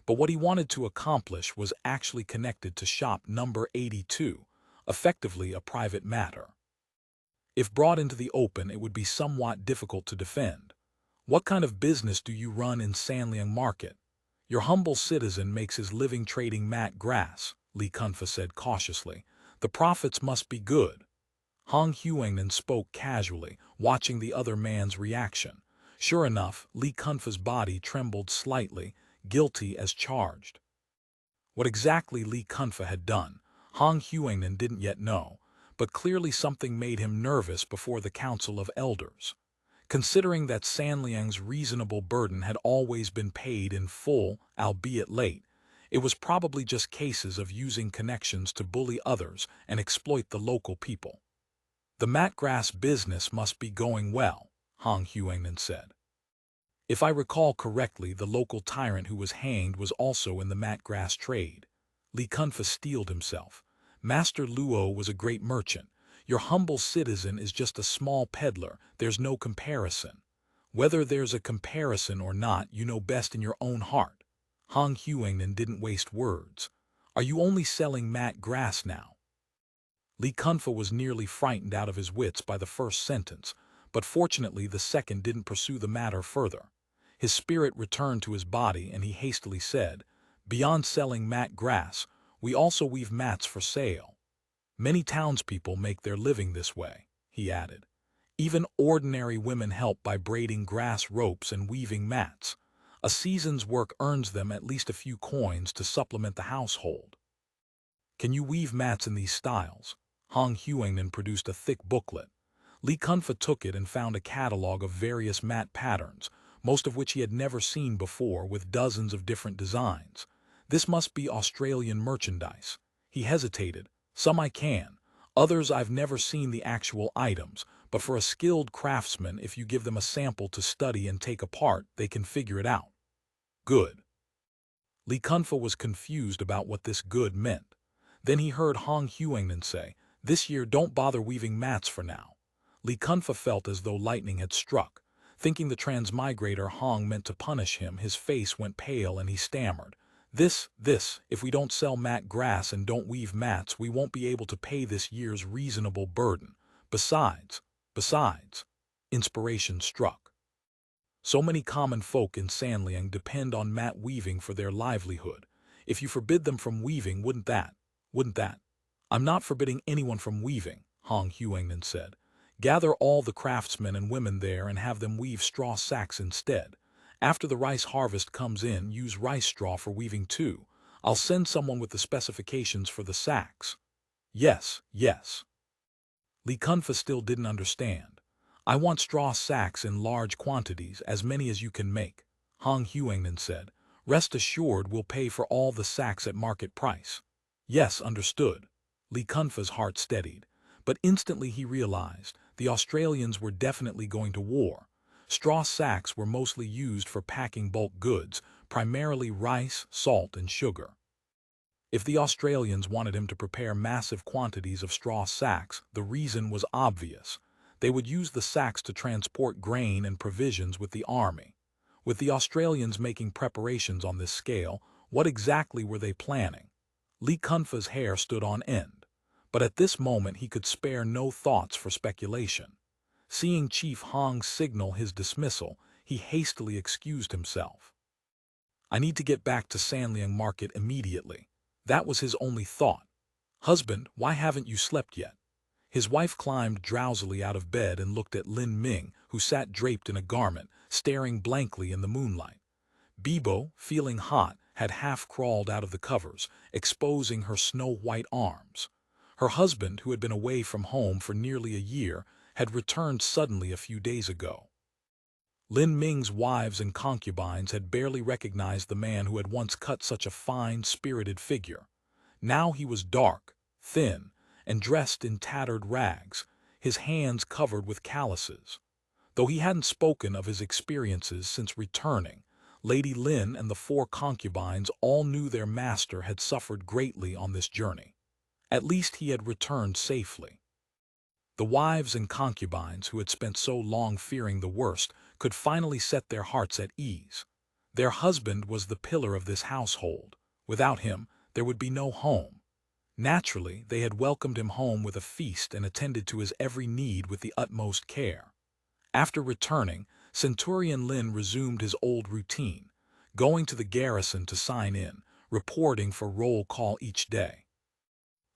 But what he wanted to accomplish was actually connected to shop number 82, effectively a private matter. If brought into the open, it would be somewhat difficult to defend. "What kind of business do you run in Sanliang Market?" "Your humble citizen makes his living trading mat grass," Li Kunfa said cautiously. "The profits must be good." Hu Xuefan spoke casually, watching the other man's reaction. Sure enough, Li Kunfa's body trembled slightly, guilty as charged. What exactly Li Kunfa had done, Hu Xuefan didn't yet know, but clearly something made him nervous before the Council of Elders. Considering that Sanliang's reasonable burden had always been paid in full, albeit late, it was probably just cases of using connections to bully others and exploit the local people. "The matgrass business must be going well," Hu Xuefan said. "If I recall correctly, the local tyrant who was hanged was also in the matgrass trade." Li Kunfa steeled himself. "Master Luo was a great merchant. Your humble citizen is just a small peddler. There's no comparison." "Whether there's a comparison or not, you know best in your own heart." Hu Xuefan didn't waste words. "Are you only selling mat grass now?" Li Kunfa was nearly frightened out of his wits by the first sentence, but fortunately the second didn't pursue the matter further. His spirit returned to his body and he hastily said, "Beyond selling mat grass, we also weave mats for sale. Many townspeople make their living this way," he added. "Even ordinary women help by braiding grass ropes and weaving mats. A season's work earns them at least a few coins to supplement the household." "Can you weave mats in these styles?" Hu Xuefan produced a thick booklet. Li Kunfa took it and found a catalog of various mat patterns, most of which he had never seen before, with dozens of different designs. "This must be Australian merchandise." He hesitated. "Some I can. Others I've never seen the actual items, but for a skilled craftsman, if you give them a sample to study and take apart, they can figure it out." "Good." Li Kunfa was confused about what this good meant. Then he heard Hu Xuefan say, "This year don't bother weaving mats for now." Li Kunfa felt as though lightning had struck. Thinking the transmigrator Hong meant to punish him, his face went pale and he stammered, This, if we don't sell mat grass and don't weave mats, we won't be able to pay this year's reasonable burden. Besides, inspiration struck. So many common folk in Sanliang depend on mat weaving for their livelihood. If you forbid them from weaving, wouldn't that? "I'm not forbidding anyone from weaving," Hu Xuefan said. "Gather all the craftsmen and women there and have them weave straw sacks instead. After the rice harvest comes in, use rice straw for weaving too. I'll send someone with the specifications for the sacks." Yes. Li Kunfa still didn't understand. "I want straw sacks in large quantities, as many as you can make," Hu Xuefan said. "Rest assured we'll pay for all the sacks at market price." "Yes, understood." Li Kunfa's heart steadied, but instantly he realized the Australians were definitely going to war. Straw sacks were mostly used for packing bulk goods, primarily rice, salt, and sugar. If the Australians wanted him to prepare massive quantities of straw sacks, the reason was obvious. They would use the sacks to transport grain and provisions with the army. With the Australians making preparations on this scale, what exactly were they planning? Li Kunfa's hair stood on end, but at this moment he could spare no thoughts for speculation. Seeing Chief Hong signal his dismissal, he hastily excused himself. "I need to get back to Sanliang Market immediately." That was his only thought. "Husband, why haven't you slept yet?" His wife climbed drowsily out of bed and looked at Lin Ming, who sat draped in a garment, staring blankly in the moonlight. Bibo, feeling hot, had half crawled out of the covers, exposing her snow-white arms. Her husband, who had been away from home for nearly a year, had returned suddenly a few days ago. Lin Ming's wives and concubines had barely recognized the man who had once cut such a fine, spirited figure. Now he was dark, thin, and dressed in tattered rags, his hands covered with calluses. Though he hadn't spoken of his experiences since returning, Lady Lin and the 4 concubines all knew their master had suffered greatly on this journey. At least he had returned safely. The wives and concubines who had spent so long fearing the worst could finally set their hearts at ease. Their husband was the pillar of this household. Without him, there would be no home. Naturally, they had welcomed him home with a feast and attended to his every need with the utmost care. After returning, Centurion Lin resumed his old routine, going to the garrison to sign in, reporting for roll call each day.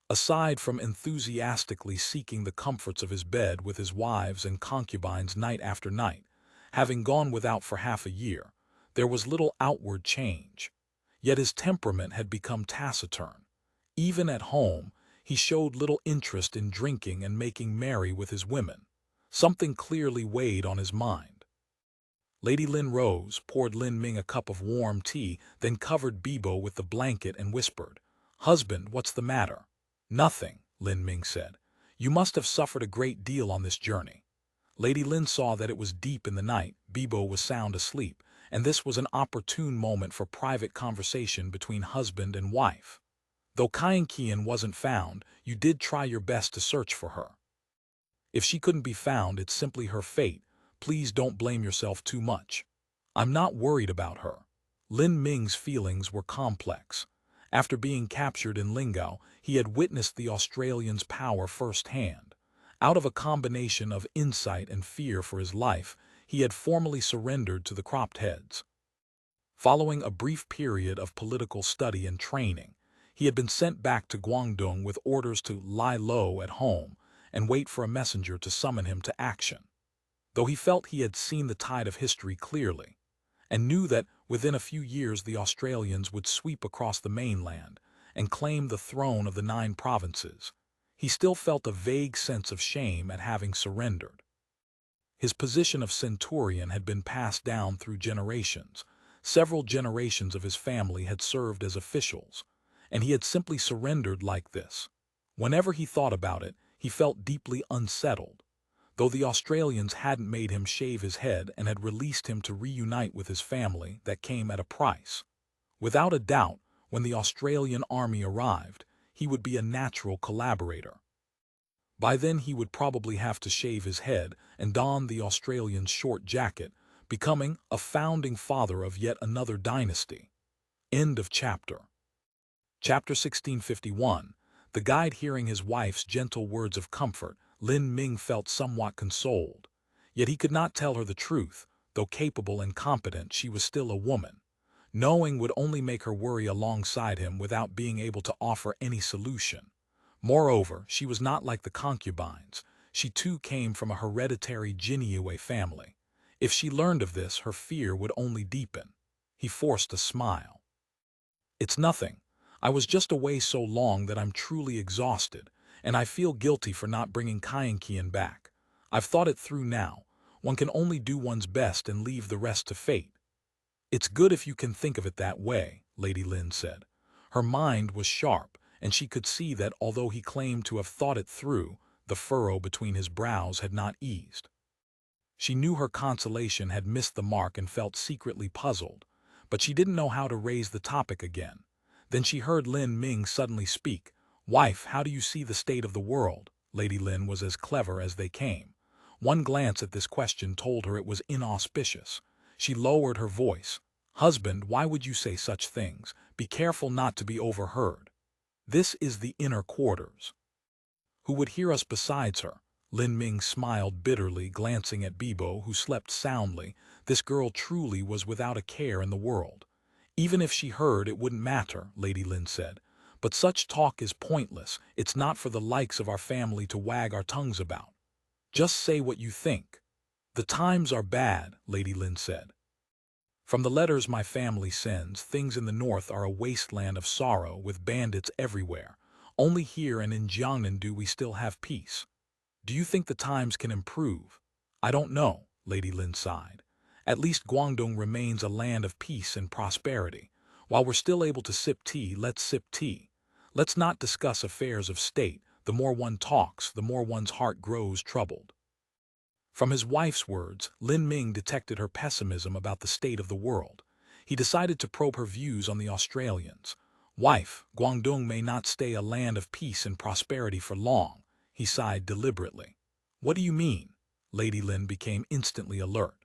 Aside from enthusiastically seeking the comforts of his bed with his wives and concubines night after night, having gone without for half a year, there was little outward change. Yet his temperament had become taciturn. Even at home, he showed little interest in drinking and making merry with his women. Something clearly weighed on his mind. Lady Lin rose, poured Lin Ming a cup of warm tea, then covered Bibo with the blanket and whispered, "Husband, what's the matter?" "Nothing," Lin Ming said. "You must have suffered a great deal on this journey." Lady Lin saw that it was deep in the night, Bibo was sound asleep, and this was an opportune moment for private conversation between husband and wife. "Though Qian wasn't found, you did try your best to search for her. If she couldn't be found, it's simply her fate. Please don't blame yourself too much." "I'm not worried about her." Lin Ming's feelings were complex. After being captured in Lingao, he had witnessed the Australians' power firsthand. Out of a combination of insight and fear for his life, he had formally surrendered to the cropped heads. Following a brief period of political study and training, he had been sent back to Guangdong with orders to lie low at home and wait for a messenger to summon him to action. Though he felt he had seen the tide of history clearly, and knew that within a few years the Australians would sweep across the mainland and claim the throne of the 9 provinces, he still felt a vague sense of shame at having surrendered. His position of centurion had been passed down through generations. Several generations of his family had served as officials, and he had simply surrendered like this. Whenever he thought about it, he felt deeply unsettled. Though the Australians hadn't made him shave his head and had released him to reunite with his family, that came at a price. Without a doubt, when the Australian army arrived, he would be a natural collaborator. By then he would probably have to shave his head and don the Australian short jacket, becoming a founding father of yet another dynasty. End of chapter. Chapter 1651. The guide hearing his wife's gentle words of comfort, Lin Ming felt somewhat consoled. Yet he could not tell her the truth. Though capable and competent, she was still a woman. Knowing would only make her worry alongside him without being able to offer any solution. Moreover, she was not like the concubines. She too came from a hereditary Jinyue family. If she learned of this, her fear would only deepen. He forced a smile. "It's nothing. I was just away so long that I'm truly exhausted, and I feel guilty for not bringing Qian back. I've thought it through now. One can only do one's best and leave the rest to fate." "It's good if you can think of it that way," Lady Lin said. Her mind was sharp, and she could see that although he claimed to have thought it through, the furrow between his brows had not eased. She knew her consolation had missed the mark and felt secretly puzzled, but she didn't know how to raise the topic again. Then she heard Lin Ming suddenly speak. "Wife, how do you see the state of the world?" Lady Lin was as clever as they came. One glance at this question told her it was inauspicious. She lowered her voice. "Husband, why would you say such things? Be careful not to be overheard. This is the inner quarters. Who would hear us besides her?" Lin Ming smiled bitterly, glancing at Bibo, who slept soundly. This girl truly was without a care in the world. "Even if she heard, it wouldn't matter," Lady Lin said. "But such talk is pointless. It's not for the likes of our family to wag our tongues about. Just say what you think." "The times are bad," Lady Lin said. From the letters my family sends, things in the north are a wasteland of sorrow with bandits everywhere. Only here and in Jiangnan do we still have peace. Do you think the times can improve? I don't know, Lady Lin sighed. At least Guangdong remains a land of peace and prosperity. While we're still able to sip tea, let's sip tea. Let's not discuss affairs of state. The more one talks, the more one's heart grows troubled. From his wife's words, Lin Ming detected her pessimism about the state of the world. He decided to probe her views on the Australians. Wife, Guangdong may not stay a land of peace and prosperity for long, he sighed deliberately. What do you mean? Lady Lin became instantly alert.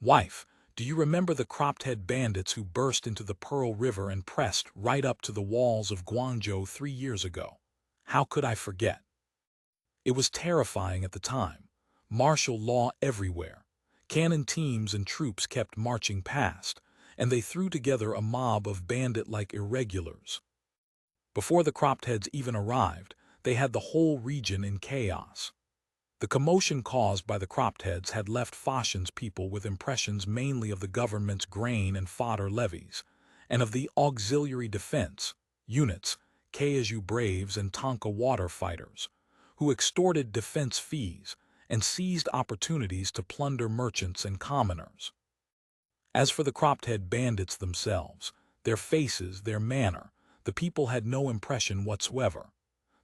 Wife, do you remember the cropped-head bandits who burst into the Pearl River and pressed right up to the walls of Guangzhou 3 years ago? How could I forget? It was terrifying at the time. Martial law everywhere. Cannon teams and troops kept marching past, and they threw together a mob of bandit-like irregulars. Before the cropped heads even arrived, they had the whole region in chaos. The commotion caused by the cropped heads had left Fashian's people with impressions mainly of the government's grain and fodder levies, and of the auxiliary defense units, Kaiju Braves and Tonka water fighters, who extorted defense fees and seized opportunities to plunder merchants and commoners. As for the cropped-head bandits themselves, their faces, their manner, the people had no impression whatsoever.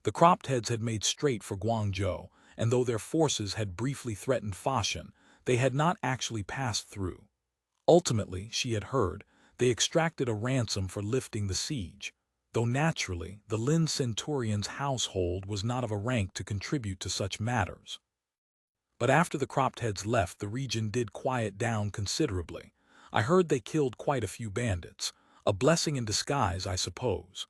The cropped heads had made straight for Guangzhou, and though their forces had briefly threatened Fashion, they had not actually passed through. Ultimately, she had heard, they extracted a ransom for lifting the siege, though naturally the Lin Centurion's household was not of a rank to contribute to such matters. But after the cropped heads left, the region did quiet down considerably. I heard they killed quite a few bandits, a blessing in disguise, I suppose.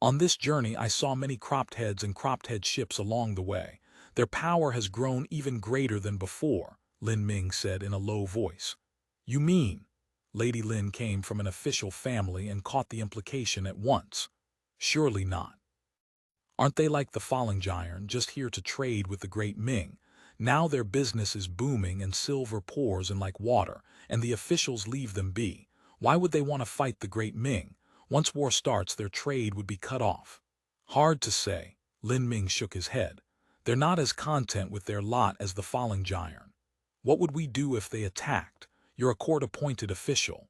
On this journey I saw many cropped heads and cropped head ships along the way. Their power has grown even greater than before, Lin Ming said in a low voice. You mean? Lady Lin came from an official family and caught the implication at once. Surely not. Aren't they like the Falangjian, just here to trade with the great Ming? Now their business is booming and silver pours in like water, and the officials leave them be. Why would they want to fight the great Ming? Once war starts, their trade would be cut off. Hard to say. Lin Ming shook his head. They're not as content with their lot as the Falangjian. What would we do if they attacked? You're a court-appointed official.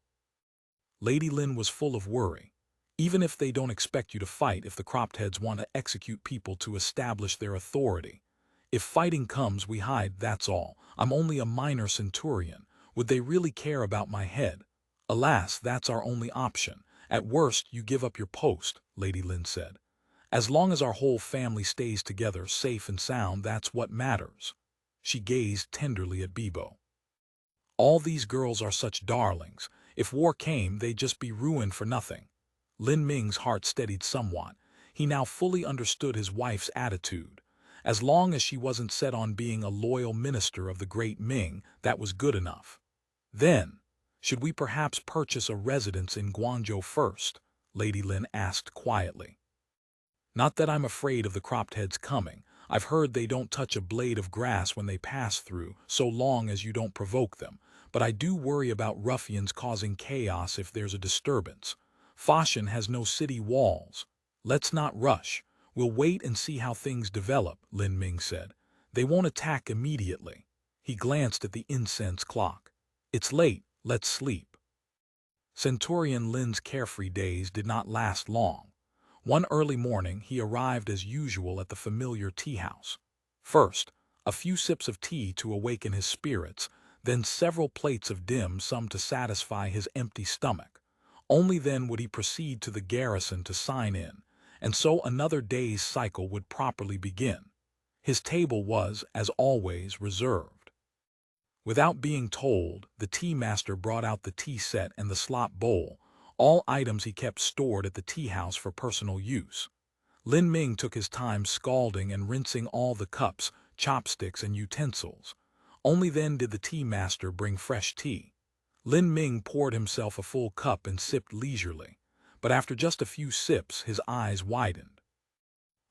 Lady Lin was full of worry. Even if they don't expect you to fight, if the cropped heads want to execute people to establish their authority. If fighting comes, we hide, that's all. I'm only a minor centurion. Would they really care about my head? Alas, that's our only option. At worst, you give up your post, Lady Lin said. As long as our whole family stays together, safe and sound, that's what matters. She gazed tenderly at Bibo. All these girls are such darlings. If war came, they'd just be ruined for nothing. Lin Ming's heart steadied somewhat. He now fully understood his wife's attitude. As long as she wasn't set on being a loyal minister of the great Ming, that was good enough. Then, should we perhaps purchase a residence in Guangzhou first? Lady Lin asked quietly. Not that I'm afraid of the cropped heads coming. I've heard they don't touch a blade of grass when they pass through, so long as you don't provoke them. But I do worry about ruffians causing chaos if there's a disturbance. Fashion has no city walls. Let's not rush. We'll wait and see how things develop, Lin Ming said. They won't attack immediately. He glanced at the incense clock. It's late, let's sleep. Centurion Lin's carefree days did not last long. One early morning, he arrived as usual at the familiar tea house. First, a few sips of tea to awaken his spirits, then several plates of dim sum to satisfy his empty stomach. Only then would he proceed to the garrison to sign in, and so another day's cycle would properly begin. His table was, as always, reserved. Without being told, the tea master brought out the tea set and the slop bowl, all items he kept stored at the tea house for personal use. Lin Ming took his time scalding and rinsing all the cups, chopsticks, and utensils. Only then did the tea master bring fresh tea. Lin Ming poured himself a full cup and sipped leisurely, but after just a few sips, his eyes widened.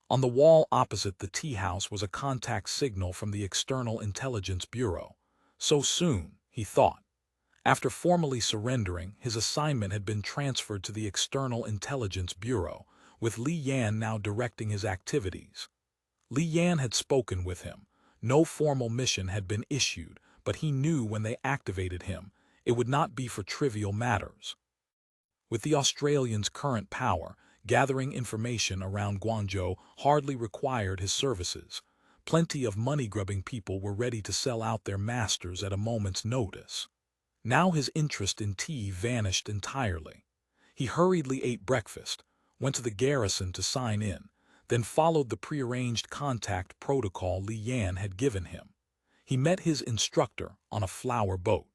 On the wall opposite the tea house was a contact signal from the External Intelligence Bureau. So soon, he thought. After formally surrendering, his assignment had been transferred to the External Intelligence Bureau, with Li Yan now directing his activities. Li Yan had spoken with him. No formal mission had been issued, but he knew when they activated him, it would not be for trivial matters. With the Australians' current power, gathering information around Guangzhou hardly required his services. Plenty of money-grubbing people were ready to sell out their masters at a moment's notice. Now his interest in tea vanished entirely. He hurriedly ate breakfast, went to the garrison to sign in, then followed the prearranged contact protocol Li Yan had given him. He met his instructor on a flower boat.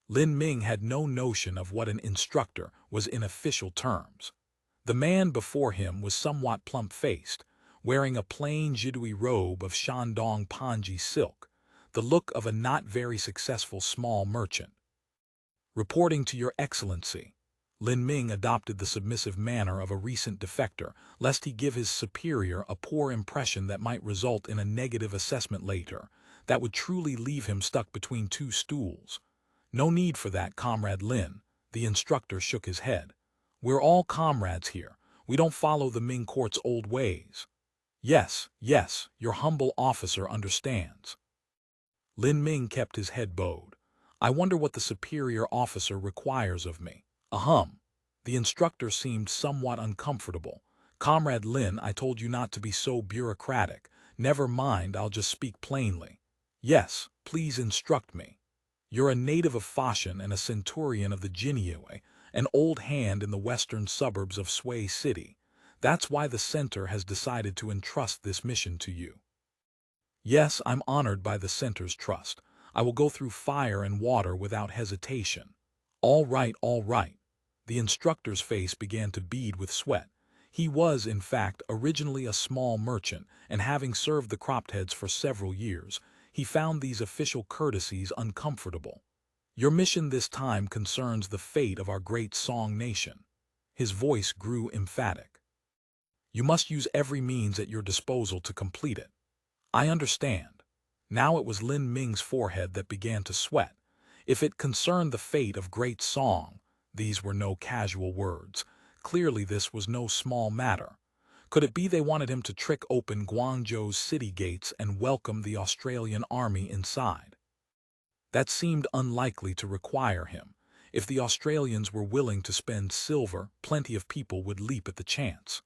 Lin Ming had no notion of what an instructor was in official terms. The man before him was somewhat plump-faced, wearing a plain jidui robe of Shandong Panji silk, the look of a not very successful small merchant. "Reporting to Your Excellency." Lin Ming adopted the submissive manner of a recent defector, lest he give his superior a poor impression that might result in a negative assessment later, that would truly leave him stuck between two stools. "No need for that, Comrade Lin." The instructor shook his head. "We're all comrades here. We don't follow the Ming court's old ways." Yes, your humble officer understands." Lin Ming kept his head bowed. "I wonder what the superior officer requires of me." "Ahem." The instructor seemed somewhat uncomfortable. "Comrade Lin, I told you not to be so bureaucratic. Never mind, I'll just speak plainly." "Yes, please instruct me." "You're a native of Fashion and a centurion of the Jinyue, an old hand in the western suburbs of Sui City. That's why the center has decided to entrust this mission to you." "Yes, I'm honored by the center's trust. I will go through fire and water without hesitation." All right. The instructor's face began to bead with sweat. He was, in fact, originally a small merchant, and having served the cropped heads for several years, he found these official courtesies uncomfortable. "Your mission this time concerns the fate of our great Song nation." His voice grew emphatic. "You must use every means at your disposal to complete it." "I understand." Now it was Lin Ming's forehead that began to sweat. If it concerned the fate of Great Song, these were no casual words. Clearly this was no small matter. Could it be they wanted him to trick open Guangzhou's city gates and welcome the Australian army inside? That seemed unlikely to require him. If the Australians were willing to spend silver, plenty of people would leap at the chance.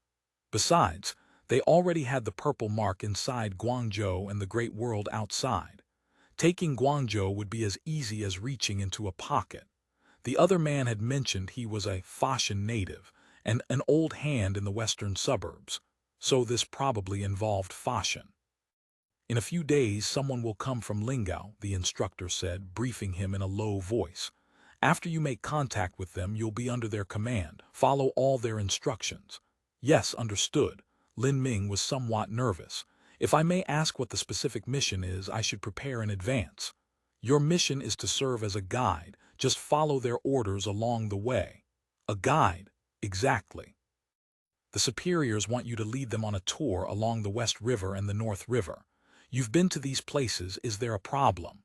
Besides, they already had the purple mark inside Guangzhou and the great world outside. Taking Guangzhou would be as easy as reaching into a pocket. The other man had mentioned he was a Fashion native and an old hand in the western suburbs, so this probably involved Fashion. "In a few days someone will come from Lingao," the instructor said, briefing him in a low voice. "After you make contact with them, you'll be under their command. Follow all their instructions." "Yes, understood." Lin Ming was somewhat nervous. "If I may ask what the specific mission is, I should prepare in advance." "Your mission is to serve as a guide. Just follow their orders along the way." "A guide?" "Exactly. The superiors want you to lead them on a tour along the West River and the North River. You've been to these places. Is there a problem?"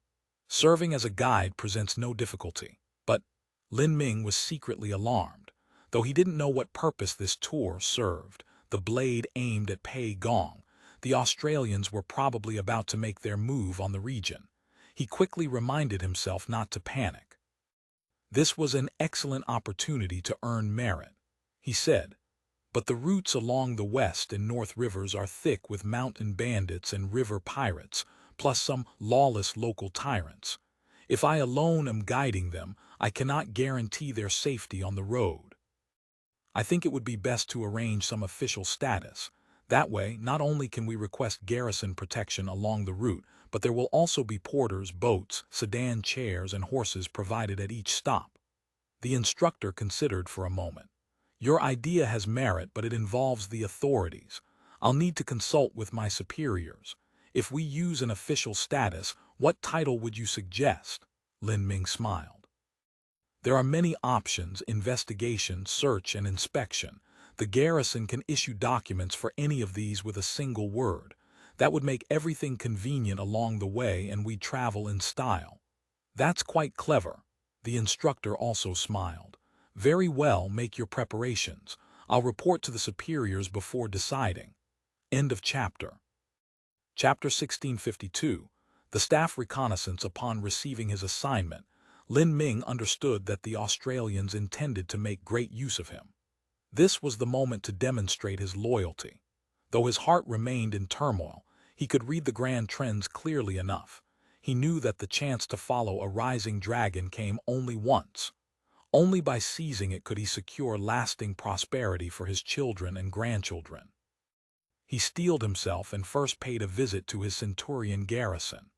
"Serving as a guide presents no difficulty. But—" Lin Ming was secretly alarmed. Though he didn't know what purpose this tour served, the blade aimed at Pei Gong. The Australians were probably about to make their move on the region. He quickly reminded himself not to panic. This was an excellent opportunity to earn merit. He said, "But the routes along the west and north rivers are thick with mountain bandits and river pirates, plus some lawless local tyrants. If I alone am guiding them, I cannot guarantee their safety on the road. I think it would be best to arrange some official status. That way, not only can we request garrison protection along the route, but there will also be porters, boats, sedan chairs, and horses provided at each stop." The instructor considered for a moment. "Your idea has merit, but it involves the authorities. I'll need to consult with my superiors. If we use an official status, what title would you suggest?" Lin Ming smiled. "There are many options: investigation, search, and inspection. The garrison can issue documents for any of these with a single word. That would make everything convenient along the way, and we'd travel in style." "That's quite clever." The instructor also smiled. "Very well, make your preparations. I'll report to the superiors before deciding." End of chapter. Chapter 1652. The staff reconnaissance. Upon receiving his assignment, Lin Ming understood that the Australians intended to make great use of him. This was the moment to demonstrate his loyalty. Though his heart remained in turmoil, he could read the grand trends clearly enough. He knew that the chance to follow a rising dragon came only once. Only by seizing it could he secure lasting prosperity for his children and grandchildren. He steeled himself and first paid a visit to his centurion garrison.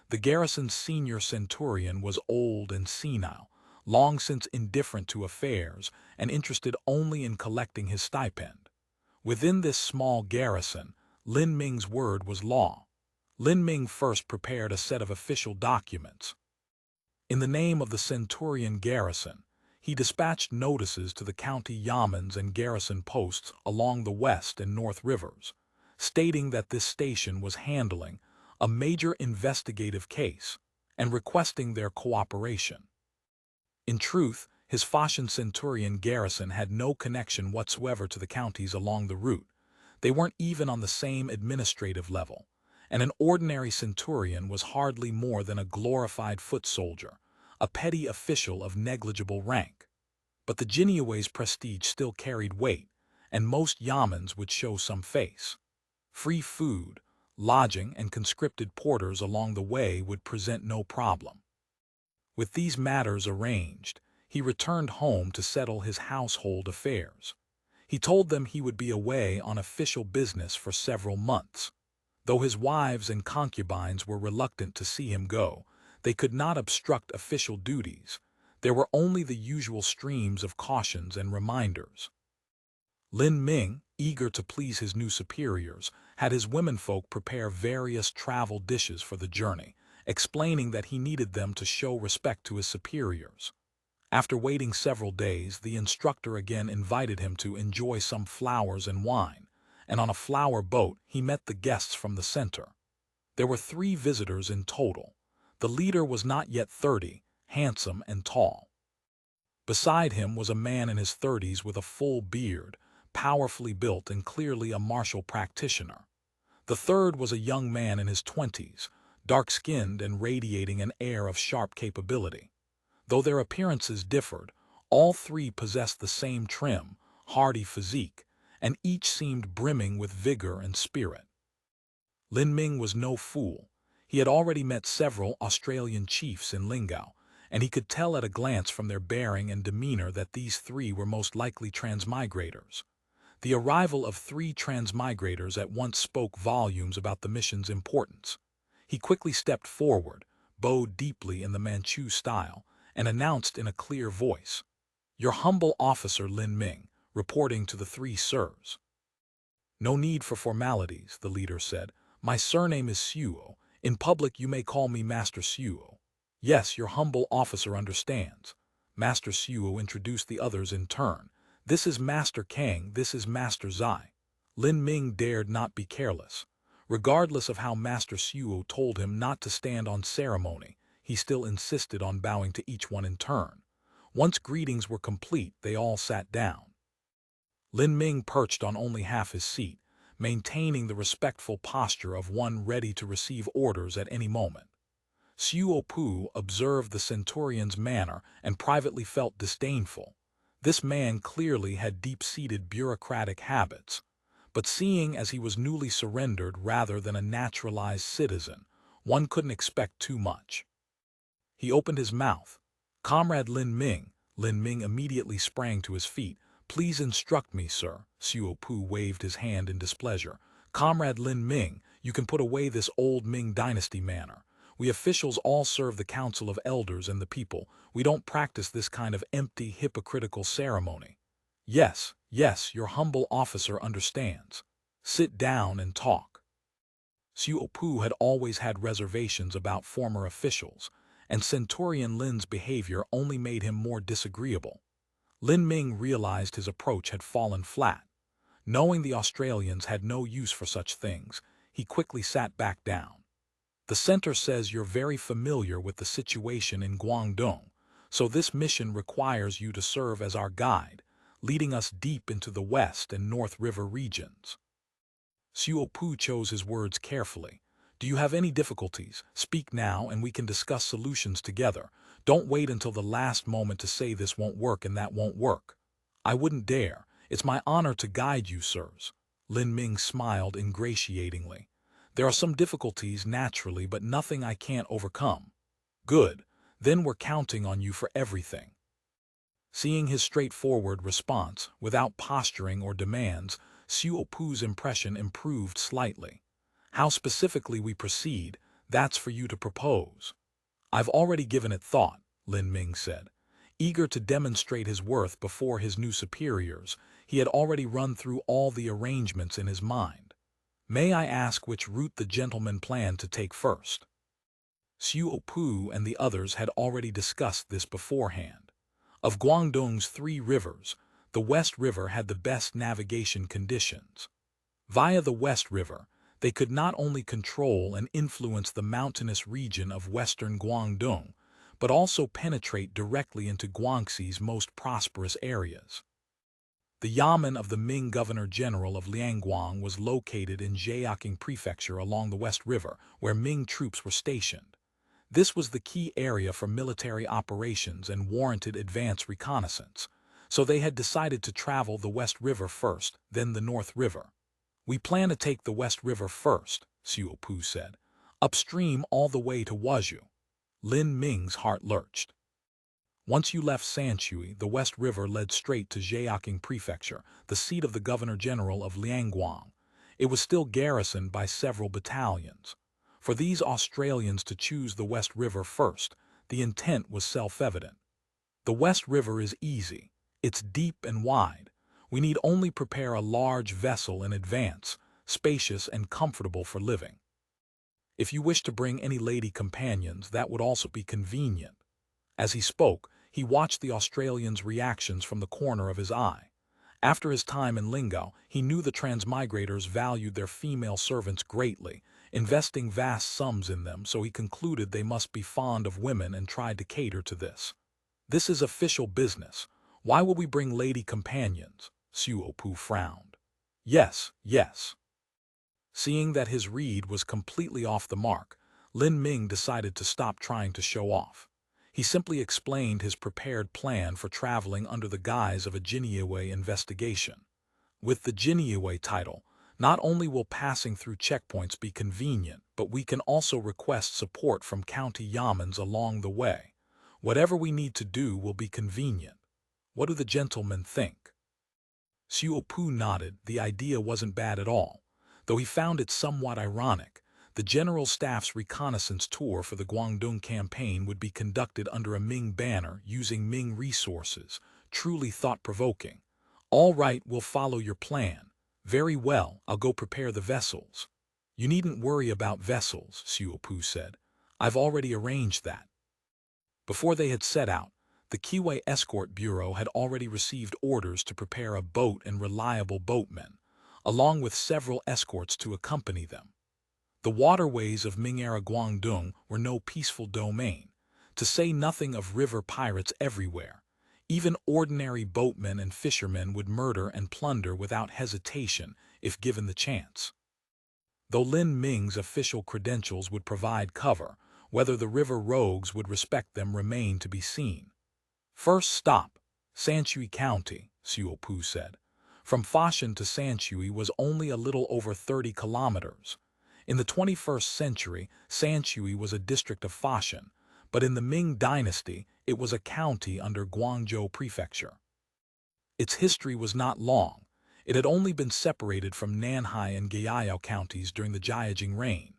The garrison's senior centurion was old and senile, long since indifferent to affairs and interested only in collecting his stipend. Within this small garrison, Lin Ming's word was law. Lin Ming first prepared a set of official documents. In the name of the centurion garrison, he dispatched notices to the county yamens and garrison posts along the west and north rivers, stating that this station was handling a major investigative case and requesting their cooperation. In truth, his Fashion centurion garrison had no connection whatsoever to the counties along the route. They weren't even on the same administrative level, and an ordinary centurion was hardly more than a glorified foot soldier, a petty official of negligible rank. But the Jinyue's prestige still carried weight, and most yamens would show some face. Free food, lodging, and conscripted porters along the way would present no problem. With these matters arranged, he returned home to settle his household affairs. He told them he would be away on official business for several months. Though his wives and concubines were reluctant to see him go, they could not obstruct official duties. There were only the usual streams of cautions and reminders. Lin Ming, eager to please his new superiors, had his womenfolk prepare various travel dishes for the journey, explaining that he needed them to show respect to his superiors. After waiting several days, the instructor again invited him to enjoy some flowers and wine, and on a flower boat he met the guests from the center. There were 3 visitors in total. The leader was not yet 30, handsome and tall. Beside him was a man in his 30s with a full beard, powerfully built and clearly a martial practitioner. The third was a young man in his 20s, dark-skinned and radiating an air of sharp capability. Though their appearances differed, all 3 possessed the same trim, hardy physique, and each seemed brimming with vigor and spirit. Lin Ming was no fool. He had already met several Australian chiefs in Lingao, and he could tell at a glance from their bearing and demeanor that these 3 were most likely transmigrators. The arrival of 3 transmigrators at once spoke volumes about the mission's importance. He quickly stepped forward, bowed deeply in the Manchu style, and announced in a clear voice, "Your humble officer Lin Ming, reporting to the 3 sirs." "No need for formalities," the leader said. "My surname is Xuo. In public you may call me Master Xuo." "Yes, your humble officer understands." Master Xuo introduced the others in turn. "This is Master Kang, this is Master Zai." Lin Ming dared not be careless. Regardless of how Master Xuo told him not to stand on ceremony, he still insisted on bowing to each one in turn. Once greetings were complete, they all sat down. Lin Ming perched on only half his seat, maintaining the respectful posture of one ready to receive orders at any moment. Xuo observed the centurion's manner and privately felt disdainful. This man clearly had deep-seated bureaucratic habits, but seeing as he was newly surrendered rather than a naturalized citizen, one couldn't expect too much. He opened his mouth. "Comrade Lin Ming." Lin Ming immediately sprang to his feet. "Please instruct me, sir." Xuo waved his hand in displeasure. "Comrade Lin Ming, you can put away this old Ming Dynasty manner. We officials all serve the council of elders and the people. We don't practice this kind of empty, hypocritical ceremony." Yes, your humble officer understands. Sit down and talk." Xuo had always had reservations about former officials, and Centurion Lin's behavior only made him more disagreeable. Lin Ming realized his approach had fallen flat. Knowing the Australians had no use for such things, he quickly sat back down. "The center says you're very familiar with the situation in Guangdong, so this mission requires you to serve as our guide, leading us deep into the West and North River regions. Xiu chose his words carefully. Do you have any difficulties? Speak now and we can discuss solutions together. Don't wait until the last moment to say this won't work and that won't work. I wouldn't dare. It's my honor to guide you, sirs. Lin Ming smiled ingratiatingly. There are some difficulties naturally, but nothing I can't overcome. Good. Then we're counting on you for everything. Seeing his straightforward response, without posturing or demands, Xiupu's impression improved slightly. How specifically we proceed, that's for you to propose. I've already given it thought, Lin Ming said. Eager to demonstrate his worth before his new superiors, he had already run through all the arrangements in his mind. May I ask which route the gentlemen plan to take first? Xiupu and the others had already discussed this beforehand. Of Guangdong's 3 rivers, the West River had the best navigation conditions. Via the West River, they could not only control and influence the mountainous region of western Guangdong, but also penetrate directly into Guangxi's most prosperous areas. The yamen of the Ming Governor-General of Liangguang was located in Zhejiang Prefecture along the West River, where Ming troops were stationed. This was the key area for military operations and warranted advance reconnaissance, so they had decided to travel the West River first, then the North River. We plan to take the West River first, Xiupu said, upstream all the way to Wuzhou. Lin Ming's heart lurched. Once you left Sanshui, the West River led straight to Zhejiang Prefecture, the seat of the Governor-General of Liangguang. It was still garrisoned by several battalions. For these Australians to choose the West River first, the intent was self-evident. The West River is easy. It's deep and wide. We need only prepare a large vessel in advance, spacious and comfortable for living. If you wish to bring any lady companions, that would also be convenient. As he spoke, he watched the Australians' reactions from the corner of his eye. After his time in Lingao, he knew the transmigrators valued their female servants greatly, investing vast sums in them, so he concluded they must be fond of women and tried to cater to this. This is official business. Why will we bring lady companions? Xiupu frowned. Yes, yes. Seeing that his read was completely off the mark, Lin Ming decided to stop trying to show off. He simply explained his prepared plan for traveling under the guise of a Jinyue investigation. With the Jinyue title, not only will passing through checkpoints be convenient, but we can also request support from county yamens along the way. Whatever we need to do will be convenient. What do the gentlemen think? Xiupu nodded. The idea wasn't bad at all, though he found it somewhat ironic. The General Staff's reconnaissance tour for the Guangdong campaign would be conducted under a Ming banner using Ming resources. Truly thought-provoking. All right, we'll follow your plan. Very well, I'll go prepare the vessels. You needn't worry about vessels, Xiupu said. I've already arranged that. Before they had set out, the Kiwei Escort Bureau had already received orders to prepare a boat and reliable boatmen, along with several escorts to accompany them. The waterways of Ming-era Guangdong were no peaceful domain, to say nothing of river pirates everywhere. Even ordinary boatmen and fishermen would murder and plunder without hesitation if given the chance. Though Lin Ming's official credentials would provide cover, whether the river rogues would respect them remained to be seen. First stop, Sanshui County, Xiupu said. From Fashion to Sanshui was only a little over 30 kilometers. In the 21st century, Sanshui was a district of Fashion, but in the Ming Dynasty, it was a county under Guangzhou Prefecture. Its history was not long. It had only been separated from Nanhai and Gaiyao counties during the Jiajing reign.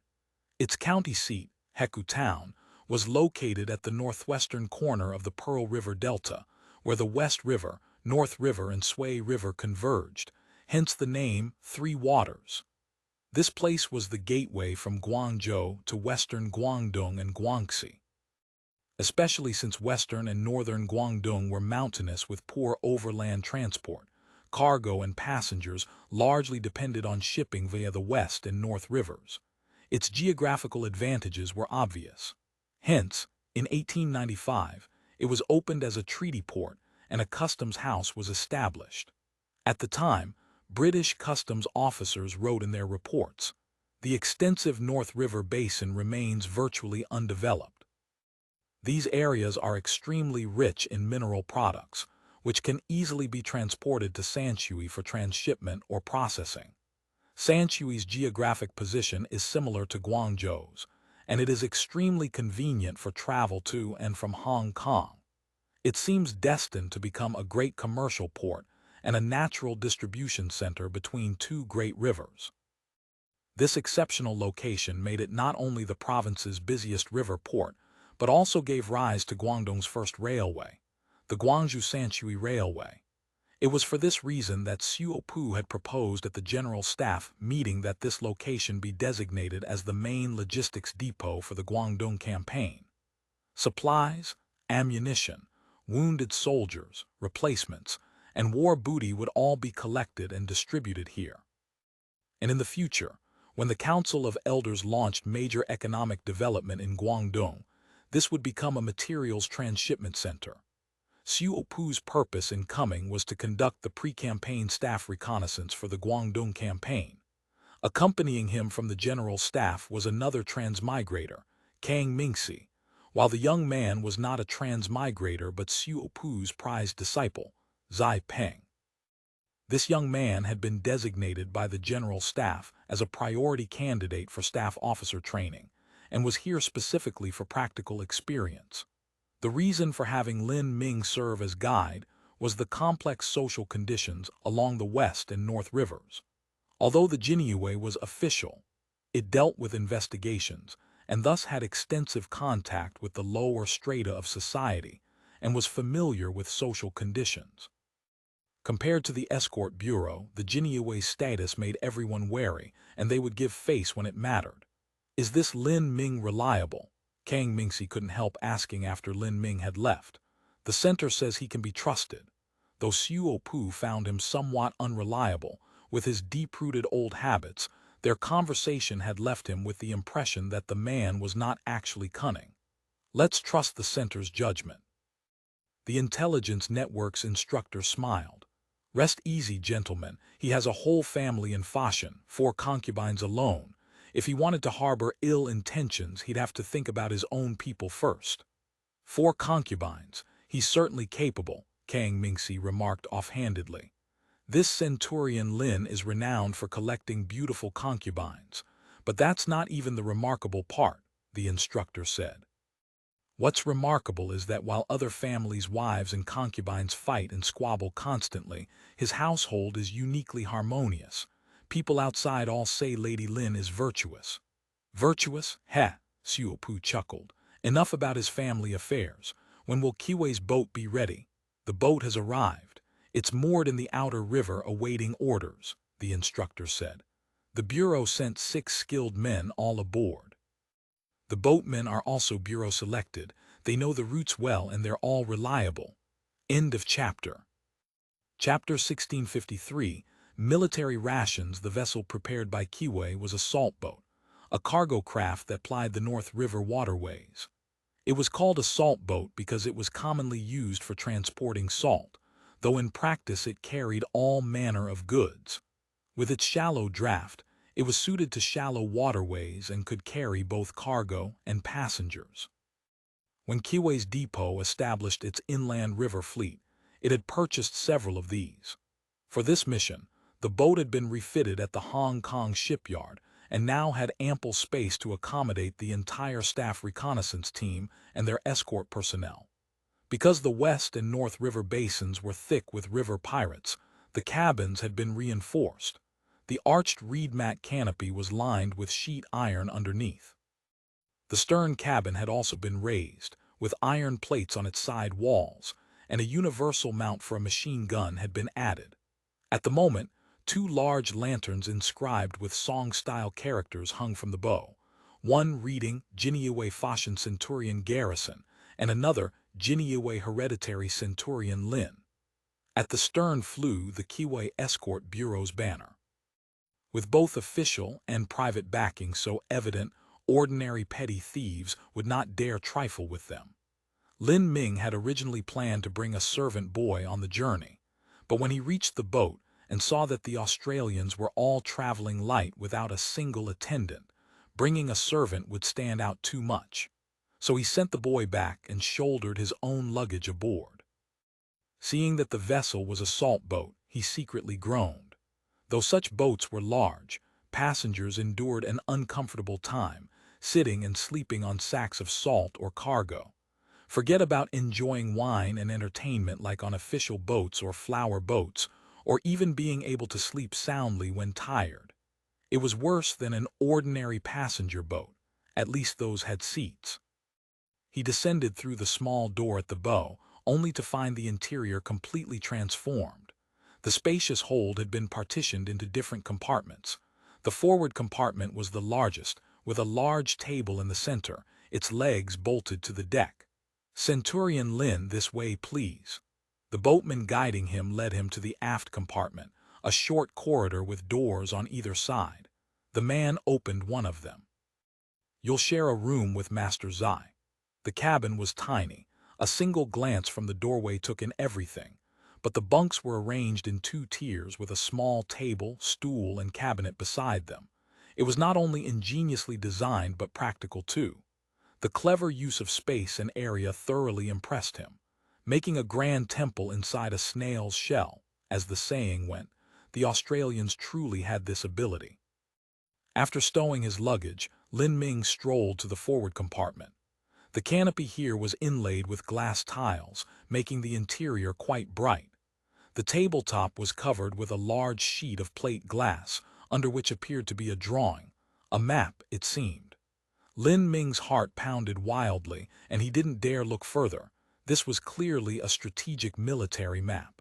Its county seat, Heku Town, was located at the northwestern corner of the Pearl River Delta, where the West River, North River, and Sui River converged, hence the name 3 Waters. This place was the gateway from Guangzhou to western Guangdong and Guangxi. Especially since western and northern Guangdong were mountainous with poor overland transport, cargo and passengers largely depended on shipping via the West and North Rivers. Its geographical advantages were obvious. Hence, in 1895, It was opened as a treaty port, and a customs house was established. At the time, British customs officers wrote in their reports, "The extensive North River basin remains virtually undeveloped. These areas are extremely rich in mineral products, which can easily be transported to Sanshui for transshipment or processing." Sanshui's geographic position is similar to Guangzhou's, and it is extremely convenient for travel to and from Hong Kong. It seems destined to become a great commercial port and a natural distribution center between two great rivers. This exceptional location made it not only the province's busiest river port, but also gave rise to Guangdong's first railway, the Guangzhou-Sanshui Railway. It was for this reason that Xiupu had proposed at the General Staff meeting that this location be designated as the main logistics depot for the Guangdong campaign. Supplies, ammunition, wounded soldiers, replacements, and war booty would all be collected and distributed here. And in the future, when the Council of Elders launched major economic development in Guangdong, this would become a materials transshipment center. Xiupu's purpose in coming was to conduct the pre-campaign staff reconnaissance for the Guangdong campaign. Accompanying him from the General Staff was another transmigrator, Kang Mingxi, while the young man was not a transmigrator but Xiupu's prized disciple, Zai Peng. This young man had been designated by the General Staff as a priority candidate for staff officer training, and was here specifically for practical experience. The reason for having Lin Ming serve as guide was the complex social conditions along the West and North Rivers. Although the Jinyue was official, it dealt with investigations, and thus had extensive contact with the lower strata of society, and was familiar with social conditions. Compared to the escort bureau, the Jinyue's status made everyone wary, and they would give face when it mattered. "Is this Lin Ming reliable?" Kang Mingxi couldn't help asking after Lin Ming had left. "The center says he can be trusted." Though Xiupu found him somewhat unreliable, with his deep-rooted old habits, their conversation had left him with the impression that the man was not actually cunning. "Let's trust the center's judgment." The intelligence network's instructor smiled. "Rest easy, gentlemen. He has a whole family in Fashion, 4 concubines alone. If he wanted to harbor ill intentions, he'd have to think about his own people first." 4 concubines. He's certainly capable, Kang Mingxi remarked offhandedly. "This centurion Lin is renowned for collecting beautiful concubines, but that's not even the remarkable part," the instructor said. "What's remarkable is that while other families' wives and concubines fight and squabble constantly, his household is uniquely harmonious. People outside all say Lady Lin is virtuous." "Virtuous? Heh," Xiupu chuckled. "Enough about his family affairs. When will Kiwei's boat be ready?" "The boat has arrived. It's moored in the outer river awaiting orders," the instructor said. "The Bureau sent 6 skilled men all aboard. The boatmen are also Bureau selected. They know the routes well and they're all reliable." End of chapter. Chapter 1653, Military Rations. The vessel prepared by Kiwei was a salt boat, a cargo craft that plied the North River waterways. It was called a salt boat because it was commonly used for transporting salt, though in practice it carried all manner of goods. With its shallow draft, it was suited to shallow waterways and could carry both cargo and passengers. When Kiwei's depot established its inland river fleet, it had purchased several of these. For this mission, the boat had been refitted at the Hong Kong shipyard and now had ample space to accommodate the entire staff reconnaissance team and their escort personnel. Because the West and North River basins were thick with river pirates, the cabins had been reinforced. The arched reed mat canopy was lined with sheet iron underneath. The stern cabin had also been raised, with iron plates on its side walls, and a universal mount for a machine gun had been added. At the moment, 2 large lanterns inscribed with Xiongstyle characters hung from the bow, one reading Jinyue Fashion Centurion Garrison, and another Jinyue Hereditary Centurion Lin. At the stern flew the Kiwei Escort Bureau's banner. With both official and private backing so evident, ordinary petty thieves would not dare trifle with them. Lin Ming had originally planned to bring a servant boy on the journey, but when he reached the boat and saw that the Australians were all traveling light without a single attendant, bringing a servant would stand out too much. So he sent the boy back and shouldered his own luggage aboard. Seeing that the vessel was a salt boat, he secretly groaned. Though such boats were large, passengers endured an uncomfortable time, sitting and sleeping on sacks of salt or cargo. Forget about enjoying wine and entertainment like on official boats or flower boats, or even being able to sleep soundly when tired. It was worse than an ordinary passenger boat, at least those had seats. He descended through the small door at the bow, only to find the interior completely transformed. The spacious hold had been partitioned into different compartments. The forward compartment was the largest, with a large table in the center, its legs bolted to the deck. "Centurion Lin, this way, please." The boatman guiding him led him to the aft compartment, a short corridor with doors on either side. The man opened one of them. "You'll share a room with Master Zai." The cabin was tiny. A single glance from the doorway took in everything, but the bunks were arranged in 2 tiers with a small table, stool, and cabinet beside them. It was not only ingeniously designed but practical too. The clever use of space and area thoroughly impressed him. Making a grand temple inside a snail's shell, as the saying went, the Australians truly had this ability. After stowing his luggage, Lin Ming strolled to the forward compartment. The canopy here was inlaid with glass tiles, making the interior quite bright. The tabletop was covered with a large sheet of plate glass, under which appeared to be a drawing, a map, it seemed. Lin Ming's heart pounded wildly, and he didn't dare look further. This was clearly a strategic military map.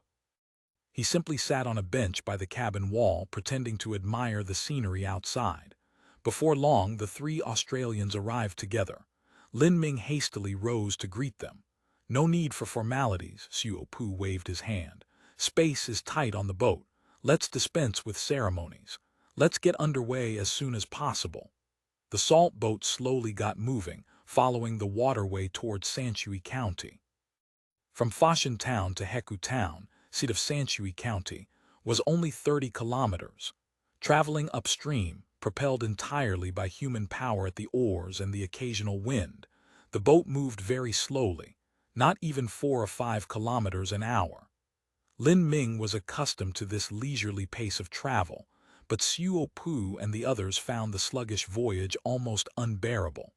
He simply sat on a bench by the cabin wall, pretending to admire the scenery outside. Before long, the 3 Australians arrived together. Lin Ming hastily rose to greet them. "No need for formalities," Xiu waved his hand. "Space is tight on the boat. Let's dispense with ceremonies. Let's get underway as soon as possible." The salt boat slowly got moving, following the waterway towards Sanshui County. From Fashan Town to Heku Town, seat of Sanshui County, was only 30 kilometers. Traveling upstream, propelled entirely by human power at the oars and the occasional wind, the boat moved very slowly, not even 4 or 5 kilometers an hour. Lin Ming was accustomed to this leisurely pace of travel, but Xiu and the others found the sluggish voyage almost unbearable.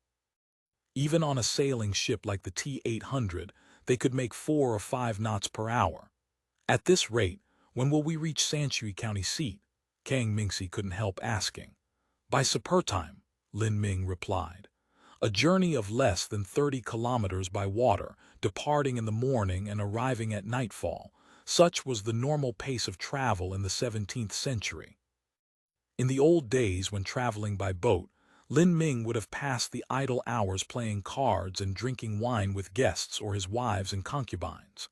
Even on a sailing ship like the T-800, they could make 4 or 5 knots per hour. "At this rate, when will we reach Sanshui County seat?" Kang Mingxi couldn't help asking. "By supper time," Lin Ming replied. A journey of less than 30 kilometers by water, departing in the morning and arriving at nightfall, such was the normal pace of travel in the 17th century. In the old days when traveling by boat, Lin Ming would have passed the idle hours playing cards and drinking wine with guests or his wives and concubines.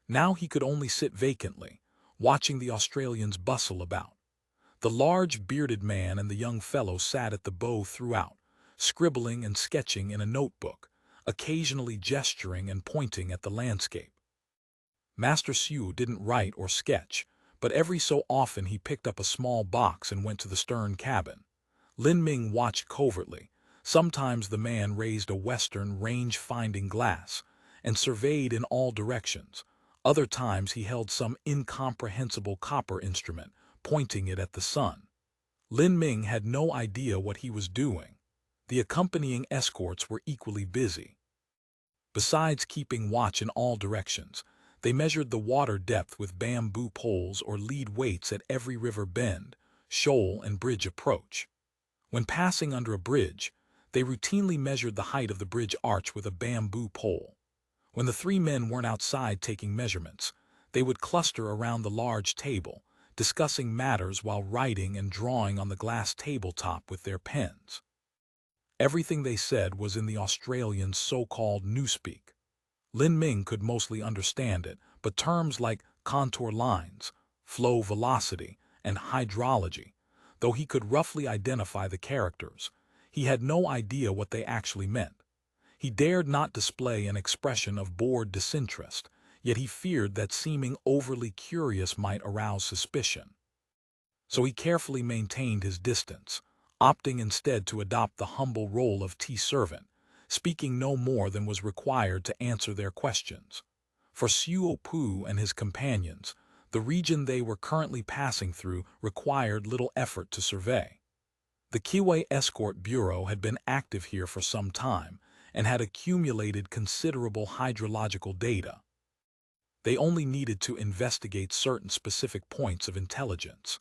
Now he could only sit vacantly, watching the Australians bustle about. The large bearded man and the young fellow sat at the bow throughout, scribbling and sketching in a notebook, occasionally gesturing and pointing at the landscape. Master Xiu didn't write or sketch, but every so often he picked up a small box and went to the stern cabin. Lin Ming watched covertly. Sometimes the man raised a western range-finding glass and surveyed in all directions. Other times he held some incomprehensible copper instrument, pointing it at the sun. Lin Ming had no idea what he was doing. The accompanying escorts were equally busy. Besides keeping watch in all directions, they measured the water depth with bamboo poles or lead weights at every river bend, shoal, and bridge approach. When passing under a bridge, they routinely measured the height of the bridge arch with a bamboo pole. When the 3 men weren't outside taking measurements, they would cluster around the large table, discussing matters while writing and drawing on the glass tabletop with their pens. Everything they said was in the Australians' so-called newspeak. Lin Ming could mostly understand it, but terms like contour lines, flow velocity, and hydrology, though he could roughly identify the characters, he had no idea what they actually meant. He dared not display an expression of bored disinterest, yet he feared that seeming overly curious might arouse suspicion. So he carefully maintained his distance, opting instead to adopt the humble role of tea servant, speaking no more than was required to answer their questions. For Xiu and his companions, the region they were currently passing through required little effort to survey. The Kiwei Escort Bureau had been active here for some time and had accumulated considerable hydrological data. They only needed to investigate certain specific points of intelligence.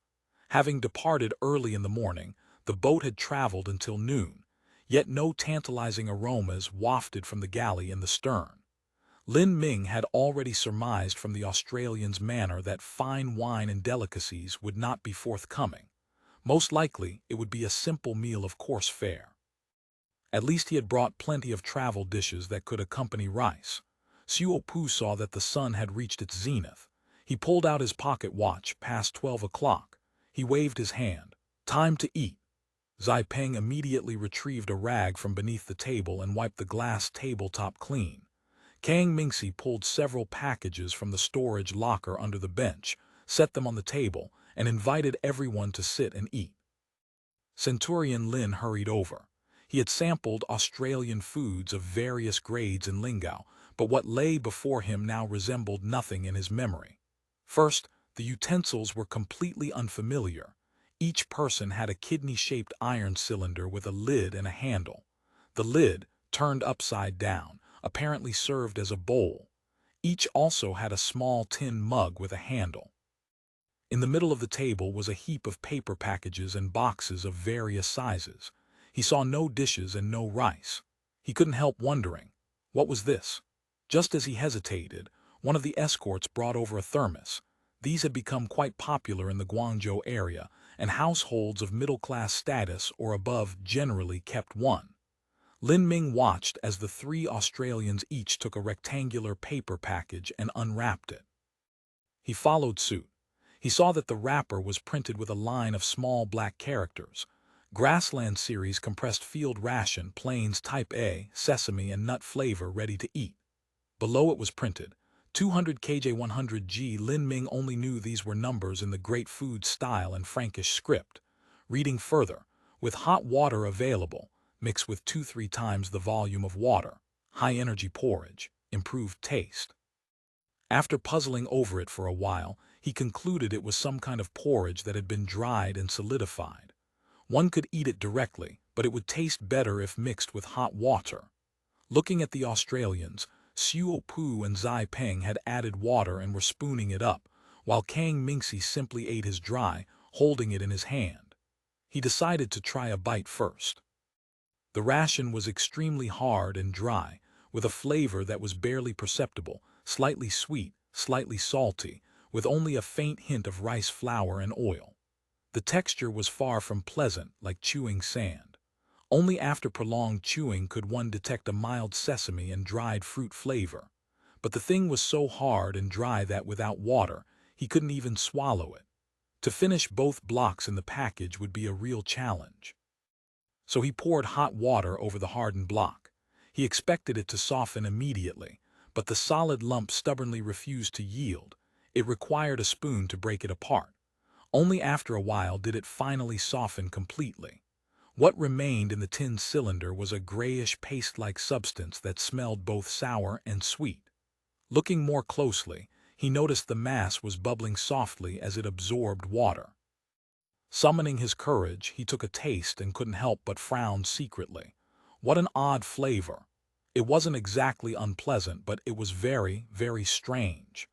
Having departed early in the morning, the boat had traveled until noon, yet no tantalizing aromas wafted from the galley in the stern. Lin Ming had already surmised from the Australian's manner that fine wine and delicacies would not be forthcoming. Most likely, it would be a simple meal of coarse fare. At least he had brought plenty of travel dishes that could accompany rice. Xiu saw that the sun had reached its zenith. He pulled out his pocket watch past 12 o'clock. He waved his hand. Time to eat. Zai Peng immediately retrieved a rag from beneath the table and wiped the glass tabletop clean. Kang Mingxi pulled several packages from the storage locker under the bench, set them on the table, and invited everyone to sit and eat. Centurion Lin hurried over. He had sampled Australian foods of various grades in Lingao, but what lay before him now resembled nothing in his memory. First, the utensils were completely unfamiliar. Each person had a kidney-shaped iron cylinder with a lid and a handle. The lid, turned upside down, apparently served as a bowl. Each also had a small tin mug with a handle. In the middle of the table was a heap of paper packages and boxes of various sizes. He saw no dishes and no rice. He couldn't help wondering, what was this? Just as he hesitated, one of the escorts brought over a thermos. These had become quite popular in the Guangzhou area, and households of middle-class status or above generally kept one. Lin Ming watched as the three Australians each took a rectangular paper package and unwrapped it. He followed suit. He saw that the wrapper was printed with a line of small black characters. Grassland Series compressed field ration, plains type A, sesame and nut flavor ready to eat. Below it was printed, 200 kj 100 g. Lin Ming only knew these were numbers in the Great Food style and Frankish script. Reading further, with hot water available, mix with 2-3 times the volume of water. High-energy porridge, improved taste. After puzzling over it for a while, he concluded it was some kind of porridge that had been dried and solidified. One could eat it directly, but it would taste better if mixed with hot water. Looking at the Australians, Xiu and Zai Peng had added water and were spooning it up, while Kang Mingxi simply ate his dry, holding it in his hand. He decided to try a bite first. The ration was extremely hard and dry, with a flavor that was barely perceptible, slightly sweet, slightly salty, with only a faint hint of rice flour and oil. The texture was far from pleasant, like chewing sand. Only after prolonged chewing could one detect a mild sesame and dried fruit flavor. But the thing was so hard and dry that without water, he couldn't even swallow it. To finish both blocks in the package would be a real challenge. So he poured hot water over the hardened block. He expected it to soften immediately, but the solid lump stubbornly refused to yield. It required a spoon to break it apart. Only after a while did it finally soften completely. What remained in the tin cylinder was a grayish paste-like substance that smelled both sour and sweet. Looking more closely, he noticed the mass was bubbling softly as it absorbed water. Summoning his courage, he took a taste and couldn't help but frown secretly. What an odd flavor. It wasn't exactly unpleasant, but it was very, very strange.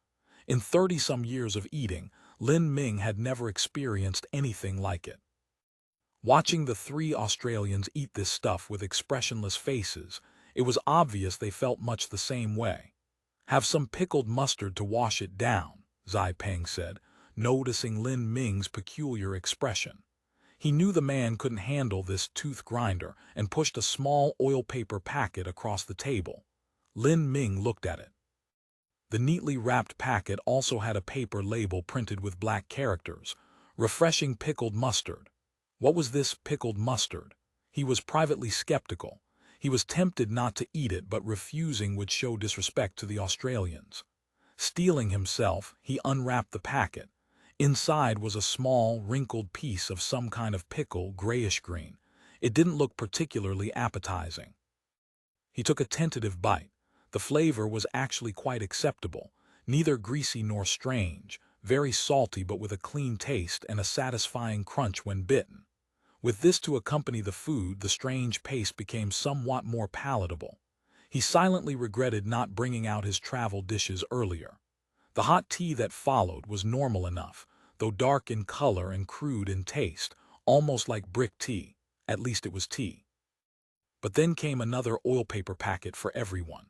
In 30-some years of eating, Lin Ming had never experienced anything like it. Watching the three Australians eat this stuff with expressionless faces, it was obvious they felt much the same way. "Have some pickled mustard to wash it down," Zai Peng said, noticing Lin Ming's peculiar expression. He knew the man couldn't handle this tooth grinder and pushed a small oil paper packet across the table. Lin Ming looked at it. The neatly wrapped packet also had a paper label printed with black characters, "Refreshing pickled mustard." What was this pickled mustard? He was privately skeptical. He was tempted not to eat it, but refusing would show disrespect to the Australians. Steeling himself, he unwrapped the packet. Inside was a small, wrinkled piece of some kind of pickle, grayish-green. It didn't look particularly appetizing. He took a tentative bite. The flavor was actually quite acceptable, neither greasy nor strange, very salty but with a clean taste and a satisfying crunch when bitten. With this to accompany the food, the strange paste became somewhat more palatable. He silently regretted not bringing out his travel dishes earlier. The hot tea that followed was normal enough, though dark in color and crude in taste, almost like brick tea. At least it was tea. But then came another oil paper packet for everyone.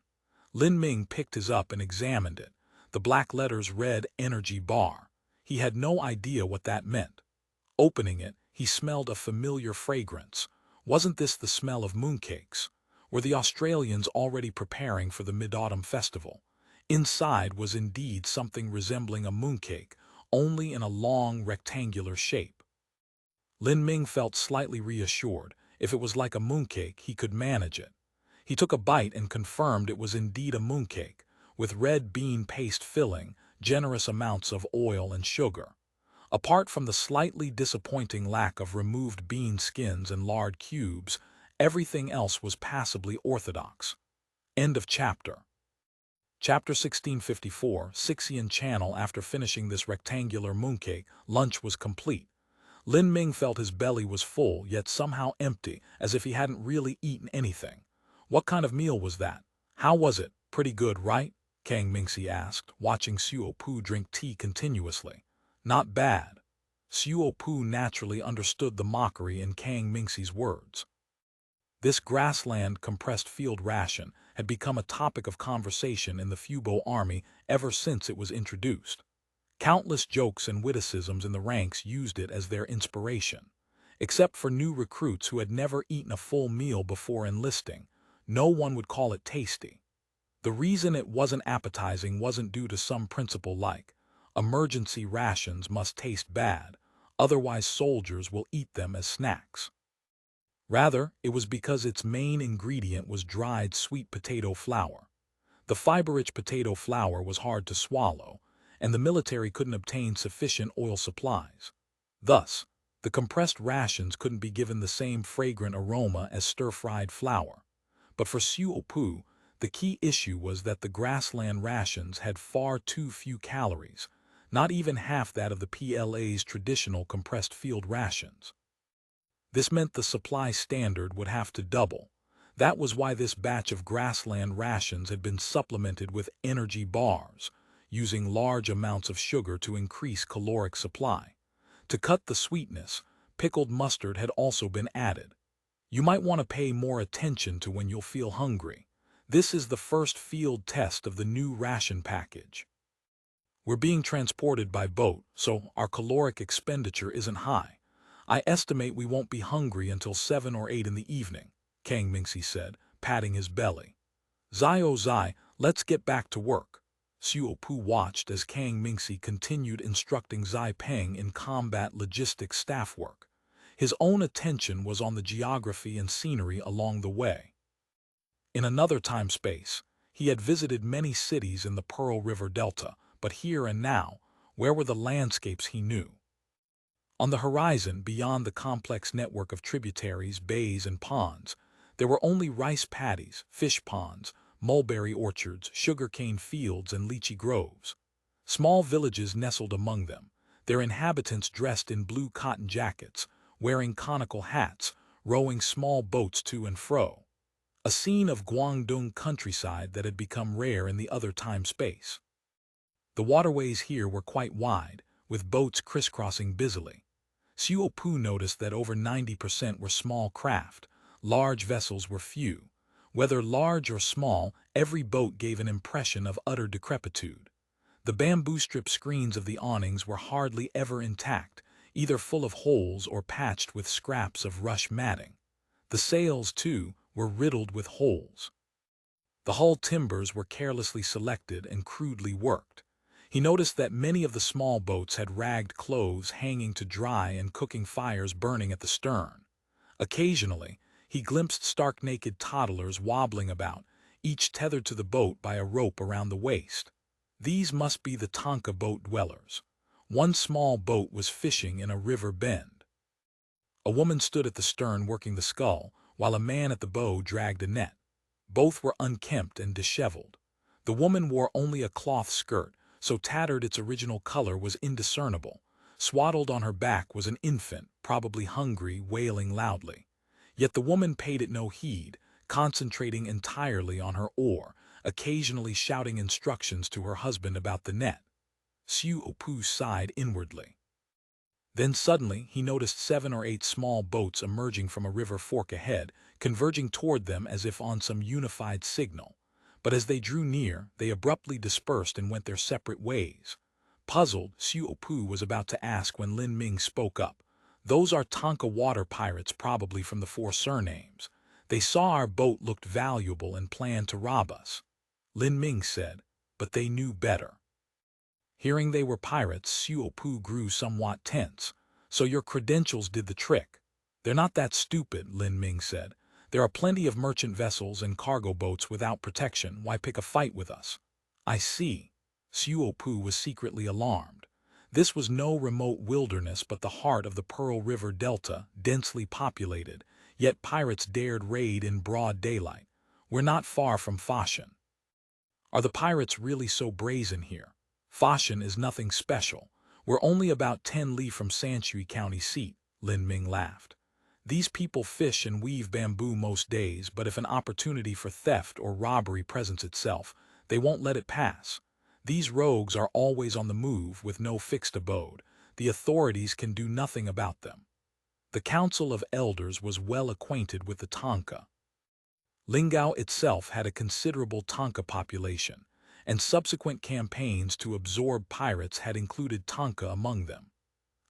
Lin Ming picked his up and examined it. The black letters read Energy Bar. He had no idea what that meant. Opening it, he smelled a familiar fragrance. Wasn't this the smell of mooncakes? Were the Australians already preparing for the Mid-Autumn Festival? Inside was indeed something resembling a mooncake, only in a long, rectangular shape. Lin Ming felt slightly reassured. If it was like a mooncake, he could manage it. He took a bite and confirmed it was indeed a mooncake, with red bean paste filling, generous amounts of oil and sugar. Apart from the slightly disappointing lack of removed bean skins and lard cubes, everything else was passably orthodox. End of chapter. Chapter 1654, Sixian Channel. After finishing this rectangular mooncake, lunch was complete. Lin Ming felt his belly was full, yet somehow empty, as if he hadn't really eaten anything. What kind of meal was that? How was it? Pretty good, right? Kang Mingxi asked, watching Xiuopu drink tea continuously. Not bad. Xiuopu naturally understood the mockery in Kang Mingxi's words. This grassland compressed field ration had become a topic of conversation in the Fubo army ever since it was introduced. Countless jokes and witticisms in the ranks used it as their inspiration. Except for new recruits who had never eaten a full meal before enlisting, no one would call it tasty. The reason it wasn't appetizing wasn't due to some principle like, emergency rations must taste bad, otherwise soldiers will eat them as snacks. Rather, it was because its main ingredient was dried sweet potato flour. The fiber-rich potato flour was hard to swallow, and the military couldn't obtain sufficient oil supplies. Thus, the compressed rations couldn't be given the same fragrant aroma as stir-fried flour. But for Xiuopu, the key issue was that the grassland rations had far too few calories, not even half that of the PLA's traditional compressed field rations. This meant the supply standard would have to double. That was why this batch of grassland rations had been supplemented with energy bars, using large amounts of sugar to increase caloric supply. To cut the sweetness, pickled mustard had also been added. You might want to pay more attention to when you'll feel hungry. This is the first field test of the new ration package. We're being transported by boat, so our caloric expenditure isn't high. I estimate we won't be hungry until 7 or 8 in the evening, Kang Mingxi said, patting his belly. Zai oh Zai, let's get back to work. Xiuopu watched as Kang Mingxi continued instructing Zai Peng in combat logistics staff work. His own attention was on the geography and scenery along the way. In another time-space, he had visited many cities in the Pearl River Delta, but here and now, where were the landscapes he knew? On the horizon, beyond the complex network of tributaries, bays, and ponds, there were only rice paddies, fish ponds, mulberry orchards, sugarcane fields, and lychee groves. Small villages nestled among them, their inhabitants dressed in blue cotton jackets, wearing conical hats, rowing small boats to and fro. A scene of Guangdong countryside that had become rare in the other time-space. The waterways here were quite wide, with boats crisscrossing busily. Xiuopu noticed that over 90% were small craft, large vessels were few. Whether large or small, every boat gave an impression of utter decrepitude. The bamboo strip screens of the awnings were hardly ever intact, either full of holes or patched with scraps of rush matting. The sails, too, were riddled with holes. The hull timbers were carelessly selected and crudely worked. He noticed that many of the small boats had ragged clothes hanging to dry and cooking fires burning at the stern. Occasionally, He glimpsed stark-naked toddlers wobbling about, each tethered to the boat by a rope around the waist. These must be the Tanka boat dwellers. One small boat was fishing in a river bend. A woman stood at the stern working the scull, while a man at the bow dragged a net. Both were unkempt and disheveled. The woman wore only a cloth skirt, so tattered its original color was indiscernible. Swaddled on her back was an infant, probably hungry, wailing loudly. Yet the woman paid it no heed, concentrating entirely on her oar, occasionally shouting instructions to her husband about the net. Xuefan sighed inwardly. Then suddenly he noticed 7 or 8 small boats emerging from a river fork ahead, converging toward them as if on some unified signal. But as they drew near, they abruptly dispersed and went their separate ways. Puzzled, Xuefan was about to ask when Lin Ming spoke up. "Those are Tanka water pirates, probably from the 4 surnames. They saw our boat looked valuable and planned to rob us." Lin Ming said, "But they knew better." Hearing they were pirates, Xuefan grew somewhat tense. "So your credentials did the trick." "They're not that stupid," Lin Ming said. "There are plenty of merchant vessels and cargo boats without protection. Why pick a fight with us?" "I see." Xuefan was secretly alarmed. This was no remote wilderness but the heart of the Pearl River Delta, densely populated, yet pirates dared raid in broad daylight. "We're not far from Bastion." "Are the pirates really so brazen here?" "Bastion is nothing special. We're only about 10 li from Sanshui County seat," Lin Ming laughed. "These people fish and weave bamboo most days, but if an opportunity for theft or robbery presents itself, they won't let it pass. These rogues are always on the move with no fixed abode. The authorities can do nothing about them." The Council of Elders was well acquainted with the Tanka. Lingao itself had a considerable Tanka population, and subsequent campaigns to absorb pirates had included Tanka among them.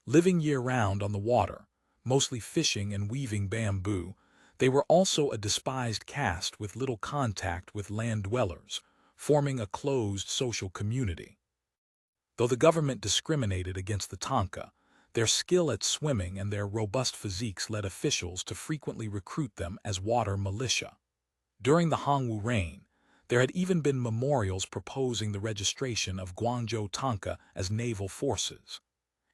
Living year-round on the water, mostly fishing and weaving bamboo, they were also a despised caste with little contact with land dwellers, forming a closed social community. Though the government discriminated against the Tanka, their skill at swimming and their robust physiques led officials to frequently recruit them as water militia. During the Hongwu reign, there had even been memorials proposing the registration of Guangzhou Tanka as naval forces.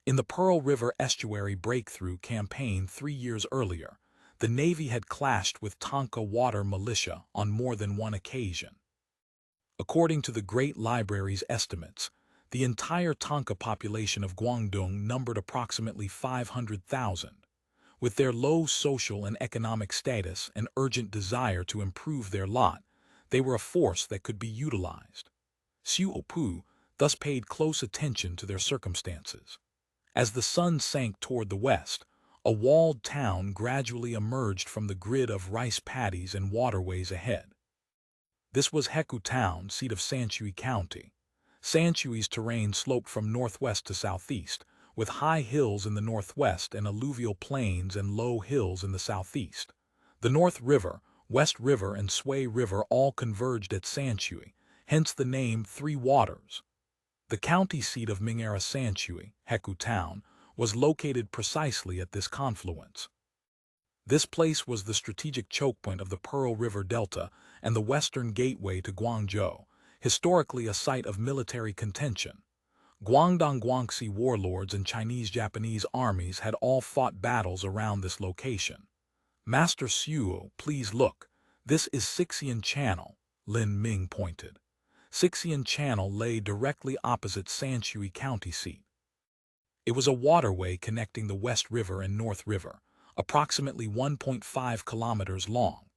In the Pearl River Estuary Breakthrough campaign 3 years earlier, the Navy had clashed with Tanka water militia on more than one occasion. According to the Great Library's estimates, the entire Tanka population of Guangdong numbered approximately 500,000. With their low social and economic status and urgent desire to improve their lot, they were a force that could be utilized. Xuefan thus paid close attention to their circumstances. As the sun sank toward the west, a walled town gradually emerged from the grid of rice paddies and waterways ahead. This was Heku Town, seat of Sanshui County. Sanshui's terrain sloped from northwest to southeast, with high hills in the northwest and alluvial plains and low hills in the southeast. The North River, West River, and Sui River all converged at Sanshui, hence the name Three Waters. The county seat of Ming era Sanshui, Heku Town, was located precisely at this confluence. This place was the strategic chokepoint of the Pearl River Delta and the western gateway to Guangzhou, historically a site of military contention. Guangdong Guangxi warlords and Chinese-Japanese armies had all fought battles around this location. "Master Xuo, please look. This is Sixian Channel," Lin Ming pointed. Sixian Channel lay directly opposite Sanshui County seat. It was a waterway connecting the West River and North River, approximately 1.5 kilometers long.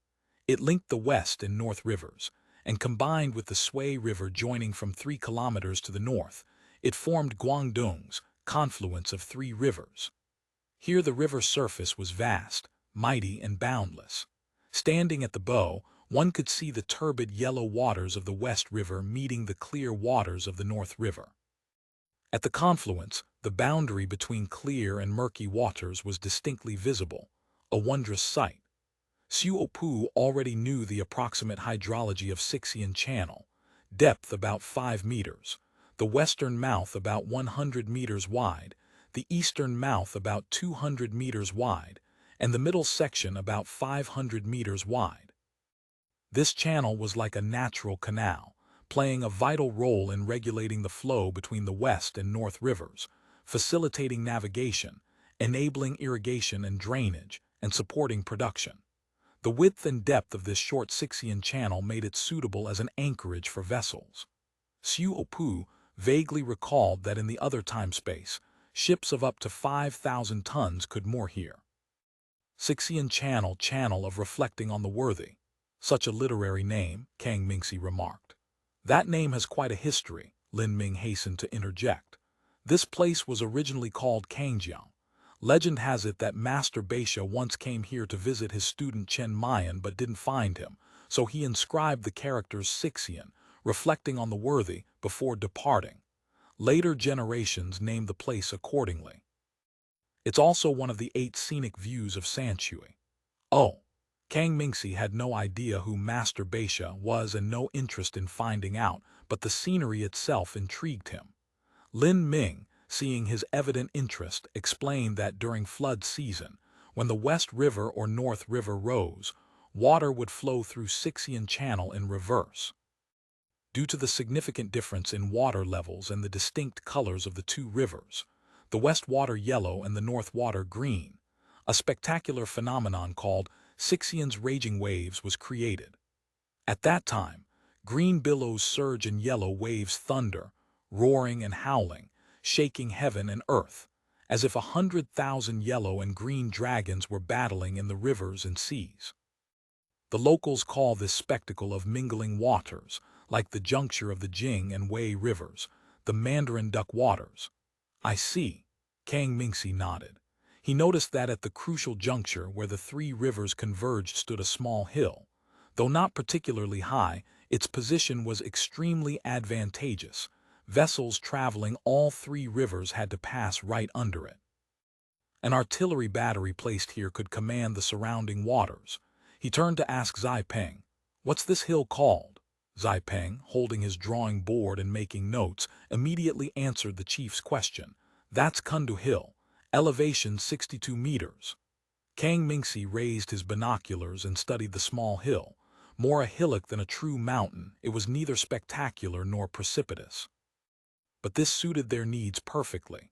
It linked the West and North Rivers, and combined with the Sui River joining from 3 kilometers to the north, it formed Guangdong's confluence of 3 rivers. Here the river surface was vast, mighty, and boundless. Standing at the bow, one could see the turbid yellow waters of the West River meeting the clear waters of the North River. At the confluence, the boundary between clear and murky waters was distinctly visible, a wondrous sight. Xuefan already knew the approximate hydrology of Sixian Channel, depth about 5 meters, the western mouth about 100 meters wide, the eastern mouth about 200 meters wide, and the middle section about 500 meters wide. This channel was like a natural canal, playing a vital role in regulating the flow between the west and north rivers, facilitating navigation, enabling irrigation and drainage, and supporting production. The width and depth of this short Sixian channel made it suitable as an anchorage for vessels. Xuefan vaguely recalled that in the other time-space, ships of up to 5,000 tons could moor here. Sixian channel of reflecting on the worthy. Such a literary name, Kang Mingxi remarked. That name has quite a history, Lin Ming hastened to interject. This place was originally called Kangjiang. Legend has it that Master Bastion once came here to visit his student Chen Mayan but didn't find him, so he inscribed the characters Sixian, reflecting on the worthy, before departing. Later generations named the place accordingly. It's also one of the 8 scenic views of Sanshui. Oh, Kang Mingxi had no idea who Master Bastion was and no interest in finding out, but the scenery itself intrigued him. Lin Ming, seeing his evident interest, explained that during flood season, when the West River or North River rose, water would flow through Sixian Channel in reverse. Due to the significant difference in water levels and the distinct colors of the two rivers, the West water yellow and the North water green, a spectacular phenomenon called Sixian's raging waves was created. At that time, green billows surge and yellow waves thunder, roaring and howling, shaking heaven and earth, as if 100,000 yellow and green dragons were battling in the rivers and seas. The locals call this spectacle of mingling waters, like the juncture of the Jing and Wei rivers, the Mandarin Duck waters. I see, Kang Mingxi nodded. He noticed that at the crucial juncture where the 3 rivers converged stood a small hill. Though not particularly high, its position was extremely advantageous. Vessels traveling all 3 rivers had to pass right under it. An artillery battery placed here could command the surrounding waters. He turned to ask Zai Peng, "What's this hill called?" Zai Peng, holding his drawing board and making notes, immediately answered the chief's question. "That's Kundu Hill, elevation 62 meters." Kang Mingxi raised his binoculars and studied the small hill. More a hillock than a true mountain, it was neither spectacular nor precipitous. But this suited their needs perfectly.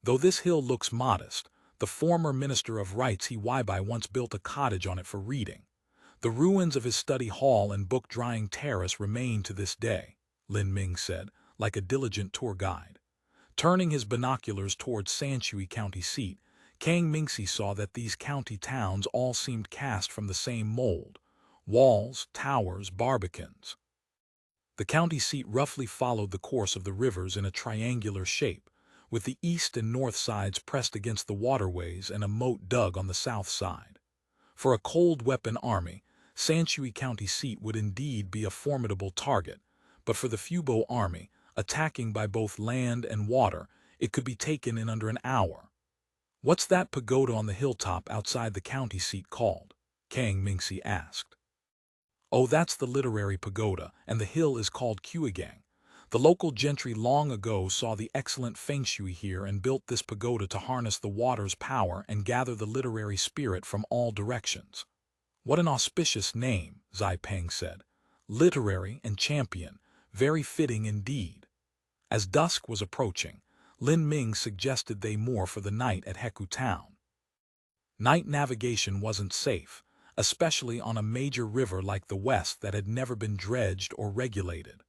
Though this hill looks modest, the former Minister of Rights Hu Xuefan once built a cottage on it for reading. The ruins of his study hall and book-drying terrace remain to this day, Lin Ming said, like a diligent tour guide. Turning his binoculars towards Sanshui County seat, Kang Mingxi saw that these county towns all seemed cast from the same mold: walls, towers, barbicans. The county seat roughly followed the course of the rivers in a triangular shape, with the east and north sides pressed against the waterways and a moat dug on the south side. For a cold weapon army, Sanshui County seat would indeed be a formidable target, but for the Fubo army, attacking by both land and water, it could be taken in under an hour. "What's that pagoda on the hilltop outside the county seat called?" Kang Mingxi asked. "Oh, that's the literary pagoda, and the hill is called Kuigang. The local gentry long ago saw the excellent feng shui here and built this pagoda to harness the water's power and gather the literary spirit from all directions." "What an auspicious name," Zai Peng said. "Literary and champion, very fitting indeed." As dusk was approaching, Lin Ming suggested they moor for the night at Heku Town. Night navigation wasn't safe, especially on a major river like the West that had never been dredged or regulated.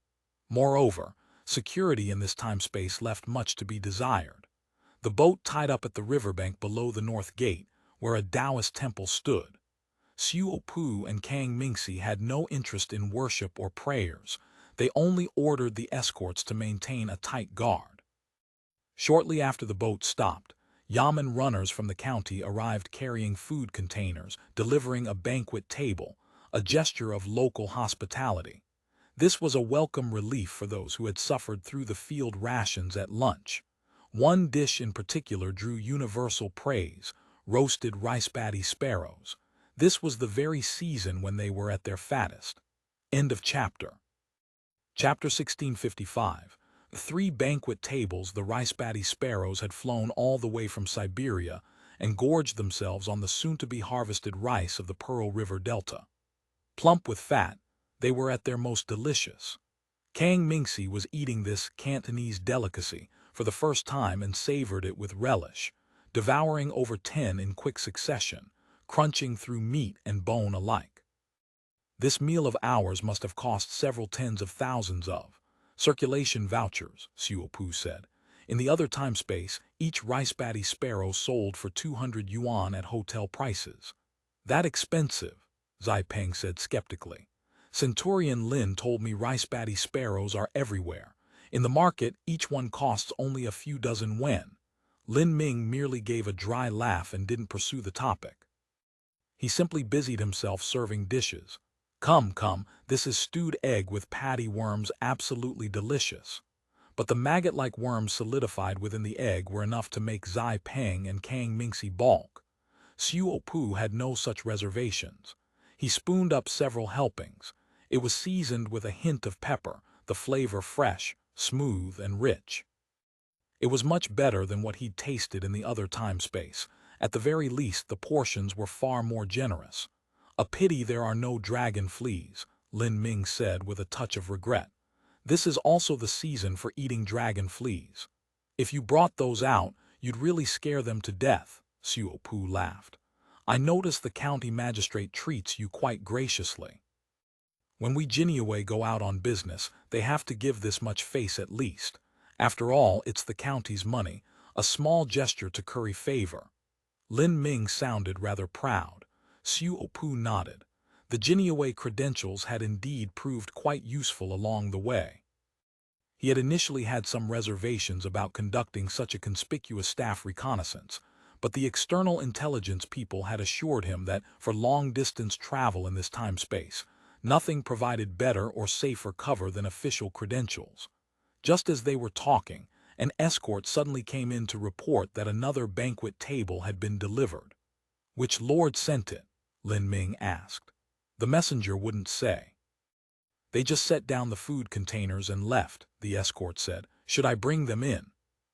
Moreover, security in this time-space left much to be desired. The boat tied up at the riverbank below the North Gate, where a Taoist temple stood. Xuefan and Kang Mingxi had no interest in worship or prayers. They only ordered the escorts to maintain a tight guard. Shortly after the boat stopped, Yamen runners from the county arrived carrying food containers, delivering a banquet table, a gesture of local hospitality. This was a welcome relief for those who had suffered through the field rations at lunch. One dish in particular drew universal praise: roasted rice-paddy sparrows. This was the very season when they were at their fattest. End of chapter. Chapter 1655. 3 banquet tables. The rice-paddy sparrows had flown all the way from Siberia, and gorged themselves on the soon-to-be-harvested rice of the Pearl River Delta. Plump with fat, they were at their most delicious. Kang Mingsi was eating this Cantonese delicacy for the first time and savored it with relish, devouring over 10 in quick succession, crunching through meat and bone alike. This meal of ours must have cost several tens of thousands of circulation vouchers, Xiu said. In the other time space, each rice-batty sparrow sold for 200 yuan at hotel prices. That expensive, Zai Peng said skeptically. Centurion Lin told me rice-batty sparrows are everywhere. In the market, each one costs only a few dozen wen. Lin Ming merely gave a dry laugh and didn't pursue the topic. He simply busied himself serving dishes. Come, this is stewed egg with patty worms, absolutely delicious. But the maggot-like worms solidified within the egg were enough to make Zai Peng and Kang Mingsi balk. Xiu had no such reservations. He spooned up several helpings. It was seasoned with a hint of pepper, the flavor fresh, smooth, and rich. It was much better than what he'd tasted in the other time space. At the very least, the portions were far more generous. A pity there are no dragon fleas, Lin Ming said with a touch of regret. This is also the season for eating dragon fleas. If you brought those out, you'd really scare them to death, Xiu laughed. I notice the county magistrate treats you quite graciously. When we Jinyue go out on business, they have to give this much face at least. After all, it's the county's money, a small gesture to curry favor. Lin Ming sounded rather proud. Xiu nodded. The Jinyue credentials had indeed proved quite useful along the way. He had initially had some reservations about conducting such a conspicuous staff reconnaissance, but the external intelligence people had assured him that for long-distance travel in this time-space, nothing provided better or safer cover than official credentials. Just as they were talking, an escort suddenly came in to report that another banquet table had been delivered. Which lord sent it? Lin Ming asked. The messenger wouldn't say. They just set down the food containers and left, the escort said. Should I bring them in?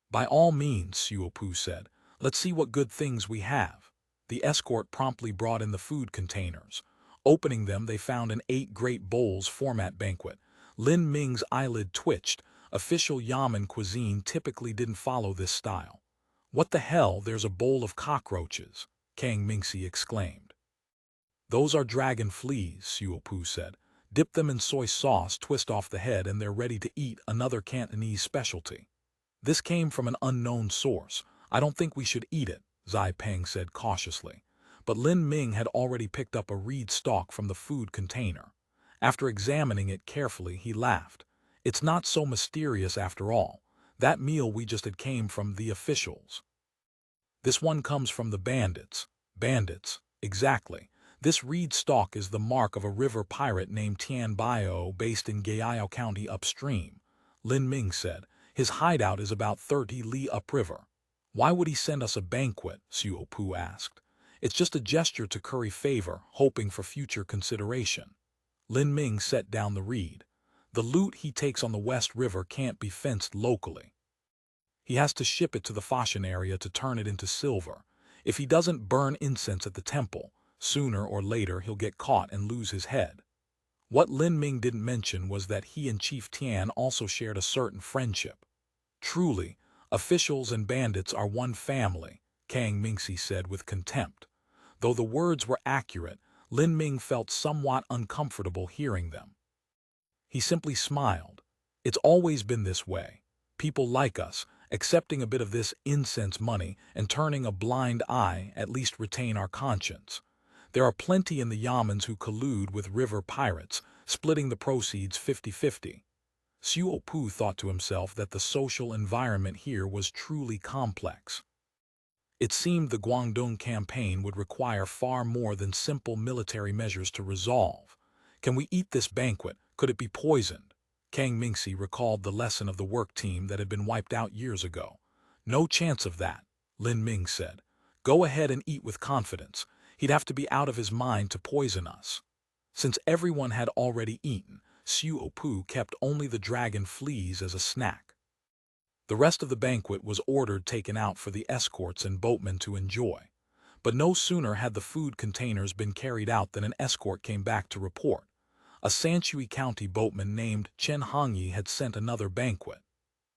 By all means, Xiu said. Let's see what good things we have. The escort promptly brought in the food containers. Opening them, they found an 8 great bowls format banquet. Lin Ming's eyelid twitched. Official Yamen cuisine typically didn't follow this style. What the hell, there's a bowl of cockroaches, Kang Mingsi exclaimed. Those are dragon fleas, Xiu said. Dip them in soy sauce, twist off the head, and they're ready to eat, another Cantonese specialty. This came from an unknown source. I don't think we should eat it, Zai Peng said cautiously. But Lin Ming had already picked up a reed stalk from the food container. After examining it carefully, he laughed. It's not so mysterious after all. That meal we just had came from the officials. This one comes from the bandits. Bandits, exactly. This reed stalk is the mark of a river pirate named Tian Bio based in Gayao County upstream, Lin Ming said. His hideout is about 30 li upriver. Why would he send us a banquet? Xiu asked. It's just a gesture to curry favor, hoping for future consideration. Lin Ming set down the reed. The loot he takes on the West River can't be fenced locally. He has to ship it to the Fashion area to turn it into silver. If he doesn't burn incense at the temple, sooner or later he'll get caught and lose his head. What Lin Ming didn't mention was that he and Chief Tian also shared a certain friendship. Truly, officials and bandits are one family, Kang Mingsi said with contempt. Though the words were accurate, Lin Ming felt somewhat uncomfortable hearing them. He simply smiled. It's always been this way. People like us, accepting a bit of this incense money and turning a blind eye, at least retain our conscience. There are plenty in the Yamens who collude with river pirates, splitting the proceeds 50-50. Xiu thought to himself that the social environment here was truly complex. It seemed the Guangdong campaign would require far more than simple military measures to resolve. Can we eat this banquet? Could it be poisoned? Kang Mingsi recalled the lesson of the work team that had been wiped out years ago. No chance of that, Lin Ming said. Go ahead and eat with confidence. He'd have to be out of his mind to poison us. Since everyone had already eaten, Xiu kept only the dragon fleas as a snack. The rest of the banquet was ordered taken out for the escorts and boatmen to enjoy. But no sooner had the food containers been carried out than an escort came back to report. A Sanshui County boatman named Chen Hongyi had sent another banquet.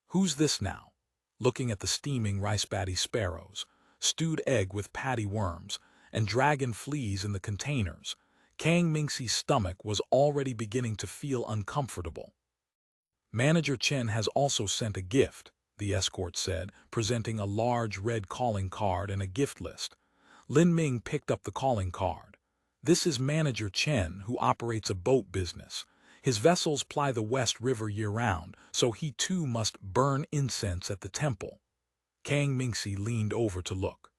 "Who's this now?" Looking at the steaming rice-batty sparrows, stewed egg with patty worms, and dragon fleas in the containers, Kang Mingxi's stomach was already beginning to feel uncomfortable. "Manager Chen has also sent a gift," the escort said, presenting a large red calling card and a gift list. Lin Ming picked up the calling card. "This is Manager Chen, who operates a boat business. His vessels ply the West River year-round, so he too must burn incense at the temple." Kang Mingxi leaned over to look.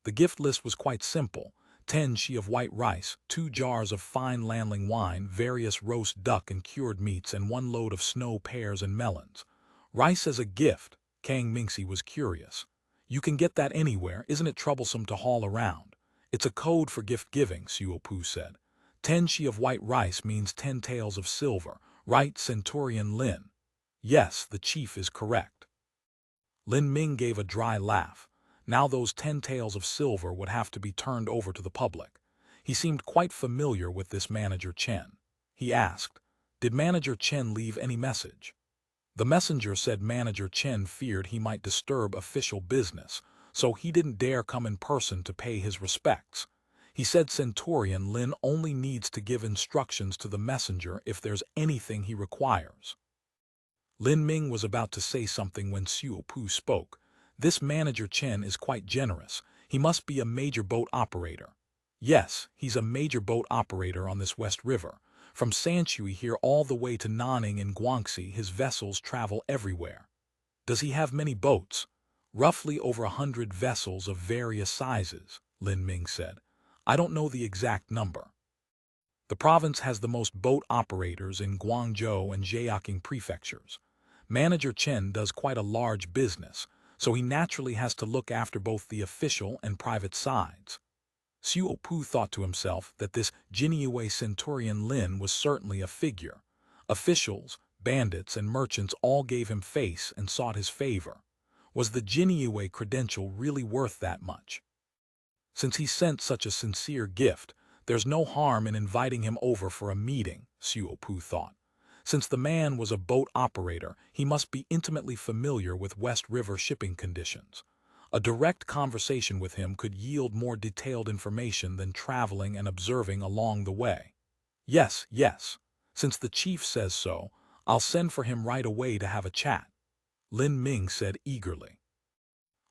The gift list was quite simple: 10 shi of white rice, 2 jars of fine Lanling wine, various roast duck and cured meats, and 1 load of snow pears and melons. "Rice as a gift?" Kang Mingxi was curious. "You can get that anywhere, isn't it troublesome to haul around?" "It's a code for gift-giving," Xiu said. 10 shi of white rice means 10 taels of silver, right, Centurion Lin?" "Yes, the chief is correct." Lin Ming gave a dry laugh. Now those 10 taels of silver would have to be turned over to the public. He seemed quite familiar with this Manager Chen. He asked, "Did Manager Chen leave any message?" The messenger said Manager Chen feared he might disturb official business, so he didn't dare come in person to pay his respects. He said Centurion Lin only needs to give instructions to the messenger if there's anything he requires. Lin Ming was about to say something when Xiu spoke. "This Manager Chen is quite generous. He must be a major boat operator." "Yes, he's a major boat operator on this West River. From Sanshui here all the way to Nanning and Guangxi, his vessels travel everywhere." "Does he have many boats?" "Roughly over 100 vessels of various sizes," Lin Ming said. "I don't know the exact number." The province has the most boat operators in Guangzhou and Zhejiang prefectures. Manager Chen does quite a large business, so he naturally has to look after both the official and private sides. Xiu thought to himself that this Jinyue Centurion Lin was certainly a figure. Officials, bandits, and merchants all gave him face and sought his favor. Was the Jinyue credential really worth that much? Since he sent such a sincere gift, there's no harm in inviting him over for a meeting, Xiu thought. Since the man was a boat operator, he must be intimately familiar with West River shipping conditions. A direct conversation with him could yield more detailed information than traveling and observing along the way. Yes, since the chief says so, I'll send for him right away to have a chat," Lin Ming said eagerly.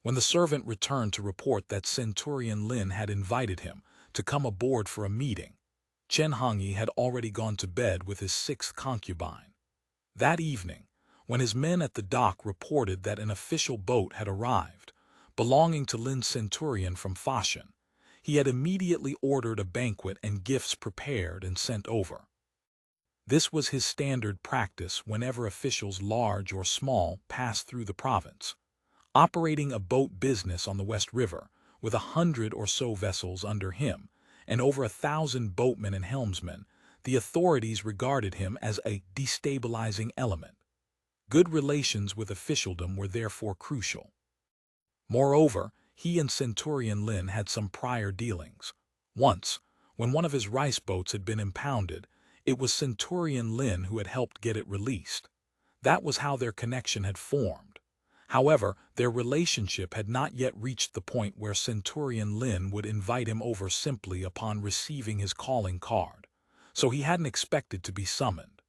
When the servant returned to report that Centurion Lin had invited him to come aboard for a meeting, Chen Hongyi had already gone to bed with his 6th concubine. That evening, when his men at the dock reported that an official boat had arrived, belonging to Lin's Centurion from Fashion, he had immediately ordered a banquet and gifts prepared and sent over. This was his standard practice whenever officials large or small passed through the province. Operating a boat business on the West River, with 100 or so vessels under him, and over 1,000 boatmen and helmsmen, the authorities regarded him as a destabilizing element. Good relations with officialdom were therefore crucial. Moreover, he and Centurion Lin had some prior dealings. Once, when one of his rice boats had been impounded, it was Centurion Lin who had helped get it released. That was how their connection had formed. However, their relationship had not yet reached the point where Centurion Lin would invite him over simply upon receiving his calling card, so he hadn't expected to be summoned.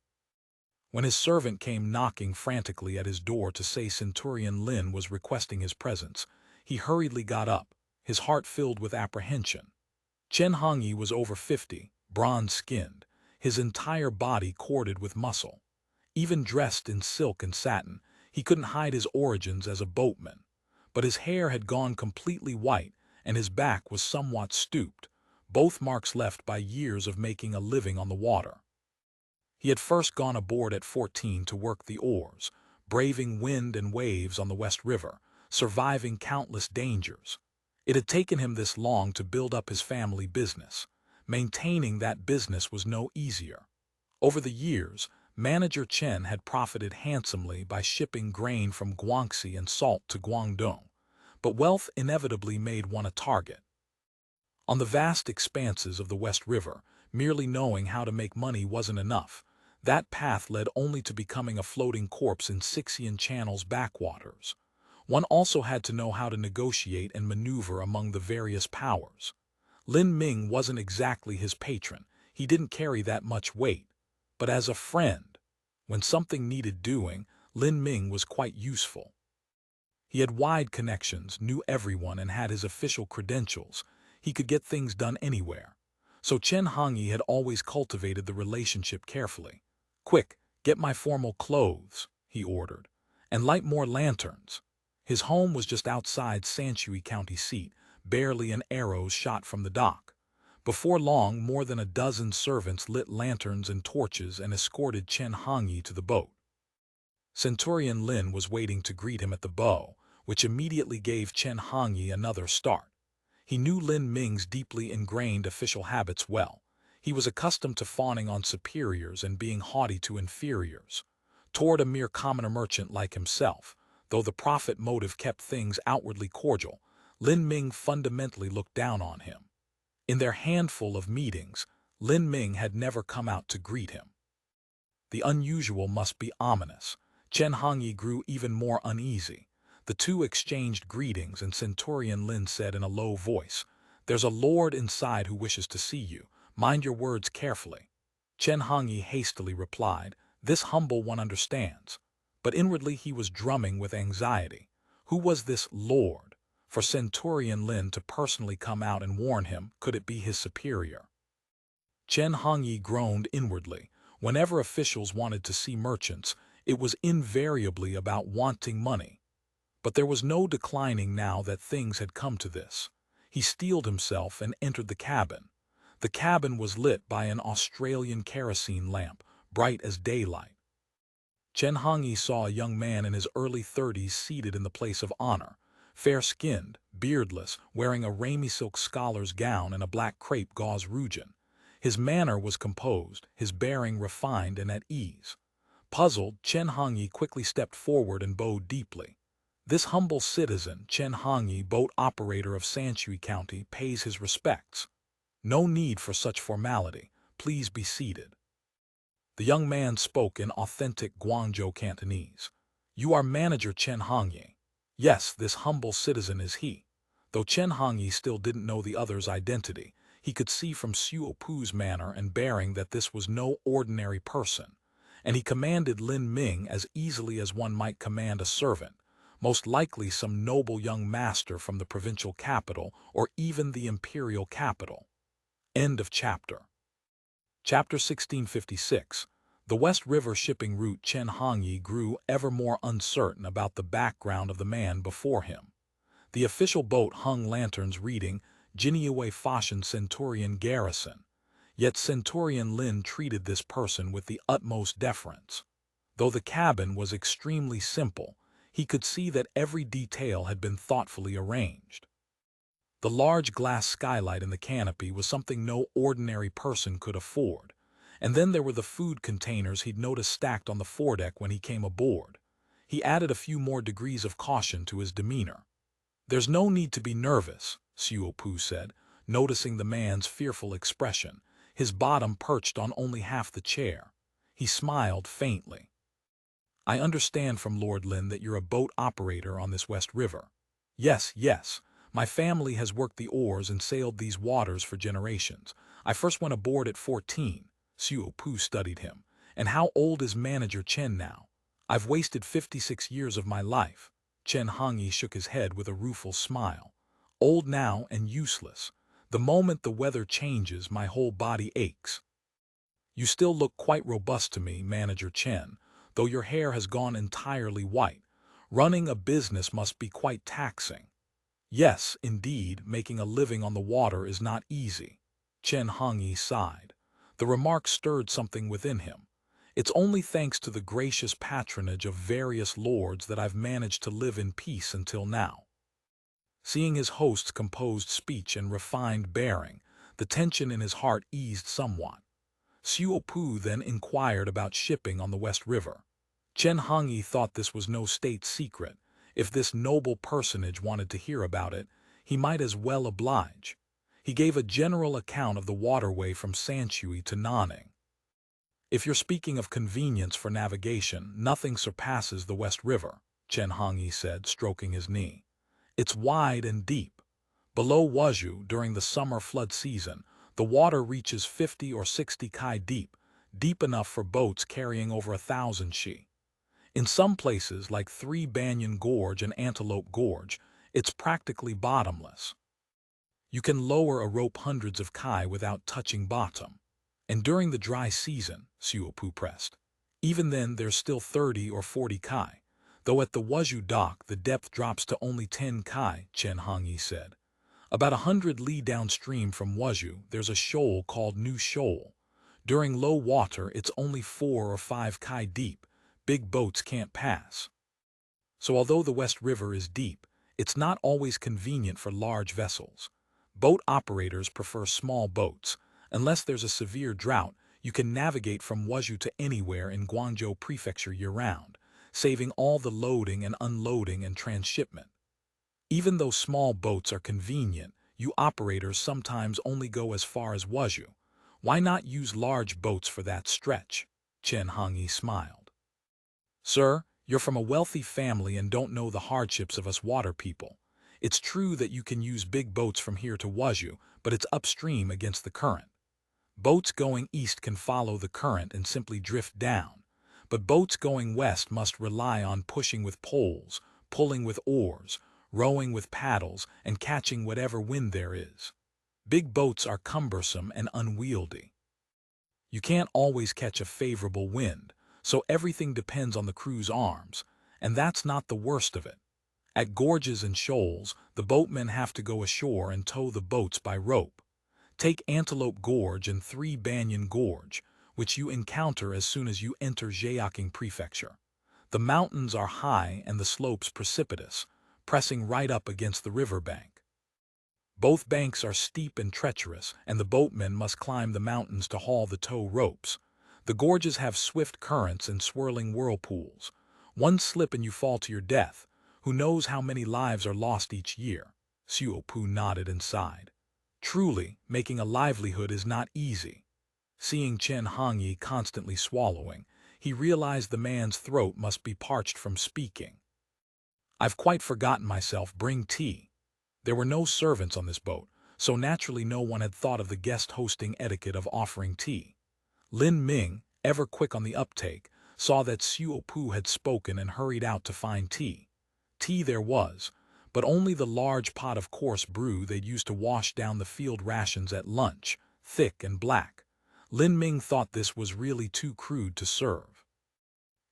When his servant came knocking frantically at his door to say Centurion Lin was requesting his presence, he hurriedly got up, his heart filled with apprehension. Chen Hongyi was over 50, bronze-skinned, his entire body corded with muscle. Even dressed in silk and satin, he couldn't hide his origins as a boatman, but his hair had gone completely white and his back was somewhat stooped, both marks left by years of making a living on the water. He had first gone aboard at 14 to work the oars, braving wind and waves on the West River, surviving countless dangers. It had taken him this long to build up his family business. Maintaining that business was no easier. Over the years, Manager Chen had profited handsomely by shipping grain from Guangxi and salt to Guangdong, but wealth inevitably made one a target. On the vast expanses of the West River, merely knowing how to make money wasn't enough. That path led only to becoming a floating corpse in Sixian Channel's backwaters. One also had to know how to negotiate and maneuver among the various powers. Lin Ming wasn't exactly his patron, he didn't carry that much weight. But as a friend, when something needed doing, Lin Ming was quite useful. He had wide connections, knew everyone, and had his official credentials. He could get things done anywhere. So Chen Hongyi had always cultivated the relationship carefully. "Quick, get my formal clothes," he ordered, "and light more lanterns." His home was just outside Sanshui County seat, barely an arrow's shot from the dock. Before long, more than a dozen servants lit lanterns and torches and escorted Chen Hongyi to the boat. Centurion Lin was waiting to greet him at the bow, which immediately gave Chen Hongyi another start. He knew Lin Ming's deeply ingrained official habits well. He was accustomed to fawning on superiors and being haughty to inferiors. Toward a mere commoner merchant like himself, though the profit motive kept things outwardly cordial, Lin Ming fundamentally looked down on him. In their handful of meetings, Lin Ming had never come out to greet him. The unusual must be ominous. Chen Hongyi grew even more uneasy. The two exchanged greetings, and Centurion Lin said in a low voice, "There's a lord inside who wishes to see you. Mind your words carefully." Chen Hongyi hastily replied, "This humble one understands." But inwardly he was drumming with anxiety. Who was this lord? For Centurion Lin to personally come out and warn him, could it be his superior? Chen Hongyi groaned inwardly. Whenever officials wanted to see merchants, it was invariably about wanting money. But there was no declining now that things had come to this. He steeled himself and entered the cabin. The cabin was lit by an Australian kerosene lamp, bright as daylight. Chen Hongyi saw a young man in his early 30s seated in the place of honor, fair-skinned, beardless, wearing a Ramy silk scholar's gown and a black crepe gauze rougin. His manner was composed, his bearing refined and at ease. Puzzled, Chen Hongyi quickly stepped forward and bowed deeply. "This humble citizen, Chen Hongyi, boat operator of Sanshui County, pays his respects." "No need for such formality. Please be seated." The young man spoke in authentic Guangzhou Cantonese. "You are manager Chen Hongyi." "Yes, this humble citizen is he." Though Chen Hongyi still didn't know the other's identity, he could see from Xiuopu's manner and bearing that this was no ordinary person, and he commanded Lin Ming as easily as one might command a servant, most likely some noble young master from the provincial capital or even the imperial capital. End of chapter. Chapter 1656. The West River shipping route. Chen Hongyi grew ever more uncertain about the background of the man before him. The official boat hung lanterns reading, "Jiniuwei Fashion Centurion Garrison." Yet Centurion Lin treated this person with the utmost deference. Though the cabin was extremely simple, he could see that every detail had been thoughtfully arranged. The large glass skylight in the canopy was something no ordinary person could afford. And then there were the food containers he'd noticed stacked on the foredeck when he came aboard. He added a few more degrees of caution to his demeanor. "There's no need to be nervous," Xiuopu said, noticing the man's fearful expression, his bottom perched on only half the chair. He smiled faintly. "I understand from Lord Lin that you're a boat operator on this West River." "Yes, yes. My family has worked the oars and sailed these waters for generations. I first went aboard at 14. Xiuopu studied him. "And how old is Manager Chen now?" "I've wasted 56 years of my life." Chen Hongyi shook his head with a rueful smile. "Old now and useless. The moment the weather changes, my whole body aches." "You still look quite robust to me, Manager Chen, though your hair has gone entirely white. Running a business must be quite taxing." "Yes, indeed, making a living on the water is not easy." Chen Hongyi sighed. The remark stirred something within him. "It's only thanks to the gracious patronage of various lords that I've managed to live in peace until now." Seeing his host's composed speech and refined bearing, the tension in his heart eased somewhat. Xiuopu then inquired about shipping on the West River. Chen Hongyi thought this was no state secret. If this noble personage wanted to hear about it, he might as well oblige. He gave a general account of the waterway from Sanshui to Nanning. If you're speaking of convenience for navigation, nothing surpasses the West River, Chen Hongyi said, stroking his knee. It's wide and deep. Below Wuzhou, during the summer flood season, the water reaches 50 or 60 kai deep, deep enough for boats carrying over 1,000 shi. In some places, like Three Banyan Gorge and Antelope Gorge, it's practically bottomless. You can lower a rope hundreds of kai without touching bottom. And during the dry season, Xiupu pressed. Even then, there's still 30 or 40 kai, though at the Wuzhou dock the depth drops to only 10 kai, Chen Hongyi said. About 100 li downstream from Wuzhou, there's a shoal called New Shoal. During low water, it's only 4 or 5 kai deep. Big boats can't pass. So although the West River is deep, it's not always convenient for large vessels. Boat operators prefer small boats. Unless there's a severe drought, you can navigate from Wuzhou to anywhere in Guangzhou Prefecture year-round, saving all the loading and unloading and transshipment. Even though small boats are convenient, you operators sometimes only go as far as Wuzhou. Why not use large boats for that stretch? Chen Hongyi smiled. Sir, you're from a wealthy family and don't know the hardships of us water people. It's true that you can use big boats from here to Wuzhou, but it's upstream against the current. Boats going east can follow the current and simply drift down, but boats going west must rely on pushing with poles, pulling with oars, rowing with paddles, and catching whatever wind there is. Big boats are cumbersome and unwieldy. You can't always catch a favorable wind, so everything depends on the crew's arms, and that's not the worst of it. At gorges and shoals, the boatmen have to go ashore and tow the boats by rope. Take Antelope Gorge and Three Banyan Gorge, which you encounter as soon as you enter Zhejiang Prefecture. The mountains are high and the slopes precipitous, pressing right up against the riverbank. Both banks are steep and treacherous, and the boatmen must climb the mountains to haul the tow ropes. The gorges have swift currents and swirling whirlpools. One slip and you fall to your death. Who knows how many lives are lost each year? Xiupu nodded and sighed. Truly, making a livelihood is not easy. Seeing Chen Hongyi constantly swallowing, he realized the man's throat must be parched from speaking. I've quite forgotten myself, bring tea. There were no servants on this boat, so naturally no one had thought of the guest hosting etiquette of offering tea. Lin Ming, ever quick on the uptake, saw that Xiupu had spoken and hurried out to find tea. Tea there was, but only the large pot of coarse brew they'd used to wash down the field rations at lunch, thick and black. Lin Ming thought this was really too crude to serve.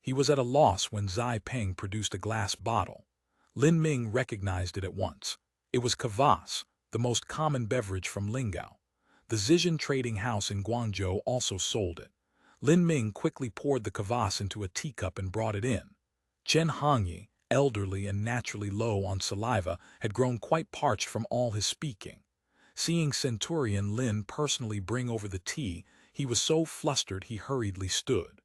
He was at a loss when Zai Peng produced a glass bottle. Lin Ming recognized it at once. It was kvass, the most common beverage from Lingao. The Sixian trading house in Guangzhou also sold it. Lin Ming quickly poured the kvass into a teacup and brought it in. Chen Hongyi, elderly and naturally low on saliva, had grown quite parched from all his speaking. Seeing Centurion Lin personally bring over the tea, he was so flustered he hurriedly stood.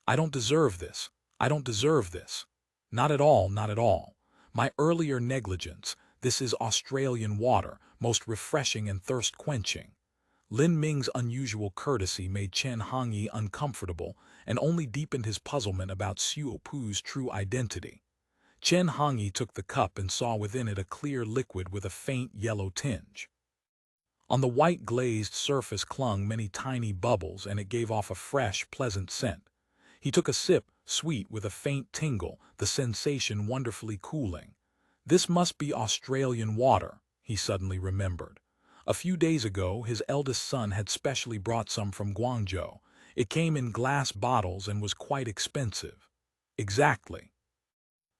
I don't deserve this. I don't deserve this. Not at all, not at all. My earlier negligence. This is Australian water, most refreshing and thirst-quenching. Lin Ming's unusual courtesy made Chen Hongyi uncomfortable and only deepened his puzzlement about Xiupu's true identity. Chen Hongyi took the cup and saw within it a clear liquid with a faint yellow tinge. On the white glazed surface clung many tiny bubbles, and it gave off a fresh, pleasant scent. He took a sip, sweet with a faint tingle, the sensation wonderfully cooling. This must be Australian water, he suddenly remembered. A few days ago, his eldest son had specially brought some from Guangzhou. It came in glass bottles and was quite expensive. Exactly.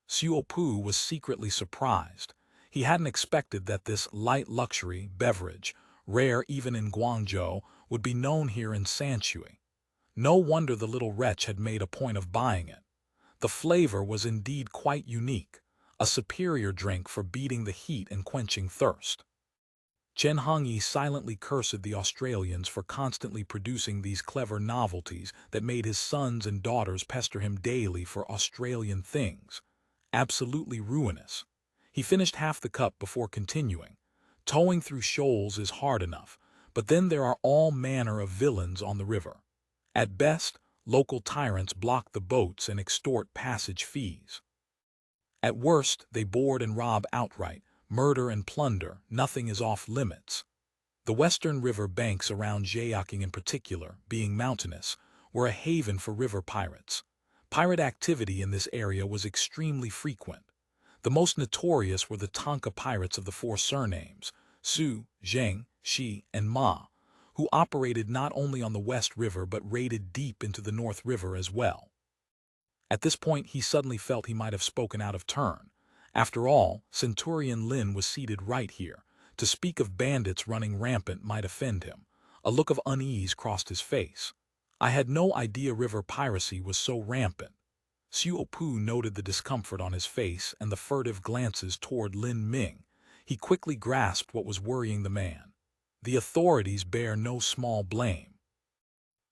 Xiupu was secretly surprised. He hadn't expected that this light luxury beverage, rare even in Guangzhou, would be known here in Sanshui. No wonder the little wretch had made a point of buying it. The flavor was indeed quite unique, a superior drink for beating the heat and quenching thirst. Chen Hongyi silently cursed the Australians for constantly producing these clever novelties that made his sons and daughters pester him daily for Australian things. Absolutely ruinous. He finished half the cup before continuing. Towing through shoals is hard enough, but then there are all manner of villains on the river. At best, local tyrants block the boats and extort passage fees. At worst, they board and rob outright, murder and plunder, nothing is off limits. The western river banks around Xiaoqing in particular, being mountainous, were a haven for river pirates. Pirate activity in this area was extremely frequent. The most notorious were the Tanka pirates of the four surnames, Su, Zheng, Shi, and Ma, who operated not only on the West River but raided deep into the North River as well. At this point he suddenly felt he might have spoken out of turn. After all, Centurion Lin was seated right here. To speak of bandits running rampant might offend him. A look of unease crossed his face. I had no idea river piracy was so rampant. Xiu noted the discomfort on his face and the furtive glances toward Lin Ming. He quickly grasped what was worrying the man. The authorities bear no small blame.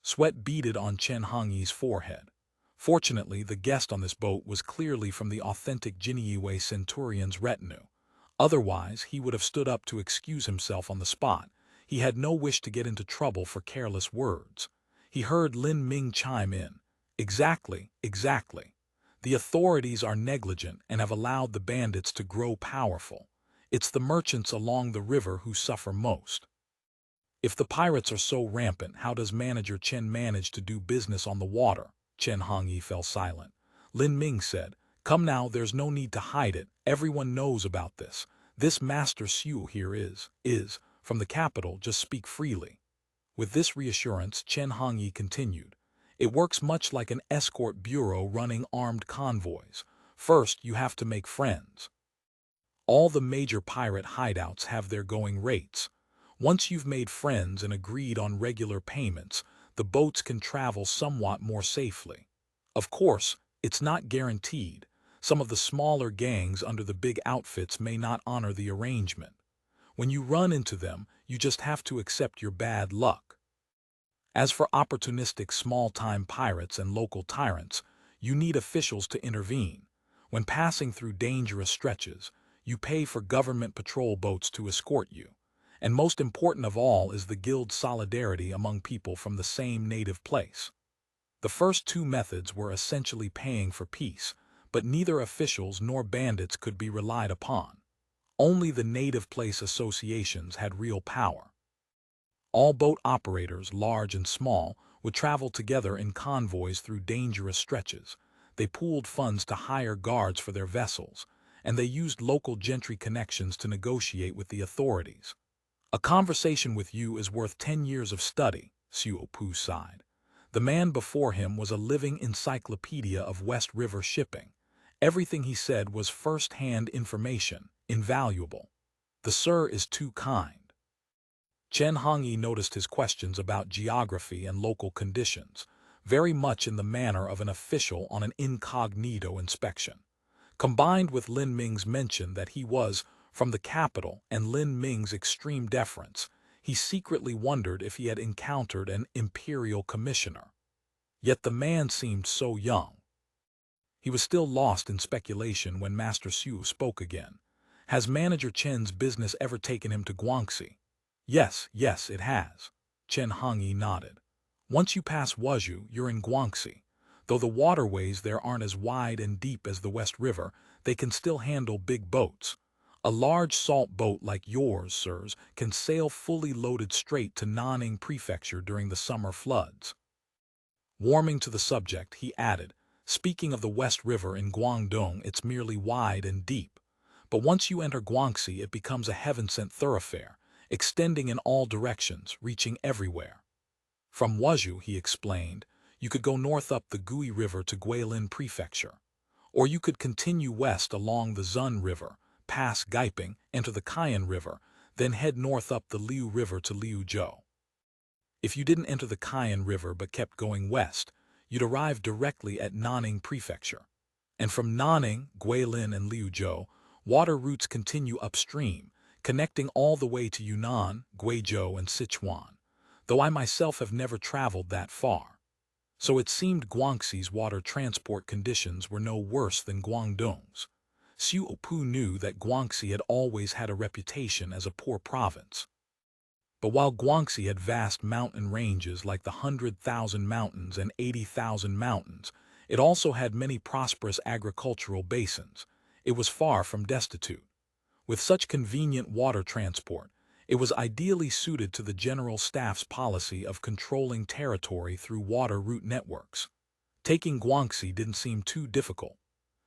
Sweat beaded on Chen Hongyi's forehead. Fortunately, the guest on this boat was clearly from the authentic Jiniyiwei Centurion's retinue. Otherwise, he would have stood up to excuse himself on the spot. He had no wish to get into trouble for careless words. He heard Lin Ming chime in. Exactly, exactly. The authorities are negligent and have allowed the bandits to grow powerful. It's the merchants along the river who suffer most. If the pirates are so rampant, how does Manager Chen manage to do business on the water? Chen Hongyi fell silent. Lin Ming said, "Come now, there's no need to hide it. Everyone knows about this. This Master Xiu here is from the capital, just speak freely." With this reassurance, Chen Hongyi continued, "It works much like an escort bureau running armed convoys. First, you have to make friends. All the major pirate hideouts have their going rates. Once you've made friends and agreed on regular payments, the boats can travel somewhat more safely. Of course, it's not guaranteed. Some of the smaller gangs under the big outfits may not honor the arrangement. When you run into them, you just have to accept your bad luck. As for opportunistic small-time pirates and local tyrants, you need officials to intervene. When passing through dangerous stretches, you pay for government patrol boats to escort you. And most important of all is the guild solidarity among people from the same native place. The first two methods were essentially paying for peace, but neither officials nor bandits could be relied upon. Only the native place associations had real power. All boat operators, large and small, would travel together in convoys through dangerous stretches. They pooled funds to hire guards for their vessels, and they used local gentry connections to negotiate with the authorities. "A conversation with you is worth 10 years of study," Xiu sighed. The man before him was a living encyclopedia of West River shipping. Everything he said was first-hand information, invaluable. "The sir is too kind." Chen Hongyi noticed his questions about geography and local conditions, very much in the manner of an official on an incognito inspection. Combined with Lin Ming's mention that he was from the capital and Lin Ming's extreme deference, he secretly wondered if he had encountered an imperial commissioner. Yet the man seemed so young. He was still lost in speculation when Master Xiu spoke again. "Has Manager Chen's business ever taken him to Guangxi?" Yes, it has." Chen Hongyi nodded. "Once you pass Wuzhou, you're in Guangxi. Though the waterways there aren't as wide and deep as the West River, they can still handle big boats. A large salt boat like yours, sirs, can sail fully loaded straight to Nanning Prefecture during the summer floods." Warming to the subject, he added, "Speaking of the West River in Guangdong, it's merely wide and deep. But once you enter Guangxi, it becomes a heaven-sent thoroughfare, extending in all directions, reaching everywhere. From Wuzhou," he explained, "you could go north up the Gui River to Guilin Prefecture. Or you could continue west along the Zun River, pass Gaiping, enter the Cayenne River, then head north up the Liu River to Liuzhou. If you didn't enter the Cayenne River but kept going west, you'd arrive directly at Nanning Prefecture. And from Nanning, Guilin, and Liuzhou, water routes continue upstream, connecting all the way to Yunnan, Guizhou, and Sichuan, though I myself have never traveled that far. So it seemed Guangxi's water transport conditions were no worse than Guangdong's." Xiu knew that Guangxi had always had a reputation as a poor province. But while Guangxi had vast mountain ranges like the 100,000 Mountains and 80,000 Mountains, it also had many prosperous agricultural basins. It was far from destitute. With such convenient water transport, it was ideally suited to the General Staff's policy of controlling territory through water route networks. Taking Guangxi didn't seem too difficult.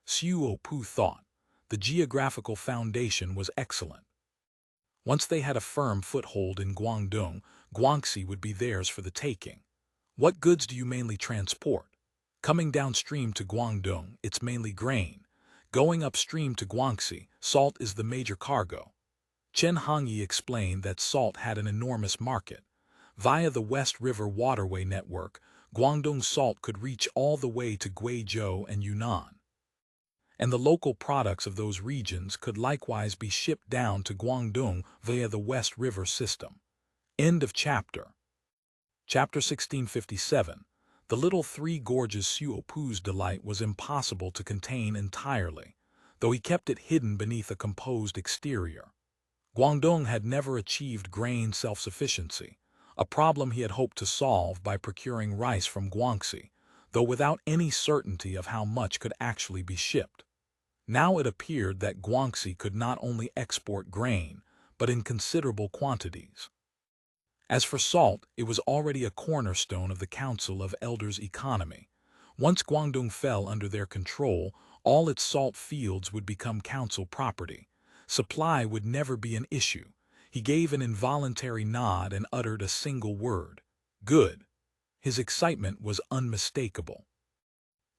Xiu thought. The geographical foundation was excellent. Once they had a firm foothold in Guangdong, Guangxi would be theirs for the taking. What goods do you mainly transport? Coming downstream to Guangdong, it's mainly grain. Going upstream to Guangxi, salt is the major cargo. Chen Hongyi explained that salt had an enormous market. Via the West River Waterway network, Guangdong salt could reach all the way to Guizhou and Yunnan. And the local products of those regions could likewise be shipped down to Guangdong via the West River system. End of chapter. Chapter 1657. The little Three Gorges. Xiupu's delight was impossible to contain entirely, though he kept it hidden beneath a composed exterior. Guangdong had never achieved grain self-sufficiency, a problem he had hoped to solve by procuring rice from Guangxi, though without any certainty of how much could actually be shipped. Now it appeared that Guangxi could not only export grain, but in considerable quantities. As for salt, it was already a cornerstone of the Council of Elders' economy. Once Guangdong fell under their control, all its salt fields would become council property. Supply would never be an issue. He gave an involuntary nod and uttered a single word. Good. His excitement was unmistakable.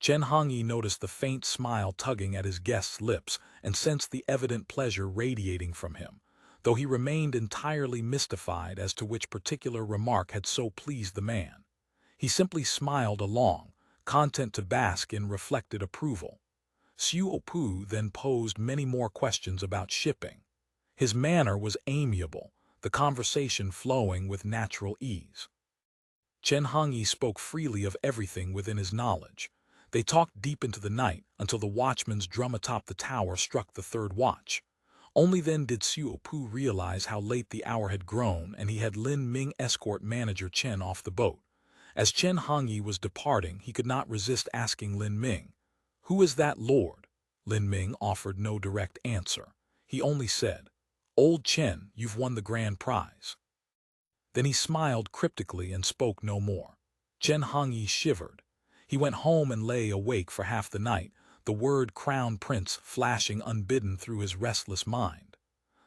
Chen Hongyi noticed the faint smile tugging at his guest's lips and sensed the evident pleasure radiating from him, though he remained entirely mystified as to which particular remark had so pleased the man. He simply smiled along, content to bask in reflected approval. Xiu then posed many more questions about shipping. His manner was amiable, the conversation flowing with natural ease. Chen Hongyi spoke freely of everything within his knowledge. They talked deep into the night until the watchman's drum atop the tower struck the third watch. Only then did Xiu realize how late the hour had grown, and he had Lin Ming escort manager Chen off the boat. As Chen Hongyi was departing, he could not resist asking Lin Ming, "Who is that lord?" Lin Ming offered no direct answer. He only said, "Old Chen, you've won the grand prize." Then he smiled cryptically and spoke no more. Chen Hongyi shivered. He went home and lay awake for half the night, the word Crown Prince flashing unbidden through his restless mind.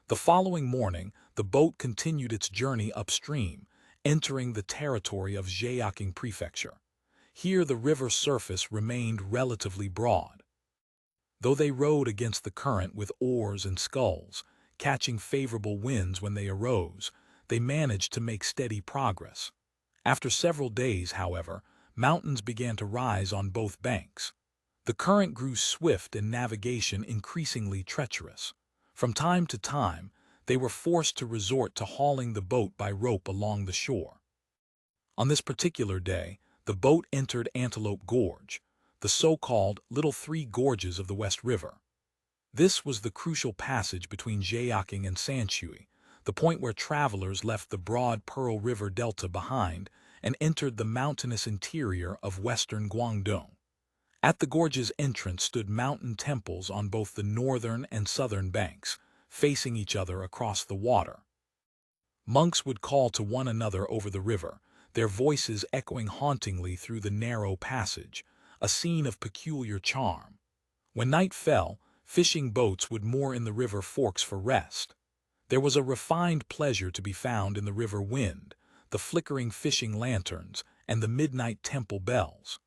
The following morning, the boat continued its journey upstream, entering the territory of Zheyaking Prefecture. Here the river surface remained relatively broad. Though they rowed against the current with oars and sculls, catching favorable winds when they arose, they managed to make steady progress. After several days, however, mountains began to rise on both banks. The current grew swift and navigation increasingly treacherous. From time to time, they were forced to resort to hauling the boat by rope along the shore. On this particular day, the boat entered Antelope Gorge, the so-called Little Three Gorges of the West River. This was the crucial passage between Zheyaking and Sanshui, the point where travelers left the broad Pearl River Delta behind and entered the mountainous interior of western Guangdong. At the gorge's entrance stood mountain temples on both the northern and southern banks, facing each other across the water. Monks would call to one another over the river, their voices echoing hauntingly through the narrow passage, a scene of peculiar charm. When night fell, fishing boats would moor in the river forks for rest. There was a refined pleasure to be found in the river wind, the flickering fishing lanterns, and the midnight temple bells.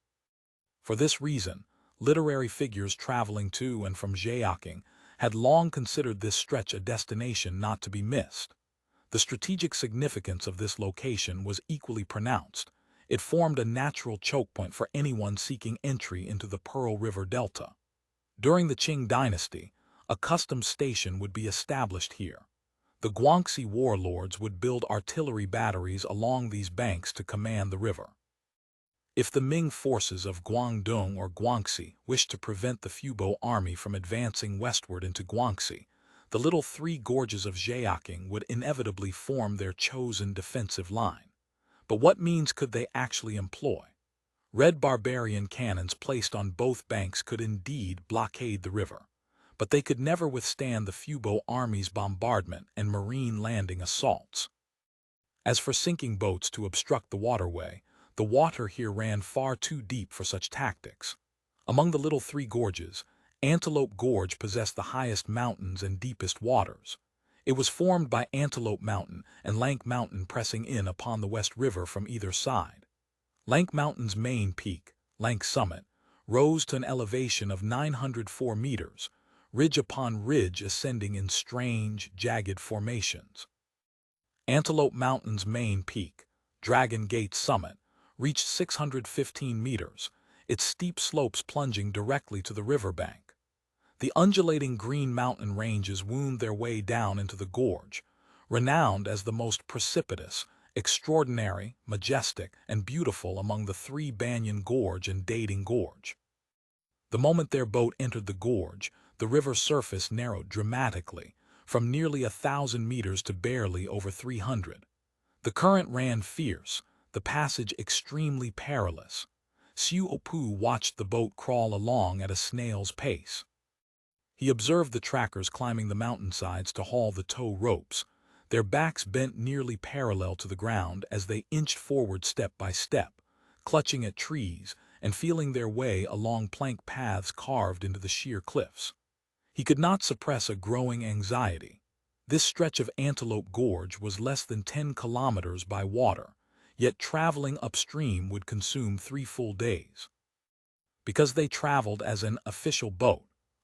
For this reason, literary figures traveling to and from Zheyaking had long considered this stretch a destination not to be missed. The strategic significance of this location was equally pronounced. It formed a natural choke point for anyone seeking entry into the Pearl River Delta. During the Qing dynasty, a customs station would be established here. The Guangxi warlords would build artillery batteries along these banks to command the river. If the Ming forces of Guangdong or Guangxi wished to prevent the Fubo army from advancing westward into Guangxi, the little three gorges of Xiaoqing would inevitably form their chosen defensive line. But what means could they actually employ? Red barbarian cannons placed on both banks could indeed blockade the river, but they could never withstand the Fubo army's bombardment and marine landing assaults. As for sinking boats to obstruct the waterway, the water here ran far too deep for such tactics. Among the little three gorges, Antelope Gorge possessed the highest mountains and deepest waters. It was formed by Antelope Mountain and Lank Mountain pressing in upon the West River from either side. Lank Mountain's main peak, Lank Summit, rose to an elevation of 904 meters, ridge upon ridge ascending in strange, jagged formations. Antelope Mountain's main peak, Dragon Gate Summit, reached 615 meters, its steep slopes plunging directly to the riverbank. The undulating green mountain ranges wound their way down into the gorge, renowned as the most precipitous, extraordinary, majestic, and beautiful among the three Banyan Gorge and Dating Gorge. The moment their boat entered the gorge, the river surface narrowed dramatically, from nearly 1,000 meters to barely over 300. The current ran fierce, the passage extremely perilous. Xiu watched the boat crawl along at a snail's pace. He observed the trackers climbing the mountainsides to haul the tow ropes, their backs bent nearly parallel to the ground as they inched forward step by step, clutching at trees and feeling their way along plank paths carved into the sheer cliffs. He could not suppress a growing anxiety. This stretch of Antelope Gorge was less than 10 kilometers by water, yet traveling upstream would consume 3 full days. Because they traveled as an official boat,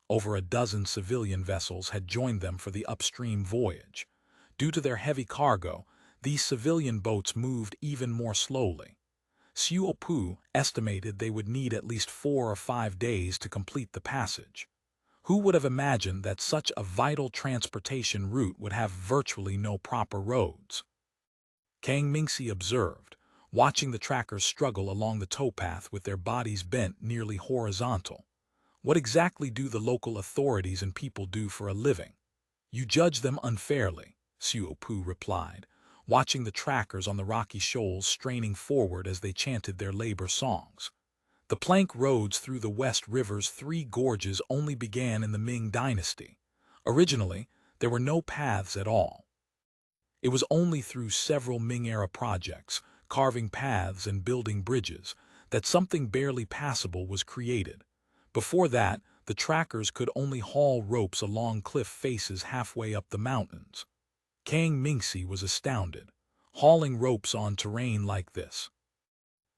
over a dozen civilian vessels had joined them for the upstream voyage. Due to their heavy cargo, these civilian boats moved even more slowly. Xiu estimated they would need at least 4 or 5 days to complete the passage. Who would have imagined that such a vital transportation route would have virtually no proper roads? Kang Mingxi observed, watching the trackers struggle along the towpath with their bodies bent nearly horizontal. What exactly do the local authorities and people do for a living? You judge them unfairly, Xiu replied, watching the trackers on the rocky shoals straining forward as they chanted their labor songs. The plank roads through the West River's 3 gorges only began in the Ming Dynasty. Originally, there were no paths at all. It was only through several Ming-era projects, carving paths and building bridges, that something barely passable was created. Before that, the trackers could only haul ropes along cliff faces halfway up the mountains. Kang Mingxi was astounded. Hauling ropes on terrain like this,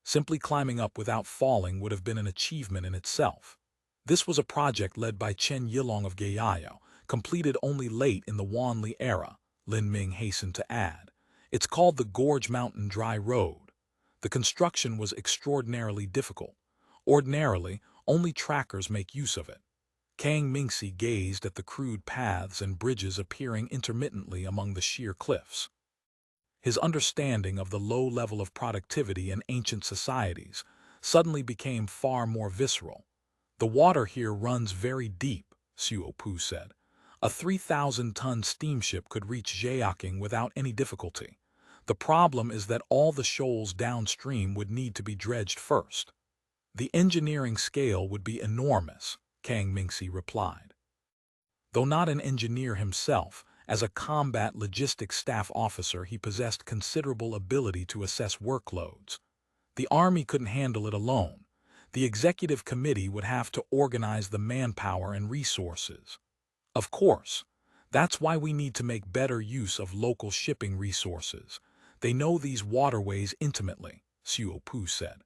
simply climbing up without falling, would have been an achievement in itself. This was a project led by Chen Yilong of Gaiyao, completed only late in the Wanli era, Lin Ming hastened to add. It's called the Gorge Mountain Dry Road. The construction was extraordinarily difficult. Ordinarily, only trackers make use of it. Kang Mingxi gazed at the crude paths and bridges appearing intermittently among the sheer cliffs. His understanding of the low level of productivity in ancient societies suddenly became far more visceral. The water here runs very deep, Xiu said. A 3,000-ton steamship could reach Xiaoqing without any difficulty. The problem is that all the shoals downstream would need to be dredged first. The engineering scale would be enormous, Kang Mingxi replied. Though not an engineer himself, as a combat logistics staff officer he possessed considerable ability to assess workloads. The Army couldn't handle it alone. The executive committee would have to organize the manpower and resources. Of course, that's why we need to make better use of local shipping resources. They know these waterways intimately, Xiu said.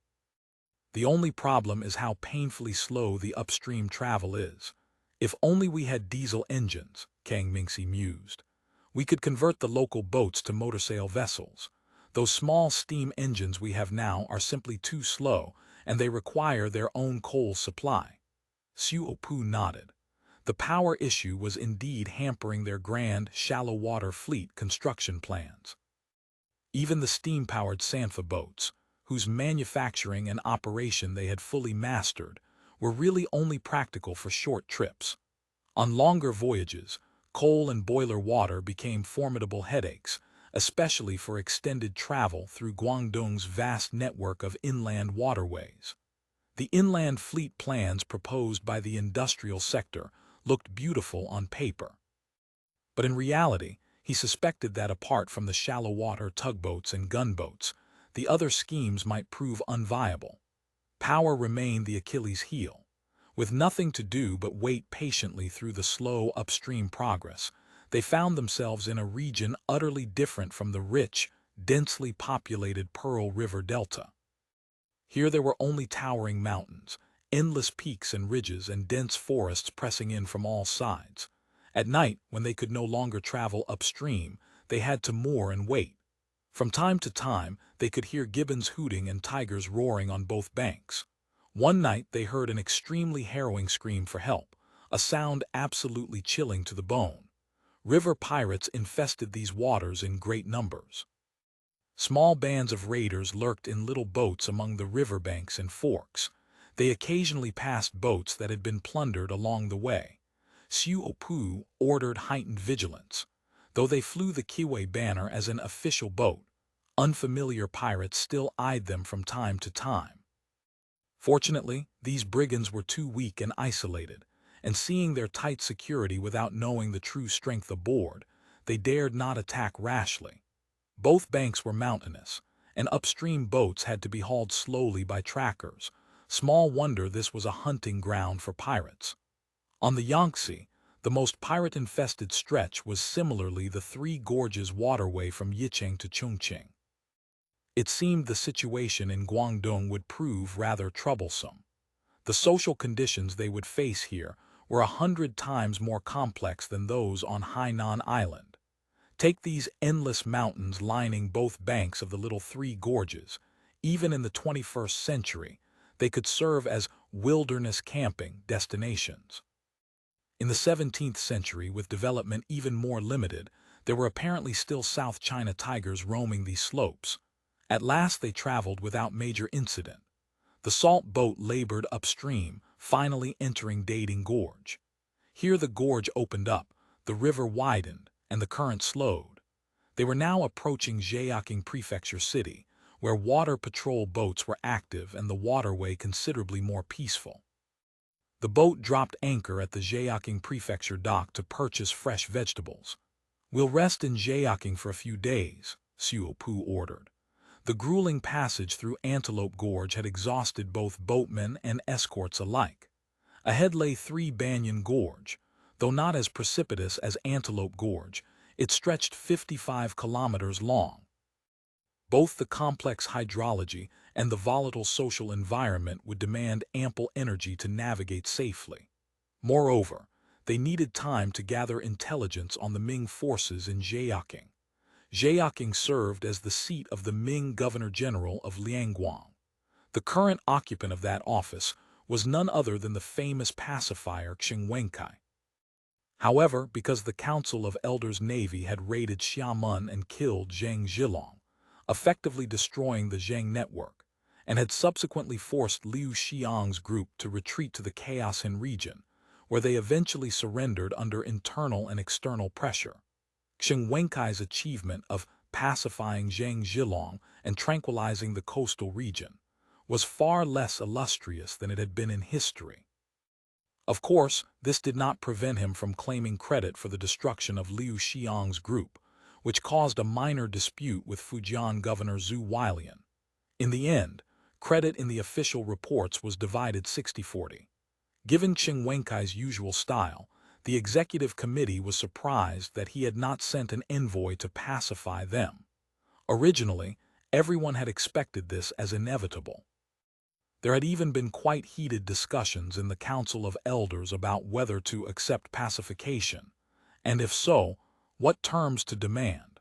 The only problem is how painfully slow the upstream travel is. If only we had diesel engines, Kang Mingxi mused. We could convert the local boats to motor-sail vessels. Those small steam engines we have now are simply too slow, and they require their own coal supply. Xiu nodded. The power issue was indeed hampering their grand, shallow-water fleet construction plans. Even the steam-powered Sanfa boats, whose manufacturing and operation they had fully mastered, were really only practical for short trips. On longer voyages, coal and boiler water became formidable headaches, especially for extended travel through Guangdong's vast network of inland waterways. The inland fleet plans proposed by the industrial sector looked beautiful on paper. But in reality, he suspected that apart from the shallow-water tugboats and gunboats, the other schemes might prove unviable. Power remained the Achilles' heel. With nothing to do but wait patiently through the slow upstream progress, they found themselves in a region utterly different from the rich, densely populated Pearl River Delta. Here there were only towering mountains, endless peaks and ridges, and dense forests pressing in from all sides. At night, when they could no longer travel upstream, they had to moor and wait. From time to time, they could hear gibbons hooting and tigers roaring on both banks. One night they heard an extremely harrowing scream for help, a sound absolutely chilling to the bone. River pirates infested these waters in great numbers. Small bands of raiders lurked in little boats among the riverbanks and forks. They occasionally passed boats that had been plundered along the way. Xiu ordered heightened vigilance. Though they flew the Kiwei banner as an official boat, unfamiliar pirates still eyed them from time to time. Fortunately, these brigands were too weak and isolated, and seeing their tight security without knowing the true strength aboard, they dared not attack rashly. Both banks were mountainous, and upstream boats had to be hauled slowly by trackers. Small wonder this was a hunting ground for pirates. On the Yangtze, the most pirate-infested stretch was similarly the Three Gorges waterway from Yicheng to Chongqing. It seemed the situation in Guangdong would prove rather troublesome. The social conditions they would face here were 100 times more complex than those on Hainan Island. Take these endless mountains lining both banks of the little Three Gorges. Even in the 21st century, they could serve as wilderness camping destinations. In the 17th century, with development even more limited, there were apparently still South China tigers roaming these slopes. At last they traveled without major incident. The salt boat labored upstream, finally entering Dating Gorge. Here the gorge opened up, the river widened, and the current slowed. They were now approaching Zhejiang Prefecture City, where water patrol boats were active and the waterway considerably more peaceful. The boat dropped anchor at the Zhejiang Prefecture dock to purchase fresh vegetables. "We'll rest in Zhejiang for a few days," Xiu ordered. The grueling passage through Antelope Gorge had exhausted both boatmen and escorts alike. Ahead lay Three Banyan Gorge. Though not as precipitous as Antelope Gorge, it stretched 55 kilometers long. Both the complex hydrology and the volatile social environment would demand ample energy to navigate safely. Moreover, they needed time to gather intelligence on the Ming forces in Zhejiang. Zhejiang served as the seat of the Ming Governor-General of Liangguang. The current occupant of that office was none other than the famous pacifier Qing Wenkai. However, because the Council of Elders Navy had raided Xiamen and killed Zheng Zhilong, effectively destroying the Zheng network, and had subsequently forced Liu Xiang's group to retreat to the Chaosian region, where they eventually surrendered under internal and external pressure. Qing Wenkai's achievement of pacifying Zheng Zhilong and tranquilizing the coastal region was far less illustrious than it had been in history. Of course, this did not prevent him from claiming credit for the destruction of Liu Xiang's group, which caused a minor dispute with Fujian Governor Zhu Weilian. In the end, credit in the official reports was divided 60-40. Given Qing Wenkai's usual style, the executive committee was surprised that he had not sent an envoy to pacify them. Originally, everyone had expected this as inevitable. There had even been quite heated discussions in the Council of Elders about whether to accept pacification, and if so, what terms to demand.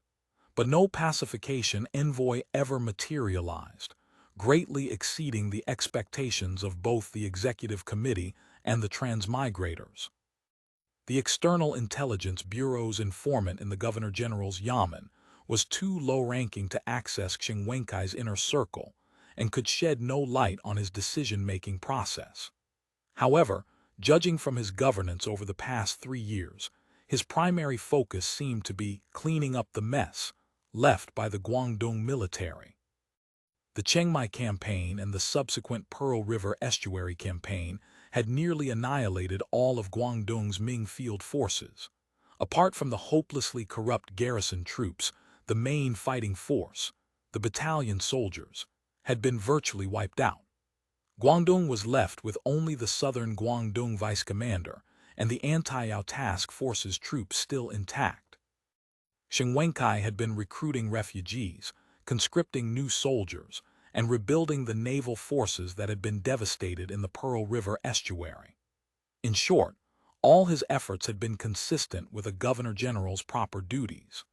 But no pacification envoy ever materialized, greatly exceeding the expectations of both the executive committee and the transmigrators. The External Intelligence Bureau's informant in the Governor-General's Yamen was too low-ranking to access Qing Wenkai's inner circle, and could shed no light on his decision-making process. However, judging from his governance over the past 3 years, his primary focus seemed to be cleaning up the mess left by the Guangdong military. The Chiang Mai campaign and the subsequent Pearl River Estuary campaign had nearly annihilated all of Guangdong's Ming field forces. Apart from the hopelessly corrupt garrison troops, the main fighting force, the battalion soldiers, had been virtually wiped out. Guangdong was left with only the southern Guangdong vice commander and the anti-Yao task force's troops still intact. Xiongstyle had been recruiting refugees, conscripting new soldiers, and rebuilding the naval forces that had been devastated in the Pearl River estuary. In short, all his efforts had been consistent with a governor-general's proper duties.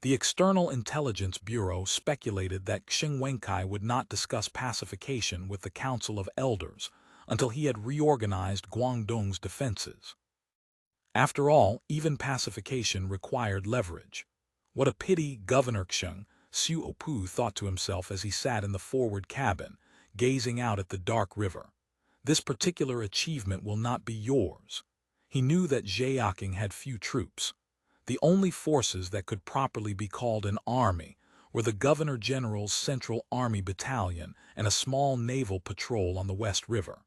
The External Intelligence Bureau speculated that Xiongstyle would not discuss pacification with the Council of Elders until he had reorganized Guangdong's defenses. After all, even pacification required leverage. What a pity, Governor Xiongstyle thought to himself as he sat in the forward cabin, gazing out at the dark river. This particular achievement will not be yours. He knew that Zhejiang had few troops. The only forces that could properly be called an army were the Governor-General's Central Army Battalion and a small naval patrol on the West River.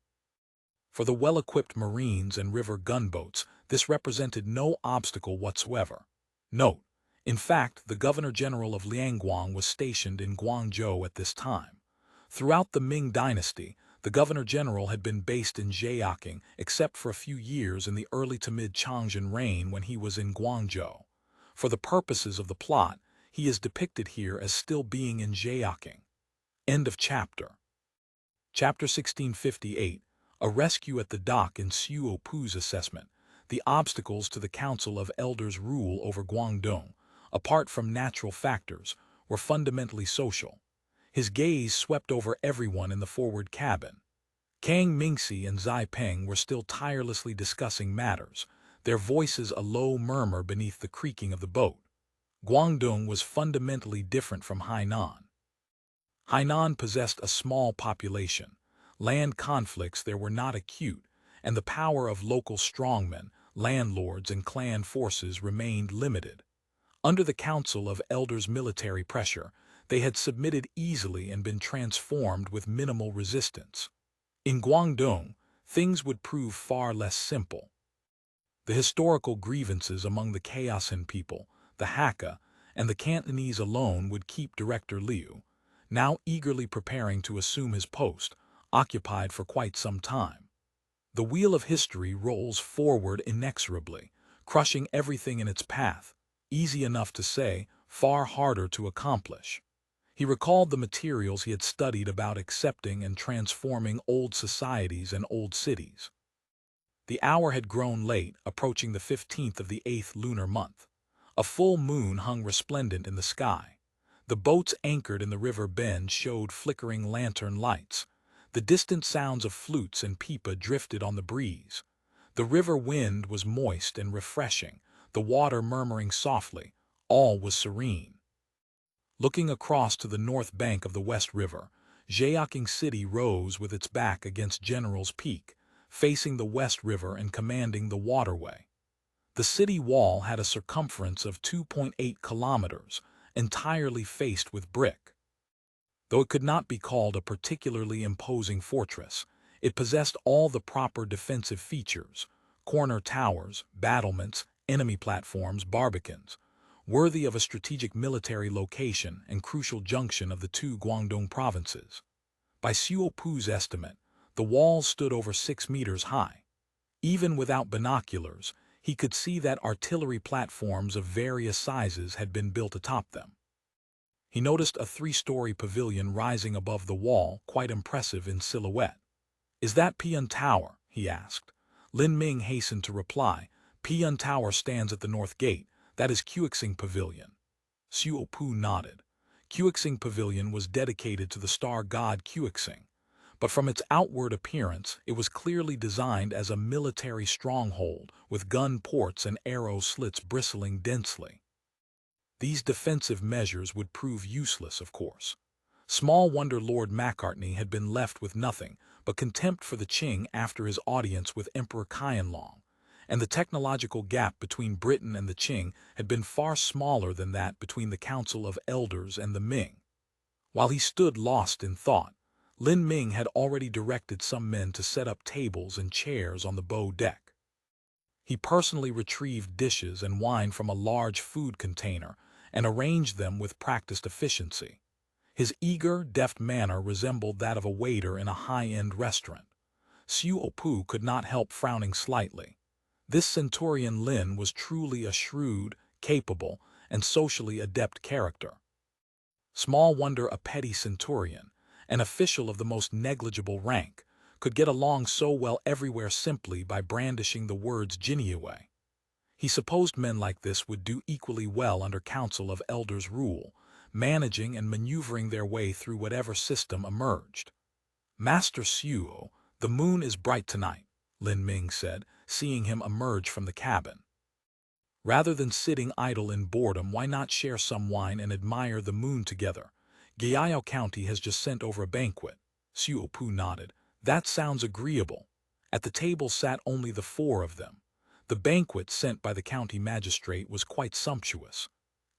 For the well-equipped Marines and river gunboats, this represented no obstacle whatsoever. Note: in fact, the Governor-General of Liangguang was stationed in Guangzhou at this time. Throughout the Ming Dynasty, the Governor-General had been based in Zhejiang, except for a few years in the early to mid-Changzhen reign when he was in Guangzhou. For the purposes of the plot, he is depicted here as still being in Zhejiang. End of chapter. Chapter 1658, A Rescue at the Dock. In Xuefan's assessment, the obstacles to the Council of Elders' rule over Guangdong, apart from natural factors, were fundamentally social. His gaze swept over everyone in the forward cabin. Kang Mingxi and Zai Peng were still tirelessly discussing matters, their voices a low murmur beneath the creaking of the boat. Guangdong was fundamentally different from Hainan. Hainan possessed a small population. Land conflicts there were not acute, and the power of local strongmen, landlords, and clan forces remained limited. Under the Council of Elders' military pressure, they had submitted easily and been transformed with minimal resistance. In Guangdong, things would prove far less simple. The historical grievances among the Khaosan people, the Hakka, and the Cantonese alone would keep Director Liu, now eagerly preparing to assume his post, occupied for quite some time. The wheel of history rolls forward inexorably, crushing everything in its path, easy enough to say, far harder to accomplish. He recalled the materials he had studied about accepting and transforming old societies and old cities. The hour had grown late, approaching the 15th of the 8th lunar month. A full moon hung resplendent in the sky. The boats anchored in the river bend showed flickering lantern lights. The distant sounds of flutes and pipa drifted on the breeze. The river wind was moist and refreshing, the water murmuring softly. All was serene. Looking across to the north bank of the West River, Zhejiang City rose with its back against General's Peak, facing the West River and commanding the waterway. The city wall had a circumference of 2.8 kilometers, entirely faced with brick. Though it could not be called a particularly imposing fortress, it possessed all the proper defensive features: corner towers, battlements, enemy platforms, barbicans, worthy of a strategic military location and crucial junction of the two Guangdong provinces. By Xuefan's estimate, the walls stood over 6 meters high. Even without binoculars, he could see that artillery platforms of various sizes had been built atop them. He noticed a 3-story pavilion rising above the wall, quite impressive in silhouette. "Is that Piyun Tower?" he asked. Lin Ming hastened to reply, "Piyun Tower stands at the north gate. That is Xuexing Pavilion." Xuefan nodded. Xuexing Pavilion was dedicated to the star god Xuexing, but from its outward appearance it was clearly designed as a military stronghold with gun ports and arrow slits bristling densely. These defensive measures would prove useless, of course. Small wonder Lord Macartney had been left with nothing but contempt for the Qing after his audience with Emperor Qianlong, and the technological gap between Britain and the Qing had been far smaller than that between the Council of Elders and the Ming. While he stood lost in thought, Lin Ming had already directed some men to set up tables and chairs on the bow deck. He personally retrieved dishes and wine from a large food container and arranged them with practiced efficiency. His eager, deft manner resembled that of a waiter in a high-end restaurant. Xuefan could not help frowning slightly. This centurion Lin was truly a shrewd, capable, and socially adept character. Small wonder a petty centurion, an official of the most negligible rank, could get along so well everywhere simply by brandishing the words Jinyue. He supposed men like this would do equally well under Council of Elders rule, managing and maneuvering their way through whatever system emerged. "Master Xu, the moon is bright tonight," Lin Ming said, seeing him emerge from the cabin. "Rather than sitting idle in boredom, why not share some wine and admire the moon together? Guyao County has just sent over a banquet." Xuefan nodded. "That sounds agreeable." At the table sat only the four of them. The banquet sent by the county magistrate was quite sumptuous.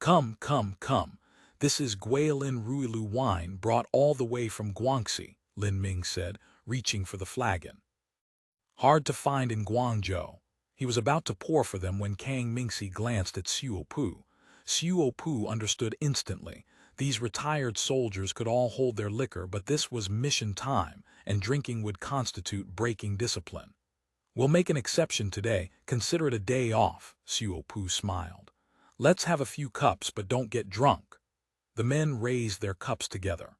"Come, come, come. This is Guilin Ruilu wine brought all the way from Guangxi," Lin Ming said, reaching for the flagon. "Hard to find in Guangzhou." He was about to pour for them when Kang Mingxi glanced at Xuefan. Xuefan understood instantly. These retired soldiers could all hold their liquor, but this was mission time, and drinking would constitute breaking discipline. "We'll make an exception today. Consider it a day off," Xuefan smiled. "Let's have a few cups, but don't get drunk." The men raised their cups together.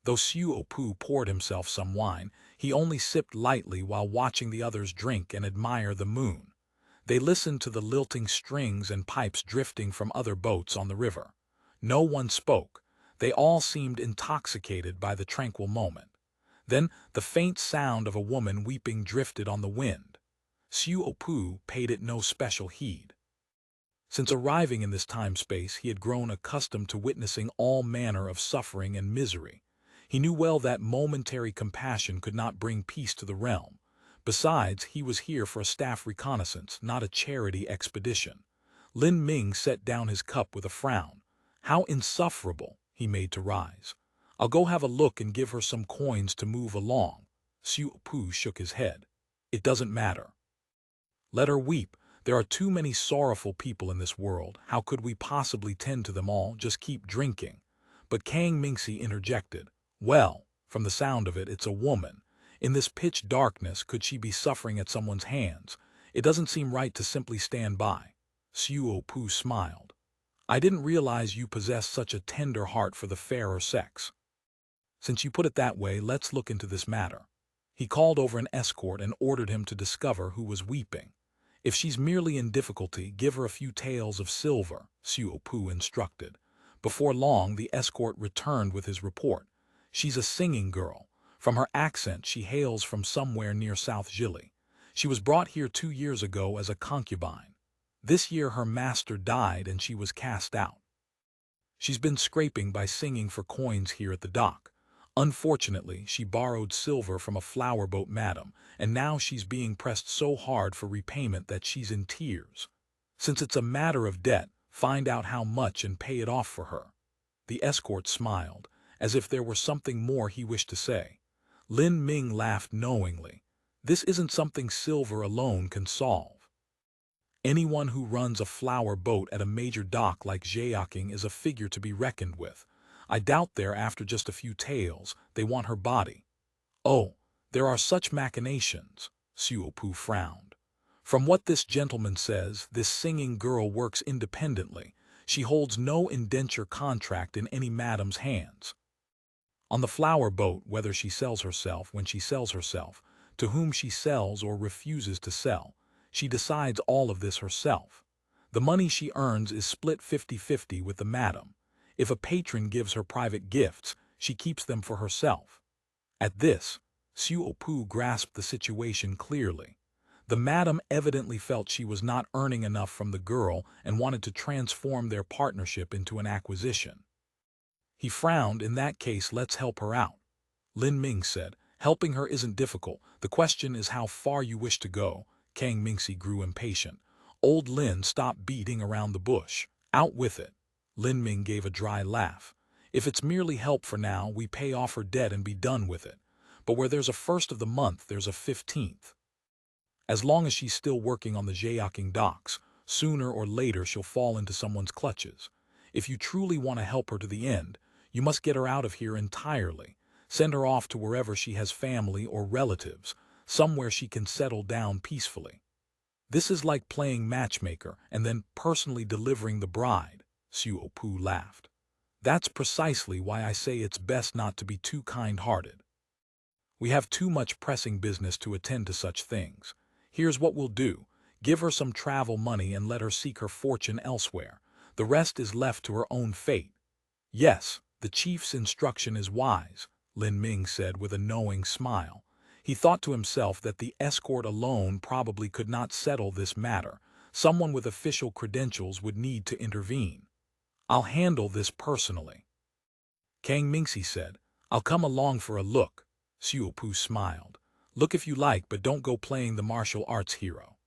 Though Xuefan poured himself some wine, he only sipped lightly while watching the others drink and admire the moon. They listened to the lilting strings and pipes drifting from other boats on the river. No one spoke. They all seemed intoxicated by the tranquil moment. Then the faint sound of a woman weeping drifted on the wind. Xuefan paid it no special heed. Since arriving in this time-space, he had grown accustomed to witnessing all manner of suffering and misery. He knew well that momentary compassion could not bring peace to the realm. Besides, he was here for a staff reconnaissance, not a charity expedition. Lin Ming set down his cup with a frown. "How insufferable," he made to rise. "I'll go have a look and give her some coins to move along." Xuefan shook his head. "It doesn't matter. Let her weep. There are too many sorrowful people in this world. How could we possibly tend to them all? Just keep drinking." But Kang Mingxi interjected. "Well, from the sound of it, it's a woman. In this pitch darkness, could she be suffering at someone's hands? It doesn't seem right to simply stand by." Xuefan smiled. "I didn't realize you possessed such a tender heart for the fairer sex. Since you put it that way, let's look into this matter." He called over an escort and ordered him to discover who was weeping. "If she's merely in difficulty, give her a few taels of silver," Xuefan instructed. Before long, the escort returned with his report. "She's a singing girl. From her accent, she hails from somewhere near South Jili. She was brought here 2 years ago as a concubine. This year her master died and she was cast out. She's been scraping by singing for coins here at the dock. Unfortunately, she borrowed silver from a flower boat madam, and now she's being pressed so hard for repayment that she's in tears. Since it's a matter of debt, find out how much and pay it off for her." The escort smiled, as if there were something more he wished to say. Lin Ming laughed knowingly. "This isn't something silver alone can solve. Anyone who runs a flower boat at a major dock like Zheyaking is a figure to be reckoned with. I doubt they're after just a few taels. They want her body." "Oh, there are such machinations," Xuefan frowned. "From what this gentleman says, this singing girl works independently. She holds no indenture contract in any madam's hands. On the flower boat, whether she sells herself, when she sells herself, to whom she sells or refuses to sell, she decides all of this herself. The money she earns is split 50-50 with the madam. If a patron gives her private gifts, she keeps them for herself." At this, Xuefan grasped the situation clearly. The madam evidently felt she was not earning enough from the girl and wanted to transform their partnership into an acquisition. He frowned. In that case, let's help her out. Lin Ming said. Helping her isn't difficult. The question is how far you wish to go. Kang Mingxi grew impatient. Old Lin stopped beating around the bush. Out with it. Lin Ming gave a dry laugh. If it's merely help for now, we pay off her debt and be done with it. But where there's a 1st of the month, there's a 15th. As long as she's still working on the Jiaoqing docks, sooner or later she'll fall into someone's clutches. If you truly want to help her to the end, you must get her out of here entirely. Send her off to wherever she has family or relatives, somewhere she can settle down peacefully. This is like playing matchmaker and then personally delivering the bride. Xiu Pu laughed. That's precisely why I say it's best not to be too kind-hearted. We have too much pressing business to attend to such things. Here's what we'll do. Give her some travel money and let her seek her fortune elsewhere. The rest is left to her own fate. Yes, the chief's instruction is wise, Lin Ming said with a knowing smile. He thought to himself that the escort alone probably could not settle this matter. Someone with official credentials would need to intervene. I'll handle this personally. Kang Mingxi said. I'll come along for a look. Xiu Pu smiled. Look if you like, but don't go playing the martial arts hero.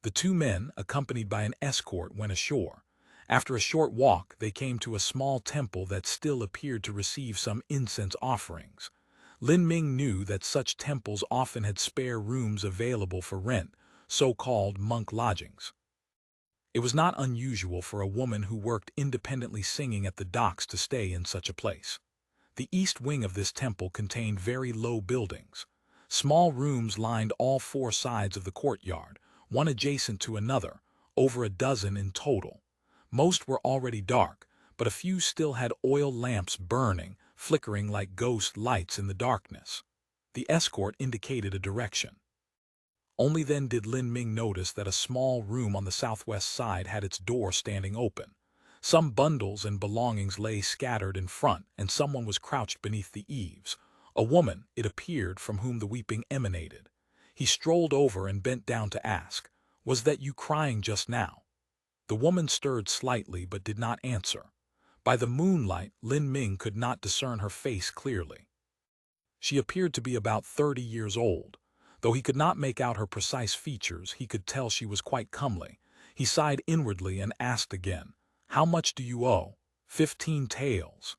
The two men, accompanied by an escort, went ashore. After a short walk, they came to a small temple that still appeared to receive some incense offerings. Lin Ming knew that such temples often had spare rooms available for rent, so-called monk lodgings. It was not unusual for a woman who worked independently singing at the docks to stay in such a place. The east wing of this temple contained very low buildings. Small rooms lined all 4 sides of the courtyard, one adjacent to another, over a dozen in total. Most were already dark, but a few still had oil lamps burning, flickering like ghost lights in the darkness. The escort indicated a direction. Only then did Lin Ming notice that a small room on the southwest side had its door standing open. Some bundles and belongings lay scattered in front, and someone was crouched beneath the eaves. A woman, it appeared, from whom the weeping emanated. He strolled over and bent down to ask, "Was that you crying just now?" The woman stirred slightly but did not answer. By the moonlight, Lin Ming could not discern her face clearly. She appeared to be about 30 years old. Though he could not make out her precise features, he could tell she was quite comely. He sighed inwardly and asked again, "How much do you owe?" 15 taels.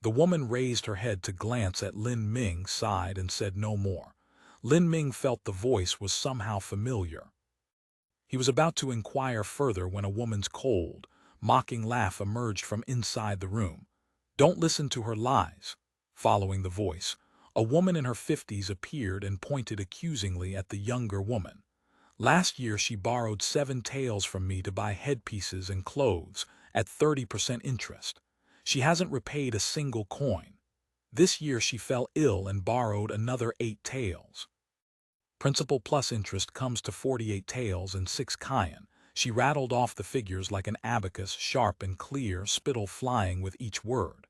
The woman raised her head to glance at Lin Ming, sighed, and said no more. Lin Ming felt the voice was somehow familiar. He was about to inquire further when a woman's cold, mocking laugh emerged from inside the room. "Don't listen to her lies." Following the voice, a woman in her 50s appeared and pointed accusingly at the younger woman. "Last year she borrowed 7 taels from me to buy headpieces and clothes at 30% interest. She hasn't repaid a single coin. This year she fell ill and borrowed another 8 taels. Principal plus interest comes to 48 taels and 6 kyan. She rattled off the figures like an abacus, sharp and clear, spittle flying with each word.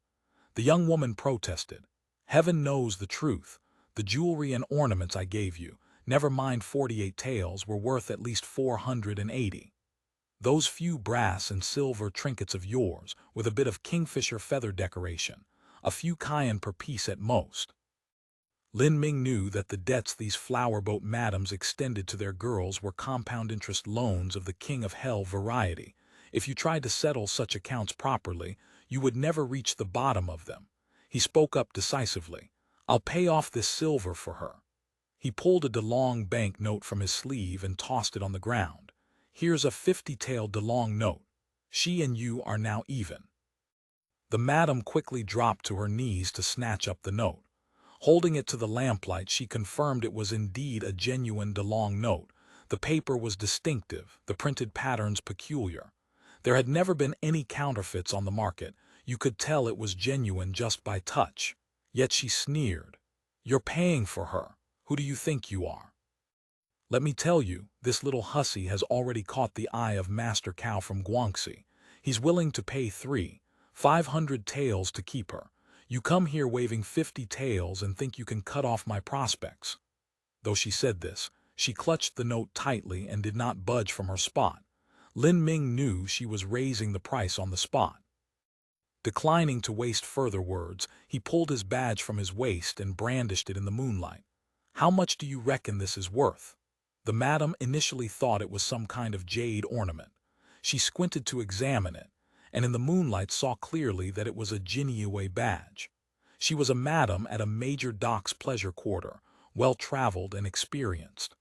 The young woman protested. "Heaven knows the truth. The jewelry and ornaments I gave you, never mind 48 taels, were worth at least 480. Those few brass and silver trinkets of yours, with a bit of kingfisher feather decoration, a few kyan per piece at most." Lin Ming knew that the debts these flowerboat madams extended to their girls were compound interest loans of the King of Hell variety. If you tried to settle such accounts properly, you would never reach the bottom of them. He spoke up decisively. "I'll pay off this silver for her." He pulled a DeLong bank note from his sleeve and tossed it on the ground. "Here's a 50-tael DeLong note. She and you are now even." The madam quickly dropped to her knees to snatch up the note. Holding it to the lamplight, she confirmed it was indeed a genuine DeLong note. The paper was distinctive, the printed patterns peculiar. There had never been any counterfeits on the market. You could tell it was genuine just by touch. Yet she sneered. "You're paying for her. Who do you think you are?" "Let me tell you, this little hussy has already caught the eye of Master Cao from Guangxi. He's willing to pay 300-500 taels to keep her. You come here waving 50 taels and think you can cut off my prospects." Though she said this, she clutched the note tightly and did not budge from her spot. Lin Ming knew she was raising the price on the spot. Declining to waste further words, he pulled his badge from his waist and brandished it in the moonlight. "How much do you reckon this is worth?" The madam initially thought it was some kind of jade ornament. She squinted to examine it, and in the moonlight saw clearly that it was a Jinyue badge. She was a madam at a major docks pleasure quarter, well-traveled and experienced.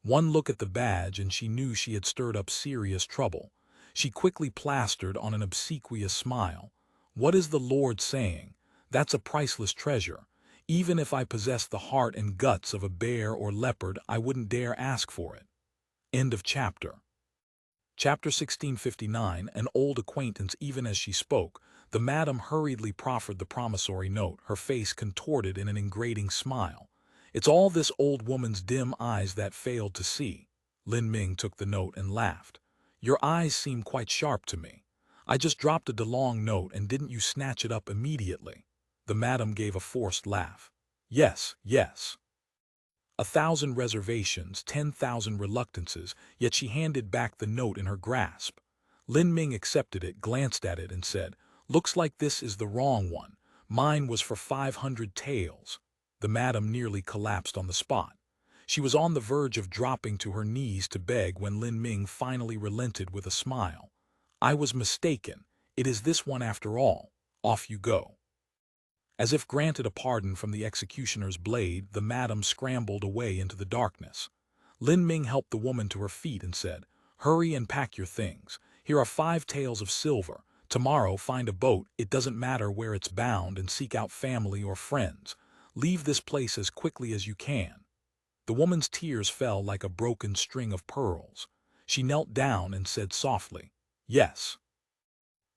One look at the badge and she knew she had stirred up serious trouble. She quickly plastered on an obsequious smile. "What is the Lord saying? That's a priceless treasure. Even if I possessed the heart and guts of a bear or leopard, I wouldn't dare ask for it." End of chapter. Chapter 1659, An Old Acquaintance. Even as she spoke, the madam hurriedly proffered the promissory note, her face contorted in an ingratiating smile. "It's all this old woman's dim eyes that failed to see." Lin Ming took the note and laughed. "Your eyes seem quite sharp to me. I just dropped a DeLong note and didn't you snatch it up immediately?" The madam gave a forced laugh. "Yes, yes. 1,000 reservations, 10,000 reluctances, yet she handed back the note in her grasp." Lin Ming accepted it, glanced at it, and said, "Looks like this is the wrong one. Mine was for 500 taels." The madam nearly collapsed on the spot. She was on the verge of dropping to her knees to beg when Lin Ming finally relented with a smile. "I was mistaken. It is this one after all. Off you go." As if granted a pardon from the executioner's blade, the madam scrambled away into the darkness. Lin Ming helped the woman to her feet and said, "Hurry and pack your things. Here are 5 taels of silver. Tomorrow find a boat, it doesn't matter where it's bound, and seek out family or friends. Leave this place as quickly as you can." The woman's tears fell like a broken string of pearls. She knelt down and said softly, "Yes.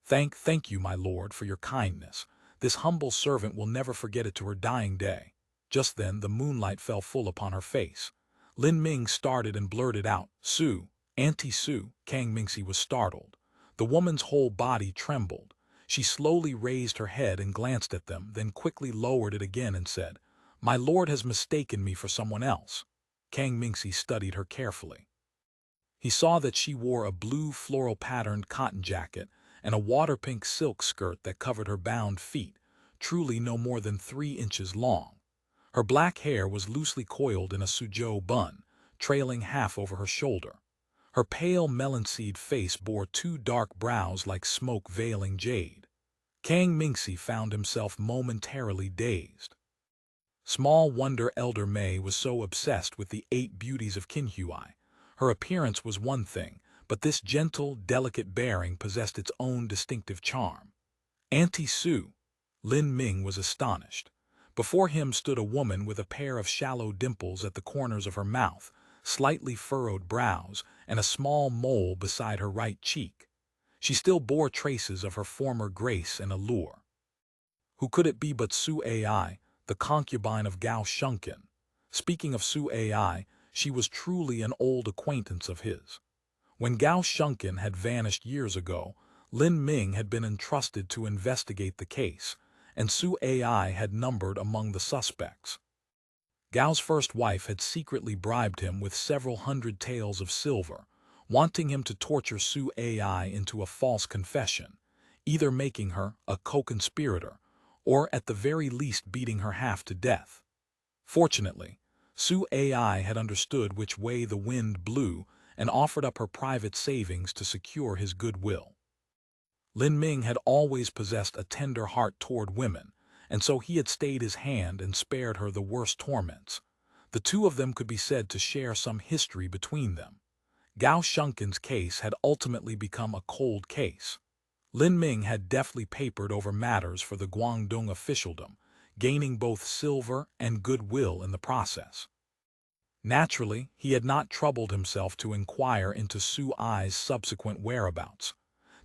Thank you, my lord, for your kindness. This humble servant will never forget it to her dying day." Just then the moonlight fell full upon her face. Lin Ming started and blurted out, "Su, Auntie Su." Kang Mingsi was startled. The woman's whole body trembled. She slowly raised her head and glanced at them, then quickly lowered it again and said, "My lord has mistaken me for someone else." Kang Mingsi studied her carefully. He saw that she wore a blue floral-patterned cotton jacket and a water-pink silk skirt that covered her bound feet, truly no more than 3 inches long. Her black hair was loosely coiled in a suzhou bun, trailing half over her shoulder. Her pale melon-seed face bore 2 dark brows like smoke veiling jade. Kang Mingsi found himself momentarily dazed. Small wonder Elder May was so obsessed with the 8 beauties of Qinhuai. Her appearance was one thing, but this gentle, delicate bearing possessed its own distinctive charm. "Auntie Su." Lin Ming was astonished. Before him stood a woman with a pair of shallow dimples at the corners of her mouth, slightly furrowed brows, and a small mole beside her right cheek. She still bore traces of her former grace and allure. Who could it be but Su Ai, the concubine of Gao Shunkin? Speaking of Su Ai, she was truly an old acquaintance of his. When Gao Shunkin had vanished years ago, Lin Ming had been entrusted to investigate the case, and Su Ai had numbered among the suspects. Gao's first wife had secretly bribed him with several hundred taels of silver, wanting him to torture Su Ai into a false confession, either making her a co-conspirator or at the very least beating her half to death. Fortunately, Su Ai had understood which way the wind blew and offered up her private savings to secure his goodwill. Lin Ming had always possessed a tender heart toward women, and so he had stayed his hand and spared her the worst torments. The two of them could be said to share some history between them. Gao Shunkin's case had ultimately become a cold case. Lin Ming had deftly papered over matters for the Guangdong officialdom, gaining both silver and goodwill in the process. Naturally, he had not troubled himself to inquire into Su Ai's subsequent whereabouts.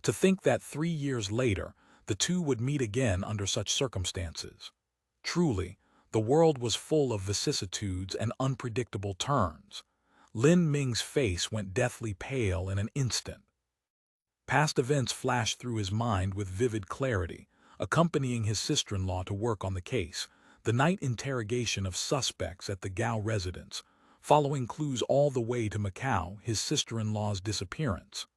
To think that 3 years later, the two would meet again under such circumstances. Truly, the world was full of vicissitudes and unpredictable turns. Lin Ming's face went deathly pale in an instant. Past events flashed through his mind with vivid clarity, accompanying his sister-in-law to work on the case, the night interrogation of suspects at the Gao residence, following clues all the way to Macau, his sister-in-law's disappearance.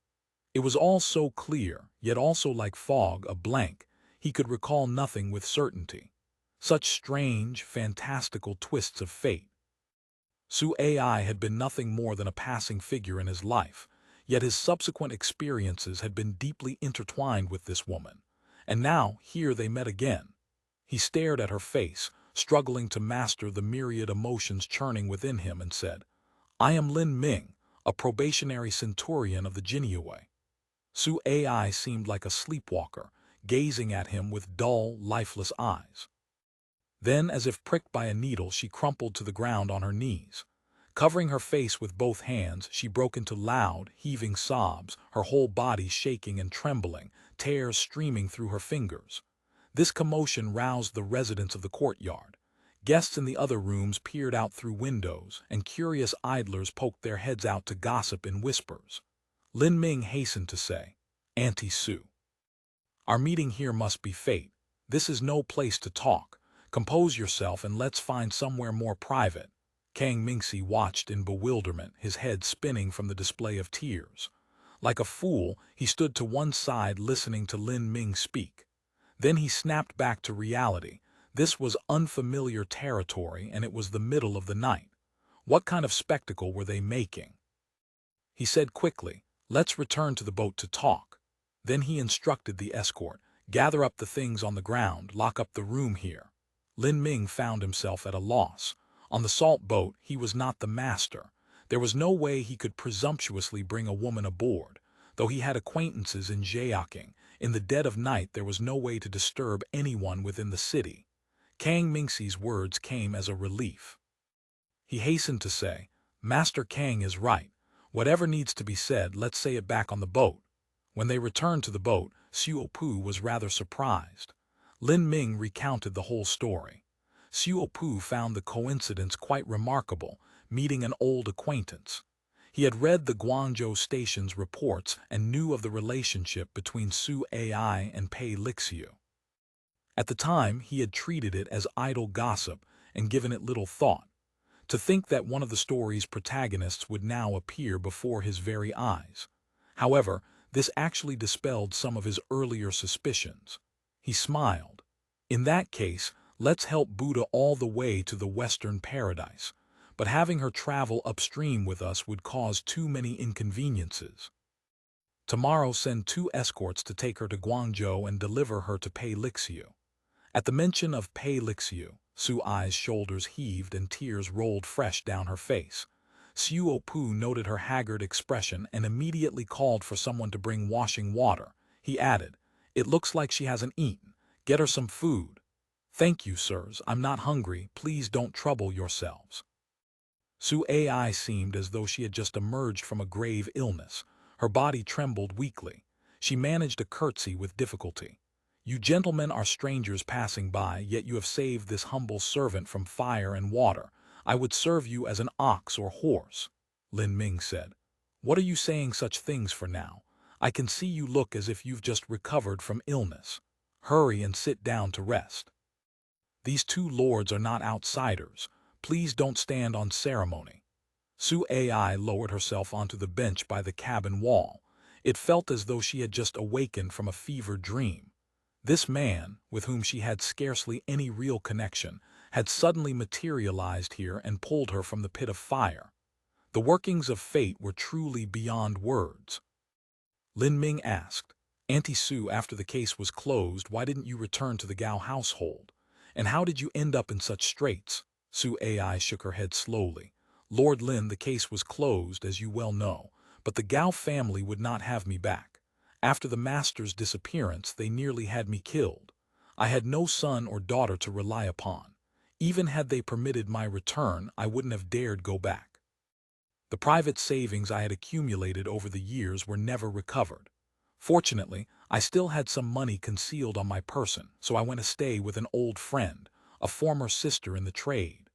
It was all so clear, yet also like fog, a blank, he could recall nothing with certainty. Such strange, fantastical twists of fate. Su Ai had been nothing more than a passing figure in his life, yet his subsequent experiences had been deeply intertwined with this woman. And now, here they met again. He stared at her face, struggling to master the myriad emotions churning within him, and said, "I am Lin Ming, a probationary centurion of the Jinyue." Su Ai seemed like a sleepwalker, gazing at him with dull, lifeless eyes. Then, as if pricked by a needle, she crumpled to the ground on her knees. Covering her face with both hands, she broke into loud, heaving sobs, her whole body shaking and trembling, tears streaming through her fingers. This commotion roused the residents of the courtyard. Guests in the other rooms peered out through windows, and curious idlers poked their heads out to gossip in whispers. Lin Ming hastened to say, "Auntie Su, our meeting here must be fate. This is no place to talk. Compose yourself and let's find somewhere more private." Kang Mingxi watched in bewilderment, his head spinning from the display of tears. Like a fool, he stood to one side listening to Lin Ming speak. Then he snapped back to reality. This was unfamiliar territory, and it was the middle of the night. What kind of spectacle were they making? He said quickly, "Let's return to the boat to talk." Then he instructed the escort, "Gather up the things on the ground, lock up the room here." Lin Ming found himself at a loss. On the salt boat, he was not the master. There was no way he could presumptuously bring a woman aboard. Though he had acquaintances in Jiaking, in the dead of night there was no way to disturb anyone within the city. Kang Mingxi's words came as a relief. He hastened to say, "Master Kang is right. Whatever needs to be said, let's say it back on the boat." When they returned to the boat, Xiu was rather surprised. Lin Ming recounted the whole story. Xiu found the coincidence quite remarkable, meeting an old acquaintance. He had read the Guangzhou station's reports and knew of the relationship between Su Ai and Pei Lixiu. At the time, he had treated it as idle gossip and given it little thought. To think that one of the story's protagonists would now appear before his very eyes. However, this actually dispelled some of his earlier suspicions. He smiled. "In that case, let's help Buddha all the way to the Western Paradise. But having her travel upstream with us would cause too many inconveniences. Tomorrow send 2 escorts to take her to Guangzhou and deliver her to Pei Lixiu." At the mention of Pei Lixiu, Su Ai's shoulders heaved and tears rolled fresh down her face. Xiu noted her haggard expression and immediately called for someone to bring washing water. He added, "It looks like she hasn't eaten. Get her some food." "Thank you, sirs. I'm not hungry. Please don't trouble yourselves." Su Ai seemed as though she had just emerged from a grave illness. Her body trembled weakly. She managed a curtsy with difficulty. "You gentlemen are strangers passing by, yet you have saved this humble servant from fire and water. I would serve you as an ox or horse." Lin Ming said, "What are you saying such things for now? I can see you look as if you've just recovered from illness. Hurry and sit down to rest. These 2 lords are not outsiders. Please don't stand on ceremony." Su Ai lowered herself onto the bench by the cabin wall. It felt as though she had just awakened from a fevered dream. This man, with whom she had scarcely any real connection, had suddenly materialized here and pulled her from the pit of fire. The workings of fate were truly beyond words. Lin Ming asked, "Auntie Su, after the case was closed, why didn't you return to the Gao household? And how did you end up in such straits?" Su Ai shook her head slowly. "Lord Lin, the case was closed, as you well know, but the Gao family would not have me back. After the master's disappearance, they nearly had me killed. I had no son or daughter to rely upon. Even had they permitted my return, I wouldn't have dared go back. The private savings I had accumulated over the years were never recovered. Fortunately, I still had some money concealed on my person, so I went to stay with an old friend, a former sister in the trade.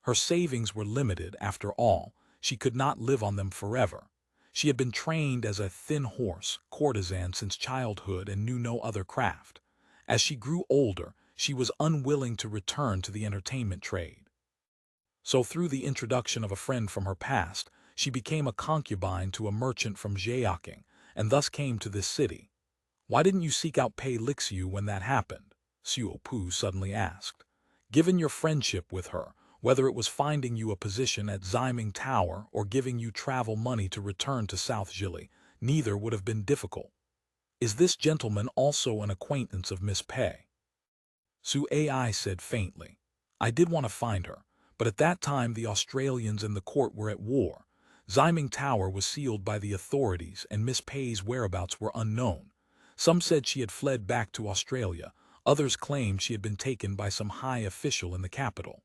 Her savings were limited, after all. She could not live on them forever. She had been trained as a thin horse courtesan since childhood and knew no other craft. As she grew older, she was unwilling to return to the entertainment trade. So through the introduction of a friend from her past, she became a concubine to a merchant from Jiaking, and thus came to this city. Why didn't you seek out Pei Lixiu when that happened? Pu suddenly asked. Given your friendship with her, whether it was finding you a position at Ximing Tower or giving you travel money to return to South Jili, neither would have been difficult. Is this gentleman also an acquaintance of Miss Pei? Su Ai said faintly. I did want to find her, but at that time the Australians and the court were at war. Ximing Tower was sealed by the authorities and Miss Pei's whereabouts were unknown. Some said she had fled back to Australia, others claimed she had been taken by some high official in the capital.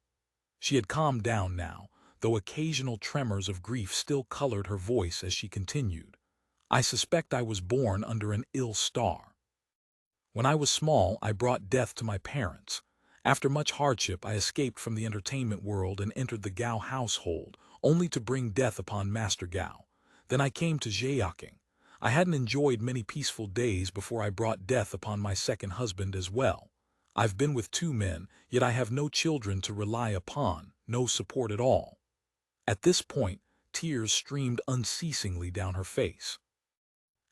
She had calmed down now, though occasional tremors of grief still colored her voice as she continued. I suspect I was born under an ill star. When I was small, I brought death to my parents. After much hardship, I escaped from the entertainment world and entered the Gao household, only to bring death upon Master Gao. Then I came to Zheyaking. I hadn't enjoyed many peaceful days before I brought death upon my second husband as well. I've been with 2 men, yet I have no children to rely upon, no support at all. At this point, tears streamed unceasingly down her face.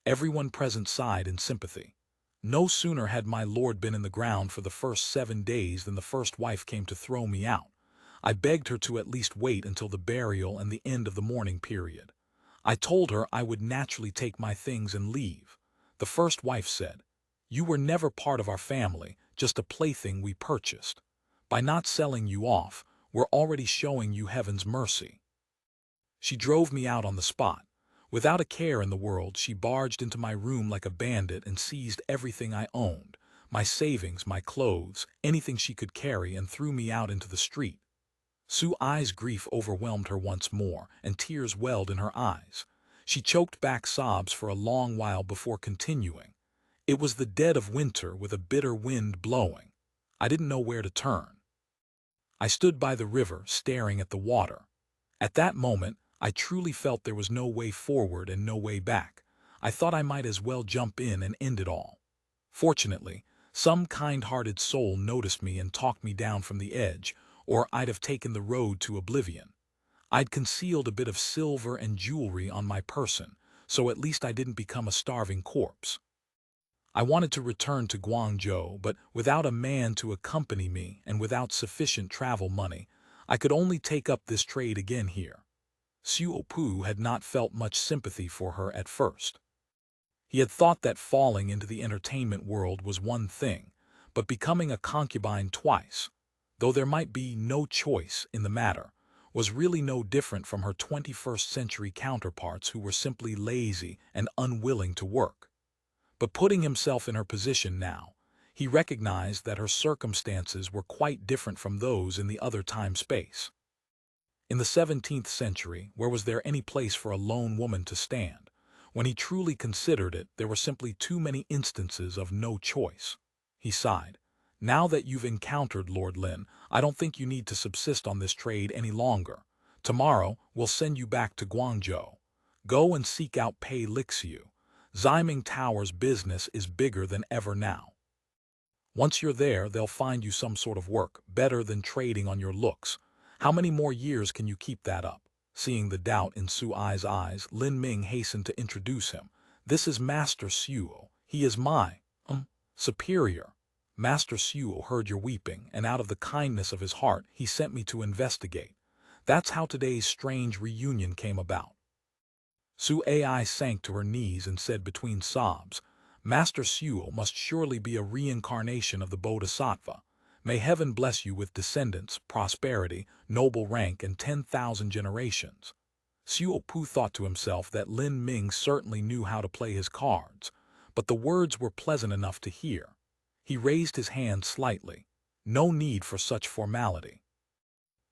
Everyone present sighed in sympathy. No sooner had my lord been in the ground for the first 7 days than the first wife came to throw me out. I begged her to at least wait until the burial and the end of the mourning period. I told her I would naturally take my things and leave. The first wife said, "You were never part of our family, just a plaything we purchased. By not selling you off, we're already showing you heaven's mercy." She drove me out on the spot. Without a care in the world, she barged into my room like a bandit and seized everything I owned, my savings, my clothes, anything she could carry, and threw me out into the street. Su Ai's grief overwhelmed her once more, and tears welled in her eyes. She choked back sobs for a long while before continuing. It was the dead of winter with a bitter wind blowing. I didn't know where to turn. I stood by the river, staring at the water. At that moment, I truly felt there was no way forward and no way back. I thought I might as well jump in and end it all. Fortunately, some kind-hearted soul noticed me and talked me down from the edge, or I'd have taken the road to oblivion. I'd concealed a bit of silver and jewelry on my person, so at least I didn't become a starving corpse. I wanted to return to Guangzhou, but without a man to accompany me and without sufficient travel money, I could only take up this trade again here. Pu had not felt much sympathy for her at first. He had thought that falling into the entertainment world was one thing, but becoming a concubine twice, though there might be no choice in the matter, was really no different from her 21st century counterparts who were simply lazy and unwilling to work. But putting himself in her position now, he recognized that her circumstances were quite different from those in the other time-space. In the 17th century, where was there any place for a lone woman to stand? When he truly considered it, there were simply too many instances of no choice. He sighed. Now that you've encountered Lord Lin, I don't think you need to subsist on this trade any longer. Tomorrow, we'll send you back to Guangzhou. Go and seek out Pei Lixiu. Ximing Tower's business is bigger than ever now. Once you're there, they'll find you some sort of work, better than trading on your looks. How many more years can you keep that up? Seeing the doubt in Su Ai's eyes, Lin Ming hastened to introduce him. This is Master Xiu. He is my, superior. Master Xiu heard your weeping, and out of the kindness of his heart, he sent me to investigate. That's how today's strange reunion came about. Su Ai sank to her knees and said between sobs, Master Xiu must surely be a reincarnation of the Bodhisattva. May heaven bless you with descendants, prosperity, noble rank, and 10,000 generations. Pu thought to himself that Lin Ming certainly knew how to play his cards, but the words were pleasant enough to hear. He raised his hand slightly. No need for such formality.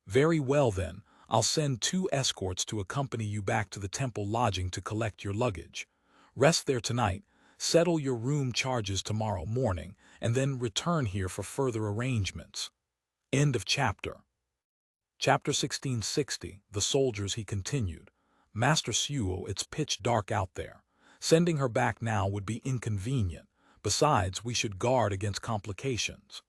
Very well then, I'll send 2 escorts to accompany you back to the temple lodging to collect your luggage. Rest there tonight, settle your room charges tomorrow morning, and then return here for further arrangements. End of chapter. Chapter 1660, The Soldiers. He continued. Master Xiu, it's pitch dark out there. Sending her back now would be inconvenient. Besides, we should guard against complications.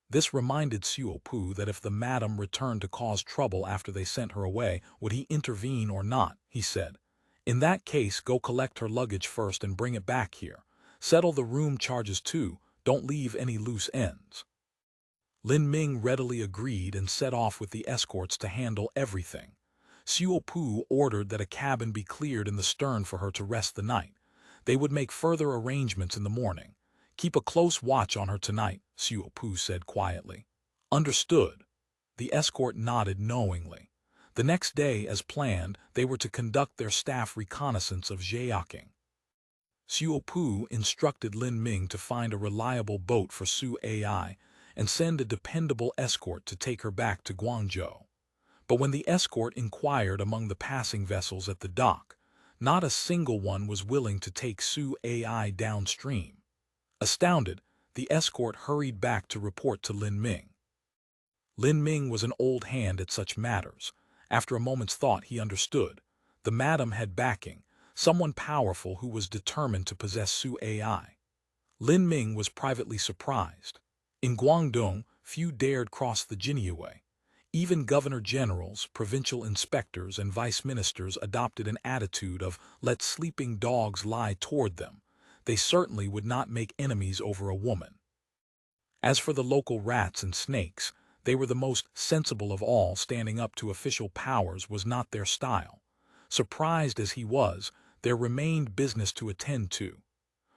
This reminded Pu that if the madam returned to cause trouble after they sent her away, would he intervene or not? He said. In that case, go collect her luggage first and bring it back here. Settle the room charges too, don't leave any loose ends. Lin Ming readily agreed and set off with the escorts to handle everything. Xiu ordered that a cabin be cleared in the stern for her to rest the night. They would make further arrangements in the morning. Keep a close watch on her tonight, Xiu said quietly. Understood. The escort nodded knowingly. The next day, as planned, they were to conduct their staff reconnaissance of Xiaoqing. Xiu instructed Lin Ming to find a reliable boat for Su Ai and send a dependable escort to take her back to Guangzhou. But when the escort inquired among the passing vessels at the dock, not a single one was willing to take Su Ai downstream. Astounded, the escort hurried back to report to Lin Ming. Lin Ming was an old hand at such matters. After a moment's thought, he understood. The madam had backing, someone powerful who was determined to possess Su Ai. Lin Ming was privately surprised. In Guangdong, few dared cross the Jinyue. Even governor-generals, provincial inspectors, and vice-ministers adopted an attitude of let sleeping dogs lie toward them. They certainly would not make enemies over a woman. As for the local rats and snakes, they were the most sensible of all. Standing up to official powers was not their style. Surprised as he was, there remained business to attend to.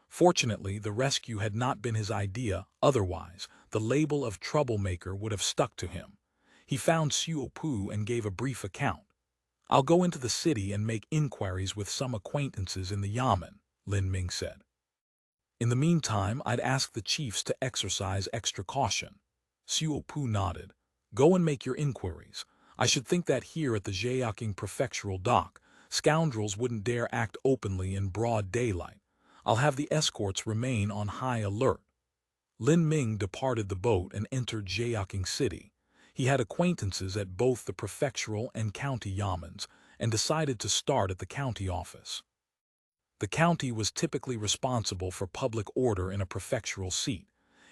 Fortunately, the rescue had not been his idea, otherwise, the label of troublemaker would have stuck to him. He found Xiu and gave a brief account. I'll go into the city and make inquiries with some acquaintances in the yamen, Lin Ming said. In the meantime, I'd ask the chiefs to exercise extra caution. Xiu nodded. Go and make your inquiries. I should think that here at the Xiaoqing prefectural dock, scoundrels wouldn't dare act openly in broad daylight. I'll have the escorts remain on high alert. Lin Ming departed the boat and entered Xiaoqing City. He had acquaintances at both the prefectural and county yamens and decided to start at the county office. The county was typically responsible for public order in a prefectural seat.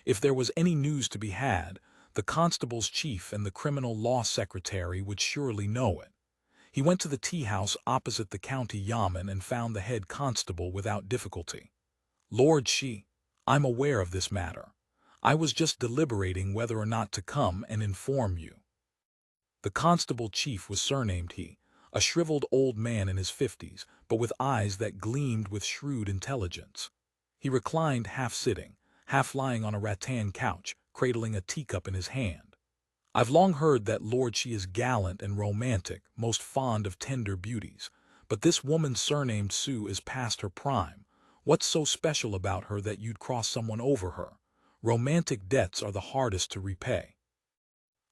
If there was any news to be had, the constable's chief and the criminal law secretary would surely know it. He went to the tea-house opposite the county yamen and found the head constable without difficulty. Lord Shi, I'm aware of this matter. I was just deliberating whether or not to come and inform you. The constable chief was surnamed He, a shriveled old man in his 50s, but with eyes that gleamed with shrewd intelligence. He reclined half-sitting, half-lying on a rattan couch, cradling a teacup in his hand. I've long heard that Lord Shi is gallant and romantic, most fond of tender beauties, but this woman surnamed Su is past her prime. What's so special about her that you'd cross someone over her? Romantic debts are the hardest to repay.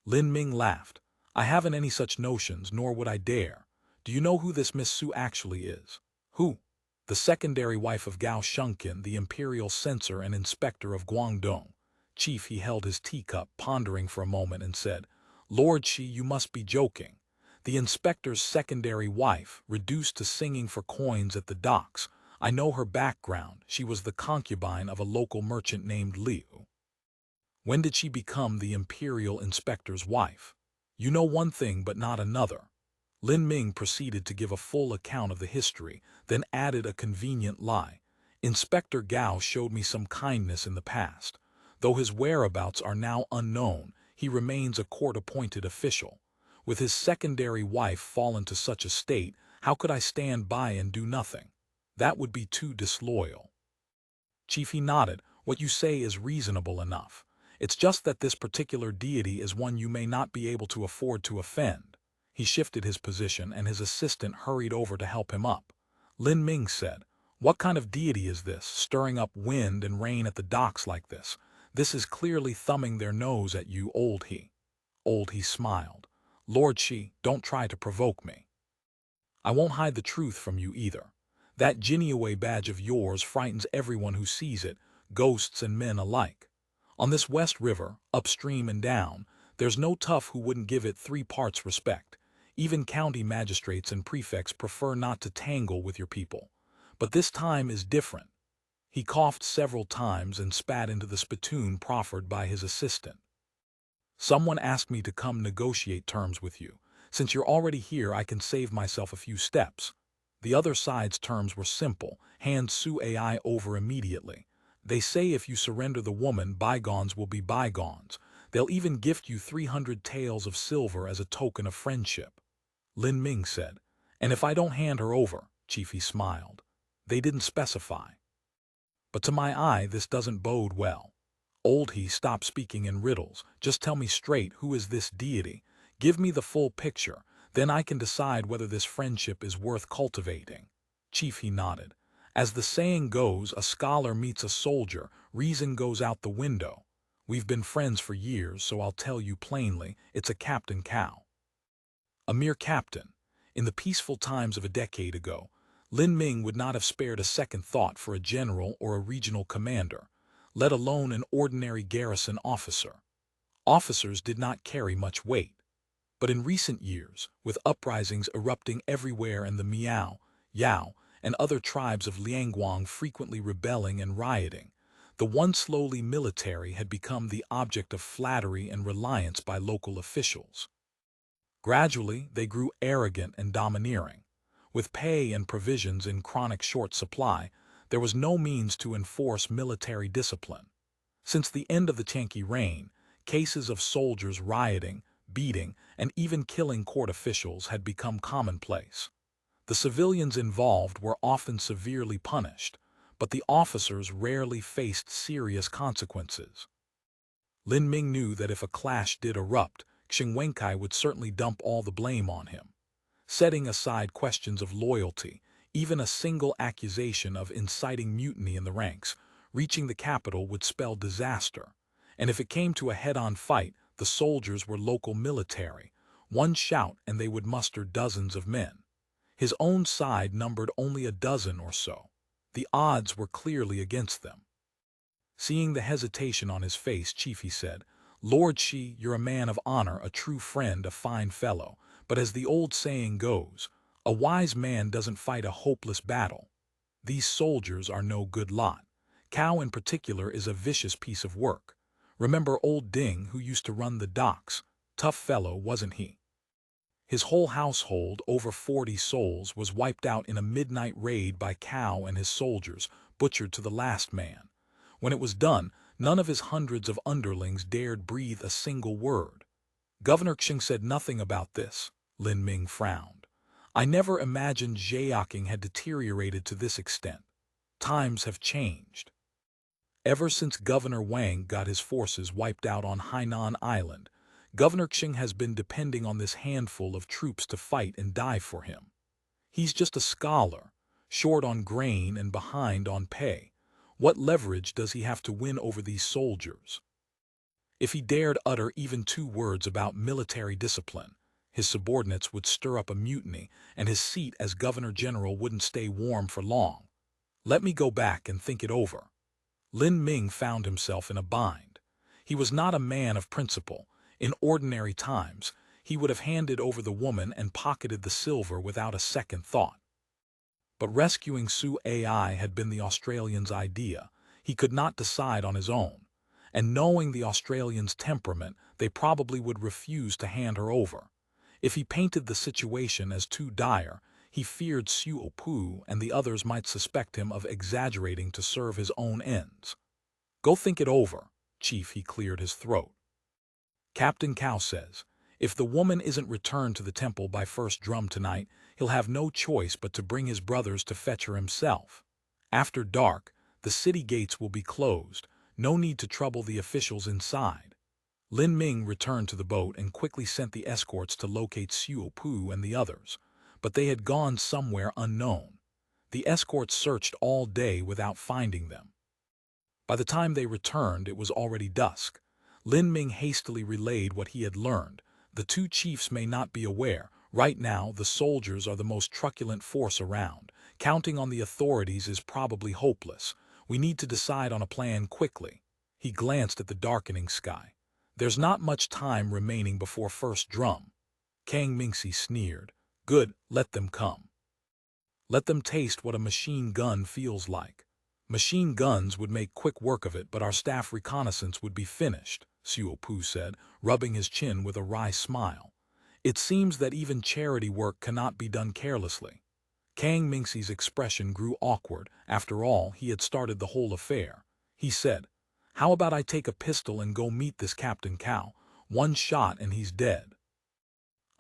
Lin Ming laughed. I haven't any such notions, nor would I dare. Do you know who this Miss Su actually is? Who? The secondary wife of Gao Shunkin, the imperial censor and inspector of Guangdong. Chief, he held his teacup, pondering for a moment, and said, Lord Shi, you must be joking. The inspector's secondary wife, reduced to singing for coins at the docks. I know her background. She was the concubine of a local merchant named Liu. When did she become the imperial inspector's wife? You know one thing but not another. Lin Ming proceeded to give a full account of the history, then added a convenient lie. Inspector Gao showed me some kindness in the past. Though his whereabouts are now unknown, he remains a court-appointed official. With his secondary wife fallen to such a state, how could I stand by and do nothing? That would be too disloyal. Chief, he nodded. What you say is reasonable enough. It's just that this particular deity is one you may not be able to afford to offend. He shifted his position and his assistant hurried over to help him up. Lin Ming said, What kind of deity is this, stirring up wind and rain at the docks like this? This is clearly thumbing their nose at you, Old He. Old He smiled. Lord Shi, don't try to provoke me. I won't hide the truth from you either. That Jinyue badge of yours frightens everyone who sees it, ghosts and men alike. On this West River, upstream and down, there's no tough who wouldn't give it 3 parts respect. Even county magistrates and prefects prefer not to tangle with your people. But this time is different. He coughed several times and spat into the spittoon proffered by his assistant. Someone asked me to come negotiate terms with you. Since you're already here, I can save myself a few steps. The other side's terms were simple. Hand Su Ai over immediately. They say if you surrender the woman, bygones will be bygones. They'll even gift you 300 taels of silver as a token of friendship. Lin Ming said. And if I don't hand her over, Chief, he smiled. They didn't specify. But to my eye, this doesn't bode well. Old He, stop speaking in riddles. Just tell me straight, who is this deity? Give me the full picture. Then I can decide whether this friendship is worth cultivating. Chief, he nodded. As the saying goes, a scholar meets a soldier, reason goes out the window. We've been friends for years, so I'll tell you plainly, it's a Captain Cow. A mere captain. In the peaceful times of a decade ago, Lin Ming would not have spared a second thought for a general or a regional commander, let alone an ordinary garrison officer. Officers did not carry much weight. But in recent years, with uprisings erupting everywhere and the Miao, Yao, and other tribes of Liangguang frequently rebelling and rioting, the once lowly military had become the object of flattery and reliance by local officials. Gradually, they grew arrogant and domineering. With pay and provisions in chronic short supply, there was no means to enforce military discipline. Since the end of the Tianqi reign, cases of soldiers rioting, beating, and even killing court officials had become commonplace. The civilians involved were often severely punished, but the officers rarely faced serious consequences. Lin Ming knew that if a clash did erupt, Xiongstyle would certainly dump all the blame on him. Setting aside questions of loyalty, even a single accusation of inciting mutiny in the ranks, reaching the capital would spell disaster. And if it came to a head-on fight, the soldiers were local military. One shout and they would muster dozens of men. His own side numbered only a dozen or so. The odds were clearly against them. Seeing the hesitation on his face, Chief, he said, Lord Shi, you're a man of honor, a true friend, a fine fellow, but as the old saying goes, a wise man doesn't fight a hopeless battle. These soldiers are no good lot. Cow in particular is a vicious piece of work. Remember old Ding, who used to run the docks? Tough fellow, wasn't he? His whole household, over 40 souls, was wiped out in a midnight raid by Cow and his soldiers, butchered to the last man. When it was done, none of his hundreds of underlings dared breathe a single word. Governor Xing said nothing about this. Lin Ming frowned. I never imagined Zheyaking had deteriorated to this extent. Times have changed. Ever since Governor Wang got his forces wiped out on Hainan Island, Governor Xing has been depending on this handful of troops to fight and die for him. He's just a scholar, short on grain and behind on pay. What leverage does he have to win over these soldiers? If he dared utter even 2 words about military discipline, his subordinates would stir up a mutiny, and his seat as Governor General wouldn't stay warm for long. Let me go back and think it over. Lin Ming found himself in a bind. He was not a man of principle. In ordinary times, he would have handed over the woman and pocketed the silver without a second thought. But rescuing Su Ai had been the Australian's idea. He could not decide on his own. And knowing the Australians' temperament, they probably would refuse to hand her over. If he painted the situation as too dire, he feared Xiu and the others might suspect him of exaggerating to serve his own ends. Go think it over, Chief, he cleared his throat. Captain Cow says, if the woman isn't returned to the temple by first drum tonight, he'll have no choice but to bring his brothers to fetch her himself. After dark, the city gates will be closed. No need to trouble the officials inside. Lin Ming returned to the boat and quickly sent the escorts to locate Xiu and the others, but they had gone somewhere unknown. The escorts searched all day without finding them. By the time they returned, it was already dusk. Lin Ming hastily relayed what he had learned. The 2 chiefs may not be aware. Right now, the soldiers are the most truculent force around. Counting on the authorities is probably hopeless. We need to decide on a plan quickly. He glanced at the darkening sky. There's not much time remaining before first drum. Kang Mingxi sneered. Good, let them come. Let them taste what a machine gun feels like. Machine guns would make quick work of it, but our staff reconnaissance would be finished, Xiu said, rubbing his chin with a wry smile. It seems that even charity work cannot be done carelessly. Kang Mingxi's expression grew awkward. After all, he had started the whole affair. He said, "How about I take a pistol and go meet this Captain Cow? One shot and he's dead."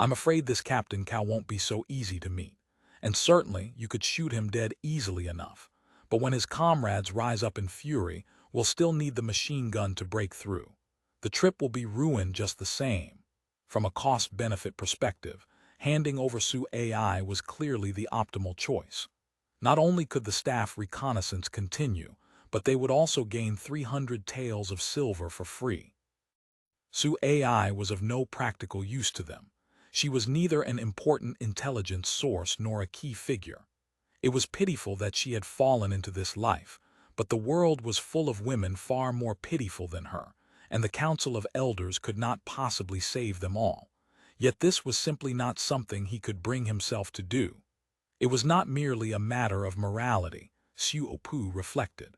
"I'm afraid this Captain Cow won't be so easy to meet, and certainly you could shoot him dead easily enough. But when his comrades rise up in fury, we'll still need the machine gun to break through. The trip will be ruined just the same." From a cost-benefit perspective, handing over Su AI was clearly the optimal choice. Not only could the staff reconnaissance continue, but they would also gain 300 taels of silver for free. Su AI was of no practical use to them. She was neither an important intelligence source nor a key figure. It was pitiful that she had fallen into this life, but the world was full of women far more pitiful than her, and the Council of Elders could not possibly save them all. Yet this was simply not something he could bring himself to do. It was not merely a matter of morality, Xuefan reflected.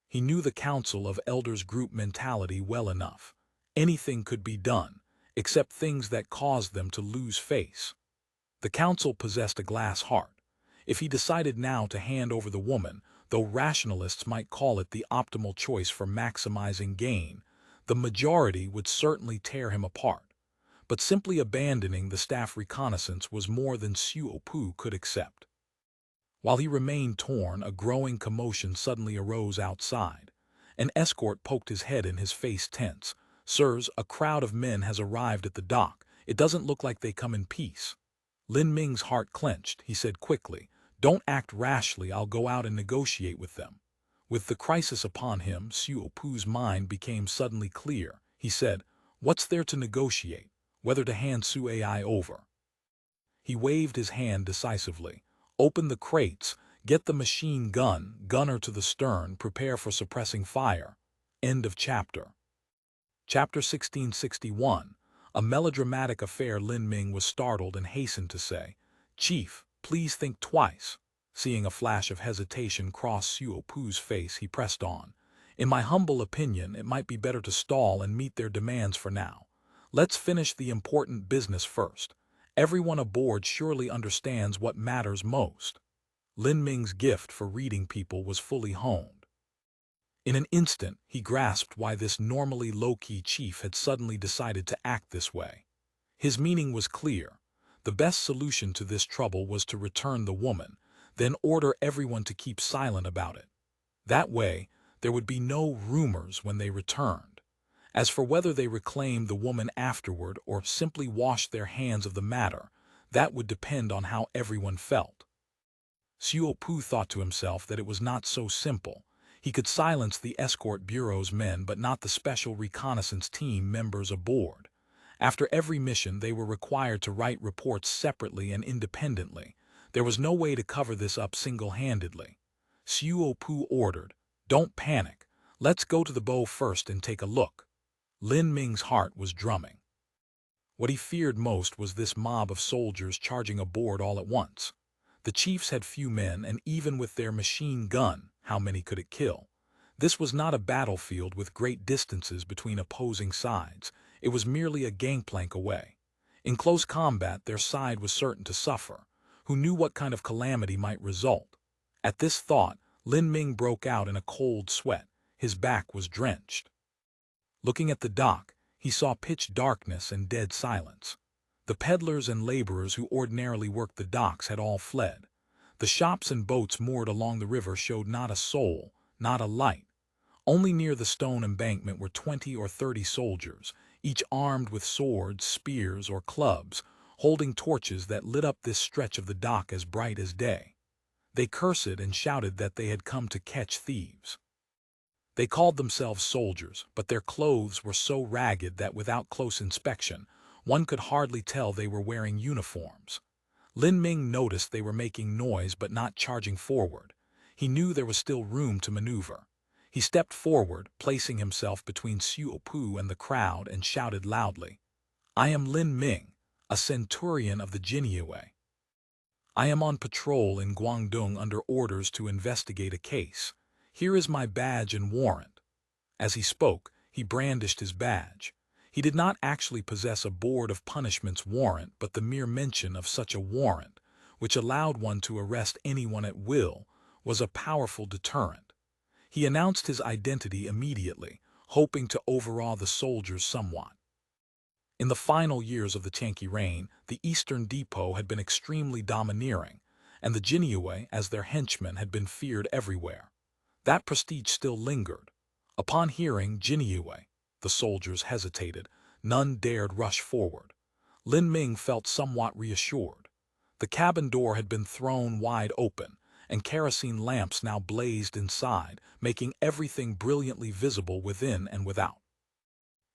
He knew the Council of Elders group mentality well enough. Anything could be done, except things that caused them to lose face. The Council possessed a glass heart. If he decided now to hand over the woman, though rationalists might call it the optimal choice for maximizing gain, the majority would certainly tear him apart. But simply abandoning the staff reconnaissance was more than Xuefan could accept. While he remained torn, a growing commotion suddenly arose outside. An escort poked his head in, his face tense. "Sirs, a crowd of men has arrived at the dock. It doesn't look like they come in peace." Lin Ming's heart clenched. He said quickly, "Don't act rashly, I'll go out and negotiate with them." With the crisis upon him, Xuefan's mind became suddenly clear. He said, "What's there to negotiate? Whether to hand Su AI over." He waved his hand decisively. "Open the crates, get the machine gunner to the stern, prepare for suppressing fire." End of chapter. Chapter 1661. A melodramatic affair. Lin Ming was startled and hastened to say, "Chief, please think twice." Seeing a flash of hesitation cross Xuefan's face, he pressed on. "In my humble opinion, it might be better to stall and meet their demands for now. Let's finish the important business first. Everyone aboard surely understands what matters most." Lin Ming's gift for reading people was fully honed. In an instant, he grasped why this normally low-key chief had suddenly decided to act this way. His meaning was clear. The best solution to this trouble was to return the woman, then order everyone to keep silent about it. That way, there would be no rumors when they returned. As for whether they reclaimed the woman afterward or simply washed their hands of the matter, that would depend on how everyone felt. Xuefan thought to himself that it was not so simple. He could silence the escort bureau's men but not the special reconnaissance team members aboard. After every mission, they were required to write reports separately and independently. There was no way to cover this up single-handedly. Xuefan ordered, "Don't panic. Let's go to the bow first and take a look." Lin Ming's heart was drumming. What he feared most was this mob of soldiers charging aboard all at once. The chiefs had few men, and even with their machine gun, how many could it kill? This was not a battlefield with great distances between opposing sides. It was merely a gangplank away. In close combat, their side was certain to suffer. Who knew what kind of calamity might result? At this thought, Lin Ming broke out in a cold sweat. His back was drenched. Looking at the dock, he saw pitch darkness and dead silence. The peddlers and laborers who ordinarily worked the docks had all fled. The shops and boats moored along the river showed not a soul, not a light. Only near the stone embankment were 20 or 30 soldiers, each armed with swords, spears, or clubs, holding torches that lit up this stretch of the dock as bright as day. They cursed and shouted that they had come to catch thieves. They called themselves soldiers, but their clothes were so ragged that without close inspection, one could hardly tell they were wearing uniforms. Lin Ming noticed they were making noise but not charging forward. He knew there was still room to maneuver. He stepped forward, placing himself between Xuefan and the crowd, and shouted loudly, "I am Lin Ming, a centurion of the Jinyue. I am on patrol in Guangdong under orders to investigate a case. Here is my badge and warrant." As he spoke, he brandished his badge. He did not actually possess a Board of Punishments warrant, but the mere mention of such a warrant, which allowed one to arrest anyone at will, was a powerful deterrent. He announced his identity immediately, hoping to overawe the soldiers somewhat. In the final years of the Tianqi reign, the Eastern Depot had been extremely domineering, and the Jinyue as their henchmen had been feared everywhere. That prestige still lingered. Upon hearing Jinyue, the soldiers hesitated. None dared rush forward. Lin Ming felt somewhat reassured. The cabin door had been thrown wide open, and kerosene lamps now blazed inside, making everything brilliantly visible within and without.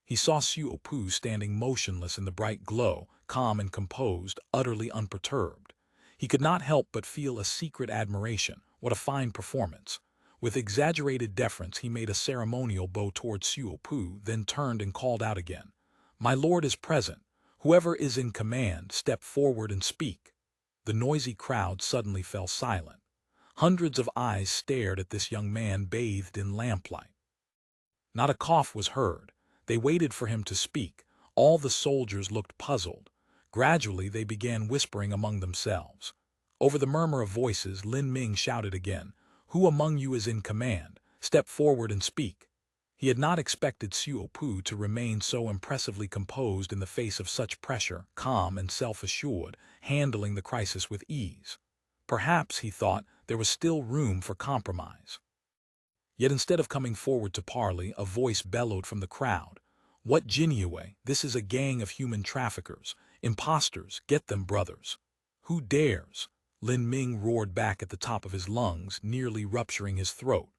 He saw Xiu standing motionless in the bright glow, calm and composed, utterly unperturbed. He could not help but feel a secret admiration. What a fine performance! With exaggerated deference he made a ceremonial bow towards Xiu, then turned and called out again. "My lord is present. Whoever is in command, step forward and speak." The noisy crowd suddenly fell silent. Hundreds of eyes stared at this young man bathed in lamplight. Not a cough was heard. They waited for him to speak. All the soldiers looked puzzled. Gradually they began whispering among themselves. Over the murmur of voices, Lin Ming shouted again, "Who among you is in command? Step forward and speak." He had not expected Xiu to remain so impressively composed in the face of such pressure, calm and self-assured, handling the crisis with ease. Perhaps, he thought, there was still room for compromise. Yet instead of coming forward to parley, a voice bellowed from the crowd. "What Jinyue? This is a gang of human traffickers. Imposters, get them, brothers." "Who dares?" Lin Ming roared back at the top of his lungs, nearly rupturing his throat.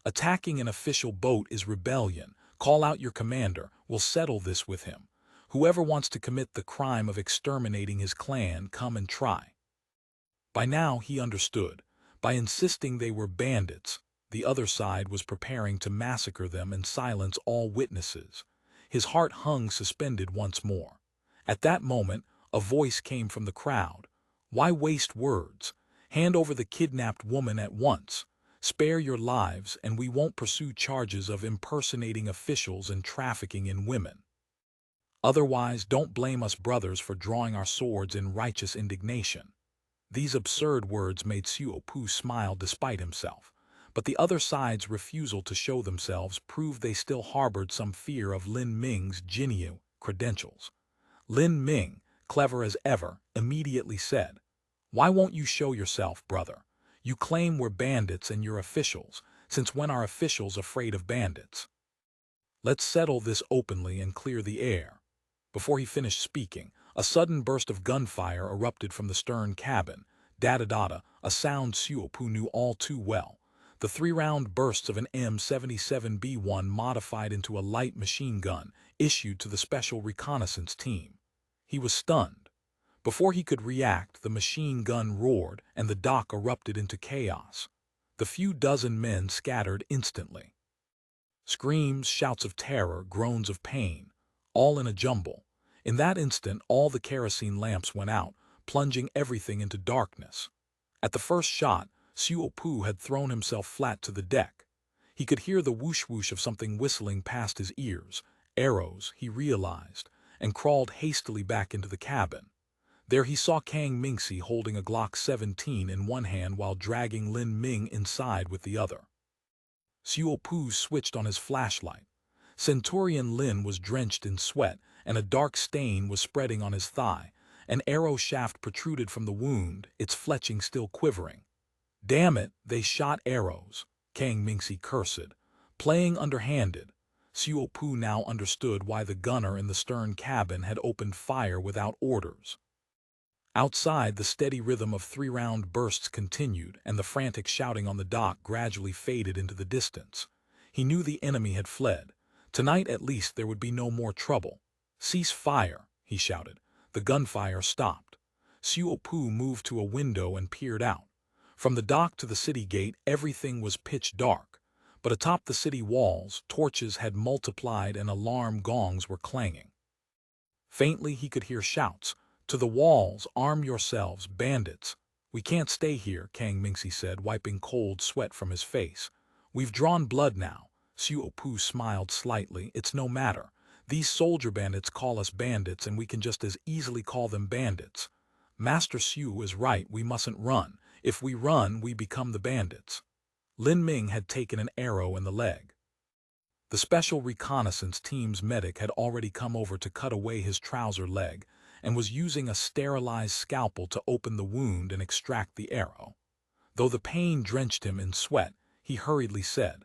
"Attacking an official boat is rebellion. Call out your commander. We'll settle this with him. Whoever wants to commit the crime of exterminating his clan, come and try." By now he understood. By insisting they were bandits, the other side was preparing to massacre them and silence all witnesses. His heart hung suspended once more. At that moment, a voice came from the crowd. "Why waste words? Hand over the kidnapped woman at once. Spare your lives, and we won't pursue charges of impersonating officials and trafficking in women. Otherwise, don't blame us brothers for drawing our swords in righteous indignation." These absurd words made Xiu smile despite himself. But the other side's refusal to show themselves proved they still harbored some fear of Lin Ming's Jinyu credentials. Lin Ming, clever as ever, immediately said, "Why won't you show yourself, brother? You claim we're bandits and you're officials. Since when are officials afraid of bandits? Let's settle this openly and clear the air." Before he finished speaking, a sudden burst of gunfire erupted from the stern cabin. Da-da-da-da, a sound Xiu knew all too well. The 3-round bursts of an M77B1 modified into a light machine gun, issued to the special reconnaissance team. He was stunned. Before he could react, the machine gun roared and the dock erupted into chaos. The few dozen men scattered instantly. Screams, shouts of terror, groans of pain, all in a jumble. In that instant, all the kerosene lamps went out, plunging everything into darkness. At the first shot, Xiu had thrown himself flat to the deck. He could hear the whoosh-whoosh of something whistling past his ears. Arrows, he realized, and crawled hastily back into the cabin. There he saw Kang Mingxi holding a Glock 17 in one hand while dragging Lin Ming inside with the other. Xiu switched on his flashlight. Centurion Lin was drenched in sweat, and a dark stain was spreading on his thigh. An arrow shaft protruded from the wound, its fletching still quivering. "Damn it, they shot arrows," Kang Mingxi cursed. Playing underhanded, Xiu now understood why the gunner in the stern cabin had opened fire without orders. Outside, the steady rhythm of 3-round bursts continued, and the frantic shouting on the dock gradually faded into the distance. He knew the enemy had fled. Tonight at least there would be no more trouble. "Cease fire," he shouted. The gunfire stopped. Xiu moved to a window and peered out. From the dock to the city gate, everything was pitch dark, but atop the city walls, torches had multiplied and alarm gongs were clanging. Faintly he could hear shouts, "To the walls, arm yourselves, bandits." "We can't stay here," Kang Mingxi said, wiping cold sweat from his face. "We've drawn blood now." Xiu smiled slightly. "It's no matter. These soldier bandits call us bandits and we can just as easily call them bandits. Master Xiu is right, we mustn't run. If we run, we become the bandits." Lin Ming had taken an arrow in the leg. The special reconnaissance team's medic had already come over to cut away his trouser leg and was using a sterilized scalpel to open the wound and extract the arrow. Though the pain drenched him in sweat, he hurriedly said,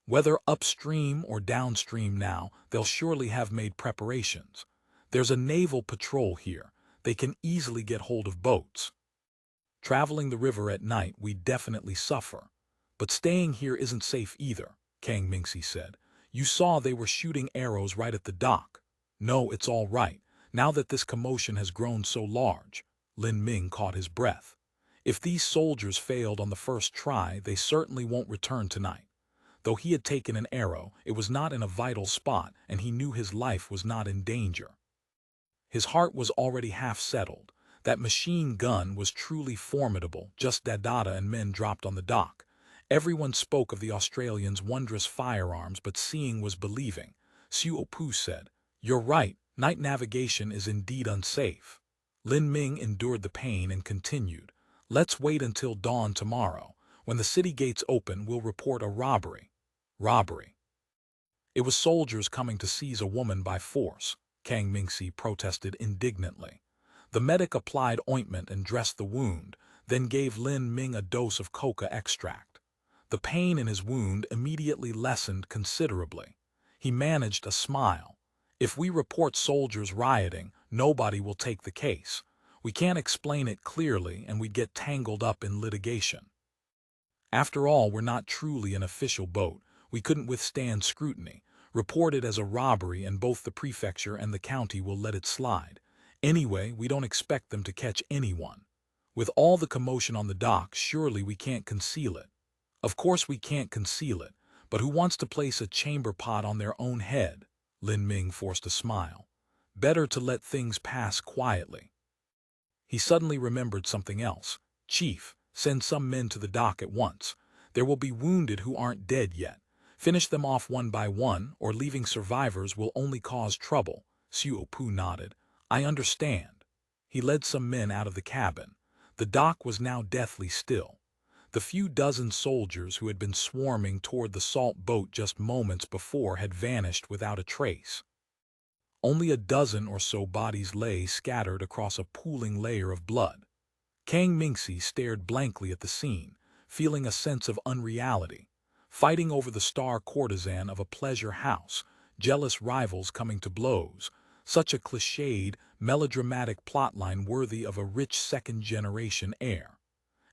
"Whether upstream or downstream now, they'll surely have made preparations. There's a naval patrol here. They can easily get hold of boats. Traveling the river at night, we definitely suffer. But staying here isn't safe either," Kang Mingxi said. "You saw they were shooting arrows right at the dock." "No, it's all right. Now that this commotion has grown so large," Lin Ming caught his breath. "If these soldiers failed on the first try, they certainly won't return tonight." Though he had taken an arrow, it was not in a vital spot, and he knew his life was not in danger. His heart was already half settled. That machine gun was truly formidable. Just Dadada and men dropped on the dock. Everyone spoke of the Australians' wondrous firearms, but seeing was believing. Xiongstyle said, "You're right, night navigation is indeed unsafe." Lin Ming endured the pain and continued, "Let's wait until dawn tomorrow. When the city gates open, we'll report a robbery." Robbery? It was soldiers coming to seize a woman by force, Kang Mingxi protested indignantly. The medic applied ointment and dressed the wound, then gave Lin Ming a dose of coca extract. The pain in his wound immediately lessened considerably. He managed a smile. "If we report soldiers rioting, nobody will take the case. We can't explain it clearly and we'd get tangled up in litigation. After all, we're not truly an official boat. We couldn't withstand scrutiny. Report it as a robbery and both the prefecture and the county will let it slide. Anyway, we don't expect them to catch anyone. With all the commotion on the dock, surely we can't conceal it." "Of course we can't conceal it, but who wants to place a chamber pot on their own head?" Lin Ming forced a smile. "Better to let things pass quietly." He suddenly remembered something else. "Chief, send some men to the dock at once. There will be wounded who aren't dead yet. Finish them off one by one, or leaving survivors will only cause trouble." Xiongstyle nodded. "I understand." He led some men out of the cabin. The dock was now deathly still. The few dozen soldiers who had been swarming toward the salt boat just moments before had vanished without a trace. Only a dozen or so bodies lay scattered across a pooling layer of blood. Kang Mingxi stared blankly at the scene, feeling a sense of unreality. Fighting over the star courtesan of a pleasure house, jealous rivals coming to blows, such a cliched, melodramatic plotline worthy of a rich second-generation heir.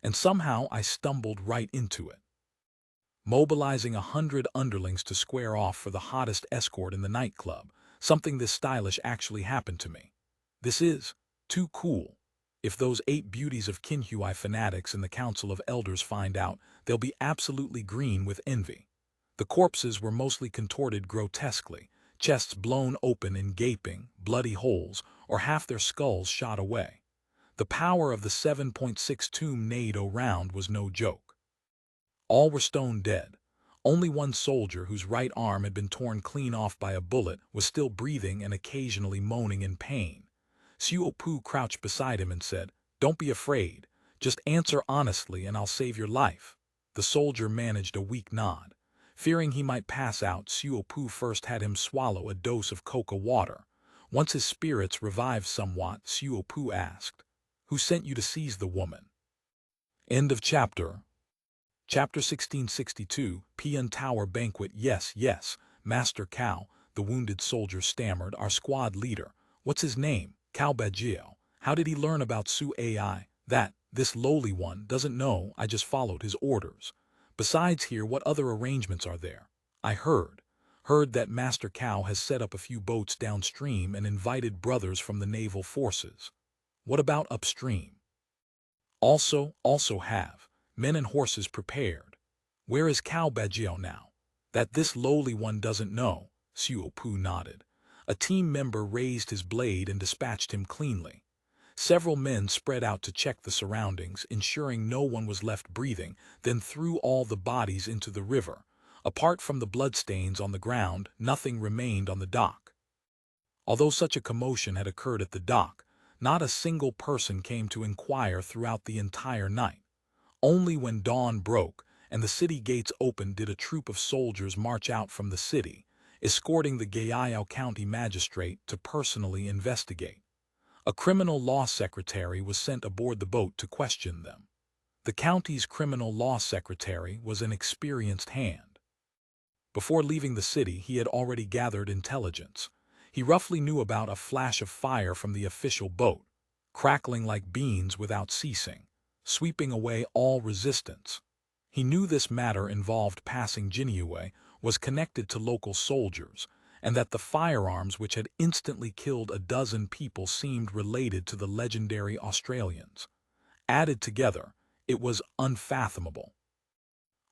And somehow I stumbled right into it. Mobilizing 100 underlings to square off for the hottest escort in the nightclub, something this stylish actually happened to me. This is too cool. If those 8 beauties of Qinhuai fanatics in the Council of Elders find out, they'll be absolutely green with envy. The corpses were mostly contorted grotesquely, chests blown open in gaping, bloody holes, or half their skulls shot away. The power of the 7.62 NATO round was no joke. All were stone dead. Only one soldier, whose right arm had been torn clean off by a bullet, was still breathing and occasionally moaning in pain. Xiongstyle crouched beside him and said, "Don't be afraid. Just answer honestly and I'll save your life." The soldier managed a weak nod. Fearing he might pass out, Xiongstyle first had him swallow a dose of coca water. Once his spirits revived somewhat, Xiongstyle asked, "Who sent you to seize the woman?" End of chapter. Chapter 1662, Piyun Tower Banquet. "Yes, yes, Master Cao," the wounded soldier stammered, "our squad leader. What's his name? Cao Bajio. How did he learn about Su AI? This lowly one doesn't know. I just followed his orders. Besides here, what other arrangements are there? I heard that Master Cao has set up a few boats downstream and invited brothers from the naval forces. What about upstream?" Also have men and horses prepared. Where is Cao Bajio now?" "That this lowly one doesn't know," Xiongstyle nodded. A team member raised his blade and dispatched him cleanly. Several men spread out to check the surroundings, ensuring no one was left breathing, then threw all the bodies into the river. Apart from the bloodstains on the ground, nothing remained on the dock. Although such a commotion had occurred at the dock, not a single person came to inquire throughout the entire night. Only when dawn broke, and the city gates opened did a troop of soldiers march out from the city, escorting the Gayao County magistrate to personally investigate. A criminal law secretary was sent aboard the boat to question them. The county's criminal law secretary was an experienced hand. Before leaving the city, he had already gathered intelligence. He roughly knew about a flash of fire from the official boat, crackling like beans without ceasing, sweeping away all resistance. He knew this matter involved passing Jinyue, was connected to local soldiers, and that the firearms which had instantly killed a dozen people seemed related to the legendary Australians. Added together, it was unfathomable.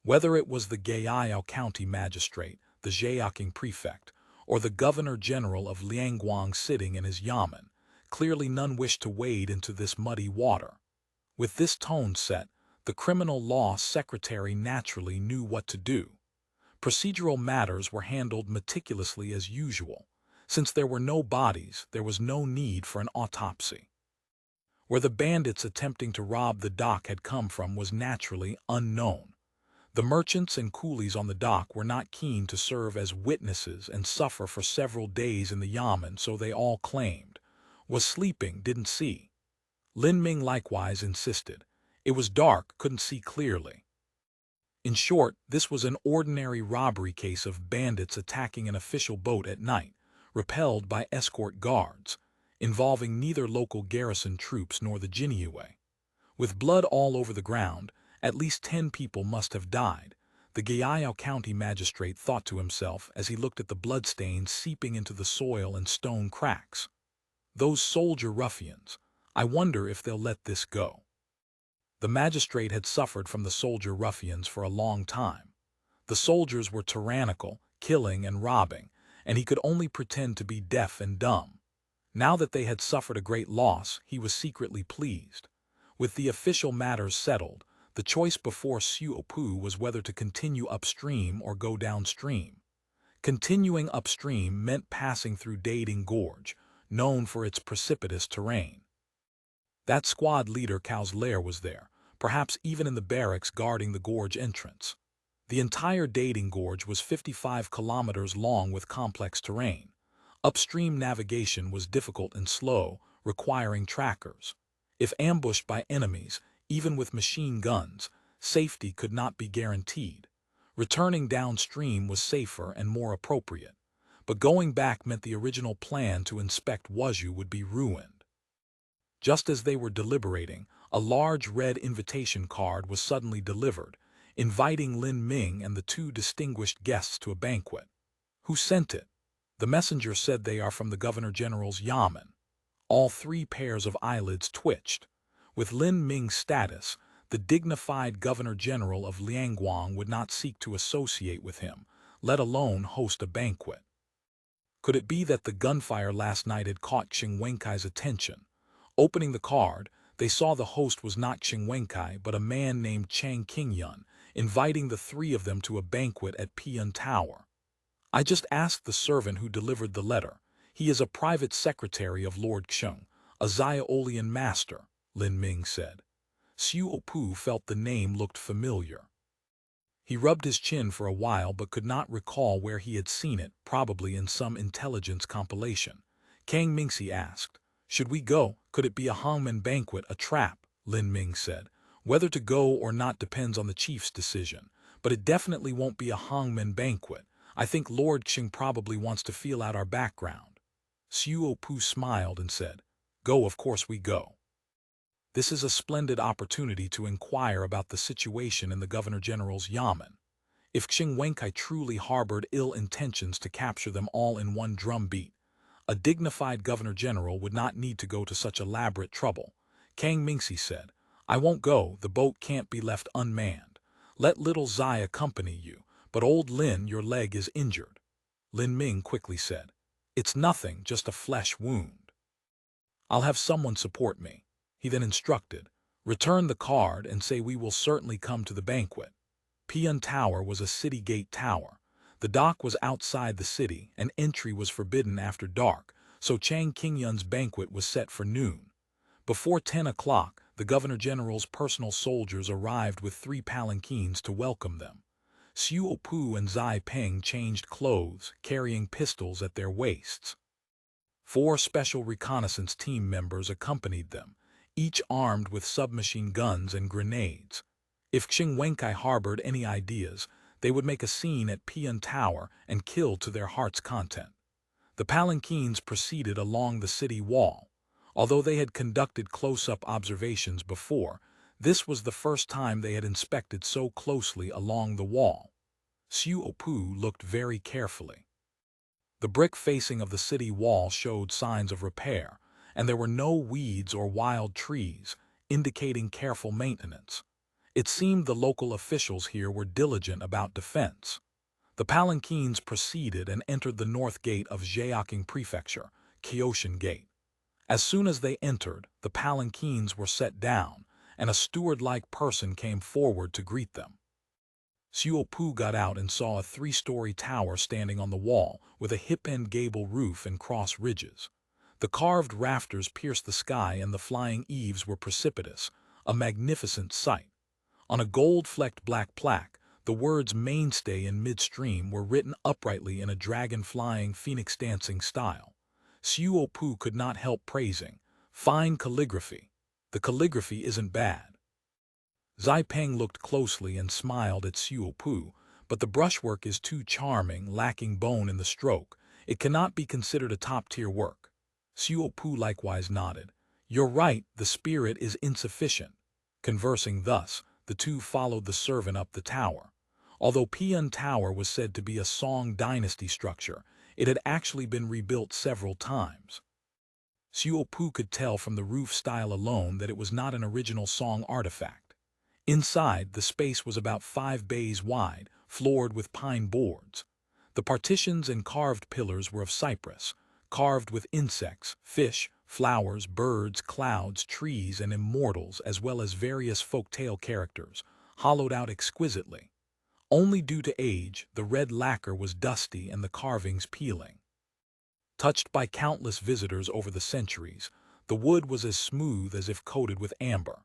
Whether it was the Gayao County magistrate, the Zheyaking prefect, or the governor-general of Liangguang sitting in his yamen, clearly none wished to wade into this muddy water. With this tone set, the criminal law secretary naturally knew what to do. Procedural matters were handled meticulously as usual. Since there were no bodies, there was no need for an autopsy. Where the bandits attempting to rob the dock had come from was naturally unknown. The merchants and coolies on the dock were not keen to serve as witnesses and suffer for several days in the yamen, so they all claimed. Was sleeping, didn't see. Lin Ming likewise insisted. It was dark, couldn't see clearly. In short, this was an ordinary robbery case of bandits attacking an official boat at night, repelled by escort guards, involving neither local garrison troops nor the Jinyue. With blood all over the ground, at least 10 people must have died, the Gayao County magistrate thought to himself as he looked at the bloodstains seeping into the soil and stone cracks. Those soldier ruffians, I wonder if they'll let this go. The magistrate had suffered from the soldier ruffians for a long time. The soldiers were tyrannical, killing and robbing, and he could only pretend to be deaf and dumb. Now that they had suffered a great loss, he was secretly pleased. With the official matters settled, the choice before Xuefan was whether to continue upstream or go downstream. Continuing upstream meant passing through Dating Gorge, known for its precipitous terrain. That squad leader Cao's lair was there, perhaps even in the barracks guarding the gorge entrance. The entire Dating Gorge was 55 kilometers long with complex terrain. Upstream navigation was difficult and slow, requiring trackers. If ambushed by enemies, even with machine guns, safety could not be guaranteed. Returning downstream was safer and more appropriate, but going back meant the original plan to inspect Wuzhu would be ruined. Just as they were deliberating, a large red invitation card was suddenly delivered, inviting Lin Ming and the 2 distinguished guests to a banquet. Who sent it? The messenger said they are from the Governor-General's yamen. All 3 pairs of eyelids twitched. With Lin Ming's status, the dignified Governor-General of Liangguang would not seek to associate with him, let alone host a banquet. Could it be that the gunfire last night had caught Xing Wenkai's attention? Opening the card, they saw the host was not Xing Wenkai but a man named Chang Qingyun, inviting the 3 of them to a banquet at Piyun Tower. I just asked the servant who delivered the letter. He is a private secretary of Lord Xiong, a Xiaolian master, Lin Ming said. Xuefan felt the name looked familiar. He rubbed his chin for a while but could not recall where he had seen it, probably in some intelligence compilation. Kang Mingxi asked, "Should we go? Could it be a hangman banquet, a trap?" Lin Ming said. "Whether to go or not depends on the chief's decision, but it definitely won't be a hangman banquet. I think Lord Qing probably wants to feel out our background." Xuefan smiled and said, "Go, of course we go. This is a splendid opportunity to inquire about the situation in the Governor-General's yamen. If Xing Wenkai truly harbored ill intentions to capture them all in one drumbeat, a dignified Governor-General would not need to go to such elaborate trouble." Kang Mingxi said, "I won't go, the boat can't be left unmanned. Let little Zai accompany you, but old Lin, your leg is injured." Lin Ming quickly said, "It's nothing, just a flesh wound. I'll have someone support me." He then instructed, "Return the card and say we will certainly come to the banquet." Piyun Tower was a city gate tower. The dock was outside the city, and entry was forbidden after dark, so Chang Qingyun's banquet was set for noon. Before 10 o'clock, the Governor-General's personal soldiers arrived with 3 palanquins to welcome them. Xiu and Zai Peng changed clothes, carrying pistols at their waists. 4 special reconnaissance team members accompanied them, each armed with submachine guns and grenades. If Qing Wenkai harbored any ideas, they would make a scene at Piyun Tower and kill to their heart's content. The palanquins proceeded along the city wall. Although they had conducted close-up observations before, this was the first time they had inspected so closely along the wall. Xiu looked very carefully. The brick facing of the city wall showed signs of repair, and there were no weeds or wild trees, indicating careful maintenance. It seemed the local officials here were diligent about defense. The palanquins proceeded and entered the north gate of Zheoking Prefecture, Kyoshan Gate. As soon as they entered, the palanquins were set down, and a steward-like person came forward to greet them. Xiu got out and saw a 3-story tower standing on the wall, with a hip-end gable roof and cross ridges. The carved rafters pierced the sky and the flying eaves were precipitous, a magnificent sight. On a gold-flecked black plaque, the words "mainstay" in midstream were written uprightly in a dragon-flying, phoenix-dancing style. Xiu could not help praising, "Fine calligraphy. The calligraphy isn't bad." Zai Peng looked closely and smiled at Xiu but the brushwork is too charming, lacking bone in the stroke. It cannot be considered a top-tier work. Xiu likewise nodded. "You're right, the spirit is insufficient." Conversing thus, the two followed the servant up the tower. Although Piyun Tower was said to be a Song dynasty structure, it had actually been rebuilt several times. Xiu could tell from the roof style alone that it was not an original Song artifact. Inside, the space was about 5 bays wide, floored with pine boards. The partitions and carved pillars were of cypress, carved with insects, fish, flowers, birds, clouds, trees, and immortals, as well as various folk-tale characters, hollowed out exquisitely. Only due to age, the red lacquer was dusty and the carvings peeling. Touched by countless visitors over the centuries, the wood was as smooth as if coated with amber.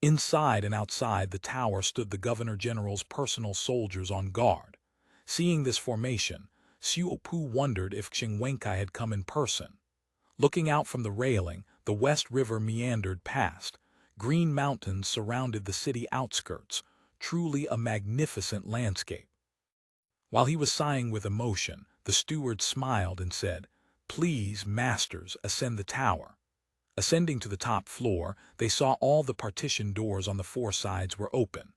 Inside and outside the tower stood the Governor-General's personal soldiers on guard. Seeing this formation, Xiu wondered if Qing Wenkai had come in person. Looking out from the railing, the West River meandered past. Green mountains surrounded the city outskirts, truly a magnificent landscape. While he was sighing with emotion, the steward smiled and said, "Please, masters, ascend the tower." Ascending to the top floor, they saw all the partition doors on the 4 sides were open.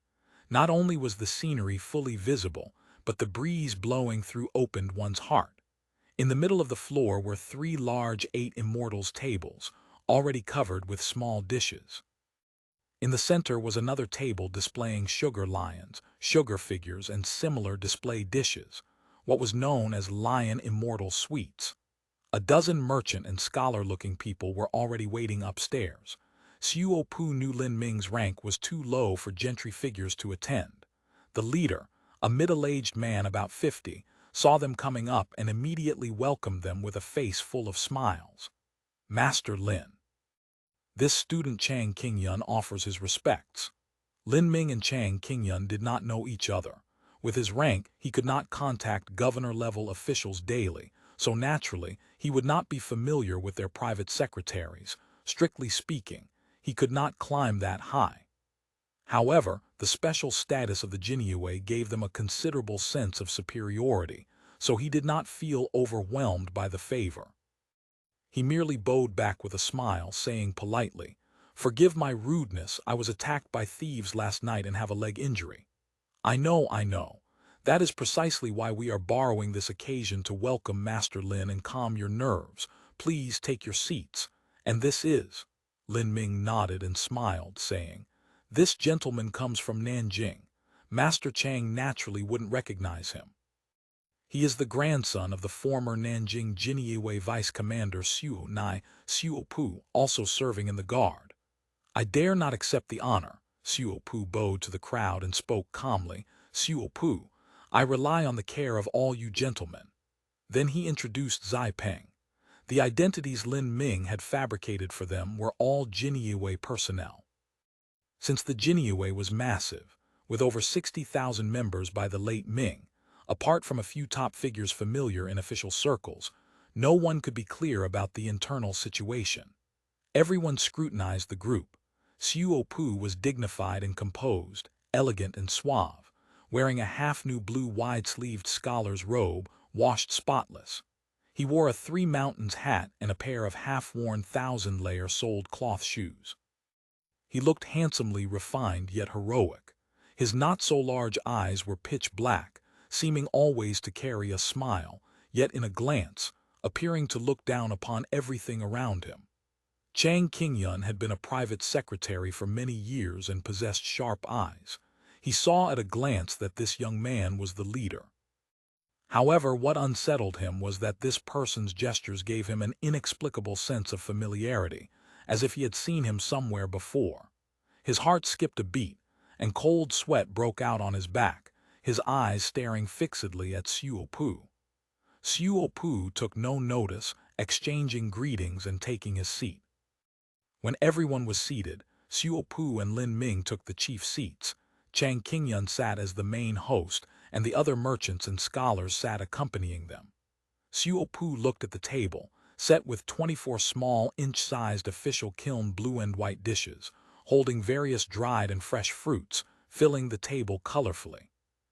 Not only was the scenery fully visible, but the breeze blowing through opened one's heart. In the middle of the floor were 3 large 8 immortals tables, already covered with small dishes. In the center was another table displaying sugar lions, sugar figures, and similar display dishes, what was known as lion immortal sweets. A dozen merchant and scholar-looking people were already waiting upstairs. Xiu knew Lin Ming's rank was too low for gentry figures to attend. The leader, a middle-aged man about 50, saw them coming up and immediately welcomed them with a face full of smiles. "Master Lin. This student Chang Qingyun offers his respects." Lin Ming and Chang Qingyun did not know each other. With his rank, he could not contact governor-level officials daily, so naturally, he would not be familiar with their private secretaries. Strictly speaking, he could not climb that high. However, the special status of the Jinyue gave them a considerable sense of superiority, so he did not feel overwhelmed by the favor. He merely bowed back with a smile, saying politely, "Forgive my rudeness, I was attacked by thieves last night and have a leg injury." I know. That is precisely why we are borrowing this occasion to welcome Master Lin and calm your nerves. Please take your seats. And this is..." Lin Ming nodded and smiled, saying, "This gentleman comes from Nanjing. Master Chang naturally wouldn't recognize him. He is the grandson of the former Nanjing Jinyue Vice Commander Xiu, also serving in the guard." "I dare not accept the honor." Xiu bowed to the crowd and spoke calmly. "Xiu, I rely on the care of all you gentlemen." Then he introduced Zai Peng. The identities Lin Ming had fabricated for them were all Jinyue personnel. Since the Jinyue was massive, with over 60,000 members by the late Ming, apart from a few top figures familiar in official circles, no one could be clear about the internal situation. Everyone scrutinized the group. Xiuopu was dignified and composed, elegant and suave, wearing a half-new blue wide-sleeved scholar's robe, washed spotless. He wore a Three Mountains hat and a pair of half-worn thousand-layer soled cloth shoes. He looked handsomely refined yet heroic. His not-so-large eyes were pitch black, seeming always to carry a smile, yet in a glance, appearing to look down upon everything around him. Chang Qingyun had been a private secretary for many years and possessed sharp eyes. He saw at a glance that this young man was the leader. However, what unsettled him was that this person's gestures gave him an inexplicable sense of familiarity, as if he had seen him somewhere before. His heart skipped a beat, and cold sweat broke out on his back, his eyes staring fixedly at Xiuopu. Xiuopu took no notice, exchanging greetings and taking his seat. When everyone was seated, Xiuopu and Lin Ming took the chief seats. Chang Qingyun sat as the main host, and the other merchants and scholars sat accompanying them. Xiuopu looked at the table, set with 24 small, inch-sized official kiln blue and white dishes, holding various dried and fresh fruits, filling the table colorfully.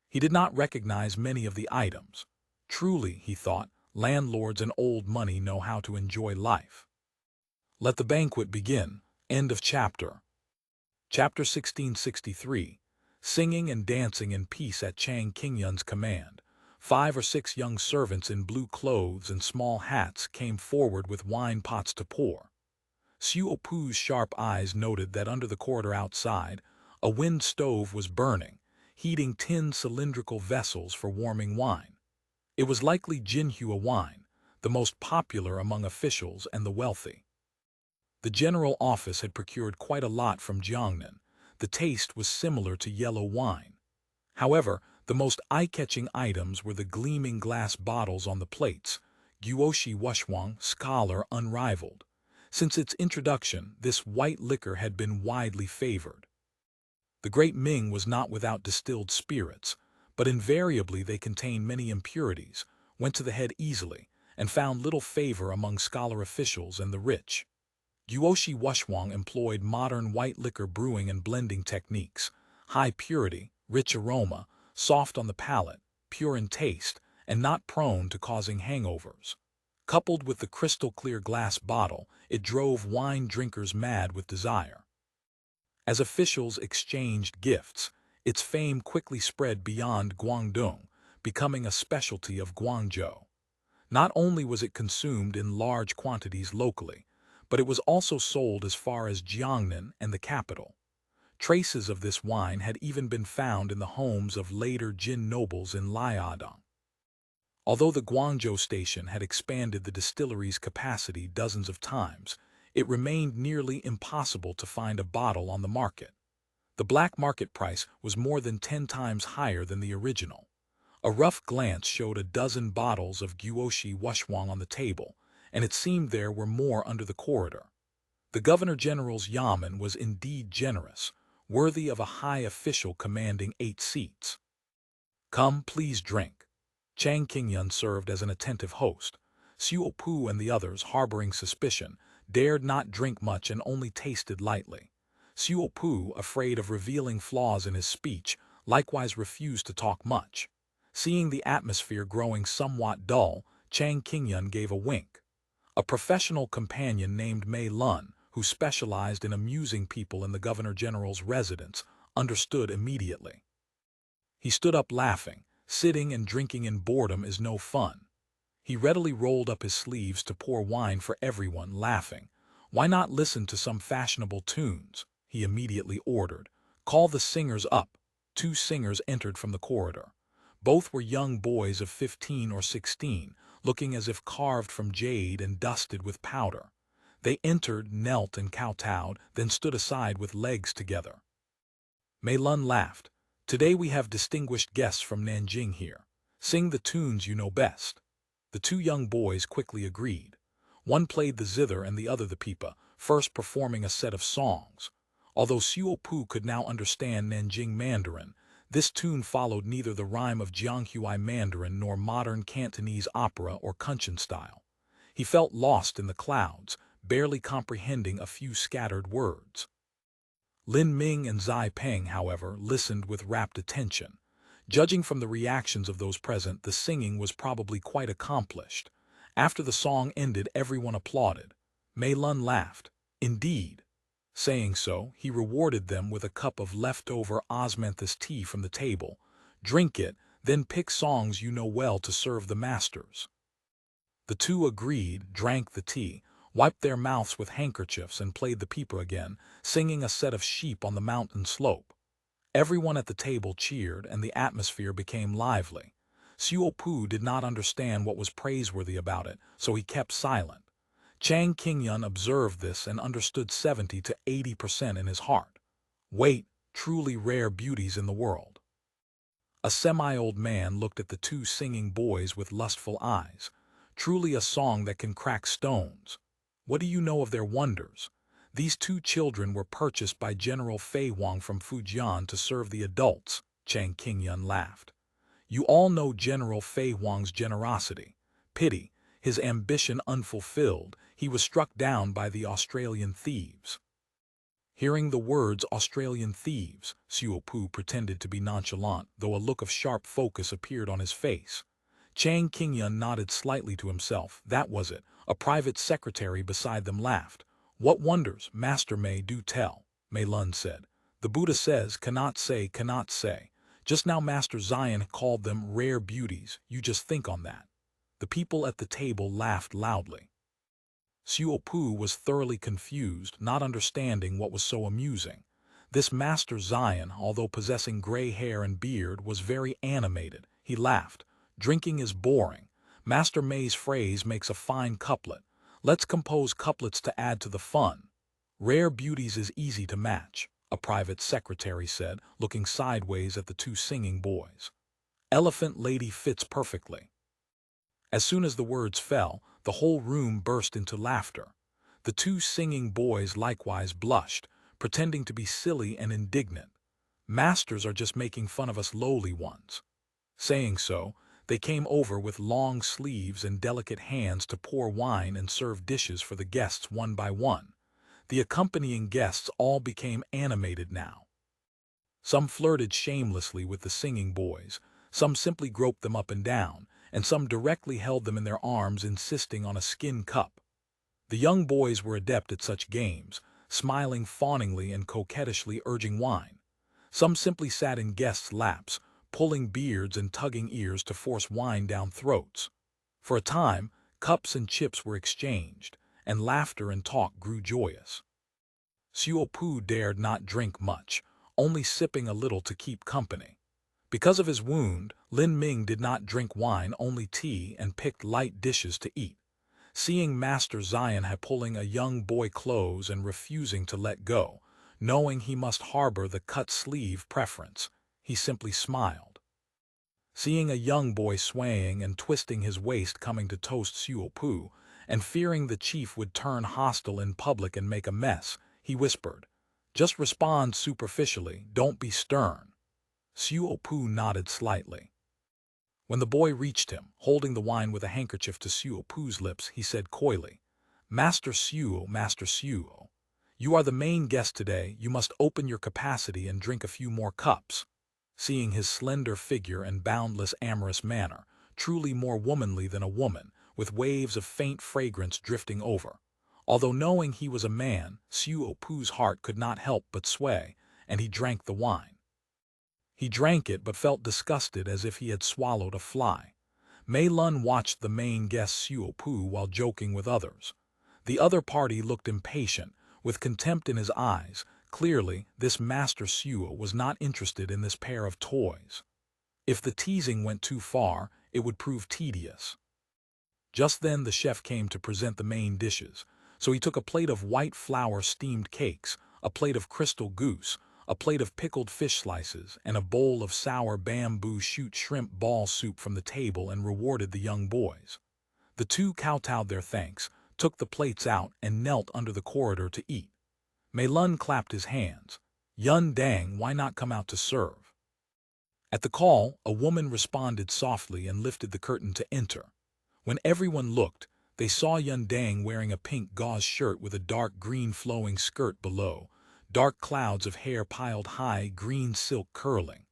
He did not recognize many of the items. Truly, he thought, landlords and old money know how to enjoy life. Let the banquet begin. End of chapter. Chapter 1663. Singing and dancing in peace at Chang Qingyun's command. 5 or 6 young servants in blue clothes and small hats came forward with wine pots to pour. Xiuopu's sharp eyes noted that under the corridor outside, a wind stove was burning, heating tin cylindrical vessels for warming wine. It was likely Jinhua wine, the most popular among officials and the wealthy. The general office had procured quite a lot from Jiangnan. The taste was similar to yellow wine. However, the most eye-catching items were the gleaming glass bottles on the plates, Hu Xuefan, scholar unrivaled. Since its introduction, this white liquor had been widely favored. The great Ming was not without distilled spirits, but invariably they contained many impurities, went to the head easily, and found little favor among scholar officials and the rich. Hu Xuefan employed modern white liquor brewing and blending techniques, high purity, rich aroma, soft on the palate, pure in taste, and not prone to causing hangovers. Coupled with the crystal-clear glass bottle, it drove wine drinkers mad with desire. As officials exchanged gifts, its fame quickly spread beyond Guangdong, becoming a specialty of Guangzhou. Not only was it consumed in large quantities locally, but it was also sold as far as Jiangnan and the capital. Traces of this wine had even been found in the homes of later Jin nobles in Liaodong. Although the Guangzhou station had expanded the distillery's capacity dozens of times, it remained nearly impossible to find a bottle on the market. The black market price was more than 10 times higher than the original. A rough glance showed a dozen bottles of Hu Xuefan on the table, and it seemed there were more under the corridor. The Governor-General's yamen was indeed generous, worthy of a high official commanding 8 seats. Come, please drink. Chang Qingyun served as an attentive host. Xiuopu and the others, harboring suspicion, dared not drink much and only tasted lightly. Xiuopu, afraid of revealing flaws in his speech, likewise refused to talk much. Seeing the atmosphere growing somewhat dull, Chang Qingyun gave a wink. A professional companion named Mei Lun, who specialized in amusing people in the Governor-General's residence, understood immediately. He stood up laughing. Sitting and drinking in boredom is no fun. He readily rolled up his sleeves to pour wine for everyone, laughing. Why not listen to some fashionable tunes? He immediately ordered. Call the singers up. 2 singers entered from the corridor. Both were young boys of 15 or 16, looking as if carved from jade and dusted with powder. They entered, knelt and kowtowed, then stood aside with legs together. Mei Lun laughed. Today we have distinguished guests from Nanjing here. Sing the tunes you know best. The 2 young boys quickly agreed. One played the zither and the other the pipa, first performing a set of songs. Although Xiupu could now understand Nanjing Mandarin, this tune followed neither the rhyme of Jianghuai Mandarin nor modern Cantonese opera or Xiongstyle. He felt lost in the clouds, barely comprehending a few scattered words. Lin Ming and Zai Peng, however, listened with rapt attention. Judging from the reactions of those present, the singing was probably quite accomplished. After the song ended, everyone applauded. Mei Lun laughed. Indeed. Saying so, he rewarded them with a cup of leftover osmanthus tea from the table. Drink it, then pick songs you know well to serve the masters. The two agreed, drank the tea, wiped their mouths with handkerchiefs and played the pipa again, singing a set of sheep on the mountain slope. Everyone at the table cheered and the atmosphere became lively. Xiupu did not understand what was praiseworthy about it, so he kept silent. Chang Qingyun observed this and understood 70 to 80% in his heart. Wait, truly rare beauties in the world. A semi-old man looked at the two singing boys with lustful eyes. Truly a song that can crack stones. What do you know of their wonders? These two children were purchased by General Fei Wang from Fujian to serve the adults, Chang Qingyun laughed. You all know General Fei Wang's generosity. Pity, his ambition unfulfilled, he was struck down by the Australian thieves. Hearing the words Australian thieves, Xiupu pretended to be nonchalant, though a look of sharp focus appeared on his face. Chang Qingyun nodded slightly to himself. That was it. A private secretary beside them laughed. What wonders, Master Mei, do tell, Mei Lun said. The Buddha says, cannot say, cannot say. Just now Master Xian called them rare beauties, you just think on that. The people at the table laughed loudly. Xiupu was thoroughly confused, not understanding what was so amusing. This Master Xian, although possessing gray hair and beard, was very animated. He laughed. Drinking is boring. Master Mei's phrase makes a fine couplet. Let's compose couplets to add to the fun. Rare beauties is easy to match, a private secretary said, looking sideways at the two singing boys. Elephant lady fits perfectly. As soon as the words fell, the whole room burst into laughter. The two singing boys likewise blushed, pretending to be silly and indignant. Masters are just making fun of us lowly ones. Saying so, they came over with long sleeves and delicate hands to pour wine and serve dishes for the guests one by one. The accompanying guests all became animated now. Some flirted shamelessly with the singing boys, some simply groped them up and down, and some directly held them in their arms, insisting on a skin cup. The young boys were adept at such games, smiling fawningly and coquettishly urging wine. Some simply sat in guests' laps, pulling beards and tugging ears to force wine down throats. For a time, cups and chips were exchanged, and laughter and talk grew joyous. Xiupu dared not drink much, only sipping a little to keep company. Because of his wound, Lin Ming did not drink wine, only tea, and picked light dishes to eat. Seeing Master Xian pulling a young boy close and refusing to let go, knowing he must harbor the cut sleeve preference, he simply smiled. Seeing a young boy swaying and twisting his waist coming to toast Xiupu, and fearing the chief would turn hostile in public and make a mess, he whispered, "Just respond superficially, don't be stern." Xiupu nodded slightly. When the boy reached him, holding the wine with a handkerchief to Xiupu's lips, he said coyly, Master Xiu, you are the main guest today, you must open your capacity and drink a few more cups." Seeing his slender figure and boundless amorous manner, truly more womanly than a woman, with waves of faint fragrance drifting over. Although knowing he was a man, Xiupu's heart could not help but sway, and he drank the wine. He drank it but felt disgusted as if he had swallowed a fly. Mei Lun watched the main guest Xiupu while joking with others. The other party looked impatient, with contempt in his eyes. Clearly, this Master Xiu was not interested in this pair of toys. If the teasing went too far, it would prove tedious. Just then the chef came to present the main dishes, so he took a plate of white flour steamed cakes, a plate of crystal goose, a plate of pickled fish slices, and a bowl of sour bamboo shoot shrimp ball soup from the table and rewarded the young boys. The two kowtowed their thanks, took the plates out, and knelt under the corridor to eat. Mei Lun clapped his hands. Yun Dang, why not come out to serve? At the call, a woman responded softly and lifted the curtain to enter. When everyone looked, they saw Yun Dang wearing a pink gauze shirt with a dark green flowing skirt below, dark clouds of hair piled high, green silk curling.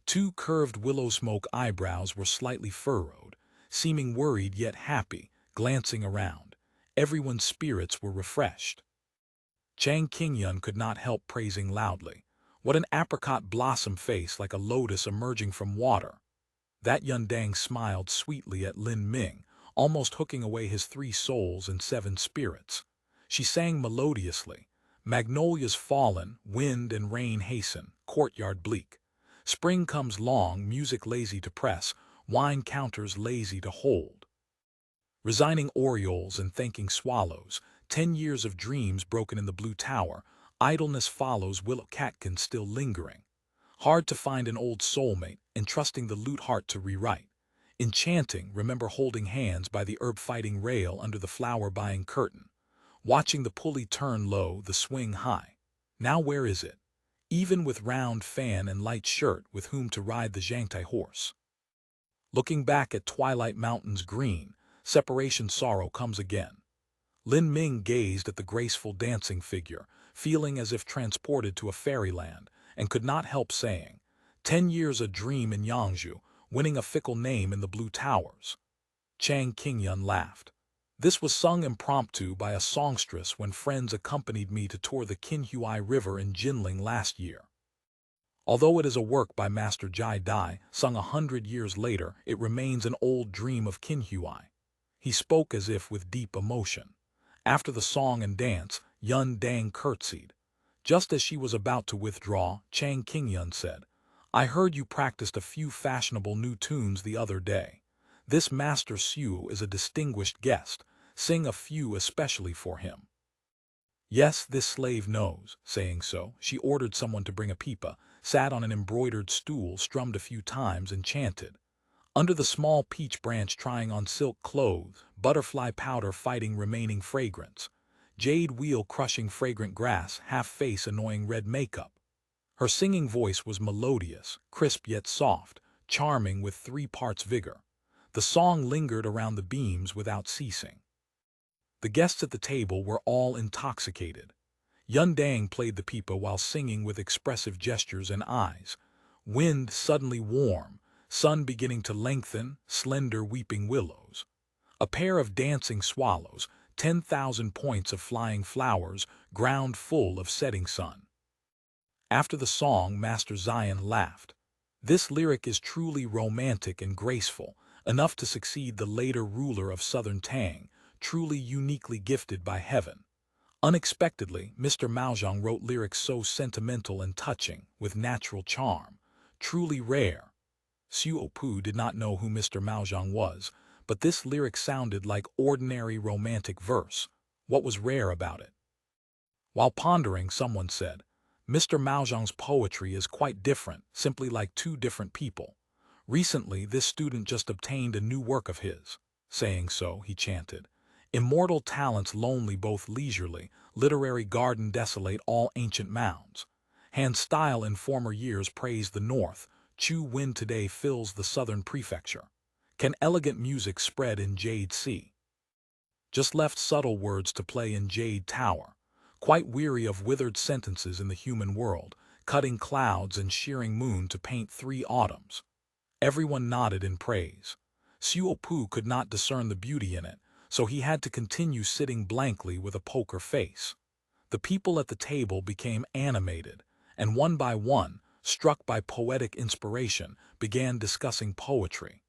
2 curved willow smoke eyebrows were slightly furrowed, seeming worried yet happy, glancing around. Everyone's spirits were refreshed. Chang Qingyun could not help praising loudly. What an apricot blossom face, like a lotus emerging from water. That Yun Dang smiled sweetly at Lin Ming, almost hooking away his 3 souls and 7 spirits. She sang melodiously. Magnolias fallen, wind and rain hasten, courtyard bleak. Spring comes long, music lazy to press, wine counters lazy to hold. Resigning orioles and thanking swallows, 10 years of dreams broken in the blue tower, idleness follows, willow catkin still lingering. Hard to find an old soulmate, entrusting the lute heart to rewrite. Enchanting, remember holding hands by the herb-fighting rail under the flower-buying curtain. Watching the pulley turn low, the swing high. Now where is it? Even with round fan and light shirt, with whom to ride the Xiongstyle horse. Looking back at Twilight Mountain's green, separation sorrow comes again. Lin Ming gazed at the graceful dancing figure, feeling as if transported to a fairyland, and could not help saying, 10 years a dream in Yangzhou, winning a fickle name in the Blue Towers. Chang Qingyun laughed. This was sung impromptu by a songstress when friends accompanied me to tour the Qinhuai River in Jinling last year. Although it is a work by Master Jai Dai, sung 100 years later, it remains an old dream of Qinhuai. He spoke as if with deep emotion. After the song and dance, Yun Dang curtsied. Just as she was about to withdraw, Chang Qingyun said, I heard you practiced a few fashionable new tunes the other day. This Master Xu is a distinguished guest. Sing a few especially for him. Yes, this slave knows. Saying so, she ordered someone to bring a pipa, sat on an embroidered stool, strummed a few times, and chanted. Under the small peach branch trying on silk clothes, butterfly powder fighting remaining fragrance. Jade wheel crushing fragrant grass, half face annoying red makeup. Her singing voice was melodious, crisp yet soft, charming with 3 parts vigor. The song lingered around the beams without ceasing. The guests at the table were all intoxicated. Yun Dang played the pipa while singing with expressive gestures and eyes. Wind suddenly warm, sun beginning to lengthen, slender weeping willows. A pair of dancing swallows, 10,000 points of flying flowers, ground full of setting sun. After the song, Master Xian laughed. This lyric is truly romantic and graceful, enough to succeed the later ruler of southern Tang, truly uniquely gifted by heaven. Unexpectedly, Mr. Maozhong wrote lyrics so sentimental and touching, with natural charm, truly rare. Xiuopu did not know who Mr. Maozhong was, but this lyric sounded like ordinary romantic verse. What was rare about it? While pondering, someone said, Mr. Maozhong's poetry is quite different, simply like 2 different people. Recently, this student just obtained a new work of his. Saying so, he chanted, Immortal talents lonely both leisurely, literary garden desolate all ancient mounds. Hand style in former years praised the north, Chu wind today fills the southern prefecture. Can elegant music spread in Jade Sea? Just left subtle words to play in Jade Tower. Quite weary of withered sentences in the human world, cutting clouds and shearing moon to paint 3 autumns. Everyone nodded in praise. Xiuopu could not discern the beauty in it, so he had to continue sitting blankly with a poker face. The people at the table became animated, and one by one, struck by poetic inspiration, began discussing poetry.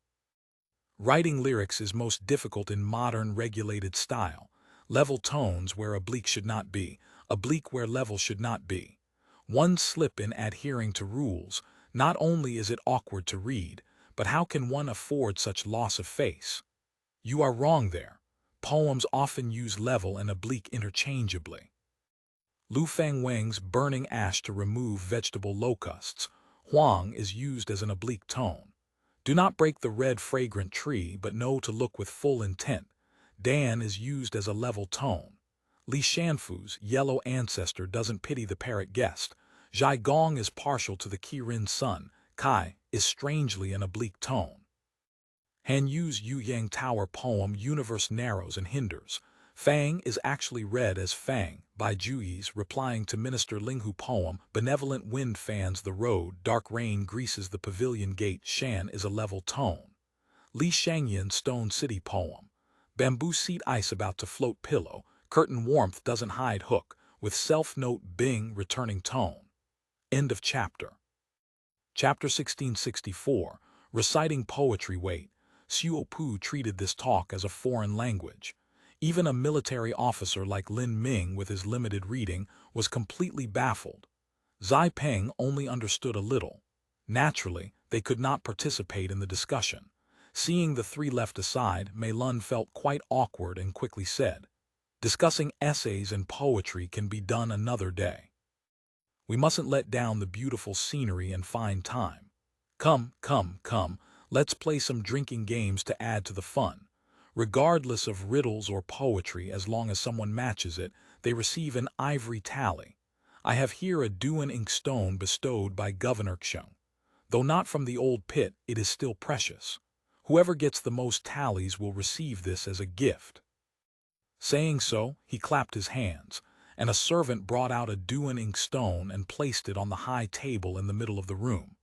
Writing lyrics is most difficult in modern regulated style. Level tones where oblique should not be, oblique where level should not be. One slip in adhering to rules, not only is it awkward to read, but how can one afford such loss of face? You are wrong there. Poems often use level and oblique interchangeably. Lu Fangwang's burning ash to remove vegetable locusts. Huang is used as an oblique tone. Do not break the red fragrant tree, but know to look with full intent. Dan is used as a level tone. Li Shanfu's yellow ancestor doesn't pity the parrot guest. Zhai Gong is partial to the Qirin sun. Kai is strangely an oblique tone. Han Yu's Yu Yang Tower poem Universe narrows and hinders. Fang is actually read as Fang by Juyi's replying to Minister Linghu poem Benevolent wind fans the road, dark rain greases the pavilion gate. Shan is a level tone. Li Shangyan Stone City poem. Bamboo seat ice about to float pillow, curtain warmth doesn't hide hook, with self-note Bing returning tone. End of chapter. Chapter 1664, Reciting Poetry. Wait, Xiu treated this talk as a foreign language. Even a military officer like Lin Ming with his limited reading was completely baffled. Zai Peng only understood a little. Naturally, they could not participate in the discussion. Seeing the three left aside, Mei Lun felt quite awkward and quickly said, "Discussing essays and poetry can be done another day. We mustn't let down the beautiful scenery and fine time. Come, let's play some drinking games to add to the fun. Regardless of riddles or poetry, as long as someone matches it, they receive an ivory tally. I have here a Duan ink stone bestowed by Governor Xiong. Though not from the old pit, it is still precious. Whoever gets the most tallies will receive this as a gift." Saying so, he clapped his hands, and a servant brought out a Duan ink stone and placed it on the high table in the middle of the room.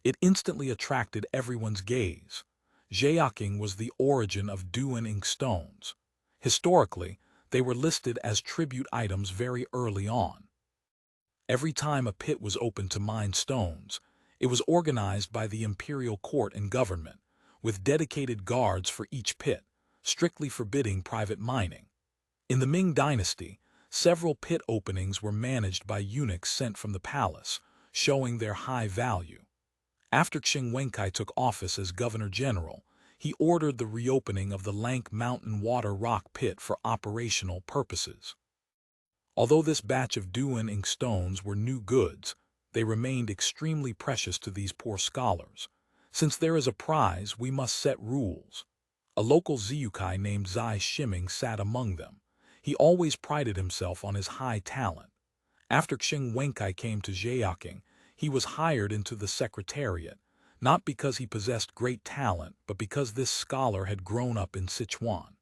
It instantly attracted everyone's gaze. Zheyaking was the origin of Duan ink stones. Historically, they were listed as tribute items very early on. Every time a pit was opened to mine stones, it was organized by the imperial court and government, with dedicated guards for each pit, strictly forbidding private mining. In the Ming Dynasty, several pit openings were managed by eunuchs sent from the palace, showing their high value. After Qing Wenkai took office as Governor-General, he ordered the reopening of the Lank Mountain Water Rock Pit for operational purposes. Although this batch of Duan ink stones were new goods, they remained extremely precious to these poor scholars. Since there is a prize, we must set rules. A local Ziyukai named Zai Shiming sat among them. He always prided himself on his high talent. After Qing Wenkai came to Zheyaking, he was hired into the secretariat, not because he possessed great talent, but because this scholar had grown up in Sichuan.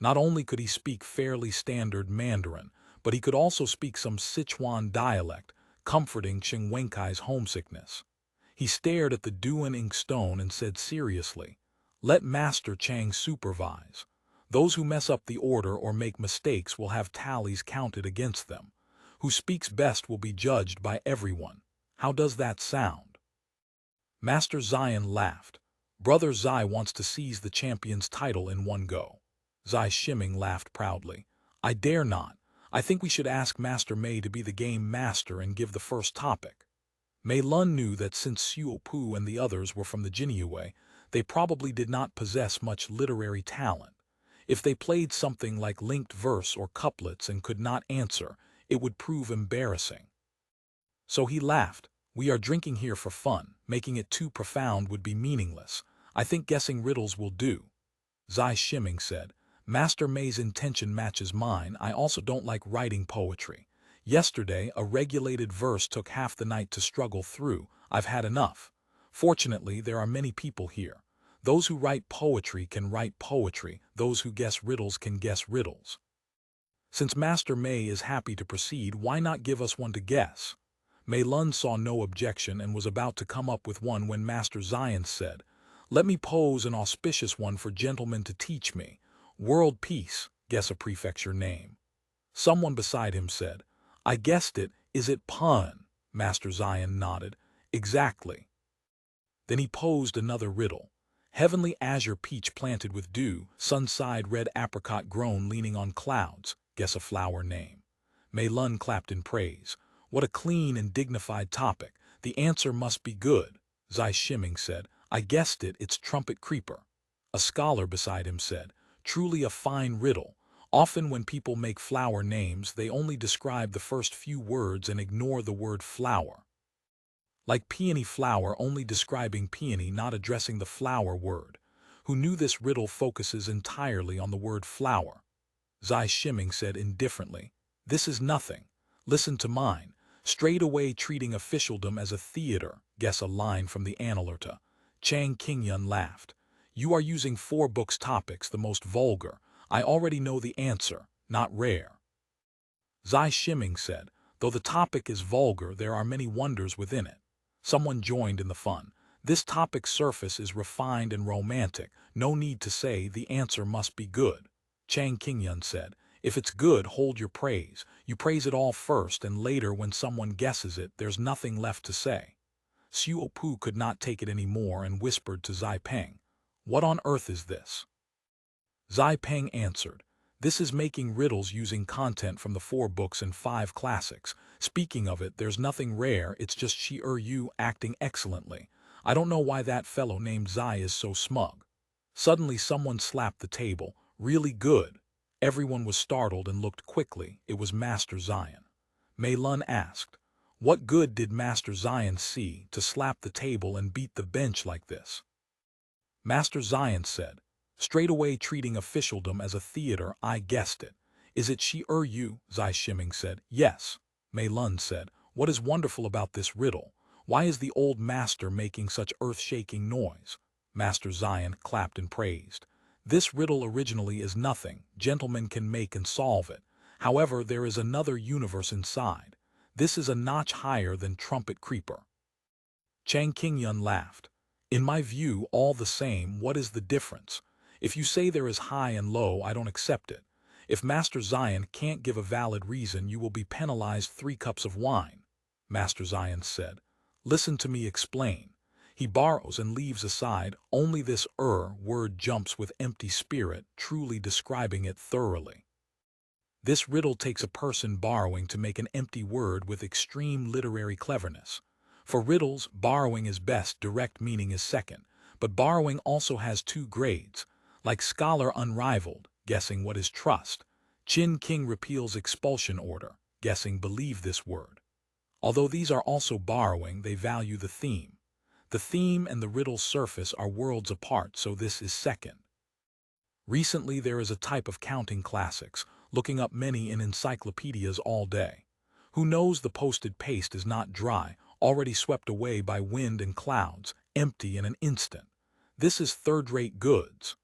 Not only could he speak fairly standard Mandarin, but he could also speak some Sichuan dialect, comforting Qing Wenkai's homesickness. He stared at the Duan ink stone and said seriously, "Let Master Chang supervise. Those who mess up the order or make mistakes will have tallies counted against them. Who speaks best will be judged by everyone. How does that sound?" Master Zion laughed. "Brother Zai wants to seize the champion's title in one go." Zai Shiming laughed proudly. "I dare not. I think we should ask Master Mei to be the game master and give the first topic." Mei Lun knew that since Xiu and the others were from the Jinyue, they probably did not possess much literary talent. If they played something like linked verse or couplets and could not answer, it would prove embarrassing. So he laughed. "We are drinking here for fun. Making it too profound would be meaningless. I think guessing riddles will do." Zai Shiming said, "Master Mei's intention matches mine. I also don't like writing poetry. Yesterday, a regulated verse took half the night to struggle through. I've had enough. Fortunately, there are many people here. Those who write poetry can write poetry. Those who guess riddles can guess riddles. Since Master Mei is happy to proceed, why not give us one to guess?" Mei Lun saw no objection and was about to come up with one when Master Zion said, "Let me pose an auspicious one for gentlemen to teach me. World peace, guess a prefecture name." Someone beside him said, "I guessed it. Is it Pun?" Master Zion nodded. "Exactly." Then he posed another riddle. Heavenly azure peach planted with dew, sun-side red apricot grown leaning on clouds, guess a flower name. Mei Lun clapped in praise. "What a clean and dignified topic. The answer must be good." Zai Shiming said, "I guessed it, it's trumpet creeper." A scholar beside him said, "Truly a fine riddle. Often when people make flower names, they only describe the first few words and ignore the word flower. Like peony flower, only describing peony, not addressing the flower word. Who knew this riddle focuses entirely on the word flower." Xiongstyle said indifferently. "This is nothing. Listen to mine. Straight away treating officialdom as a theater. Guess a line from the Analerta." Chang Qingyun laughed. "You are using 4 books topics, the most vulgar. I already know the answer. Not rare." Xiongstyle said, "Though the topic is vulgar, there are many wonders within it." Someone joined in the fun. "This topic's surface is refined and romantic. No need to say the answer must be good." Chang Qingyun said, "If it's good, hold your praise. You praise it all first, and later when someone guesses it, there's nothing left to say." Xiupu could not take it any more and whispered to Zai Peng, "What on earth is this?" Zai Peng answered, "This is making riddles using content from the 4 books and 5 classics. Speaking of it, there's nothing rare, it's just Yu acting excellently. I don't know why that fellow named Zai is so smug." Suddenly someone slapped the table. "Really good." Everyone was startled and looked quickly. It was Master Xian. Mei Lun asked, "What good did Master Xian see to slap the table and beat the bench like this?" Master Xian said, "Straight away treating officialdom as a theater, I guessed it. Is it Yu?" Xiongstyle said, "Yes." Mei Lun said, "What is wonderful about this riddle? Why is the old master making such earth-shaking noise?" Master Xian clapped and praised. "This riddle originally is nothing. Gentlemen can make and solve it. However, there is another universe inside. This is a notch higher than Trumpet Creeper." Chang Qingyun laughed. "In my view, all the same, what is the difference? If you say there is high and low, I don't accept it. If Master Xian can't give a valid reason, you will be penalized 3 cups of wine." Master Xian said, "Listen to me explain. He borrows and leaves aside, only this word jumps with empty spirit, truly describing it thoroughly. This riddle takes a person borrowing to make an empty word with extreme literary cleverness. For riddles, borrowing is best, direct meaning is second, but borrowing also has 2 grades, like scholar unrivaled, guessing what is trust. Qin King repeals expulsion order, guessing believe this word. Although these are also borrowing, they value the theme. The theme and the riddle's surface are worlds apart, so this is second. Recently there is a type of counting classics, looking up many in encyclopedias all day. Who knows the posted paste is not dry, already swept away by wind and clouds, empty in an instant. This is third-rate goods.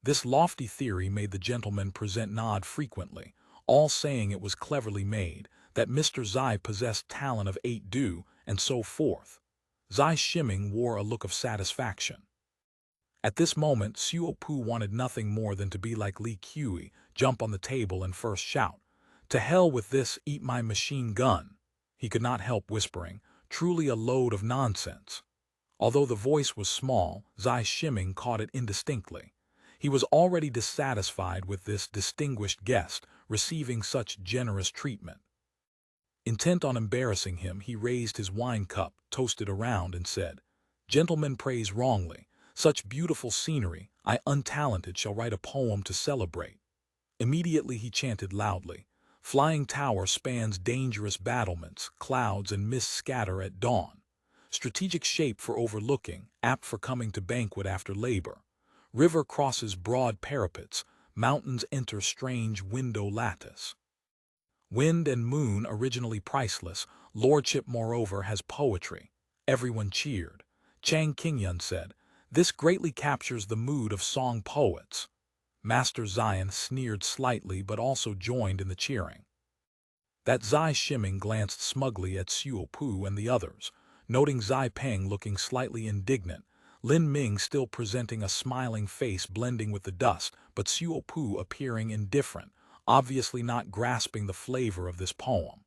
This lofty theory made the gentleman present nod frequently, all saying it was cleverly made, that Mr. Zai possessed talent of 8 due, and so forth. Xiongstyle wore a look of satisfaction. At this moment, Xiupu wanted nothing more than to be like Li Kui, jump on the table and first shout, "To hell with this, eat my machine gun." He could not help whispering, "Truly a load of nonsense." Although the voice was small, Xiongstyle caught it indistinctly. He was already dissatisfied with this distinguished guest receiving such generous treatment. Intent on embarrassing him, he raised his wine cup, toasted around, and said, "Gentlemen praise wrongly. Such beautiful scenery, I untalented shall write a poem to celebrate." Immediately he chanted loudly, "Flying tower spans dangerous battlements, clouds and mists scatter at dawn. Strategic shape for overlooking, apt for coming to banquet after labor. River crosses broad parapets, mountains enter strange window lattice. Wind and moon originally priceless, lordship moreover has poetry." Everyone cheered. Chang Qingyun said, "This greatly captures the mood of song poets." Master Xian sneered slightly but also joined in the cheering. That Xiongstyle glanced smugly at Xiupu and the others, noting Zai Peng looking slightly indignant, Lin Ming still presenting a smiling face blending with the dust, but Xiupu appearing indifferent, obviously not grasping the flavor of this poem.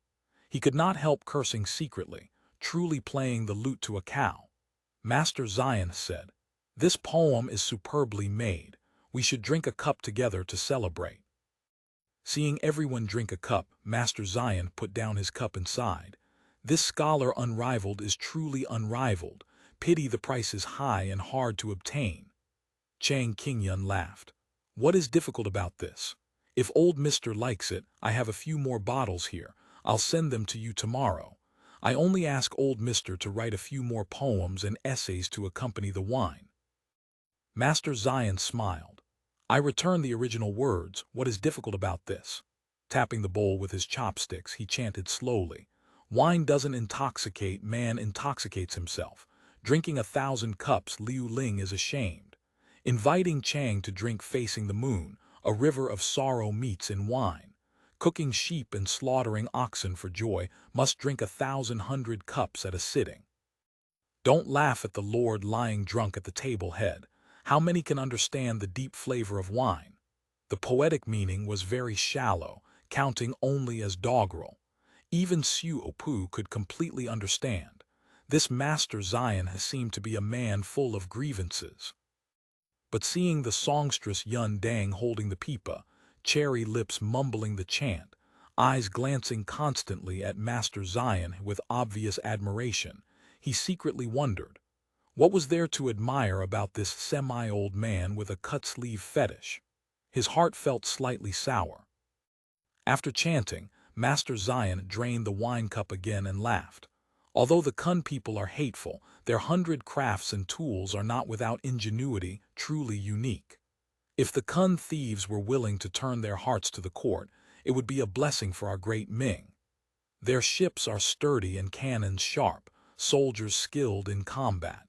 He could not help cursing secretly, truly playing the lute to a cow. Master Xian said, "This poem is superbly made. We should drink a cup together to celebrate." Seeing everyone drink a cup, Master Xian put down his cup and sighed. "This scholar unrivaled is truly unrivaled. Pity the price is high and hard to obtain." Chang Qingyun laughed. "What is difficult about this? If old Mr. likes it, I have a few more bottles here. I'll send them to you tomorrow. I only ask old Mr. to write a few more poems and essays to accompany the wine." Master Xian smiled. I return the original words. What is difficult about this? Tapping the bowl with his chopsticks, he chanted slowly. Wine doesn't intoxicate, man intoxicates himself. Drinking 1,000 cups, Liu Ling is ashamed. Inviting Chang to drink facing the moon, a river of sorrow meets in wine. Cooking sheep and slaughtering oxen for joy, must drink 1,000 cups at a sitting. Don't laugh at the Lord lying drunk at the table head. How many can understand the deep flavor of wine? The poetic meaning was very shallow, counting only as doggerel. Even Xuefan could completely understand. This Master Xian has seemed to be a man full of grievances. But seeing the songstress Yun Dang holding the pipa, cherry lips mumbling the chant, eyes glancing constantly at Master Xian with obvious admiration, he secretly wondered, what was there to admire about this semi-old man with a cut-sleeve fetish? His heart felt slightly sour. After chanting, Master Xian drained the wine cup again and laughed. Although the Kun people are hateful, their 100 crafts and tools are not without ingenuity, truly unique. If the Kun thieves were willing to turn their hearts to the court, it would be a blessing for our great Ming. Their ships are sturdy and cannons sharp, soldiers skilled in combat.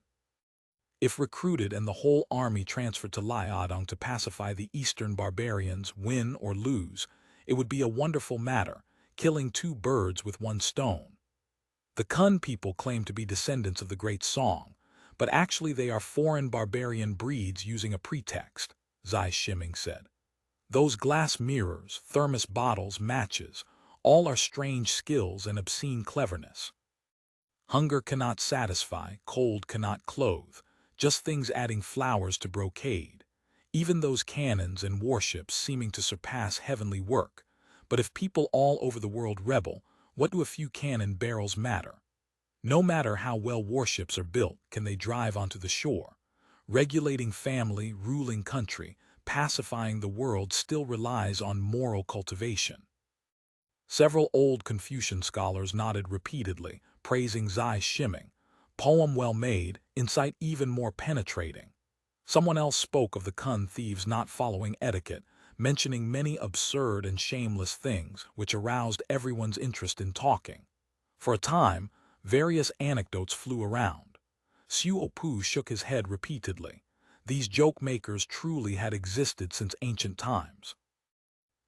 If recruited and the whole army transferred to Liaodong to pacify the eastern barbarians, win or lose, it would be a wonderful matter, killing 2 birds with 1 stone. The Kun people claim to be descendants of the Great Song, but actually they are foreign barbarian breeds using a pretext, Xiongstyle said. Those glass mirrors, thermos bottles, matches, all are strange skills and obscene cleverness. Hunger cannot satisfy, cold cannot clothe, just things adding flowers to brocade. Even those cannons and warships seeming to surpass heavenly work. But if people all over the world rebel, what do a few cannon barrels matter? No matter how well warships are built, can they drive onto the shore? Regulating family, ruling country, pacifying the world still relies on moral cultivation. Several old Confucian scholars nodded repeatedly, praising Xiongstyle. Poem well made, insight even more penetrating. Someone else spoke of the Kun thieves not following etiquette, mentioning many absurd and shameless things, which aroused everyone's interest in talking. For a time, various anecdotes flew around. Xuefan shook his head repeatedly. These joke-makers truly had existed since ancient times.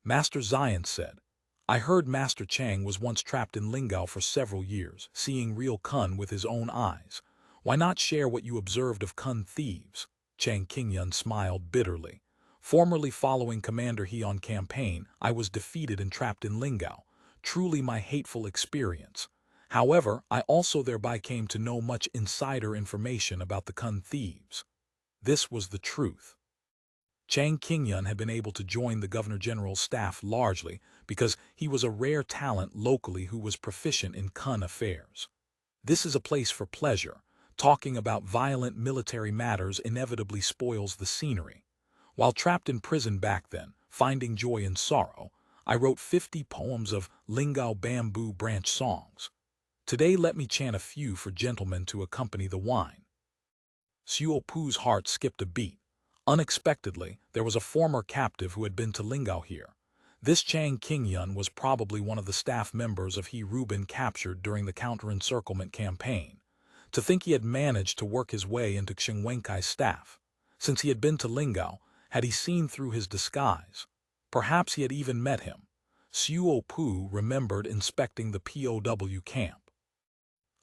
Master Xian said, I heard Master Chang was once trapped in Lingao for several years, seeing real Kun with his own eyes. Why not share what you observed of Kun thieves? Chang Qingyun smiled bitterly. Formerly following Commander He on campaign, I was defeated and trapped in Lingao. Truly my hateful experience. However, I also thereby came to know much insider information about the Kun thieves. This was the truth. Chang Qingyun had been able to join the Governor-General's staff largely because he was a rare talent locally who was proficient in Kun affairs. This is a place for pleasure. Talking about violent military matters inevitably spoils the scenery. While trapped in prison back then, finding joy in sorrow, I wrote 50 poems of Lingao bamboo branch songs. Today let me chant a few for gentlemen to accompany the wine. Xuepan's heart skipped a beat. Unexpectedly, there was a former captive who had been to Lingao here. This Chang Qingyun was probably one of the staff members of He Ruben captured during the counter-encirclement campaign. To think he had managed to work his way into Xiong Wenkai's staff. Since he had been to Lingao, had he seen through his disguise? Perhaps he had even met him. Xuepan remembered inspecting the POW camp.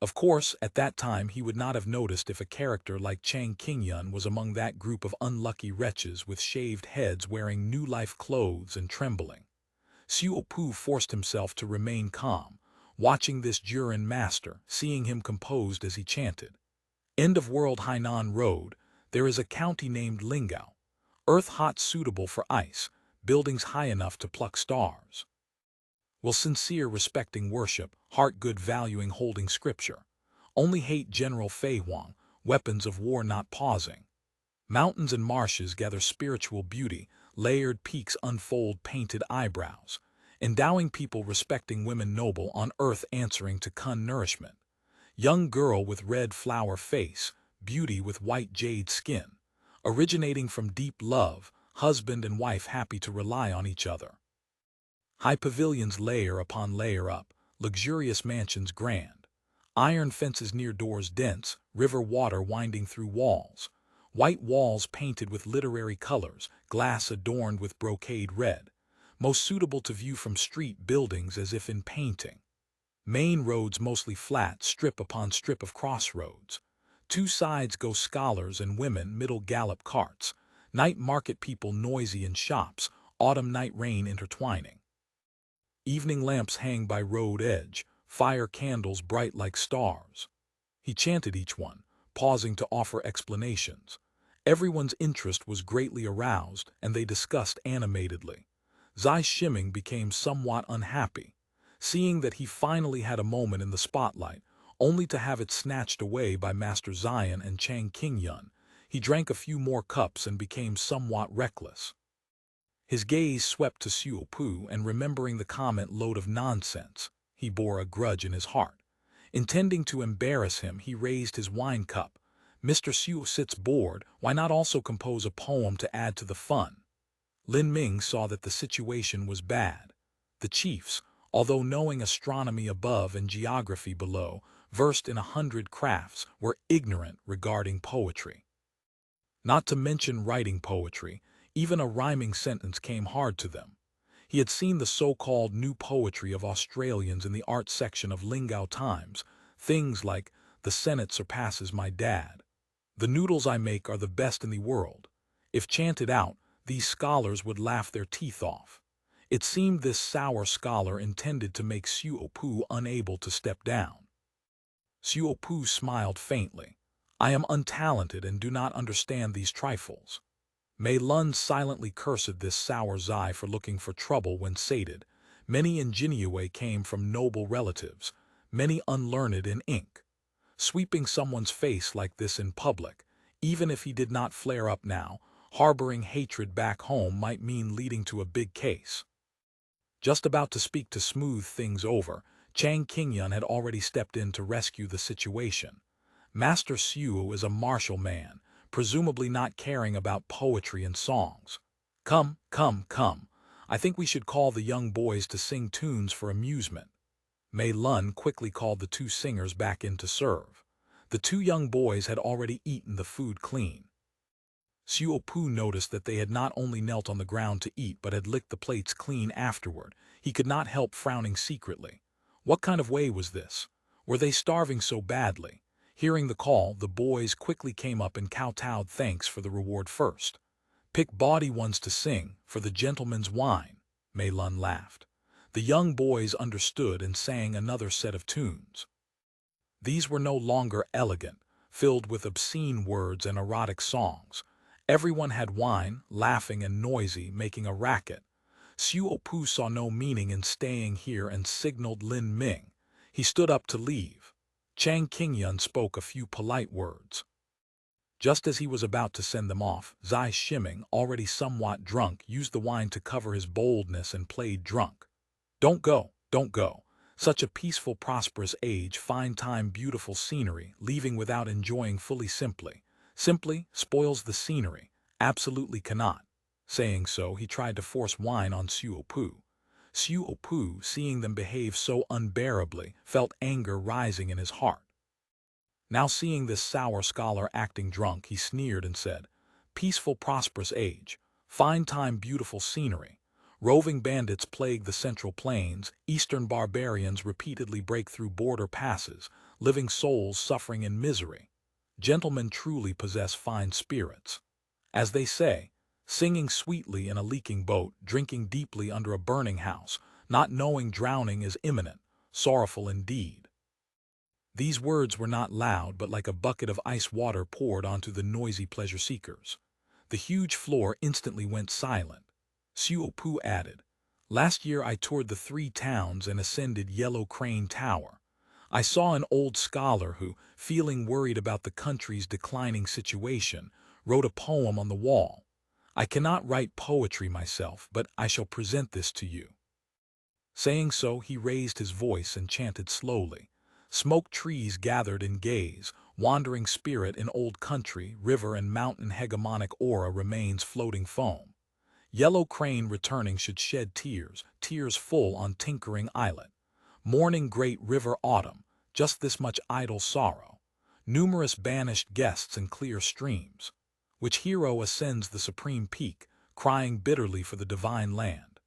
Of course, at that time he would not have noticed if a character like Chang Qingyun was among that group of unlucky wretches with shaved heads wearing new life clothes and trembling. Xuepan forced himself to remain calm, watching this Jurin master, seeing him composed as he chanted. End of world Hainan Road, there is a county named Lingao. Earth hot suitable for ice, buildings high enough to pluck stars. Will sincere respecting worship, heart good valuing holding scripture. Only hate General Fei Huang, weapons of war not pausing. Mountains and marshes gather spiritual beauty, layered peaks unfold painted eyebrows. Endowing people respecting women noble on earth answering to Kun nourishment. Young girl with red flower face, beauty with white jade skin. Originating from deep love, husband and wife happy to rely on each other. High pavilions layer upon layer up, luxurious mansions grand. Iron fences near doors dense, river water winding through walls. White walls painted with literary colors, glass adorned with brocade red. Most suitable to view from street buildings as if in painting. Main roads mostly flat, strip upon strip of crossroads. Two sides go scholars and women, middle gallop carts. Night market people noisy in shops, autumn night rain intertwining. Evening lamps hang by road edge, fire candles bright like stars. He chanted each one, pausing to offer explanations. Everyone's interest was greatly aroused, and they discussed animatedly. Xiongstyle became somewhat unhappy, seeing that he finally had a moment in the spotlight, only to have it snatched away by Master Xian and Chang Qingyun. He drank a few more cups and became somewhat reckless. His gaze swept to Xiupu, and remembering the comment load of nonsense, he bore a grudge in his heart. Intending to embarrass him, he raised his wine cup. Mr. Xiu sits bored, why not also compose a poem to add to the fun? Lin Ming saw that the situation was bad. The chiefs, although knowing astronomy above and geography below, versed in 100 crafts, were ignorant regarding poetry. Not to mention writing poetry, even a rhyming sentence came hard to them. He had seen the so-called new poetry of Australians in the art section of Lingao Times, things like, "The Senate surpasses my dad. The noodles I make are the best in the world." If chanted out, these scholars would laugh their teeth off. It seemed this sour scholar intended to make Xiupu unable to step down. Xiupu smiled faintly. "I am untalented and do not understand these trifles." Mei Lun silently cursed this sour Zai for looking for trouble when sated. Many ingenue came from noble relatives, many unlearned in ink. Sweeping someone's face like this in public, even if he did not flare up now, harboring hatred back home might mean leading to a big case. Just about to speak to smooth things over, Chang Qingyun had already stepped in to rescue the situation. Master Xiu is a martial man, presumably not caring about poetry and songs. Come, come, come. I think we should call the young boys to sing tunes for amusement." Mei Lun quickly called the two singers back in to serve. The two young boys had already eaten the food clean. Xiupu noticed that they had not only knelt on the ground to eat but had licked the plates clean afterward. He could not help frowning secretly. What kind of way was this? Were they starving so badly? Hearing the call, the boys quickly came up and kowtowed thanks for the reward first. "Pick bawdy ones to sing, for the gentleman's wine," Mei Lun laughed. The young boys understood and sang another set of tunes. These were no longer elegant, filled with obscene words and erotic songs. Everyone had wine, laughing and noisy, making a racket. Xiupu saw no meaning in staying here and signaled Lin Ming. He stood up to leave. Chang Qingyun spoke a few polite words. Just as he was about to send them off, Xiongstyle, already somewhat drunk, used the wine to cover his boldness and played drunk. "Don't go, don't go. Such a peaceful, prosperous age, fine time, beautiful scenery, leaving without enjoying fully simply spoils the scenery, absolutely cannot." Saying so, he tried to force wine on Xiupu. Xiupu, seeing them behave so unbearably, felt anger rising in his heart. Now seeing this sour scholar acting drunk, he sneered and said, "Peaceful, prosperous age, fine time, beautiful scenery. Roving bandits plague the central plains, eastern barbarians repeatedly break through border passes, living souls suffering in misery. Gentlemen truly possess fine spirits. As they say, singing sweetly in a leaking boat, drinking deeply under a burning house, not knowing drowning is imminent, sorrowful indeed." These words were not loud, but like a bucket of ice water poured onto the noisy pleasure seekers. The huge floor instantly went silent. Xiupu added, "Last year I toured the 3 towns and ascended Yellow Crane Tower. I saw an old scholar who, feeling worried about the country's declining situation, wrote a poem on the wall. I cannot write poetry myself, but I shall present this to you." Saying so, he raised his voice and chanted slowly. "Smoke trees gathered in gaze, wandering spirit in old country, river and mountain hegemonic aura remains floating foam. Yellow crane returning should shed tears, tears full on tinkering islet. Mourning great river autumn, just this much idle sorrow. Numerous banished guests and clear streams. Which hero ascends the supreme peak, crying bitterly for the divine land.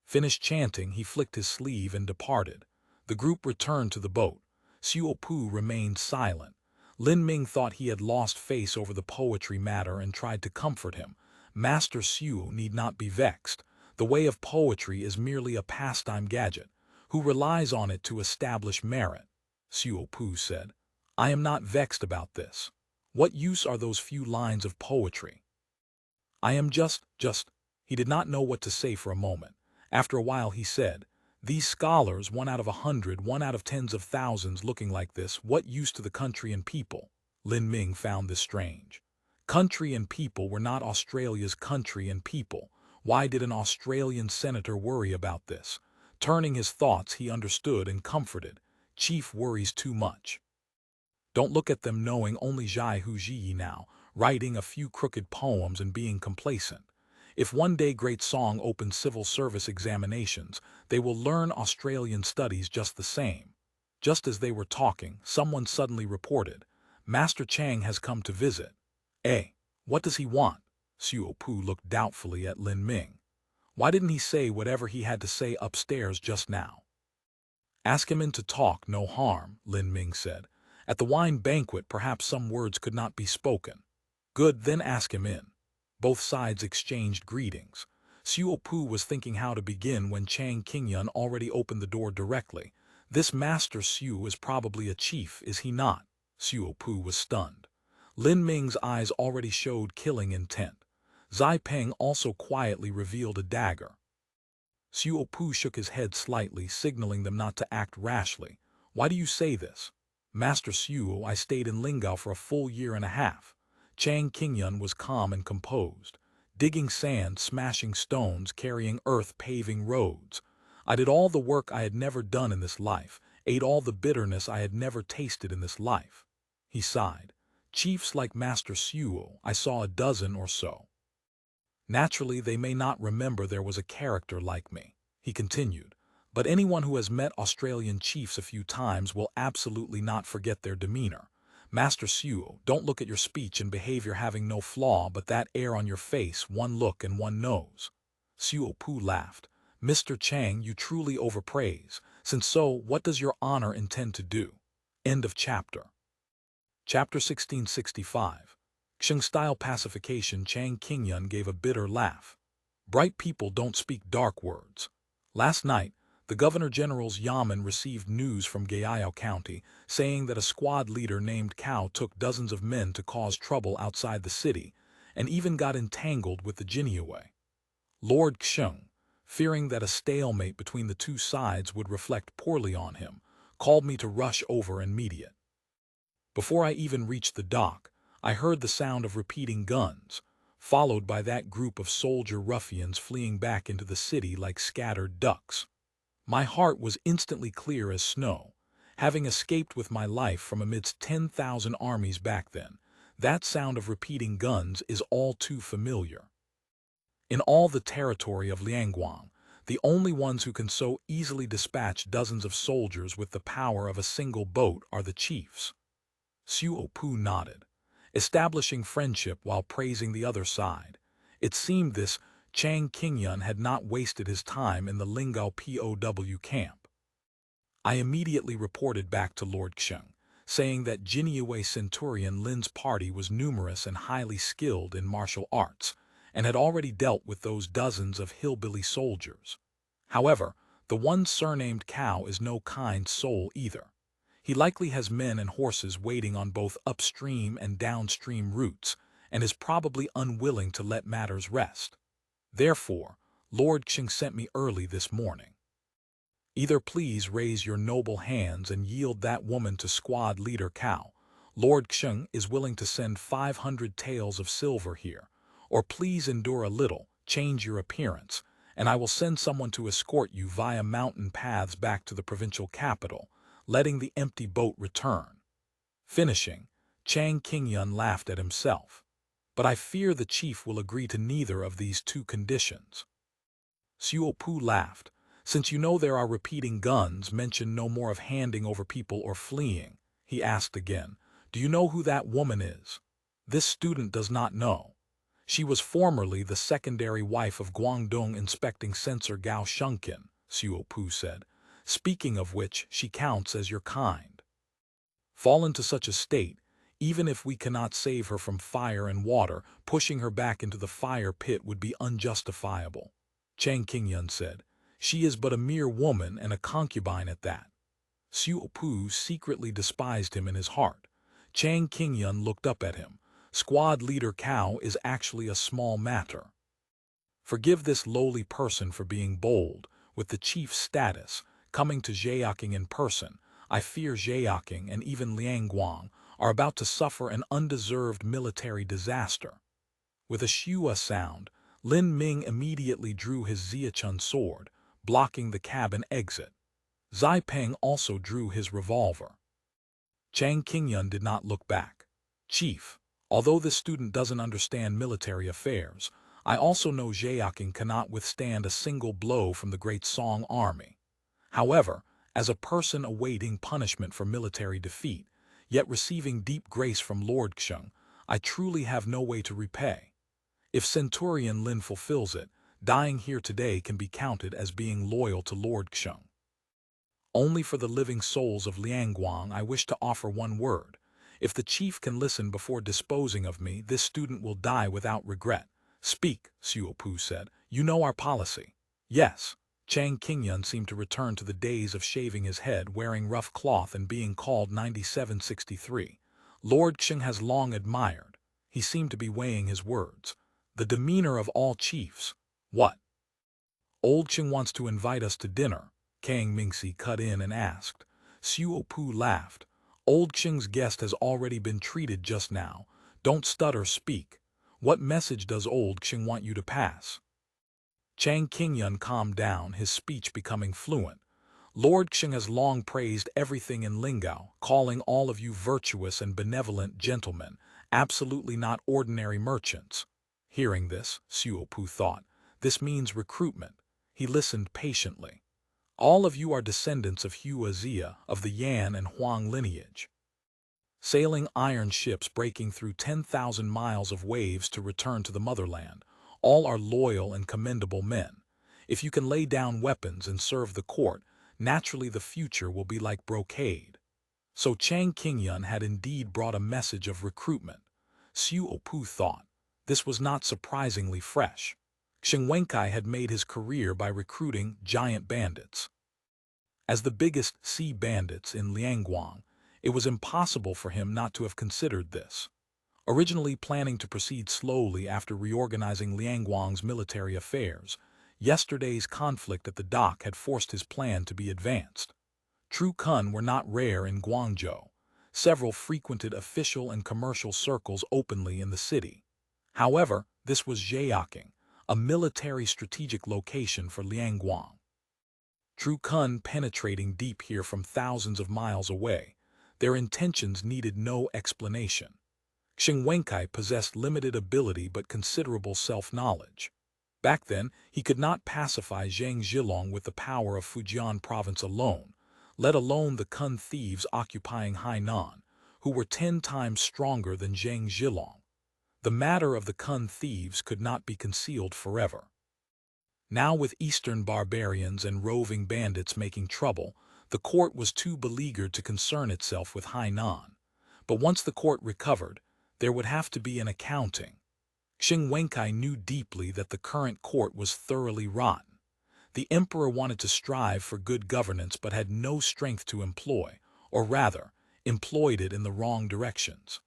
Finished chanting, he flicked his sleeve and departed. The group returned to the boat. Xiu remained silent. Lin Ming thought he had lost face over the poetry matter and tried to comfort him. Master Xiu need not be vexed. The way of poetry is merely a pastime gadget, who relies on it to establish merit. Xiu said, I am not vexed about this. What use are those few lines of poetry? I am just. He did not know what to say for a moment. After a while he said, these scholars, 1 out of 100, 1 out of tens of thousands looking like this, what use to the country and people? Lin Ming found this strange. Country and people were not Australia's country and people. Why did an Australian senator worry about this? Turning his thoughts, he understood and comforted. Chief worries too much. Don't look at them knowing only Zhai Hu Ji now, writing a few crooked poems and being complacent. If one day Great Song opens civil service examinations, they will learn Australian studies just the same. Just as they were talking, someone suddenly reported, Master Chang has come to visit. What does he want? Xiu looked doubtfully at Lin Ming. Why didn't he say whatever he had to say upstairs just now? Ask him in to talk, no harm, Lin Ming said. At the wine banquet perhaps some words could not be spoken. Good, then ask him in. Both sides exchanged greetings. Xiu was thinking how to begin when Chang Qingyun already opened the door directly. This Master Xiu is probably a chief, is he not? Xiu was stunned. Lin Ming's eyes already showed killing intent. Zai Peng also quietly revealed a dagger. Xiu shook his head slightly, signaling them not to act rashly. Why do you say this? Master Xiu, I stayed in Lingao for a full year and a half. Chang Qingyun was calm and composed, digging sand, smashing stones, carrying earth, paving roads. I did all the work I had never done in this life, ate all the bitterness I had never tasted in this life. He sighed. Chiefs like Master Xiu, I saw a dozen or so. Naturally, they may not remember there was a character like me, he continued. But anyone who has met Australian chiefs a few times will absolutely not forget their demeanor. Master Xiu, don't look at your speech and behavior having no flaw but that air on your face, one look and one knows. Xiu laughed. Mr. Chang, you truly overpraise. Since so, what does your honor intend to do? End of chapter. Chapter 1665. Xiongstyle Pacification. Chang Qingyun gave a bitter laugh. Bright people don't speak dark words. Last night, the Governor-General's Yamen received news from Gayao County saying that a squad leader named Cao took dozens of men to cause trouble outside the city and even got entangled with the Jinyue. Lord Xiong, fearing that a stalemate between the two sides would reflect poorly on him, called me to rush over and mediate. Before I even reached the dock, I heard the sound of repeating guns, followed by that group of soldier ruffians fleeing back into the city like scattered ducks. My heart was instantly clear as snow. Having escaped with my life from amidst 10,000 armies back then, that sound of repeating guns is all too familiar. In all the territory of Liangguang, the only ones who can so easily dispatch dozens of soldiers with the power of a single boat are the chiefs. Xiu nodded, establishing friendship while praising the other side. It seemed this Chang Qingyun had not wasted his time in the Lingao POW camp. I immediately reported back to Lord Xiong, saying that Jinyue Centurion Lin's party was numerous and highly skilled in martial arts, and had already dealt with those dozens of hillbilly soldiers. However, the one surnamed Cao is no kind soul either. He likely has men and horses waiting on both upstream and downstream routes, and is probably unwilling to let matters rest. Therefore, Lord Xiong sent me early this morning. Either please raise your noble hands and yield that woman to squad leader Cao. Lord Xiong is willing to send 500 taels of silver here, or please endure a little, change your appearance, and I will send someone to escort you via mountain paths back to the provincial capital, letting the empty boat return. Finishing, Chang Qingyun laughed at himself. but I fear the chief will agree to neither of these two conditions." Xiupu laughed. "Since you know there are repeating guns, mention no more of handing over people or fleeing." He asked again, "Do you know who that woman is?" This student does not know. She was formerly the secondary wife of Guangdong inspecting censor Gao Shunkin, Xiupu said, "speaking of which she counts as your kind. Fallen to such a state, even if we cannot save her from fire and water, pushing her back into the fire pit would be unjustifiable." Chang Qingyun said, "She is but a mere woman and a concubine at that." Xiupu secretly despised him in his heart. Chang Qingyun looked up at him. "Squad leader Cao is actually a small matter. Forgive this lowly person for being bold, with the chief's status, coming to Zheyaking in person. I fear Zheyaking and even Liangguang are about to suffer an undeserved military disaster." With a shua sound, Lin Ming immediately drew his Ziachun sword, blocking the cabin exit. Zai Peng also drew his revolver. Chang Qingyun did not look back. "Chief, although this student doesn't understand military affairs, I also know Zheyaking cannot withstand a single blow from the Great Song army. However, as a person awaiting punishment for military defeat, yet receiving deep grace from Lord Xiong, I truly have no way to repay. If Centurion Lin fulfills it, dying here today can be counted as being loyal to Lord Xiong. Only for the living souls of Liangguang I wish to offer one word. If the chief can listen before disposing of me, this student will die without regret." "Speak," Xiupu said. "You know our policy." "Yes." Chang Qingyun seemed to return to the days of shaving his head, wearing rough cloth, and being called 9763. "Lord Xiong has long admired." He seemed to be weighing his words. "The demeanor of all chiefs." "What?" "Old Xiong wants to invite us to dinner," Kang Mingxi cut in and asked. Xiupu laughed. "Old Xiong's guest has already been treated just now. Don't stutter, speak. What message does Old Xiong want you to pass?" Chang Qingyun calmed down, his speech becoming fluent. "Lord Xiong has long praised everything in Lingao, calling all of you virtuous and benevolent gentlemen, absolutely not ordinary merchants." Hearing this, Xiupu thought, "This means recruitment." He listened patiently. "All of you are descendants of Hu Xuefan, of the Yan and Huang lineage. Sailing iron ships breaking through 10,000 miles of waves to return to the motherland. All are loyal and commendable men. If you can lay down weapons and serve the court, naturally the future will be like brocade." So Chang Qingyun had indeed brought a message of recruitment. Xiupu thought. This was not surprisingly fresh. Xiong Wenkai had made his career by recruiting giant bandits. As the biggest sea bandits in Liangguang, it was impossible for him not to have considered this. Originally planning to proceed slowly after reorganizing Liangguang's military affairs, yesterday's conflict at the dock had forced his plan to be advanced. True Kun were not rare in Guangzhou. Several frequented official and commercial circles openly in the city. However, this was Zheyaking, a military strategic location for Liangguang. True Kun penetrating deep here from thousands of miles away, their intentions needed no explanation. Xiong Wenkai possessed limited ability but considerable self-knowledge. Back then, he could not pacify Zhang Zhilong with the power of Fujian province alone, let alone the Kun thieves occupying Hainan, who were 10 times stronger than Zhang Zhilong. The matter of the Kun thieves could not be concealed forever. Now with eastern barbarians and roving bandits making trouble, the court was too beleaguered to concern itself with Hainan. But once the court recovered, there would have to be an accounting. Xiong Wenkai knew deeply that the current court was thoroughly rotten. The emperor wanted to strive for good governance but had no strength to employ, or rather, employed it in the wrong directions.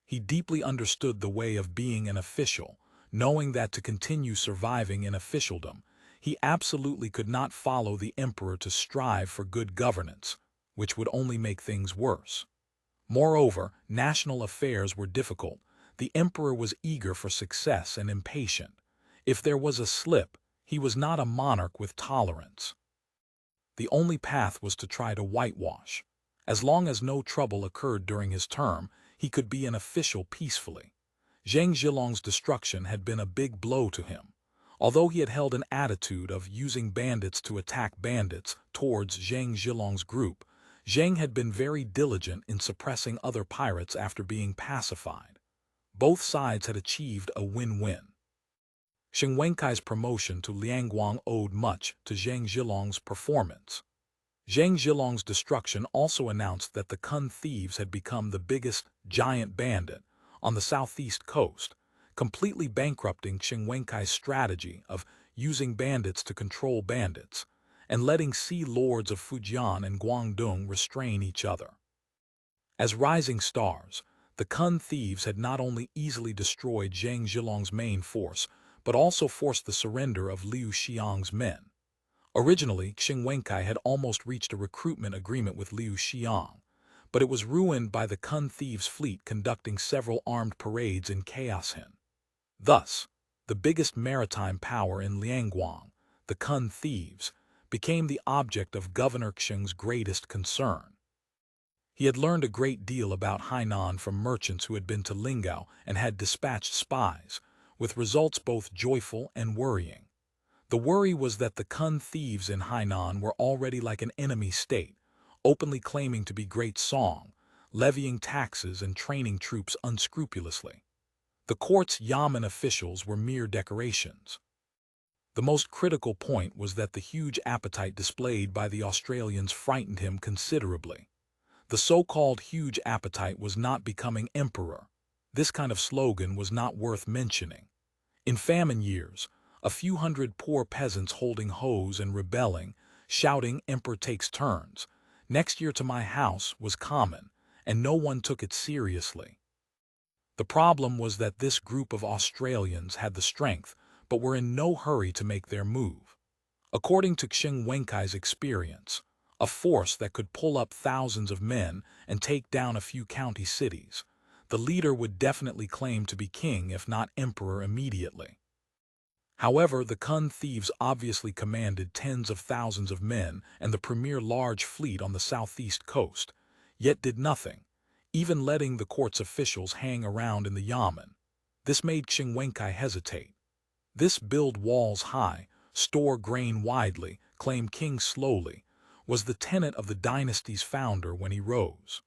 He deeply understood the way of being an official, knowing that to continue surviving in officialdom, he absolutely could not follow the emperor to strive for good governance, which would only make things worse. Moreover, national affairs were difficult. The emperor was eager for success and impatient. If there was a slip, he was not a monarch with tolerance. The only path was to try to whitewash. As long as no trouble occurred during his term, he could be an official peacefully. Zhang Zhilong's destruction had been a big blow to him. Although he had held an attitude of using bandits to attack bandits towards Zhang Zhilong's group, Zhang had been very diligent in suppressing other pirates after being pacified. Both sides had achieved a win-win. Xing Wenkai's promotion to Liangguang owed much to Zhang Zhilong's performance. Zhang Zhilong's destruction also announced that the Kun thieves had become the biggest giant bandit on the southeast coast, completely bankrupting Xing Wenkai's strategy of using bandits to control bandits, and letting sea lords of Fujian and Guangdong restrain each other. As rising stars, the Kun thieves had not only easily destroyed Zhang Zhilong's main force, but also forced the surrender of Liu Xiang's men. Originally, Xing Wenkai had almost reached a recruitment agreement with Liu Xiang, but it was ruined by the Kun thieves' fleet conducting several armed parades in Chaoshin. Thus, the biggest maritime power in Liangguang, the Kun thieves, became the object of Governor Xing's greatest concern. He had learned a great deal about Hainan from merchants who had been to Lingao and had dispatched spies, with results both joyful and worrying. The worry was that the Kun thieves in Hainan were already like an enemy state, openly claiming to be Great Song, levying taxes and training troops unscrupulously. The court's Yamen officials were mere decorations. The most critical point was that the huge appetite displayed by the Australians frightened him considerably. The so-called huge appetite was not becoming emperor. This kind of slogan was not worth mentioning. In famine years, a few hundred poor peasants holding hoes and rebelling, shouting "Emperor takes turns, next year to my house" was common, and no one took it seriously. The problem was that this group of Australians had the strength, but were in no hurry to make their move. According to Xing Wenkai's experience, a force that could pull up thousands of men and take down a few county cities, the leader would definitely claim to be king if not emperor immediately. However, the Kun thieves obviously commanded tens of thousands of men and the premier large fleet on the southeast coast, yet did nothing, even letting the court's officials hang around in the Yamen. This made Xing Wenkai hesitate. This "build walls high, store grain widely, claim king slowly" was the tenet of the dynasty's founder when he rose.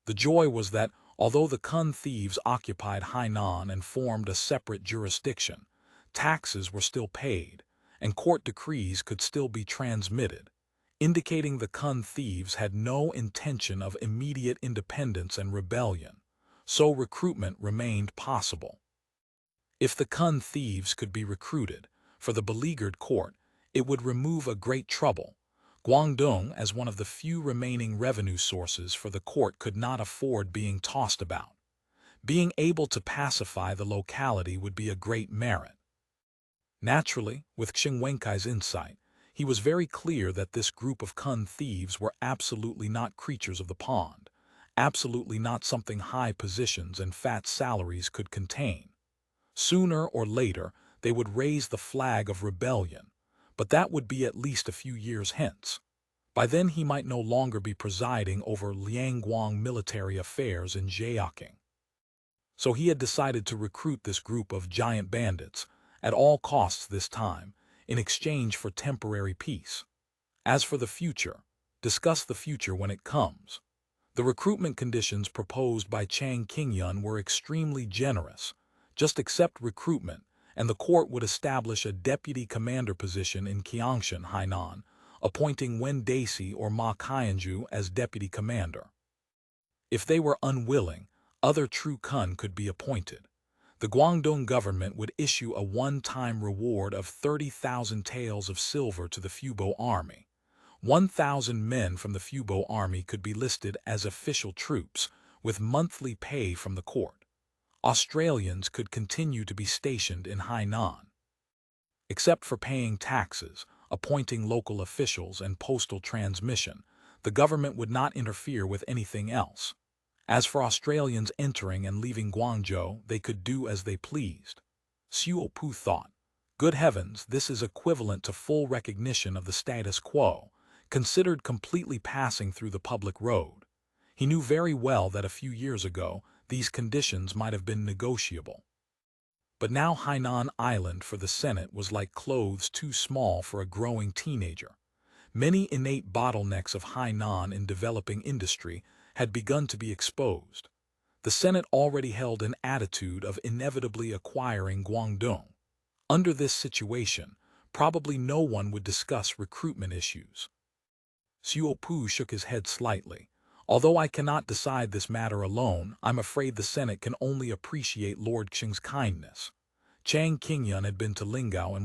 The joy was that, although the Kun thieves occupied Hainan and formed a separate jurisdiction, taxes were still paid, and court decrees could still be transmitted, indicating the Kun thieves had no intention of immediate independence and rebellion, so recruitment remained possible. If the Kun thieves could be recruited for the beleaguered court, it would remove a great trouble. Guangdong, as one of the few remaining revenue sources for the court, could not afford being tossed about. Being able to pacify the locality would be a great merit. Naturally, with Xing Wenkai's insight, he was very clear that this group of Kun thieves were absolutely not creatures of the pond, absolutely not something high positions and fat salaries could contain. Sooner or later, they would raise the flag of rebellion, but that would be at least a few years hence. By then he might no longer be presiding over Liangguang military affairs in Jiaqing. So he had decided to recruit this group of giant bandits, at all costs this time, in exchange for temporary peace. As for the future, discuss the future when it comes. The recruitment conditions proposed by Chang Qingyun were extremely generous. Just accept recruitment, and the court would establish a deputy commander position in Qiangshan, Hainan, appointing Wen Daci or Ma Qianju as deputy commander. If they were unwilling, other true Kun could be appointed. The Guangdong government would issue a one-time reward of 30,000 taels of silver to the Fubo army. 1,000 men from the Fubo army could be listed as official troops, with monthly pay from the court. Australians could continue to be stationed in Hainan. Except for paying taxes, appointing local officials, and postal transmission, the government would not interfere with anything else. As for Australians entering and leaving Guangzhou, they could do as they pleased. Xiu Pu thought, good heavens, this is equivalent to full recognition of the status quo, considered completely passing through the public road. He knew very well that a few years ago, these conditions might have been negotiable. But now Hainan Island for the Senate was like clothes too small for a growing teenager. Many innate bottlenecks of Hainan in developing industry had begun to be exposed. The Senate already held an attitude of inevitably acquiring Guangdong. Under this situation, probably no one would discuss recruitment issues. Xiupu shook his head slightly. Although I cannot decide this matter alone, I'm afraid the Senate can only appreciate Lord Qing's kindness. Chang Qingyun had been to Lingao and was